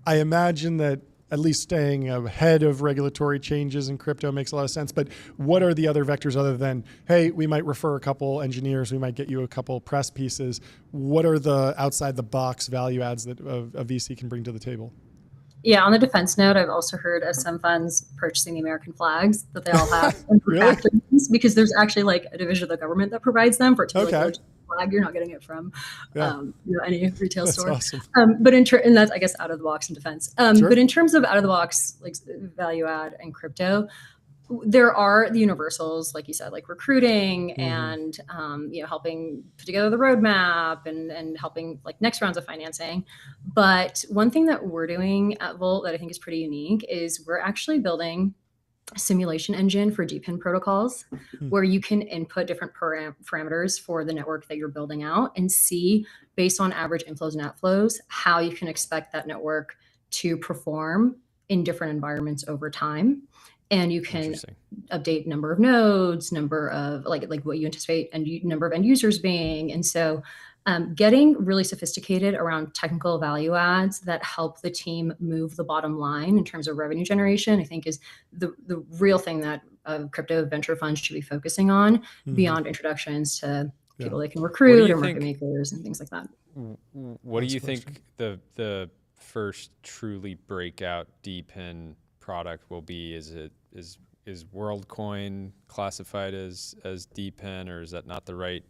I imagine that at least staying ahead of regulatory changes in crypto makes a lot of sense. But what are the other vectors other than, hey, we might refer a couple engineers, we might get you a couple press pieces. What are the outside the box value adds that a VC can bring to the table? Yeah, on the defense note, I've also heard of some funds purchasing the American flags that they all have Really? because there's actually like a division of the government that provides them for it to be like flag. You're not getting it from any retail store. Awesome. But and that's I guess out of the box in defense. But in terms of out of the box like value add and crypto, there are the universals, like you said, like recruiting and helping put together the roadmap and helping like next rounds of financing. But one thing that we're doing at Volt that I think is pretty unique is we're actually building a simulation engine for DePIN protocols where you can input different parameters for the network that you're building out and see based on average inflows and outflows how you can expect that network to perform in different environments over time. And you can update number of nodes, number of like what you anticipate and number of end users being. And so getting really sophisticated around technical value adds that help the team move the bottom line in terms of revenue generation, I think is the real thing that crypto venture funds should be focusing on beyond introductions to people they can recruit or market makers and things like that. What do you think the first truly breakout DePIN product will be? Is WorldCoin classified as DePIN, or is that not the right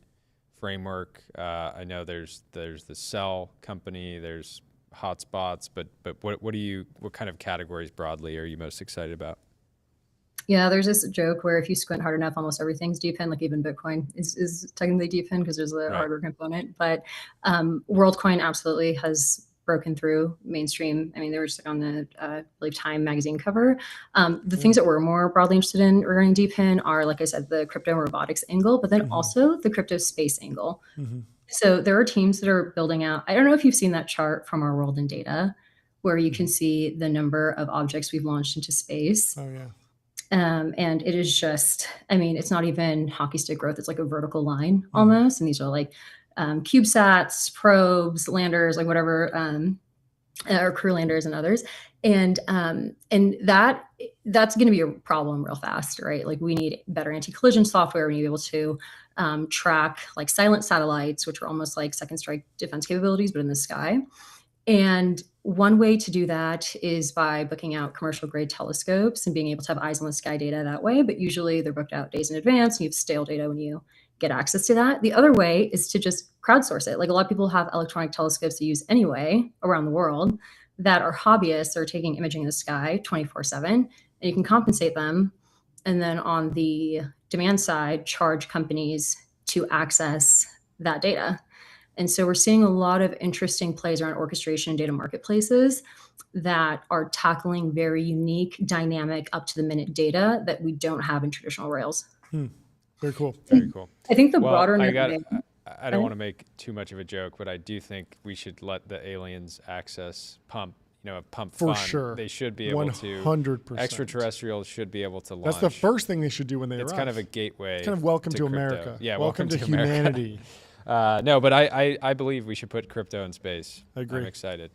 framework? I know there's the Cell company, there's hotspots, but what kind of categories broadly are you most excited about? Yeah, there's this joke where if you squint hard enough, almost everything's DePIN, like even Bitcoin is technically DePIN because there's a hardware component. But WorldCoin absolutely has broken through mainstream. I mean, they were just like on the I believe Time magazine cover. The things that we're more broadly interested in regarding DePIN are, like I said, the crypto and robotics angle, but then also the crypto space angle. So there are teams that are building out. I don't know if you've seen that chart from our World in Data, where you can see the number of objects we've launched into space. Oh yeah. And it is just, I mean, it's not even hockey stick growth. It's like a vertical line almost. And these are like CubeSats, probes, landers, like whatever, or crew landers and others. And that's going to be a problem real fast, right? Like we need better anti-collision software. We need to be able to track like silent satellites, which are almost like second strike defense capabilities, but in the sky. And one way to do that is by booking out commercial grade telescopes and being able to have eyes on the sky data that way. But usually they're booked out days in advance and you have stale data when you get access to that. The other way is to just crowdsource it. Like a lot of people have electronic telescopes to use anyway around the world that are hobbyists or taking imaging in the sky 24/7, and you can compensate them. And then on the demand side, charge companies to access that data. And so we're seeing a lot of interesting plays around orchestration and data marketplaces that are tackling very unique, dynamic, up to the minute data that we don't have in traditional Rails. Very cool. Very cool. I think the broader I don't want to make too much of a joke, but I do think we should let the aliens access Pump a Pump.fun, For sure. they should be able to. 100%. Extraterrestrials should be able to launch. That's the first thing they should do when they arrive. It's kind of a gateway. It's kind of welcome to crypto. America. Yeah, welcome to America. humanity. No, but I believe we should put crypto in space. I agree. I'm excited.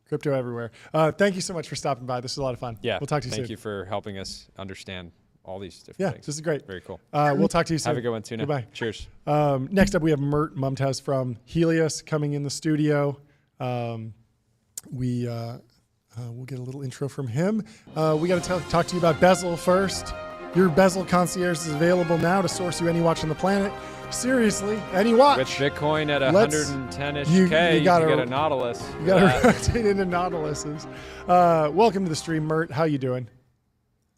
Crypto everywhere. Thank you so much for stopping by. This is a lot of fun. Yeah. We'll talk to you soon. Thank you for helping us understand all these different things. This is great. Very cool. We'll talk to you soon. Have a good one, Tuna. Goodbye. Cheers. Next up, we have Mert Mumtaz from Helios coming in the studio. We'll get a little intro from him. We got to talk to you about Bezel first. Your Bezel concierge is available now to source you any watch on the planet. Seriously, any watch. With Bitcoin at 110-ish K, you gotta, can get a Nautilus. You got to rotate into Nautiluses. Welcome to the stream, Mert. How you doing?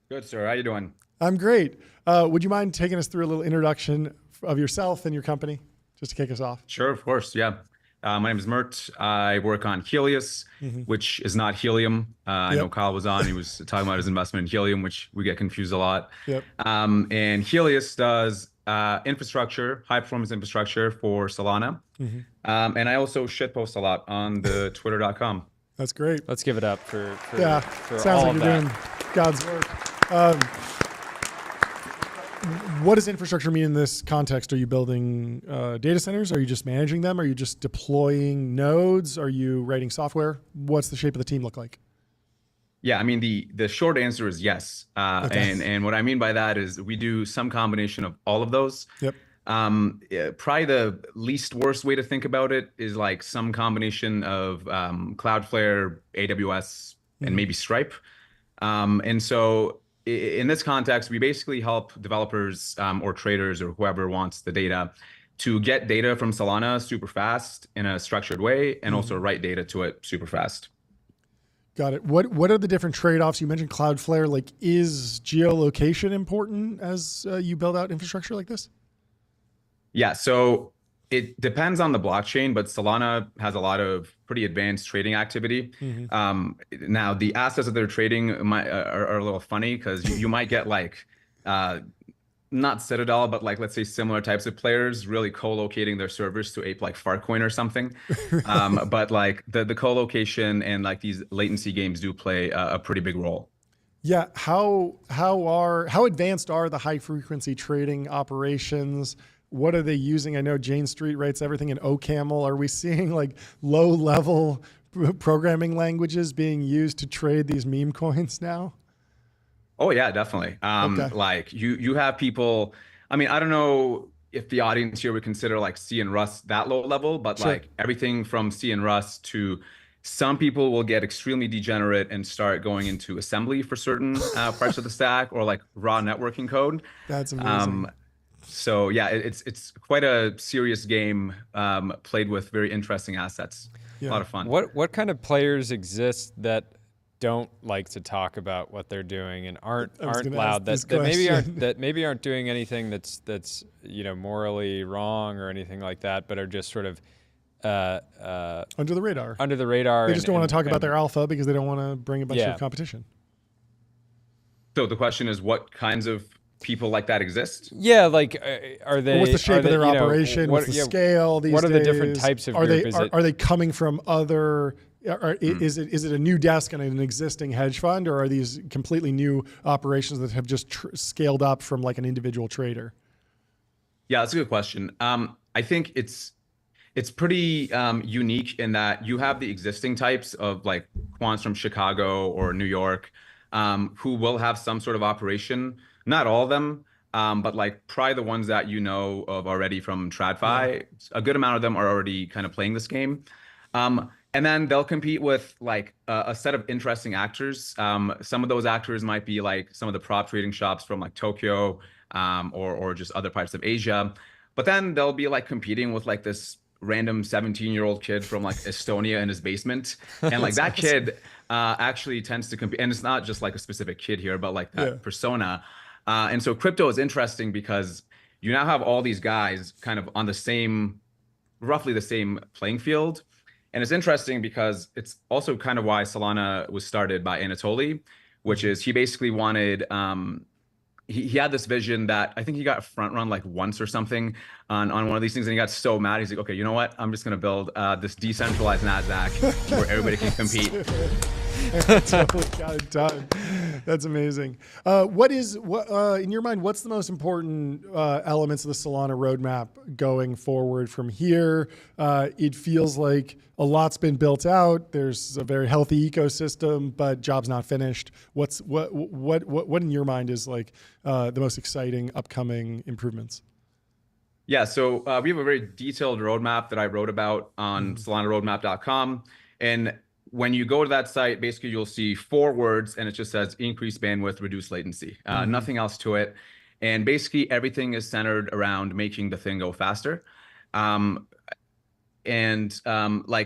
Good, sir. How you doing? I'm great. Would you mind taking us through a little introduction of yourself and your company, just to kick us off? Sure, of course. Yeah. My name is Mert. I work on Helios, which is not helium. I know Kyle was on. He was talking about his investment in helium, which we get confused a lot. Yep. And Helios does infrastructure, high-performance infrastructure for Solana. And I also shitpost a lot on the twitter.com. That's great. Let's give it up for sounds all like of you're that. doing God's work. What does infrastructure mean in this context? Are you building data centers? Are you just managing them? Are you just deploying nodes? Are you writing software? What's the shape of the team look like? Yeah, I mean, the short answer is yes. And what I mean by that is we do some combination of all of those. Yep. Probably the least worst way to think about it is like some combination of Cloudflare, AWS, and maybe Stripe. And so in this context, we basically help developers or traders or whoever wants the data to get data from Solana super fast in a structured way and also write data to it super fast. Got it. What are the different trade-offs? You mentioned Cloudflare. Like, is geolocation important as you build out infrastructure like this? Yeah, so it depends on the blockchain, but Solana has a lot of pretty advanced trading activity. Now, the assets that they're trading are a little funny because you might get like, not Citadel, but like, let's say similar types of players really co-locating their servers to ape like Farcoin or something. But like the co-location and like these latency games do play a pretty big role. Yeah, how advanced are the high frequency trading operations? What are they using? I know Jane Street writes everything in OCaml. Are we seeing like low level programming languages being used to trade these meme coins now? Oh yeah, definitely. Like you have people, I mean, I don't know if the audience here would consider like C and Rust that low level, but like everything from C and Rust to some people will get extremely degenerate and start going into assembly for certain parts of the stack or like raw networking code. That's amazing. So yeah, it's quite a serious game played with very interesting assets. A lot of fun. What kind of players exist that don't like to talk about what they're doing and aren't loud, that maybe aren't doing anything that's morally wrong or anything like that, but are just sort of under the radar. They just don't want to talk about their alpha because they don't want to bring a bunch of competition. So the question is, what kinds of people like that exist? Yeah, like are they? What's the shape of their operation? What's the scale these days? What are the different types of group? Are they coming from other? Is it a new desk and an existing hedge fund, or are these completely new operations that have just scaled up from like an individual trader? Yeah, that's a good question. I think it's pretty unique in that you have the existing types of like quants from Chicago or New York who will have some sort of operation. Not all of them, but like probably the ones that you know of already from TradFi, a good amount of them are already kind of playing this game. And then they'll compete with like a set of interesting actors. Some of those actors might be like some of the prop trading shops from like Tokyo or just other parts of Asia. But then they'll be like competing with like this random 17-year-old kid from like Estonia in his basement. And like that kid actually tends to compete. And it's not just like a specific kid here, but like that persona. And so crypto is interesting because you now have all these guys kind of on the same, roughly the same playing field. And it's interesting because it's also kind of why Salana was started by Anatoly, which is he basically wanted, he had this vision that I think he got front run like once or something on one of these things. And he got so mad. He's like, okay, you know what? I'm just going to build this decentralized NASDAQ where everybody can compete. Totally got it done. That's amazing. What in your mind, what's the most important elements of the Solana roadmap going forward from here? It feels like a lot's been built out. There's a very healthy ecosystem, but job's not finished. What in your mind is like the most exciting upcoming improvements? Yeah, so we have a very detailed roadmap that I wrote about on SolanaRoadmap.com. And when you go to that site, basically you'll see 4 words, and it just says increase bandwidth, reduce latency. Nothing else to it. And basically everything is centered around making the thing go faster. Like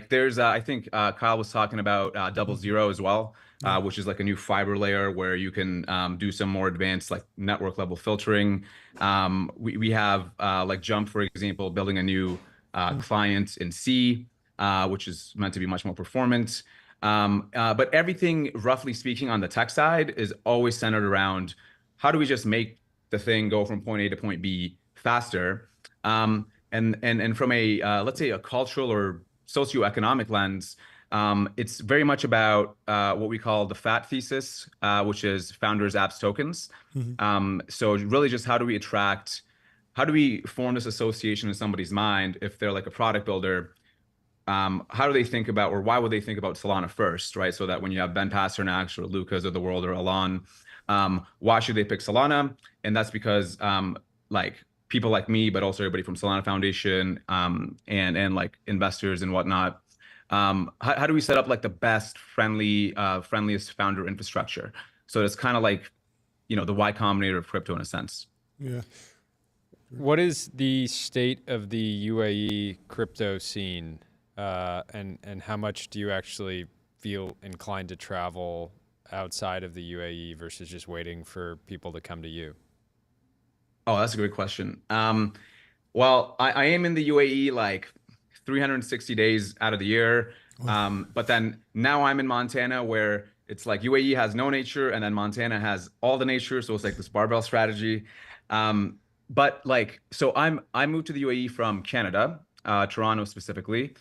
there's, I think Kyle was talking about Double Zero as well, which is like a new fiber layer where you can do some more advanced like network level filtering. We have like Jump, for example, building a new client in C, which is meant to be much more performant. But everything, roughly speaking, on the tech side is always centered around how do we just make the thing go from point A to point B faster. And from a, let's say, a cultural or socioeconomic lens, it's very much about what we call the FAT thesis, which is founders, apps, tokens. So really just how do we form this association in somebody's mind if they're like a product builder? How do they think about, or why would they think about Solana first, right? So that when you have Ben Pasternak's or Lucas of the world or Alon, why should they pick Solana? And that's because like people like me, but also everybody from Solana Foundation and like investors and whatnot, how do we set up like the best friendliest founder infrastructure? So it's kind of like, you know, the Y Combinator of crypto in a sense. Yeah. What is the state of the UAE crypto scene? And how much do you actually feel inclined to travel outside of the UAE versus just waiting for people to come to you? Oh, that's a great question. Well, I am in the UAE like 360 days out of the year. But then now I'm in Montana where it's like UAE has no nature and then Montana has all the nature. So it's like this barbell strategy. But like, so I moved to the UAE from Canada, Toronto specifically,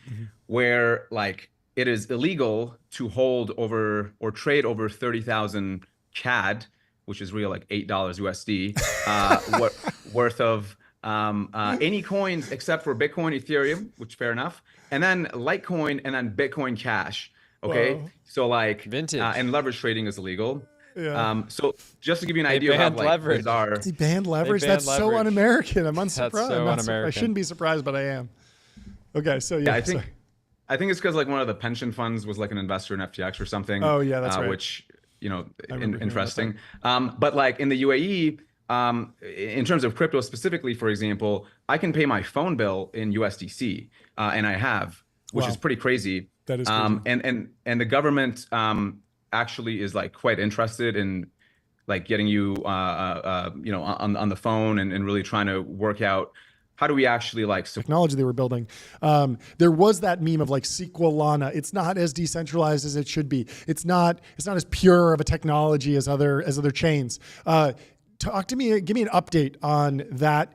where like it is illegal to hold over or trade over 30,000 CAD, which is real like $8 USD worth of any coins except for Bitcoin, Ethereum, which fair enough, and then Litecoin and then Bitcoin Cash. Okay, Whoa. So like vintage and leverage trading is illegal. Yeah. So just to give you an idea of how like leverage. bizarre. They banned leverage. That's so un-American. I'm unsurprised. So un-American. I shouldn't be surprised, but I am. Okay, so yeah. I think it's because like one of the pension funds was like an investor in FTX or something. Oh yeah, that's right. Which, you know, interesting. But like in the UAE, in terms of crypto specifically, for example, I can pay my phone bill in USDC, and I have, which is pretty crazy. That is crazy. And the government actually is like quite interested in like getting you, you know, on the phone and really trying to work out how do we actually like technology they were building. There was that meme of like Lana. It's not as decentralized as it should be. It's not as pure of a technology as other chains. Talk to me, give me an update on that.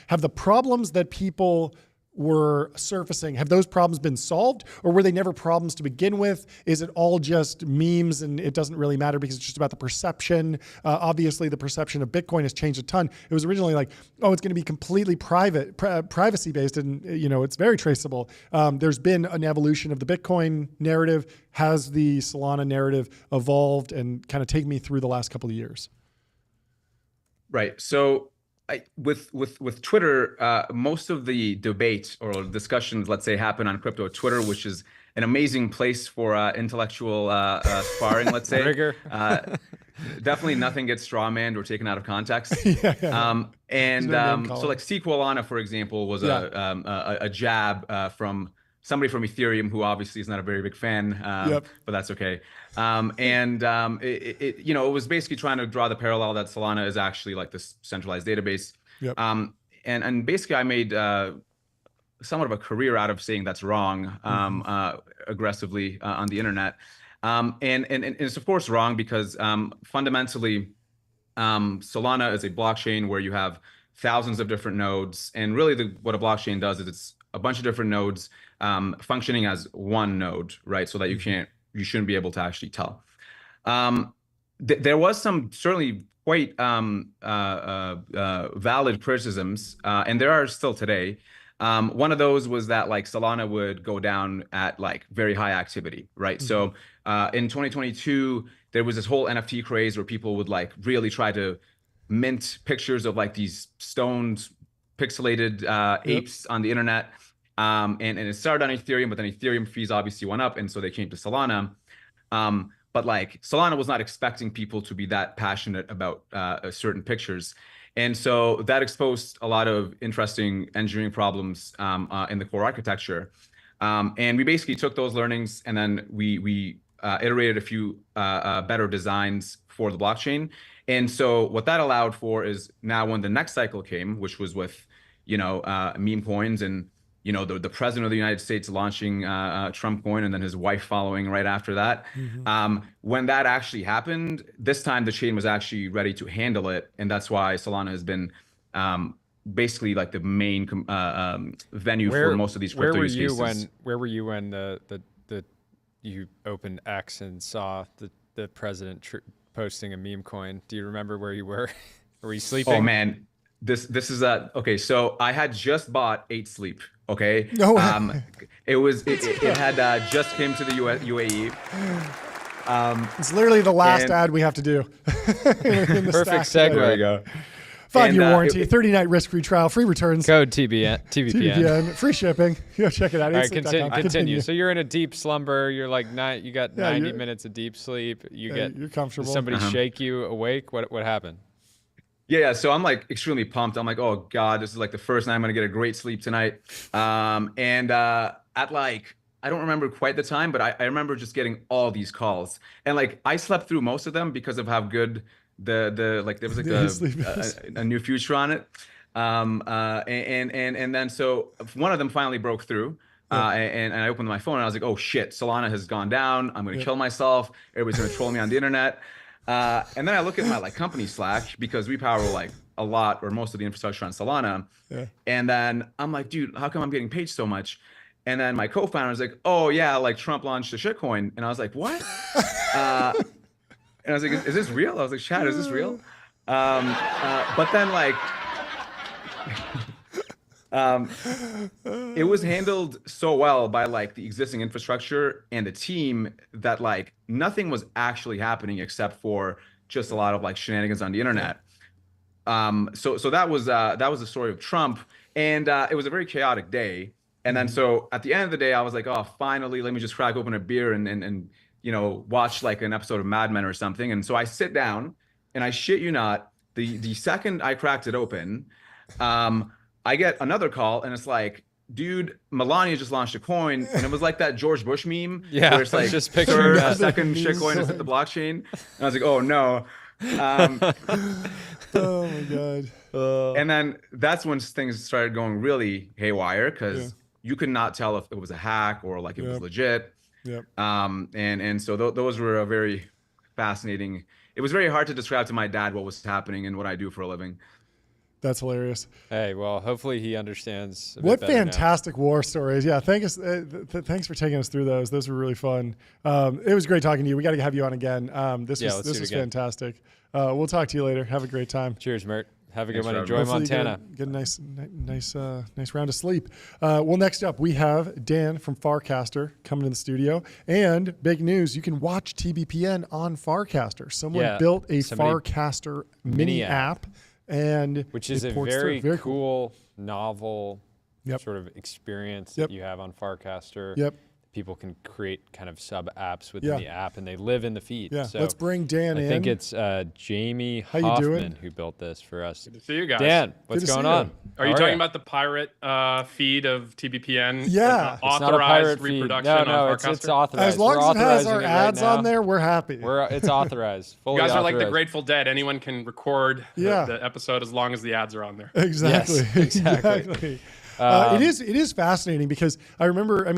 Have the problems that people were surfacing, have those problems been solved, or were they never problems to begin with? Is it all just memes and it doesn't really matter because it's just about the perception? Obviously the perception of Bitcoin has changed a ton. It was originally like, oh, it's going to be completely privacy based, and you know, it's very traceable. There's been an evolution of the Bitcoin narrative. Has the Solana narrative evolved? And kind of take me through the last couple of years. Right. So with Twitter, most of the debate or discussions, let's say, happen on crypto Twitter, which is an amazing place for intellectual sparring, let's say. Rigor. Definitely nothing gets strawmanned or taken out of context. So like Lana, for example, was a jab from somebody from Ethereum who obviously is not a very big fan, but that's okay. You know, it was basically trying to draw the parallel that Solana is actually like this centralized database. And basically I made somewhat of a career out of saying that's wrong aggressively on the internet. And it's of course wrong because fundamentally Solana is a blockchain where you have thousands of different nodes, and really what a blockchain does is it's a bunch of different nodes functioning as one node, right? So that you can't you shouldn't be able to actually tell. There was some certainly quite valid criticisms, and there are still today. One of those was that like Solana would go down at like very high activity, right? So in 2022, there was this whole NFT craze where people would like really try to mint pictures of like these stoned, pixelated apes on the internet. And it started on Ethereum, but then Ethereum fees obviously went up, and so they came to Solana. But like Solana was not expecting people to be that passionate about certain pictures. And so that exposed a lot of interesting engineering problems in the core architecture. And we basically took those learnings, and then we iterated a few better designs for the blockchain. And so what that allowed for is now when the next cycle came, which was with, meme coins and, the president of the United States launching Trump coin and then his wife following right after that. When that actually happened, this time the chain was actually ready to handle it. And that's why Solana has been basically like the main venue for most of these crypto use cases. Where were you when you opened X and saw the president posting a meme coin? Do you remember where you were? Were you sleeping? Oh man, this is okay. So I had just bought 8 Sleep. Okay. No. It had just came to the UAE. It's literally the last ad we have to do. Perfect segue. There we go. 5-year warranty, 30-night risk-free trial, free returns. Code TBPN. Free shipping. Go check it out. All right, continue. So you're in a deep slumber. You're like you got 90 minutes of deep sleep. You're comfortable. Does somebody shake you awake? What happened? Yeah, so I'm like extremely pumped. I'm like, oh God, this is like the first night I'm gonna get a great sleep tonight. At like, I don't remember quite the time, but I remember just getting all these calls. And like I slept through most of them because of how good there was like a new feature on it. And then so one of them finally broke through. And I opened my phone and I was like, oh shit, Solana has gone down. I'm gonna kill myself. Everybody's gonna troll me on the internet. And then I look at my like company Slack because we power like a lot or most of the infrastructure on Solana. And then I'm like, dude, how come I'm getting paid so much? And then my co-founder was like, oh yeah, like Trump launched a shitcoin. And I was like, what? And I was like, is this real? I was like, Chad, is this real? But then like, it was handled so well by like the existing infrastructure and the team that like nothing was actually happening except for just a lot of like shenanigans on the internet. So that was the story of Trump, and it was a very chaotic day. And then so at the end of the day, I was like, oh, finally, let me just crack open a beer and watch like an episode of Mad Men or something. And so I sit down, and I shit you not, the second I cracked it open, I get another call, and it's like, dude, Melania just launched a coin, and it was like that George Bush meme, where it's like, just picturing a second shitcoin is at the blockchain, and I was like, oh no. Oh my God. And then that's when things started going really haywire, because you could not tell if it was a hack or like it was legit. And so those were a very fascinating. It was very hard to describe to my dad what was happening and what I do for a living. That's hilarious. Hey, well, hopefully he understands. What fantastic war stories. Yeah, thanks for taking us through those. Those were really fun. It was great talking to you. We got to have you on again. This was fantastic. We'll talk to you later. Have a great time. Cheers, Mert. Have a good one. Enjoy Montana. Get a nice round of sleep. Well, next up, we have Dan from Farcaster coming to the studio. And big news, you can watch TBPN on Farcaster. Someone built a Farcaster mini app. Which is a very cool, novel sort of experience that you have on Farcaster. People can create kind of sub apps within the app, and they live in the feed. So let's bring Dan in. I think it's Jamie Hoffman who built this for us. Good to see you guys. Dan, what's going on? Are you talking about the pirate feed of TBPN? Yeah. Authorized reproduction on Farcaster? It's authorized. As long as it has our ads on there, we're happy. It's authorized. Fully you guys are authorized. like the Grateful Dead. Anyone can record the episode as long as the ads are on there. Exactly. Yes, exactly. It is fascinating because I remember,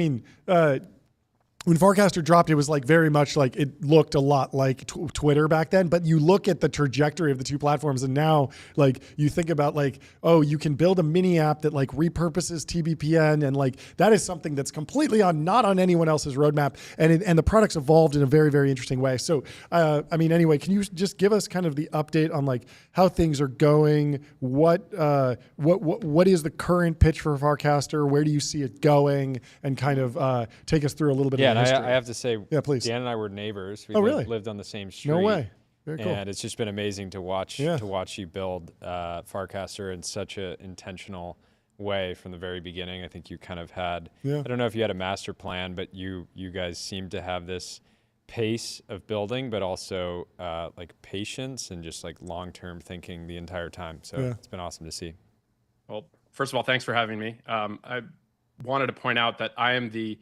when Farcaster dropped, it was like very much like it looked a lot like Twitter back then. But you look at the trajectory of the two platforms, and now like you think about like, oh, you can build a mini app that like repurposes TBPN, and like that is something that's completely not on anyone else's roadmap, and the product's evolved in a very, very interesting way. So I mean, anyway, can you just give us kind of the update on like how things are going? What is the current pitch for Farcaster? Where do you see it going? And kind of take us through a little bit of and history. I have to say, yeah, please. Dan and I were neighbors. We lived on the same street. No way. Very cool. And it's just been amazing to watch you build Farcaster in such an intentional way from the very beginning. I think you kind of had, I don't know if you had a master plan, but you guys seem to have this pace of building, but also like patience and just like long-term thinking the entire time. So it's been awesome to see. Well, first of all, thanks for having me. I wanted to point out that I am the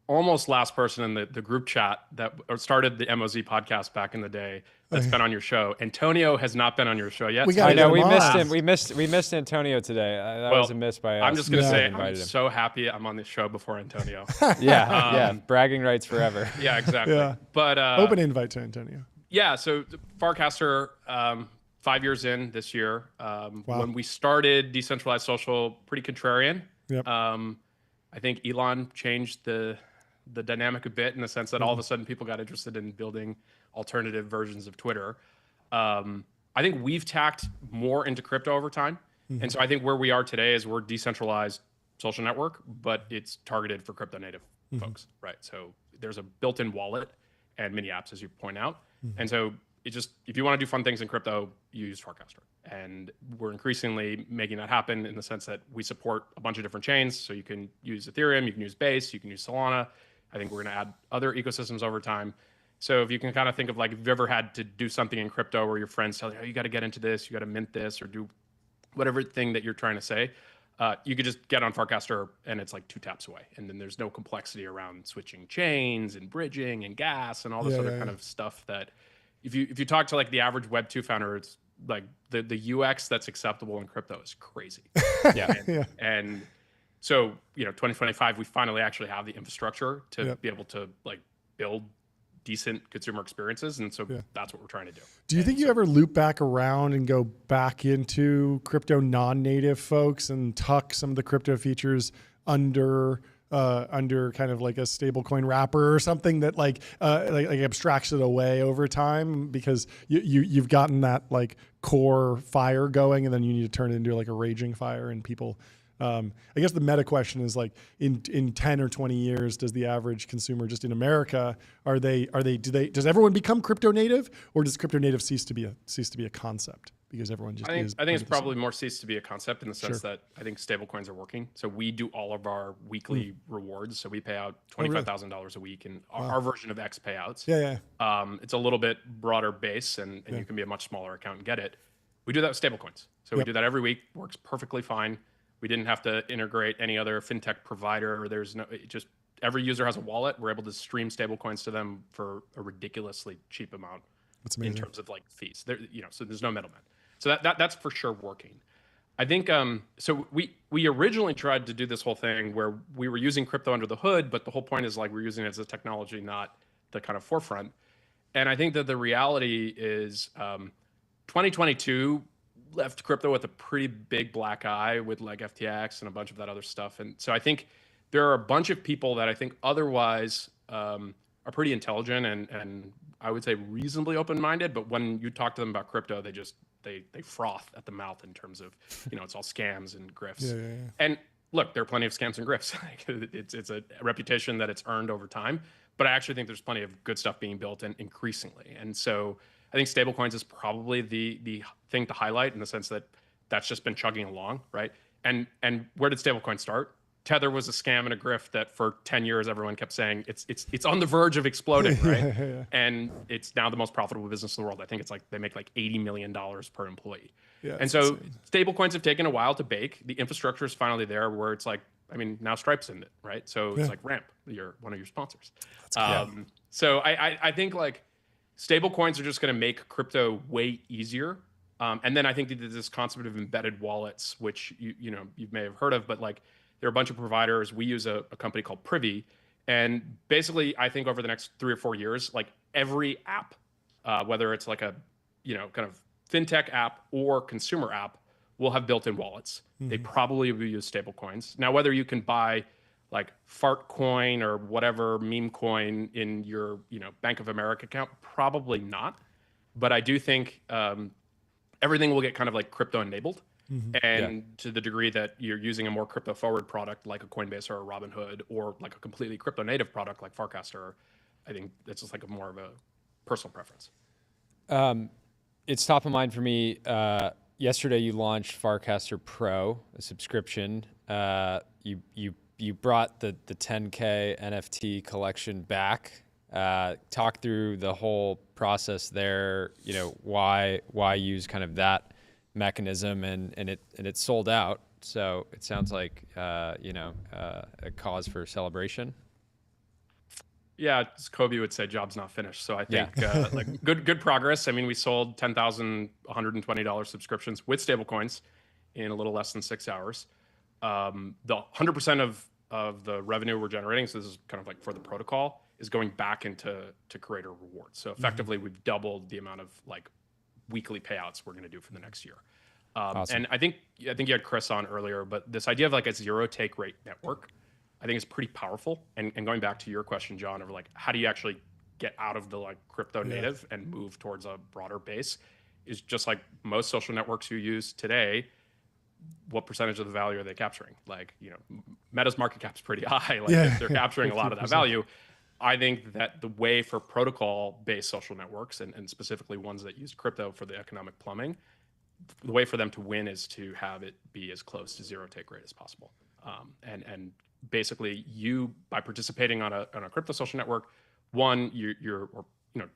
almost last person in the group chat that started the MOZ podcast back in the day that's been on your show. Antonio has not been on your show yet. I know we missed him. We missed Antonio today. That was a miss by us. I'm just gonna say I'm so happy I'm on this show before Antonio. Bragging rights forever. Yeah, exactly. Yeah. But open invite to Antonio. Yeah, so Farcaster, 5 years in this year. When we started decentralized social, pretty contrarian. Yep. I think Elon changed the dynamic a bit in the sense that all of a sudden people got interested in building alternative versions of Twitter. I think we've tacked more into crypto over time. And so I think where we are today is we're decentralized social network, but it's targeted for crypto native folks, right? So there's a built-in wallet and mini apps, as you point out. And so if you want to do fun things in crypto, you use Farcaster. And we're increasingly making that happen in the sense that we support a bunch of different chains. So you can use Ethereum, you can use Base, you can use Solana. I think we're going to add other ecosystems over time. So if you can kind of think of like, if you've ever had to do something in crypto where your friends tell you, oh, you got to get into this, you got to mint this, or do whatever thing that you're trying to say, you could just get on Farcaster and it's like 2 taps away. And then there's no complexity around switching chains and bridging and gas and all this other kind of stuff that if you talk to like the average Web 2 founder, it's like the UX that's acceptable in crypto is crazy. And so, 2025, we finally actually have the infrastructure to be able to like build decent consumer experiences. And so that's what we're trying to do. Do you think you ever loop back around and go back into crypto non-native folks and tuck some of the crypto features under kind of like a stablecoin wrapper or something that like abstracts it away over time, because you've gotten that like core fire going, and then you need to turn it into like a raging fire, and people I guess the meta question is like in 10 or 20 years, does the average consumer just in America, does everyone become crypto native, or does crypto native cease to be a concept because everyone just I think it's probably more ceased to be a concept in the sense that I think stablecoins are working. So we do all of our weekly rewards. So we pay out $25,000 a week in our version of X payouts. It's a little bit broader base, and you can be a much smaller account and get it. We do that with stablecoins. So we do that every week, works perfectly fine. We didn't have to integrate any other fintech provider. Just every user has a wallet. We're able to stream stablecoins to them for a ridiculously cheap amount in terms of like fees. So there's no middleman. So that's for sure working. I think so we originally tried to do this whole thing where we were using crypto under the hood, but the whole point is like we're using it as a technology, not the kind of forefront. And I think that the reality is 2022 left crypto with a pretty big black eye with like FTX and a bunch of that other stuff. And so I think there are a bunch of people that I think otherwise are pretty intelligent and I would say reasonably open-minded, but when you talk to them about crypto, they froth at the mouth in terms of, it's all scams and grifts. And look, there are plenty of scams and grifts. It's a reputation that it's earned over time, but I actually think there's plenty of good stuff being built and increasingly. And so I think stablecoins is probably the thing to highlight in the sense that that's just been chugging along, right? And where did stablecoin start? Tether was a scam and a grift that for 10 years everyone kept saying it's on the verge of exploding, right? And it's now the most profitable business in the world. I think it's like they make like $80 million per employee. And so stablecoins have taken a while to bake. The infrastructure is finally there where it's like, now Stripe's in it, right? So it's like Ramp, one of your sponsors. So I think like stablecoins are just going to make crypto way easier. And then I think that this concept of embedded wallets, which you may have heard of, but like there are a bunch of providers. We use a company called Privy, And basically, I think over the next 3 or 4 years, like every app, whether it's like a, kind of fintech app or consumer app, will have built-in wallets. They probably will use stablecoins. Now, whether you can buy like Fartcoin or whatever meme coin in your, Bank of America account, probably not. But I do think everything will get kind of like crypto enabled. And to the degree that you're using a more crypto forward product like a Coinbase or a Robinhood, or like a completely crypto native product like Farcaster, I think that's just like more of a personal preference. It's top of mind for me. Yesterday you launched Farcaster Pro, a subscription. You brought the 10K NFT collection back. Talk through the whole process there. Why use kind of that mechanism, and it sold out. So it sounds like a cause for celebration. Yeah, as Kobe would say, job's not finished. So I think like good progress. I mean, we sold 10,120 subscriptions with stablecoins in a little less than 6 hours. The 100% of the revenue we're generating, so this is kind of like for the protocol, is going back into creator rewards. So effectively, we've doubled the amount of like weekly payouts we're going to do for the next year. Awesome. And I think you had Chris on earlier, but this idea of like a zero take rate network, I think is pretty powerful. And going back to your question, John, of like, how do you actually get out of the like crypto native and move towards a broader base, is just like most social networks you use today. What percentage of the value are they capturing? Like, Meta's market cap's pretty high. Like they're capturing a lot of that value. I think that the way for protocol-based social networks, and specifically ones that use crypto for the economic plumbing, the way for them to win is to have it be as close to zero take rate as possible. And basically, you, by participating on a crypto social network, one, you're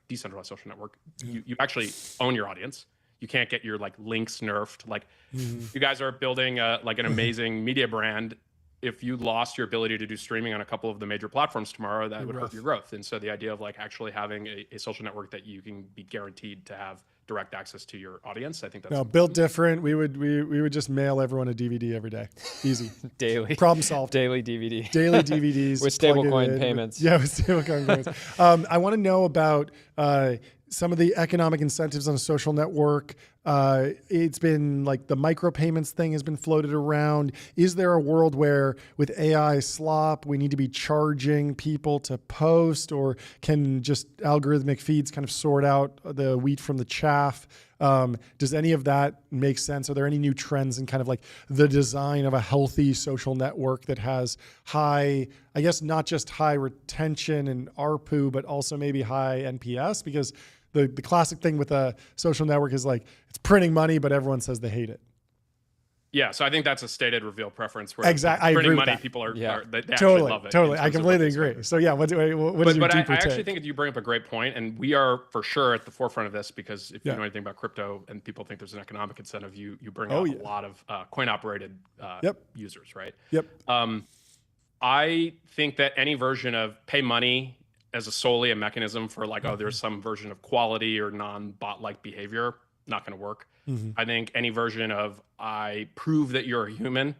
decentralized social network, you actually own your audience. You can't get your like links nerfed. Like you guys are building like an amazing media brand. If you lost your ability to do streaming on a couple of the major platforms tomorrow, that would hurt your growth. And so the idea of like actually having a social network that you can be guaranteed to have direct access to your audience, I think that's built different. We would just mail everyone a DVD every day. Easy. Daily. Problem solved. Daily DVD. Daily DVDs. With stablecoin payments. With stablecoin payments. I want to know about some of the economic incentives on a social network. It's been like the micropayments thing has been floated around. Is there a world where with AI slop, we need to be charging people to post, or can just algorithmic feeds kind of sort out the wheat from the chaff? Does any of that make sense? Are there any new trends in kind of like the design of a healthy social network that has high, I guess not just high retention and ARPU, but also maybe high NPS? Because the classic thing with a social network is like it's printing money, but everyone says they hate it. Yeah, so I think that's a stated reveal preference. Where exactly, I agree printing with money, that. people are they totally, actually love it. Totally, I completely agree. So yeah, what is your deeper I actually take? think that you bring up a great point, and we are for sure at the forefront of this, because if you know anything about crypto and people think there's an economic incentive, you bring up a lot of coin operated users, right? Yep. I think that any version of pay money as solely a mechanism for like, there's some version of quality or non-bot like behavior, not going to work. I think any version of I prove that you're a human,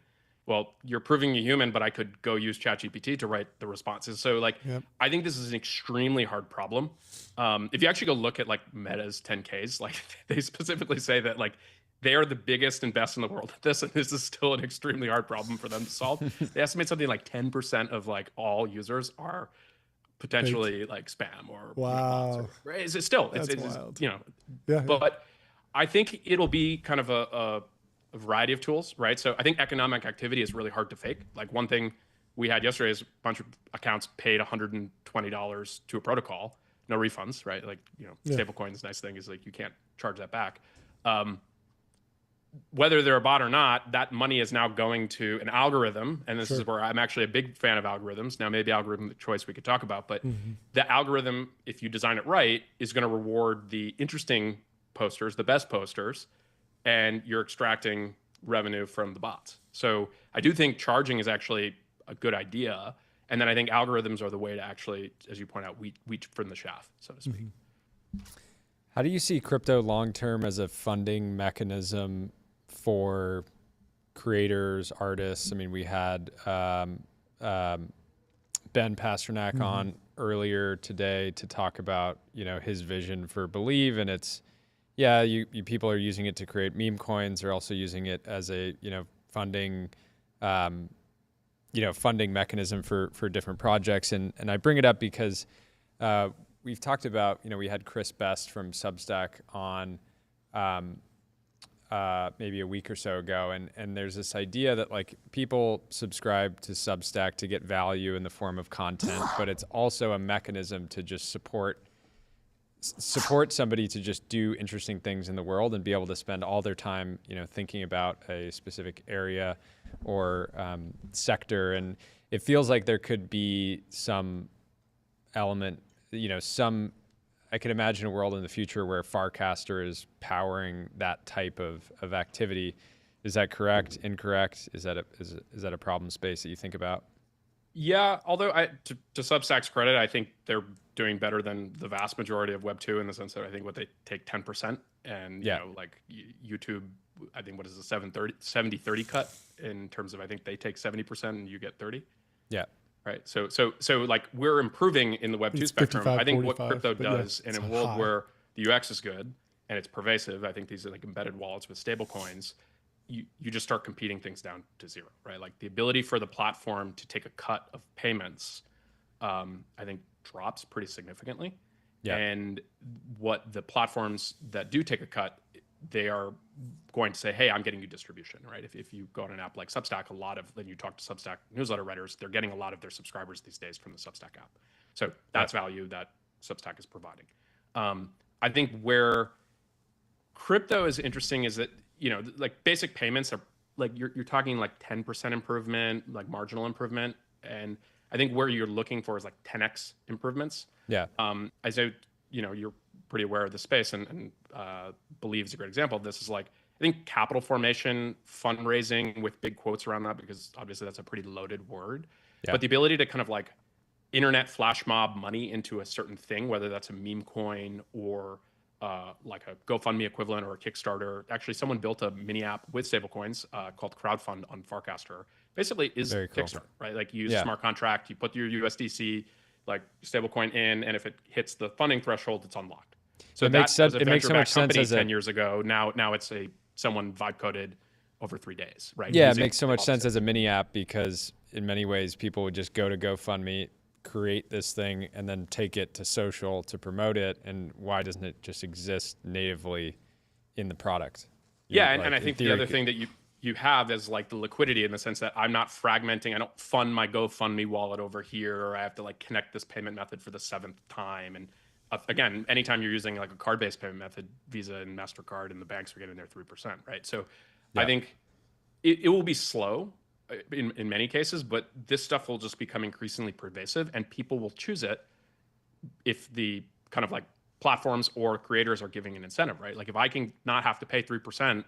well, you're proving you're human, but I could go use ChatGPT to write the responses. So like, I think this is an extremely hard problem. If you actually go look at like Meta's 10Ks, like they specifically say that like they are the biggest and best in the world at this, and this is still an extremely hard problem for them to solve. They estimate something like 10% of like all users are potentially like spam or right? Is it still? It's wild. But I think it'll be kind of a variety of tools, right? So I think economic activity is really hard to fake. Like one thing we had yesterday is a bunch of accounts paid $120 to a protocol, no refunds, right? Like stablecoins. Nice thing is like you can't charge that back. Whether they're a bot or not, that money is now going to an algorithm. And this is where I'm actually a big fan of algorithms. Now, maybe algorithmic choice we could talk about, but the algorithm, if you design it right, is going to reward the interesting posters, the best posters, and you're extracting revenue from the bots. So I do think charging is actually a good idea. And then I think algorithms are the way to actually, as you point out, wheat from the chaff, so to speak. How do you see crypto long-term as a funding mechanism for creators, artists? I mean, we had Ben Pasternak on earlier today to talk about, his vision for Believe, and it's, you people are using it to create meme coins. They're also using it as a, funding, funding mechanism for different projects. And I bring it up because we've talked about, we had Chris Best from Substack on maybe a week or so ago, and there's this idea that like people subscribe to Substack to get value in the form of content, but it's also a mechanism to just support somebody to just do interesting things in the world and be able to spend all their time, thinking about a specific area or sector. And it feels like there could be some element, I could imagine a world in the future where Farcaster is powering that type of activity. Is that correct? Incorrect? Is that a problem space that you think about? Yeah, although to Substack's credit, I think they're doing better than the vast majority of Web 2 in the sense that I think they take 10%, and like YouTube, I think what is the 70-30 cut in terms of I think they take 70% and you get 30. Yeah. Right. So like we're improving in the Web 2 spectrum. I think what crypto does in a world where the UX is good and it's pervasive, I think these are like embedded wallets with stable coins, you just start competing things down to zero, right? Like the ability for the platform to take a cut of payments, I think drops pretty significantly. Yeah. And what the platforms that do take a cut, they are going to say, hey, I'm getting you distribution, right? If you go on an app like Substack, then you talk to Substack newsletter writers, they're getting a lot of their subscribers these days from the Substack app. So that's value that Substack is providing. I think where crypto is interesting is that, like basic payments are like, you're talking like 10% improvement, like marginal improvement. And I think where you're looking for is like 10x improvements. Yeah. As you're pretty aware of the space and Believe is a great example of this. Is like, I think capital formation, fundraising with big quotes around that, because obviously that's a pretty loaded word, but the ability to kind of like internet flash mob money into a certain thing, whether that's a meme coin or like a GoFundMe equivalent or a Kickstarter. Actually, someone built a mini app with stablecoins called Crowdfund on Farcaster. Basically is Kickstarter, right? Like you use a smart contract, you put your USDC like stablecoin in, and if it hits the funding threshold, it's unlocked. So it makes sense. It makes so much sense as 10 years ago. Now it's someone vibe coded over 3 days, right? Yeah, it makes so much sense as a mini app because in many ways people would just go to GoFundMe, create this thing, and then take it to social to promote it. And why doesn't it just exist natively in the product? Yeah, and I think the other thing that you have is like the liquidity in the sense that I'm not fragmenting. I don't fund my GoFundMe wallet over here, or I have to like connect this payment method for the 7th time. And again, anytime you're using like a card-based payment method, Visa and MasterCard, and the banks are getting their 3%, right? So I think it will be slow in many cases, but this stuff will just become increasingly pervasive, and people will choose it if the kind of like platforms or creators are giving an incentive, right? Like if I can not have to pay 3%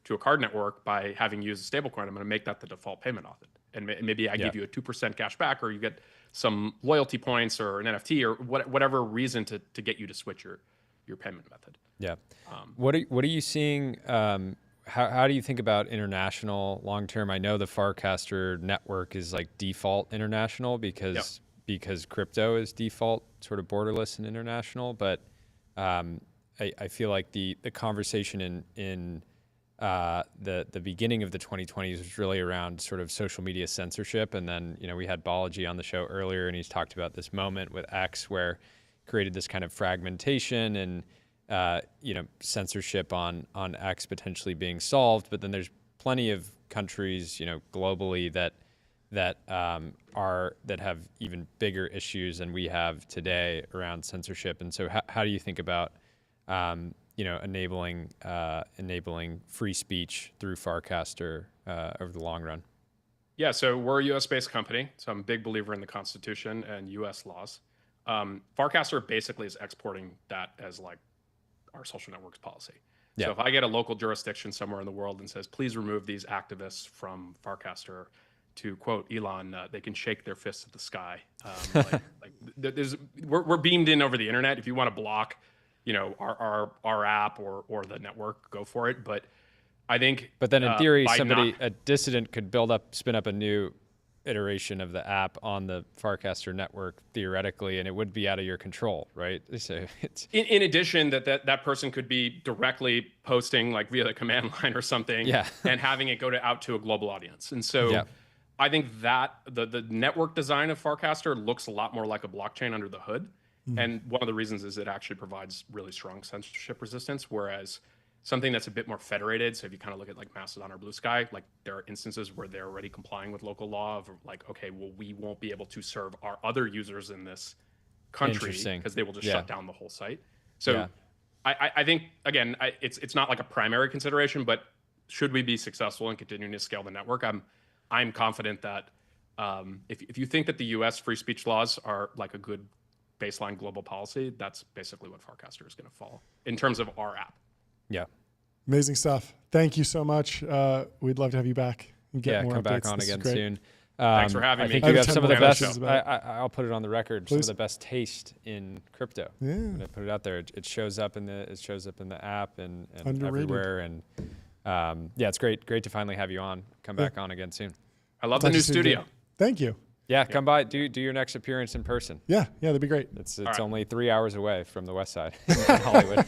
to a card network by having used a stablecoin, I'm going to make that the default payment method. And maybe I give you a 2% cash back, or you get some loyalty points or an NFT or whatever reason to get you to switch your payment method. Yeah. What are you seeing? How do you think about international long term? I know the Farcaster network is like default international because crypto is default sort of borderless and international. But I feel like the conversation in the beginning of the 2020s was really around sort of social media censorship. And then, we had Balaji on the show earlier, and he's talked about this moment with X where created this kind of fragmentation and, censorship on X potentially being solved. But then there's plenty of countries, globally that have even bigger issues than we have today around censorship. And so how do you think about, enabling free speech through Farcaster over the long run? Yeah, so we're a US-based company, so I'm a big believer in the Constitution and US laws. Farcaster basically is exporting that as like our social networks policy. So if I get a local jurisdiction somewhere in the world and says, please remove these activists from Farcaster, to quote Elon, they can shake their fists at the sky. We're beamed in over the internet. If you want to block, our app or the network, go for it. But I think, but then in theory, a dissident could spin up a new iteration of the app on the Farcaster network theoretically, and it would be out of your control, right? So it's in addition that person could be directly posting like via the command line or something, and having it go out to a global audience. And so I think that the network design of Farcaster looks a lot more like a blockchain under the hood. And one of the reasons is it actually provides really strong censorship resistance, whereas something that's a bit more federated. So if you kind of look at like Mastodon or Blue Sky, like there are instances where they're already complying with local law of like, okay, well, we won't be able to serve our other users in this country because they will just shut down the whole site. So I think, again, it's not like a primary consideration, but should we be successful in continuing to scale the network, I'm confident that if you think that the US free speech laws are like a good baseline global policy, that's basically what Farcaster is going to follow in terms of our app. Yeah. Amazing stuff. Thank you so much. We'd love to have you back and get more come updates. back on This is again great. soon. Thanks for having I me. think you have some of the best, I'll put it on the record, some of the best taste in crypto. Yeah. When I put it out there, it shows up in the app and Underrated. everywhere. And yeah, it's great to finally have you on. Come back on again soon. I love the new studio. Thank you. Yeah, come by, do your next appearance in person. Yeah, that'd be great. It's only 3 hours away from the West Side in Hollywood.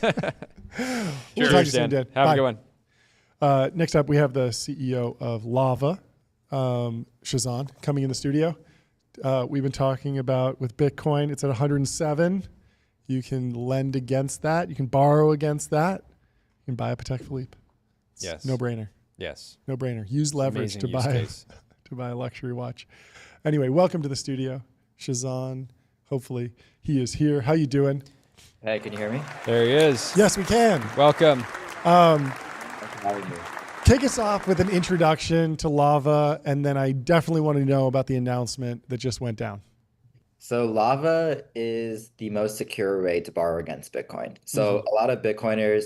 We'll talk to you soon, Dan. Have Bye. a good one. Next up, we have the CEO of Lava, Shazan, coming in the studio. We've been talking about with Bitcoin, it's at 107. You can lend against that. You can borrow against that. You can buy a Patek Philippe. Yes. No brainer. Yes. No brainer. Use leverage to buy a luxury watch. Anyway, welcome to the studio, Shazan. Hopefully he is here. How you doing? Hey, can you hear me? There he is. Yes, we can. Welcome. Kick us off with an introduction to Lava, and then I definitely want to know about the announcement that just went down. So Lava is the most secure way to borrow against Bitcoin. So a lot of Bitcoiners,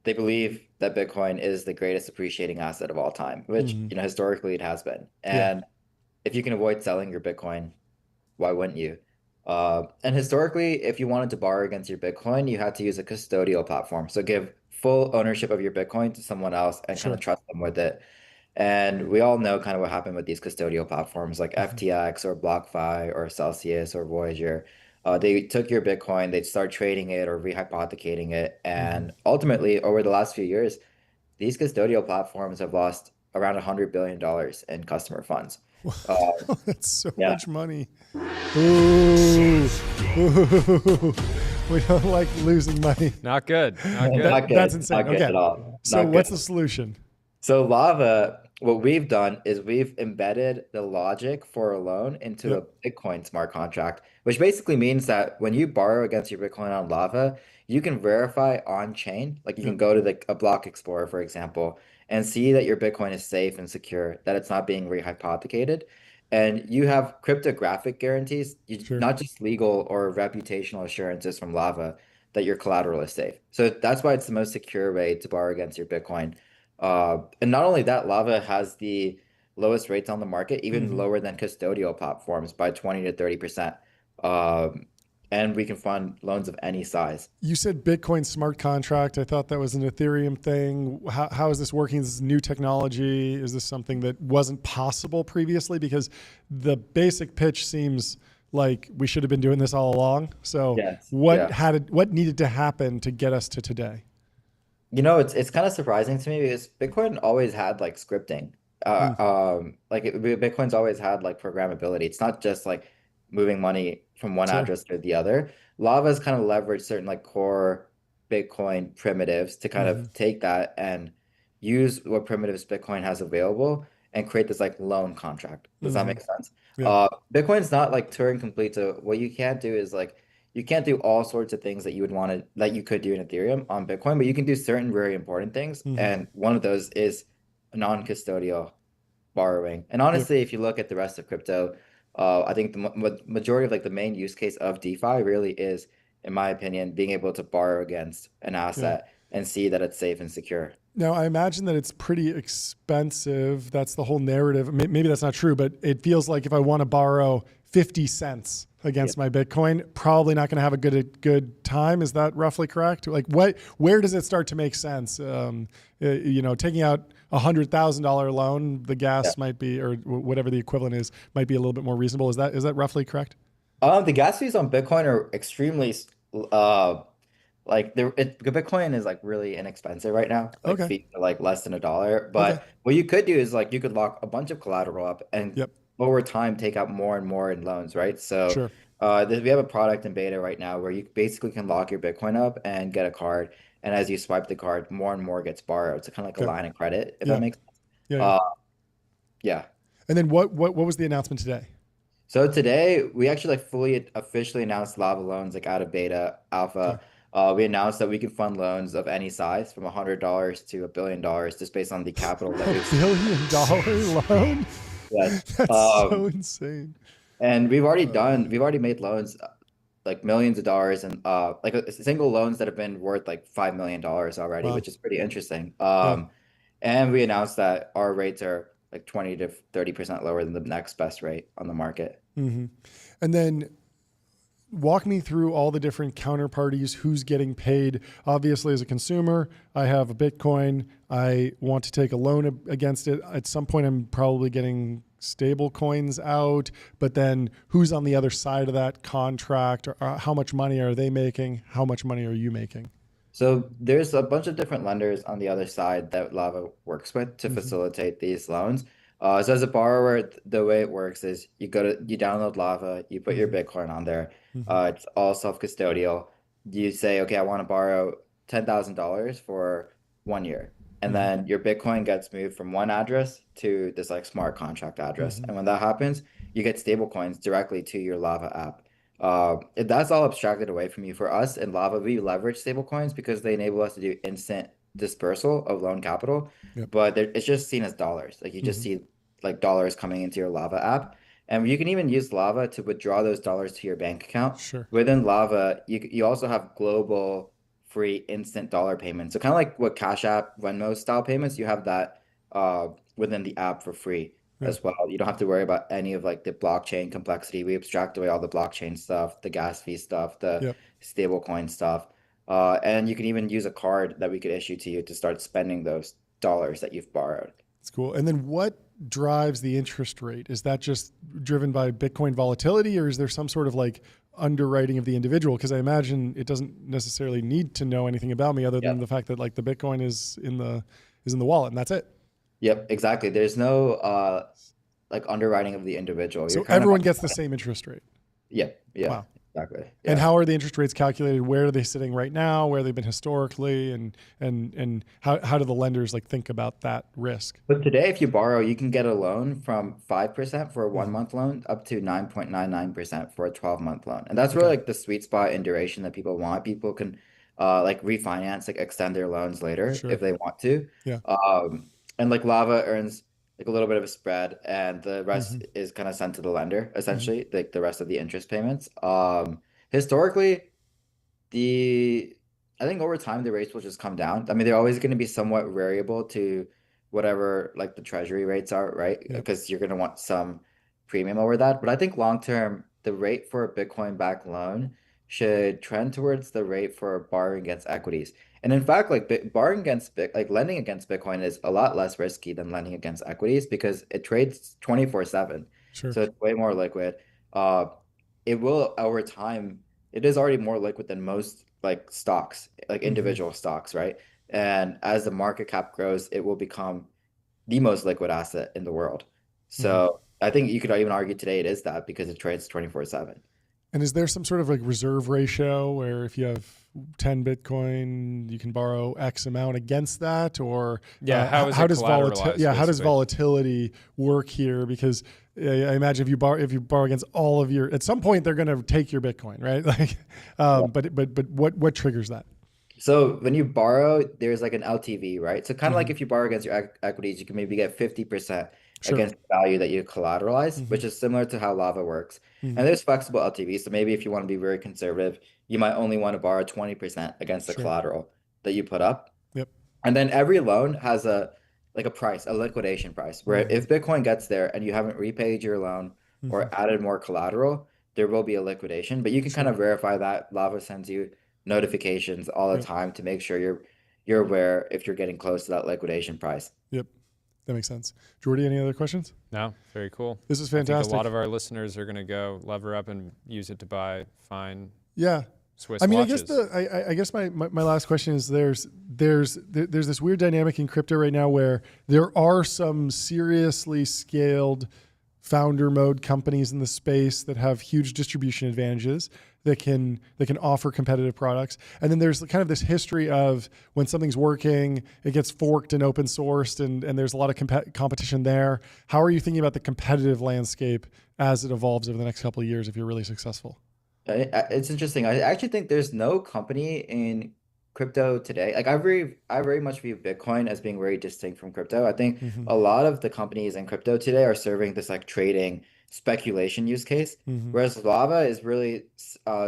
they believe that Bitcoin is the greatest appreciating asset of all time, which historically it has been. And if you can avoid selling your Bitcoin, why wouldn't you? And historically, if you wanted to borrow against your Bitcoin, you had to use a custodial platform. So give full ownership of your Bitcoin to someone else and kind of trust them with it. And we all know kind of what happened with these custodial platforms like FTX or BlockFi or Celsius or Voyager. They took your Bitcoin, they'd start trading it or rehypothecating it. And ultimately, over the last few years, these custodial platforms have lost around $100 billion in customer funds. That's so much money. Ooh. We don't like losing money. Not good. Not good. Not good. That's insane. Not good Okay. at all. So Not what's good. the solution? So Lava, what we've done is we've embedded the logic for a loan into a Bitcoin smart contract, which basically means that when you borrow against your Bitcoin on Lava, you can verify on chain. Like you can go to a block explorer, for example, and see that your Bitcoin is safe and secure, that it's not being rehypothecated. And you have cryptographic guarantees, not just legal or reputational assurances from Lava that your collateral is safe. So that's why it's the most secure way to borrow against your Bitcoin. And not only that, Lava has the lowest rates on the market, even lower than custodial platforms by 20 to 30%. And we can fund loans of any size. You said Bitcoin smart contract. I thought that was an Ethereum thing. How is this working? Is this new technology? Is this something that wasn't possible previously? Because the basic pitch seems like we should have been doing this all along. So what needed to happen to get us to today? You know, it's kind of surprising to me because Bitcoin always had like scripting. Bitcoin's always had like programmability. It's not just like moving money from one address to the other. Lava's kind of leveraged certain like core Bitcoin primitives to kind of take that and use what primitives Bitcoin has available and create this like loan contract. Does that make sense? Bitcoin's not like Turing complete. So what you can't do is like, you can't do all sorts of things that you would want to, that you could do in Ethereum on Bitcoin, but you can do certain very important things. And one of those is non-custodial borrowing. And honestly, if you look at the rest of crypto, I think the majority of like the main use case of DeFi really is, in my opinion, being able to borrow against an asset and see that it's safe and secure. Now, I imagine that it's pretty expensive. That's the whole narrative. Maybe that's not true, but it feels like if I want to borrow 50 cents against my Bitcoin, probably not going to have a good time. Is that roughly correct? Like where does it start to make sense? Taking out $100,000 loan, the gas might be, or whatever the equivalent is, might be a little bit more reasonable. Is that roughly correct? The gas fees on Bitcoin are extremely like Bitcoin is like really inexpensive right now. Like fees are like less than $1. But what you could do is like you could lock a bunch of collateral up and over time take out more and more in loans, right? So we have a product in beta right now where you basically can lock your Bitcoin up and get a card. And as you swipe the card, more and more gets borrowed. So kind of like a line of credit, if that makes sense. Yeah. And then what was the announcement today? So today we actually like fully officially announced Lava loans like out of beta alpha. We announced that we can fund loans of any size from $100 to $1 billion just based on the capital that we've $1 billion loan? Yes. That's so insane. And we've already made loans like millions of dollars and like single loans that have been worth like $5 million already, which is pretty interesting. And we announced that our rates are like 20 to 30% lower than the next best rate on the market. And then walk me through all the different counterparties, who's getting paid. Obviously, as a consumer, I have a Bitcoin. I want to take a loan against it. At some point, I'm probably getting stable coins out, but then who's on the other side of that contract? Or how much money are they making? How much money are you making? So there's a bunch of different lenders on the other side that Lava works with to facilitate these loans. So as a borrower, the way it works is you download Lava, you put your Bitcoin on there. It's all self-custodial. You say, okay, I want to borrow $10,000 for 1 year. And then your Bitcoin gets moved from one address to this like smart contract address. And when that happens, you get stable coins directly to your Lava app. That's all abstracted away from you. For us in Lava, we leverage stablecoins because they enable us to do instant dispersal of loan capital, but it's just seen as dollars. Like you just see like dollars coming into your Lava app, and you can even use Lava to withdraw those dollars to your bank account. Within Lava, you also have global free instant dollar payments. So kind of like what Cash App, Venmo style payments, you have that within the app for free. As well. You don't have to worry about any of like the blockchain complexity. We abstract away all the blockchain stuff, the gas fee stuff, the stablecoin stuff. And you can even use a card that we could issue to you to start spending those dollars that you've borrowed. That's cool. And then what drives the interest rate? Is that just driven by Bitcoin volatility, or is there some sort of like underwriting of the individual? Because I imagine it doesn't necessarily need to know anything about me other than the fact that like the Bitcoin is in the wallet and that's it. Yep, exactly. There's no like underwriting of the individual. So everyone gets the same interest rate. Yeah. Wow. Exactly. And how are the interest rates calculated? Where are they sitting right now? Where they've been historically, and how do the lenders like think about that risk? But today, if you borrow, you can get a loan from 5% for a 1 month loan up to 9.99% for a 12-month loan, and that's really like the sweet spot in duration that people want. People can like refinance, like extend their loans later if they want to. And like Lava earns like a little bit of a spread, and the rest is kind of sent to the lender, essentially, like the rest of the interest payments. Historically, I think over time the rates will just come down. I mean, they're always going to be somewhat variable to whatever like the treasury rates are, right? Because you're going to want some premium over that. But I think long term, the rate for a Bitcoin backed loan should trend towards the rate for borrowing against equities. And in fact, like borrowing against like lending against Bitcoin is a lot less risky than lending against equities because it trades 24/7. So it's way more liquid. It will over time. It is already more liquid than most like stocks, like individual stocks, right? And as the market cap grows, it will become the most liquid asset in the world. So I think you could even argue today it is that because it trades 24/7. And is there some sort of like reserve ratio where if you have 10 Bitcoin, you can borrow X amount against that? Or how does volatility work here? Because I imagine if you borrow against all of your, at some point they're going to take your Bitcoin, right? Like, but what triggers that? So when you borrow, there's like an LTV, right? So kind of like if you borrow against your equities, you can maybe get 50% against the value that you collateralize, which is similar to how Lava works. And there's flexible LTV. So maybe if you want to be very conservative, you might only want to borrow 20% against the collateral that you put up. And then every loan has a price, a liquidation price, where if Bitcoin gets there and you haven't repaid your loan or added more collateral, there will be a liquidation. But you can kind of verify that. Lava sends you notifications all the time to make sure you're aware if you're getting close to that liquidation price. That makes sense. Jordy, any other questions? No, very cool. This is I think fantastic. a lot of our listeners are going to go lever up and use it to buy fine. Yeah. Swiss I mean, watches. I guess my last question is there's this weird dynamic in crypto right now where there are some seriously scaled founder mode companies in the space that have huge distribution advantages that can offer competitive products. And then there's kind of this history of when something's working, it gets forked and open sourced, and there's a lot of competition there. How are you thinking about the competitive landscape as it evolves over the next couple of years if you're really successful? It's interesting. I actually think there's no company in crypto today. Like I very much view Bitcoin as being very distinct from crypto. I think a lot of the companies in crypto today are serving this like trading speculation use case, whereas Lava is really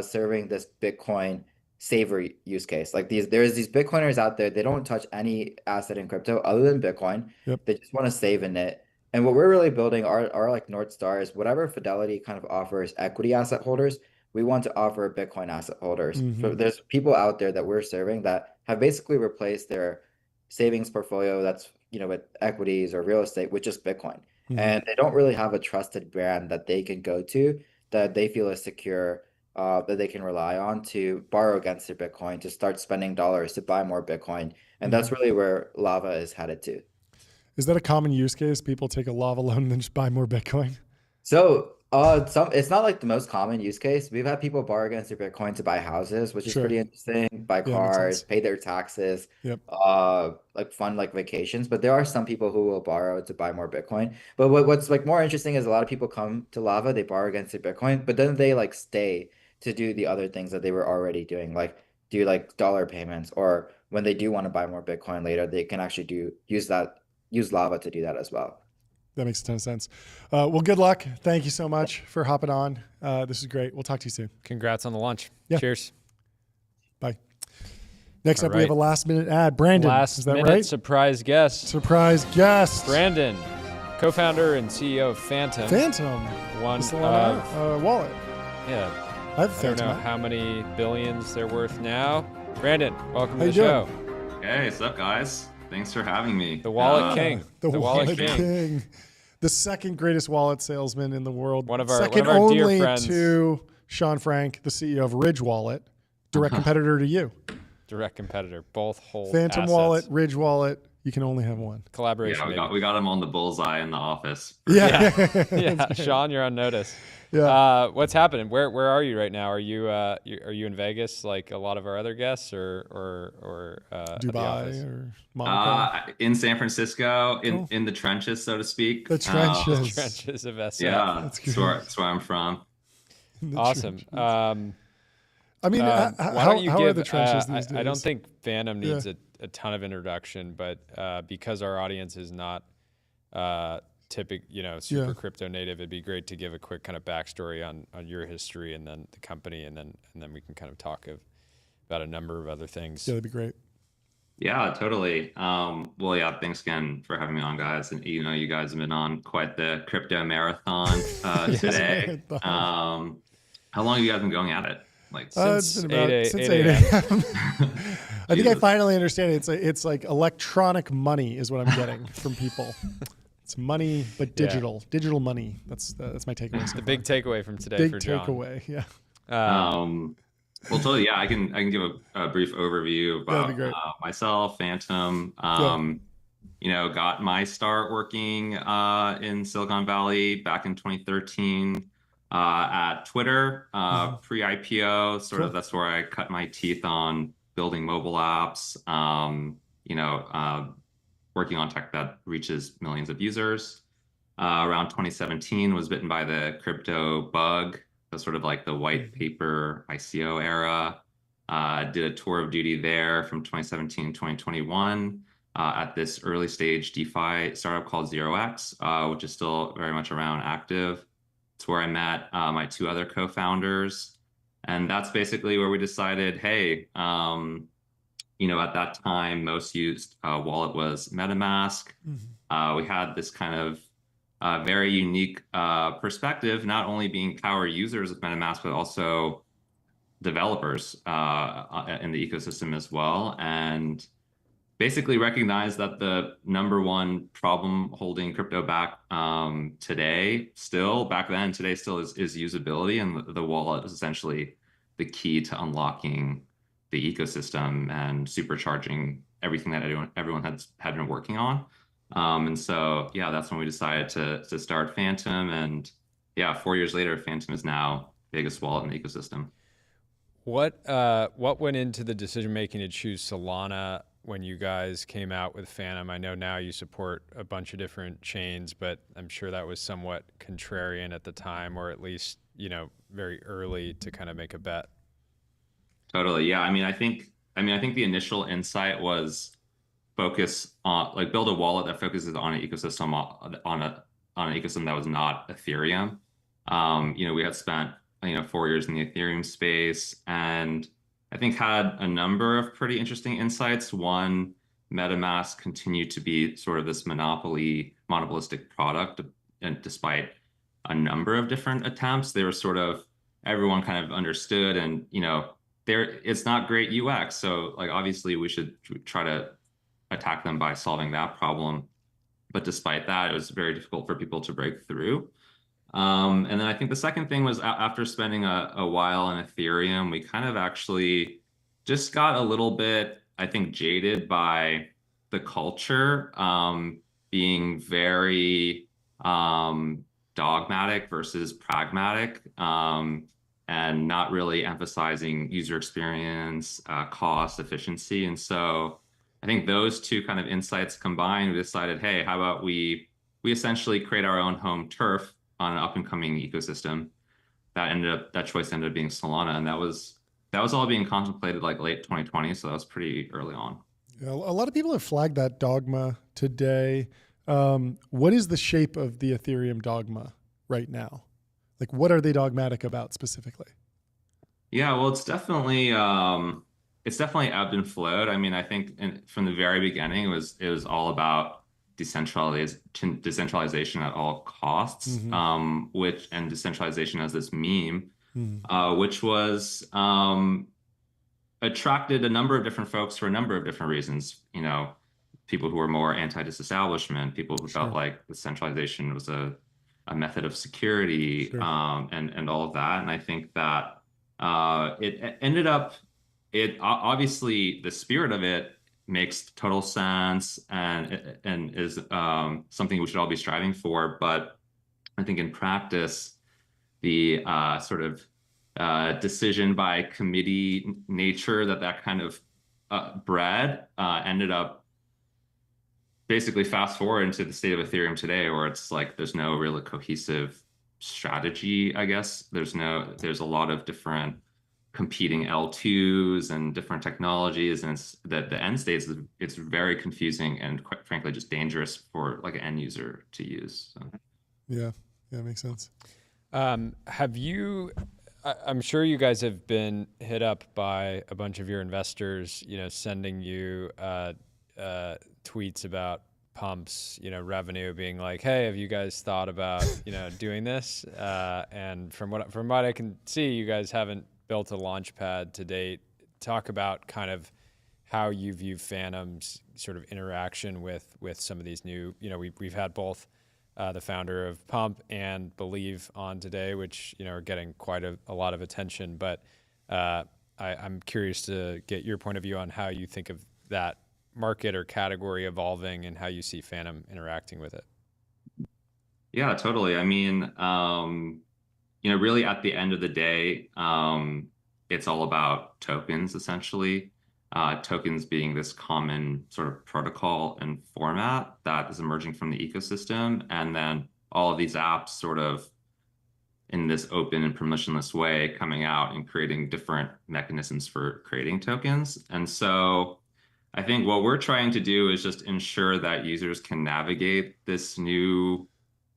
serving this Bitcoin saver use case. Like there's these Bitcoiners out there, they don't touch any asset in crypto other than Bitcoin. They just want to save in it. And what we're really building our like North Star is whatever Fidelity kind of offers equity asset holders, we want to offer Bitcoin asset holders. So there's people out there that we're serving that have basically replaced their savings portfolio that's, with equities or real estate with just Bitcoin. And they don't really have a trusted brand that they can go to that they feel is secure, that they can rely on to borrow against their Bitcoin, to start spending dollars to buy more Bitcoin. And that's really where Lava is headed to. Is that a common use case? People take a Lava loan and then just buy more Bitcoin? So it's not like the most common use case. We've had people borrow against their Bitcoin to buy houses, which is pretty interesting, buy cars, pay their taxes, like fund like vacations. But there are some people who will borrow to buy more Bitcoin. But what's like more interesting is a lot of people come to Lava, they borrow against their Bitcoin, but then they like stay to do the other things that they were already doing, like do like dollar payments, or when they do want to buy more Bitcoin later, they can actually use Lava to do that as well. That makes a ton of sense. Well, good luck. Thank you so much for hopping on. This is great. We'll talk to you soon. Congrats on the launch. Yeah. Cheers. Bye. Next up, we have a last minute ad. Brandon, is that right? Surprise guest. Surprise guest. Brandon, co-founder and CEO of Phantom. One the Solana wallet. Yeah. I don't know how many billions they're worth now. Brandon, welcome to How the you show. Hey, what's up, guys? Thanks for having me. The Wallet King. The Wallet King. The second greatest wallet salesman in the world. Second only only dear friends. to Sean Frank, the CEO of Ridge Wallet, direct competitor to you. Direct competitor. Both hold Phantom assets. Wallet, Ridge Wallet. You can only have one. Collaboration. Yeah, we got him on the bullseye in the office. Yeah. Sean, you're on notice. Yeah. What's happening? Where are you right now? Are you in Vegas like a lot of our other guests, or at the office? Dubai or Monaco? In San Francisco, in the trenches, so to speak. The trenches. The trenches of SF. Yeah, that's where I'm from. Awesome. I mean, why don't you how give, are the trenches these days? I don't think Phantom needs a ton of introduction, but because our audience is not super crypto native, it'd be great to give a quick kind of backstory on your history and then the company, and then we can kind of talk about a number of other things. Yeah, that'd be great. Yeah, totally. Well, yeah, thanks again for having me on, guys. And you guys have been on quite the crypto marathon today. How long have you guys been going at it? Like since 8 a.m. I think I finally understand it. It's like electronic money is what I'm getting from people. It's money, but digital money. That's my takeaway. So the big takeaway from today. Big for John. takeaway. Yeah. Well, totally. Yeah, I can give a brief overview about myself, Phantom. Got my start working in Silicon Valley back in 2013 at Twitter, pre-IPO. Sort of that's where I cut my teeth on building mobile apps. Working on tech that reaches millions of users. Around 2017, was bitten by the crypto bug. That's sort of like the white paper ICO era. Did a tour of duty there from 2017 to 2021 at this early stage DeFi startup called 0x, which is still very much around, active. It's where I met my two other co-founders. And that's basically where we decided, hey, at that time, most used wallet was MetaMask. We had this kind of very unique perspective, not only being power users of MetaMask, but also developers in the ecosystem as well. And basically recognized that the #1 problem holding crypto back today, still back then, today still is usability, and the wallet is essentially the key to unlocking the ecosystem and supercharging everything that everyone had been working on. And so, yeah, that's when we decided to start Phantom. And yeah, 4 years later, Phantom is now the biggest wallet in the ecosystem. What went into the decision making to choose Solana when you guys came out with Phantom? I know now you support a bunch of different chains, but I'm sure that was somewhat contrarian at the time, or at least, you know, very early to kind of make a bet. Totally. Yeah. I think the initial insight was focus on, like, build a wallet that focuses on an ecosystem, on an ecosystem that was not Ethereum. You know, we had spent, 4 years in the Ethereum space, and I think had a number of pretty interesting insights. One, MetaMask continued to be sort of this monopolistic product, and despite a number of different attempts, they were sort of, everyone kind of understood, and it's not great UX. So, like, obviously we should try to attack them by solving that problem. But despite that, it was very difficult for people to break through. And then I think the second thing was, after spending a while in Ethereum, we kind of actually just got a little bit, I think, jaded by the culture being very dogmatic versus pragmatic, and not really emphasizing user experience, cost, efficiency. And so I think those two kind of insights combined, we decided, hey, how about we essentially create our own home turf on an up and coming ecosystem. That choice ended up being Solana, and that was all being contemplated like late 2020. So that was pretty early on. Yeah, a lot of people have flagged that dogma today. What is the shape of the Ethereum dogma right now? Like, what are they dogmatic about specifically? Yeah, well, it's definitely ebbed and flowed. I mean, I think from the very beginning, it was all about decentralization at all costs, and decentralization as this meme, which was attracted a number of different folks for a number of different reasons. People who were more anti-disestablishment, people who felt like decentralization was a method of security, and all of that. And I think that it ended up, obviously the spirit of it makes total sense and is something we should all be striving for. But I think in practice, the sort of decision by committee nature that kind of bred ended up basically fast forward into the state of Ethereum today, where it's like there's no really cohesive strategy, I guess. There's a lot of different competing L2s and different technologies, and the end state it's very confusing and, quite frankly, just dangerous for like an end user to use. So. Yeah, makes sense. Have you? I'm sure you guys have been hit up by a bunch of your investors, sending you tweets about Pump's, revenue, being like, "Hey, have you guys thought about, doing this?" And from what I can see, you guys haven't built a launchpad to date. Talk about kind of how you view Phantom's sort of interaction with some of these new, we've had both the founder of Pump and Believe on today, which, are getting quite a lot of attention. But I'm curious to get your point of view on how you think of that market or category evolving and how you see Phantom interacting with it. Yeah, totally. I mean, really at the end of the day, it's all about tokens, essentially. Tokens being this common sort of protocol and format that is emerging from the ecosystem. And then all of these apps sort of in this open and permissionless way coming out and creating different mechanisms for creating tokens. And so I think what we're trying to do is just ensure that users can navigate this new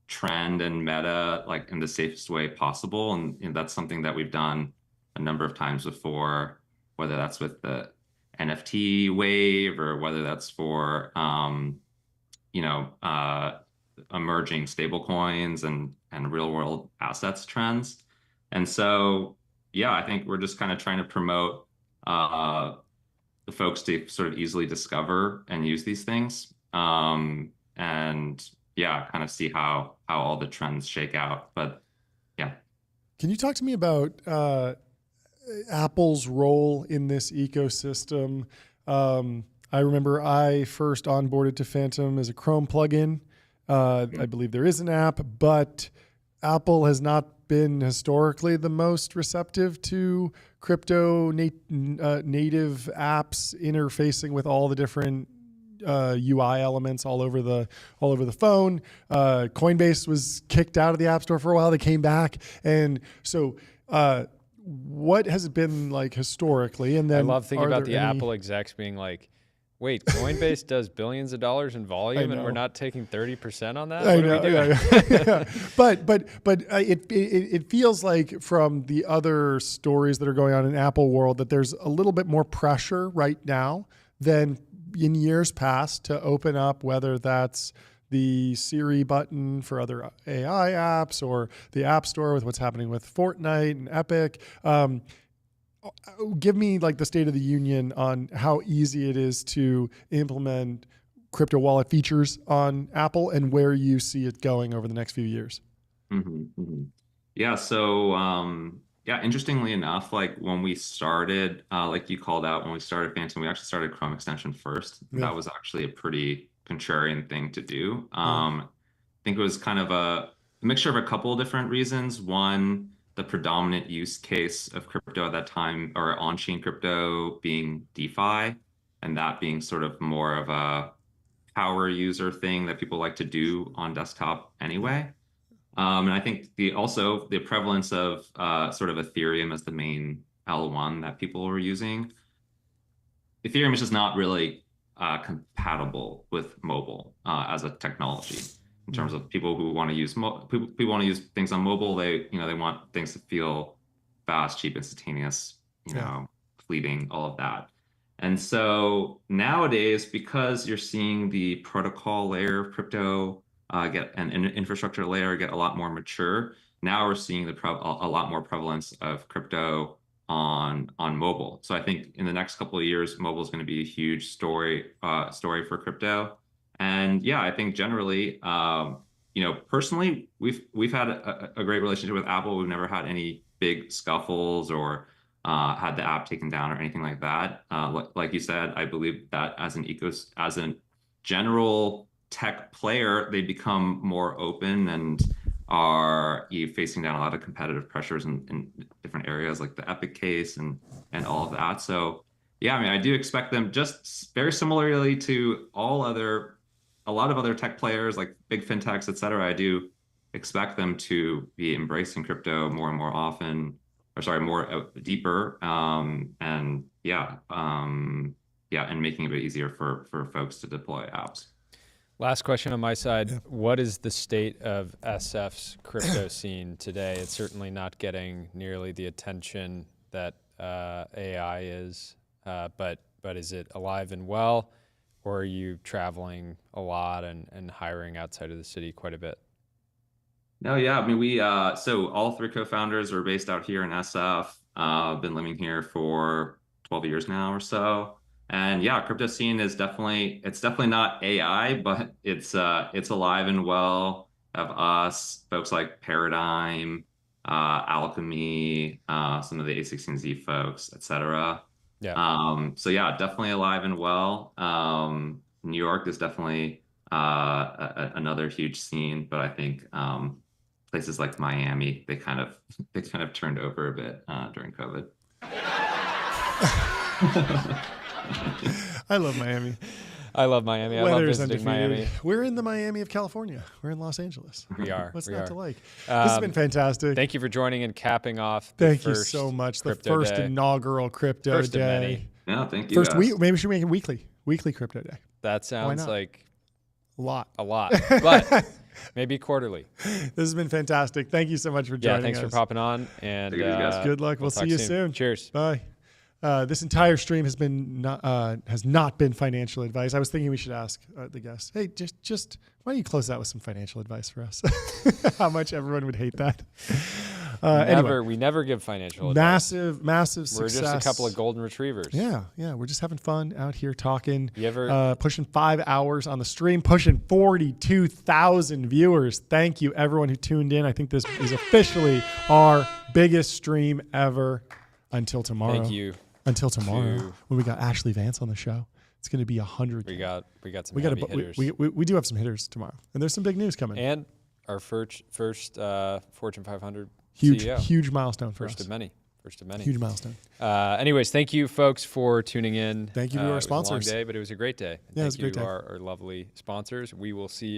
trend and meta like in the safest way possible. And that's something that we've done a number of times before, whether that's with the NFT wave or whether that's for emerging stablecoins and real world assets trends. And so, yeah, I think we're just kind of trying to promote the folks to sort of easily discover and use these things. And yeah, kind of see how all the trends shake out. But yeah. Can you talk to me about Apple's role in this ecosystem? I remember I first onboarded to Phantom as a Chrome plugin. I believe there is an app, but Apple has not been historically the most receptive to crypto native apps interfacing with all the different UI elements all over the phone. Coinbase was kicked out of the App Store for a while. They came back, and so what has it been like historically? And then I love thinking about the Apple execs being like, wait, Coinbase does billions of dollars in volume and we're not taking 30% on that? What are we doing? Yeah. But it feels like from the other stories that are going on in Apple world that there's a little bit more pressure right now than in years past to open up, whether that's the Siri button for other AI apps or the App Store with what's happening with Fortnite and Epic. Give me like the state of the union on how easy it is to implement crypto wallet features on Apple and where you see it going over the next few years. Yeah. So, yeah, interestingly enough, like when we started, like you called out, when we started Phantom, we actually started Chrome extension first. Yeah. That was actually a pretty contrarian thing to do. I think it was kind of a mixture of a couple of different reasons. One, the predominant use case of crypto at that time, or on-chain crypto, being DeFi, and that being sort of more of a power user thing that people like to do on desktop anyway. And I think also the prevalence of sort of Ethereum as the main L1 that people were using. Ethereum is just not really compatible with mobile as a technology. In terms of people who want to use people want to use things on mobile, they want things to feel fast, cheap, instantaneous, fleeting, all of that. And so nowadays, because you're seeing the protocol layer of crypto get an infrastructure layer get a lot more mature, now we're seeing a lot more prevalence of crypto on mobile. So I think in the next couple of years, mobile is going to be a huge story for crypto. And yeah, I think generally, personally, we've had a great relationship with Apple. We've never had any big scuffles or had the app taken down or anything like that. Like you said, I believe that as a general tech player, they become more open and are facing down a lot of competitive pressures in different areas, like the Epic case and all of that. So yeah, I mean, I do expect them, just very similarly to a lot of other tech players like big fintechs, et cetera. I do expect them to be embracing crypto more and more often, more deeper, and making it a bit easier for folks to deploy apps. Last question on my side. Yeah. What is the state of SF's crypto scene today? It's certainly not getting nearly the attention that AI is, but is it alive and well? Or are you traveling a lot and hiring outside of the city quite a bit? No, yeah. I mean, so all three co-founders are based out here in SF. Been living here for 12 years now or so. And yeah, crypto scene is definitely not AI, but it's alive and well. Of us, folks like Paradigm, Alchemy, some of the A16Z folks, et cetera. Yeah. So yeah, definitely alive and well. New York is definitely another huge scene, but I think places like Miami, they kind of turned over a bit during COVID. I love Miami. I love Miami. I love visiting Miami. We're in the Miami of California. We're in Los Angeles. We are. What's not to like? This has been fantastic. Thank you for joining and capping off. Thank you so much. The first inaugural crypto day. Of many. No, thank you. First week. Maybe we should make it weekly crypto day. That sounds like a lot, but maybe quarterly. This has been fantastic. Thank you so much for joining us. Yeah, thanks for popping on, and good luck. We'll see you soon. Cheers. Bye. This entire stream has not been financial advice. I was thinking we should ask the guests, hey, just why don't you close out with some financial advice for us? How much everyone would hate that. Anyway, we never give financial advice. Massive success. We're just a couple of golden retrievers. Yeah. We're just having fun out here talking. You ever pushing 5 hours on the stream, pushing 42,000 viewers. Thank you, everyone who tuned in. I think this is officially our biggest stream ever. Until tomorrow. Thank you. Until tomorrow, when we got Ashley Vance on the show. It's going to be 100. We got some heavy hitters. We do have some hitters tomorrow, and there's some big news coming. And our first Fortune 500 huge CEO. Huge milestone for us. First of many. Huge milestone. Anyways, thank you, folks, for tuning in. Thank you to our sponsors. It was a long day, but it was a great day. Yeah, it was a great day. Thank you to our lovely sponsors. We will see you.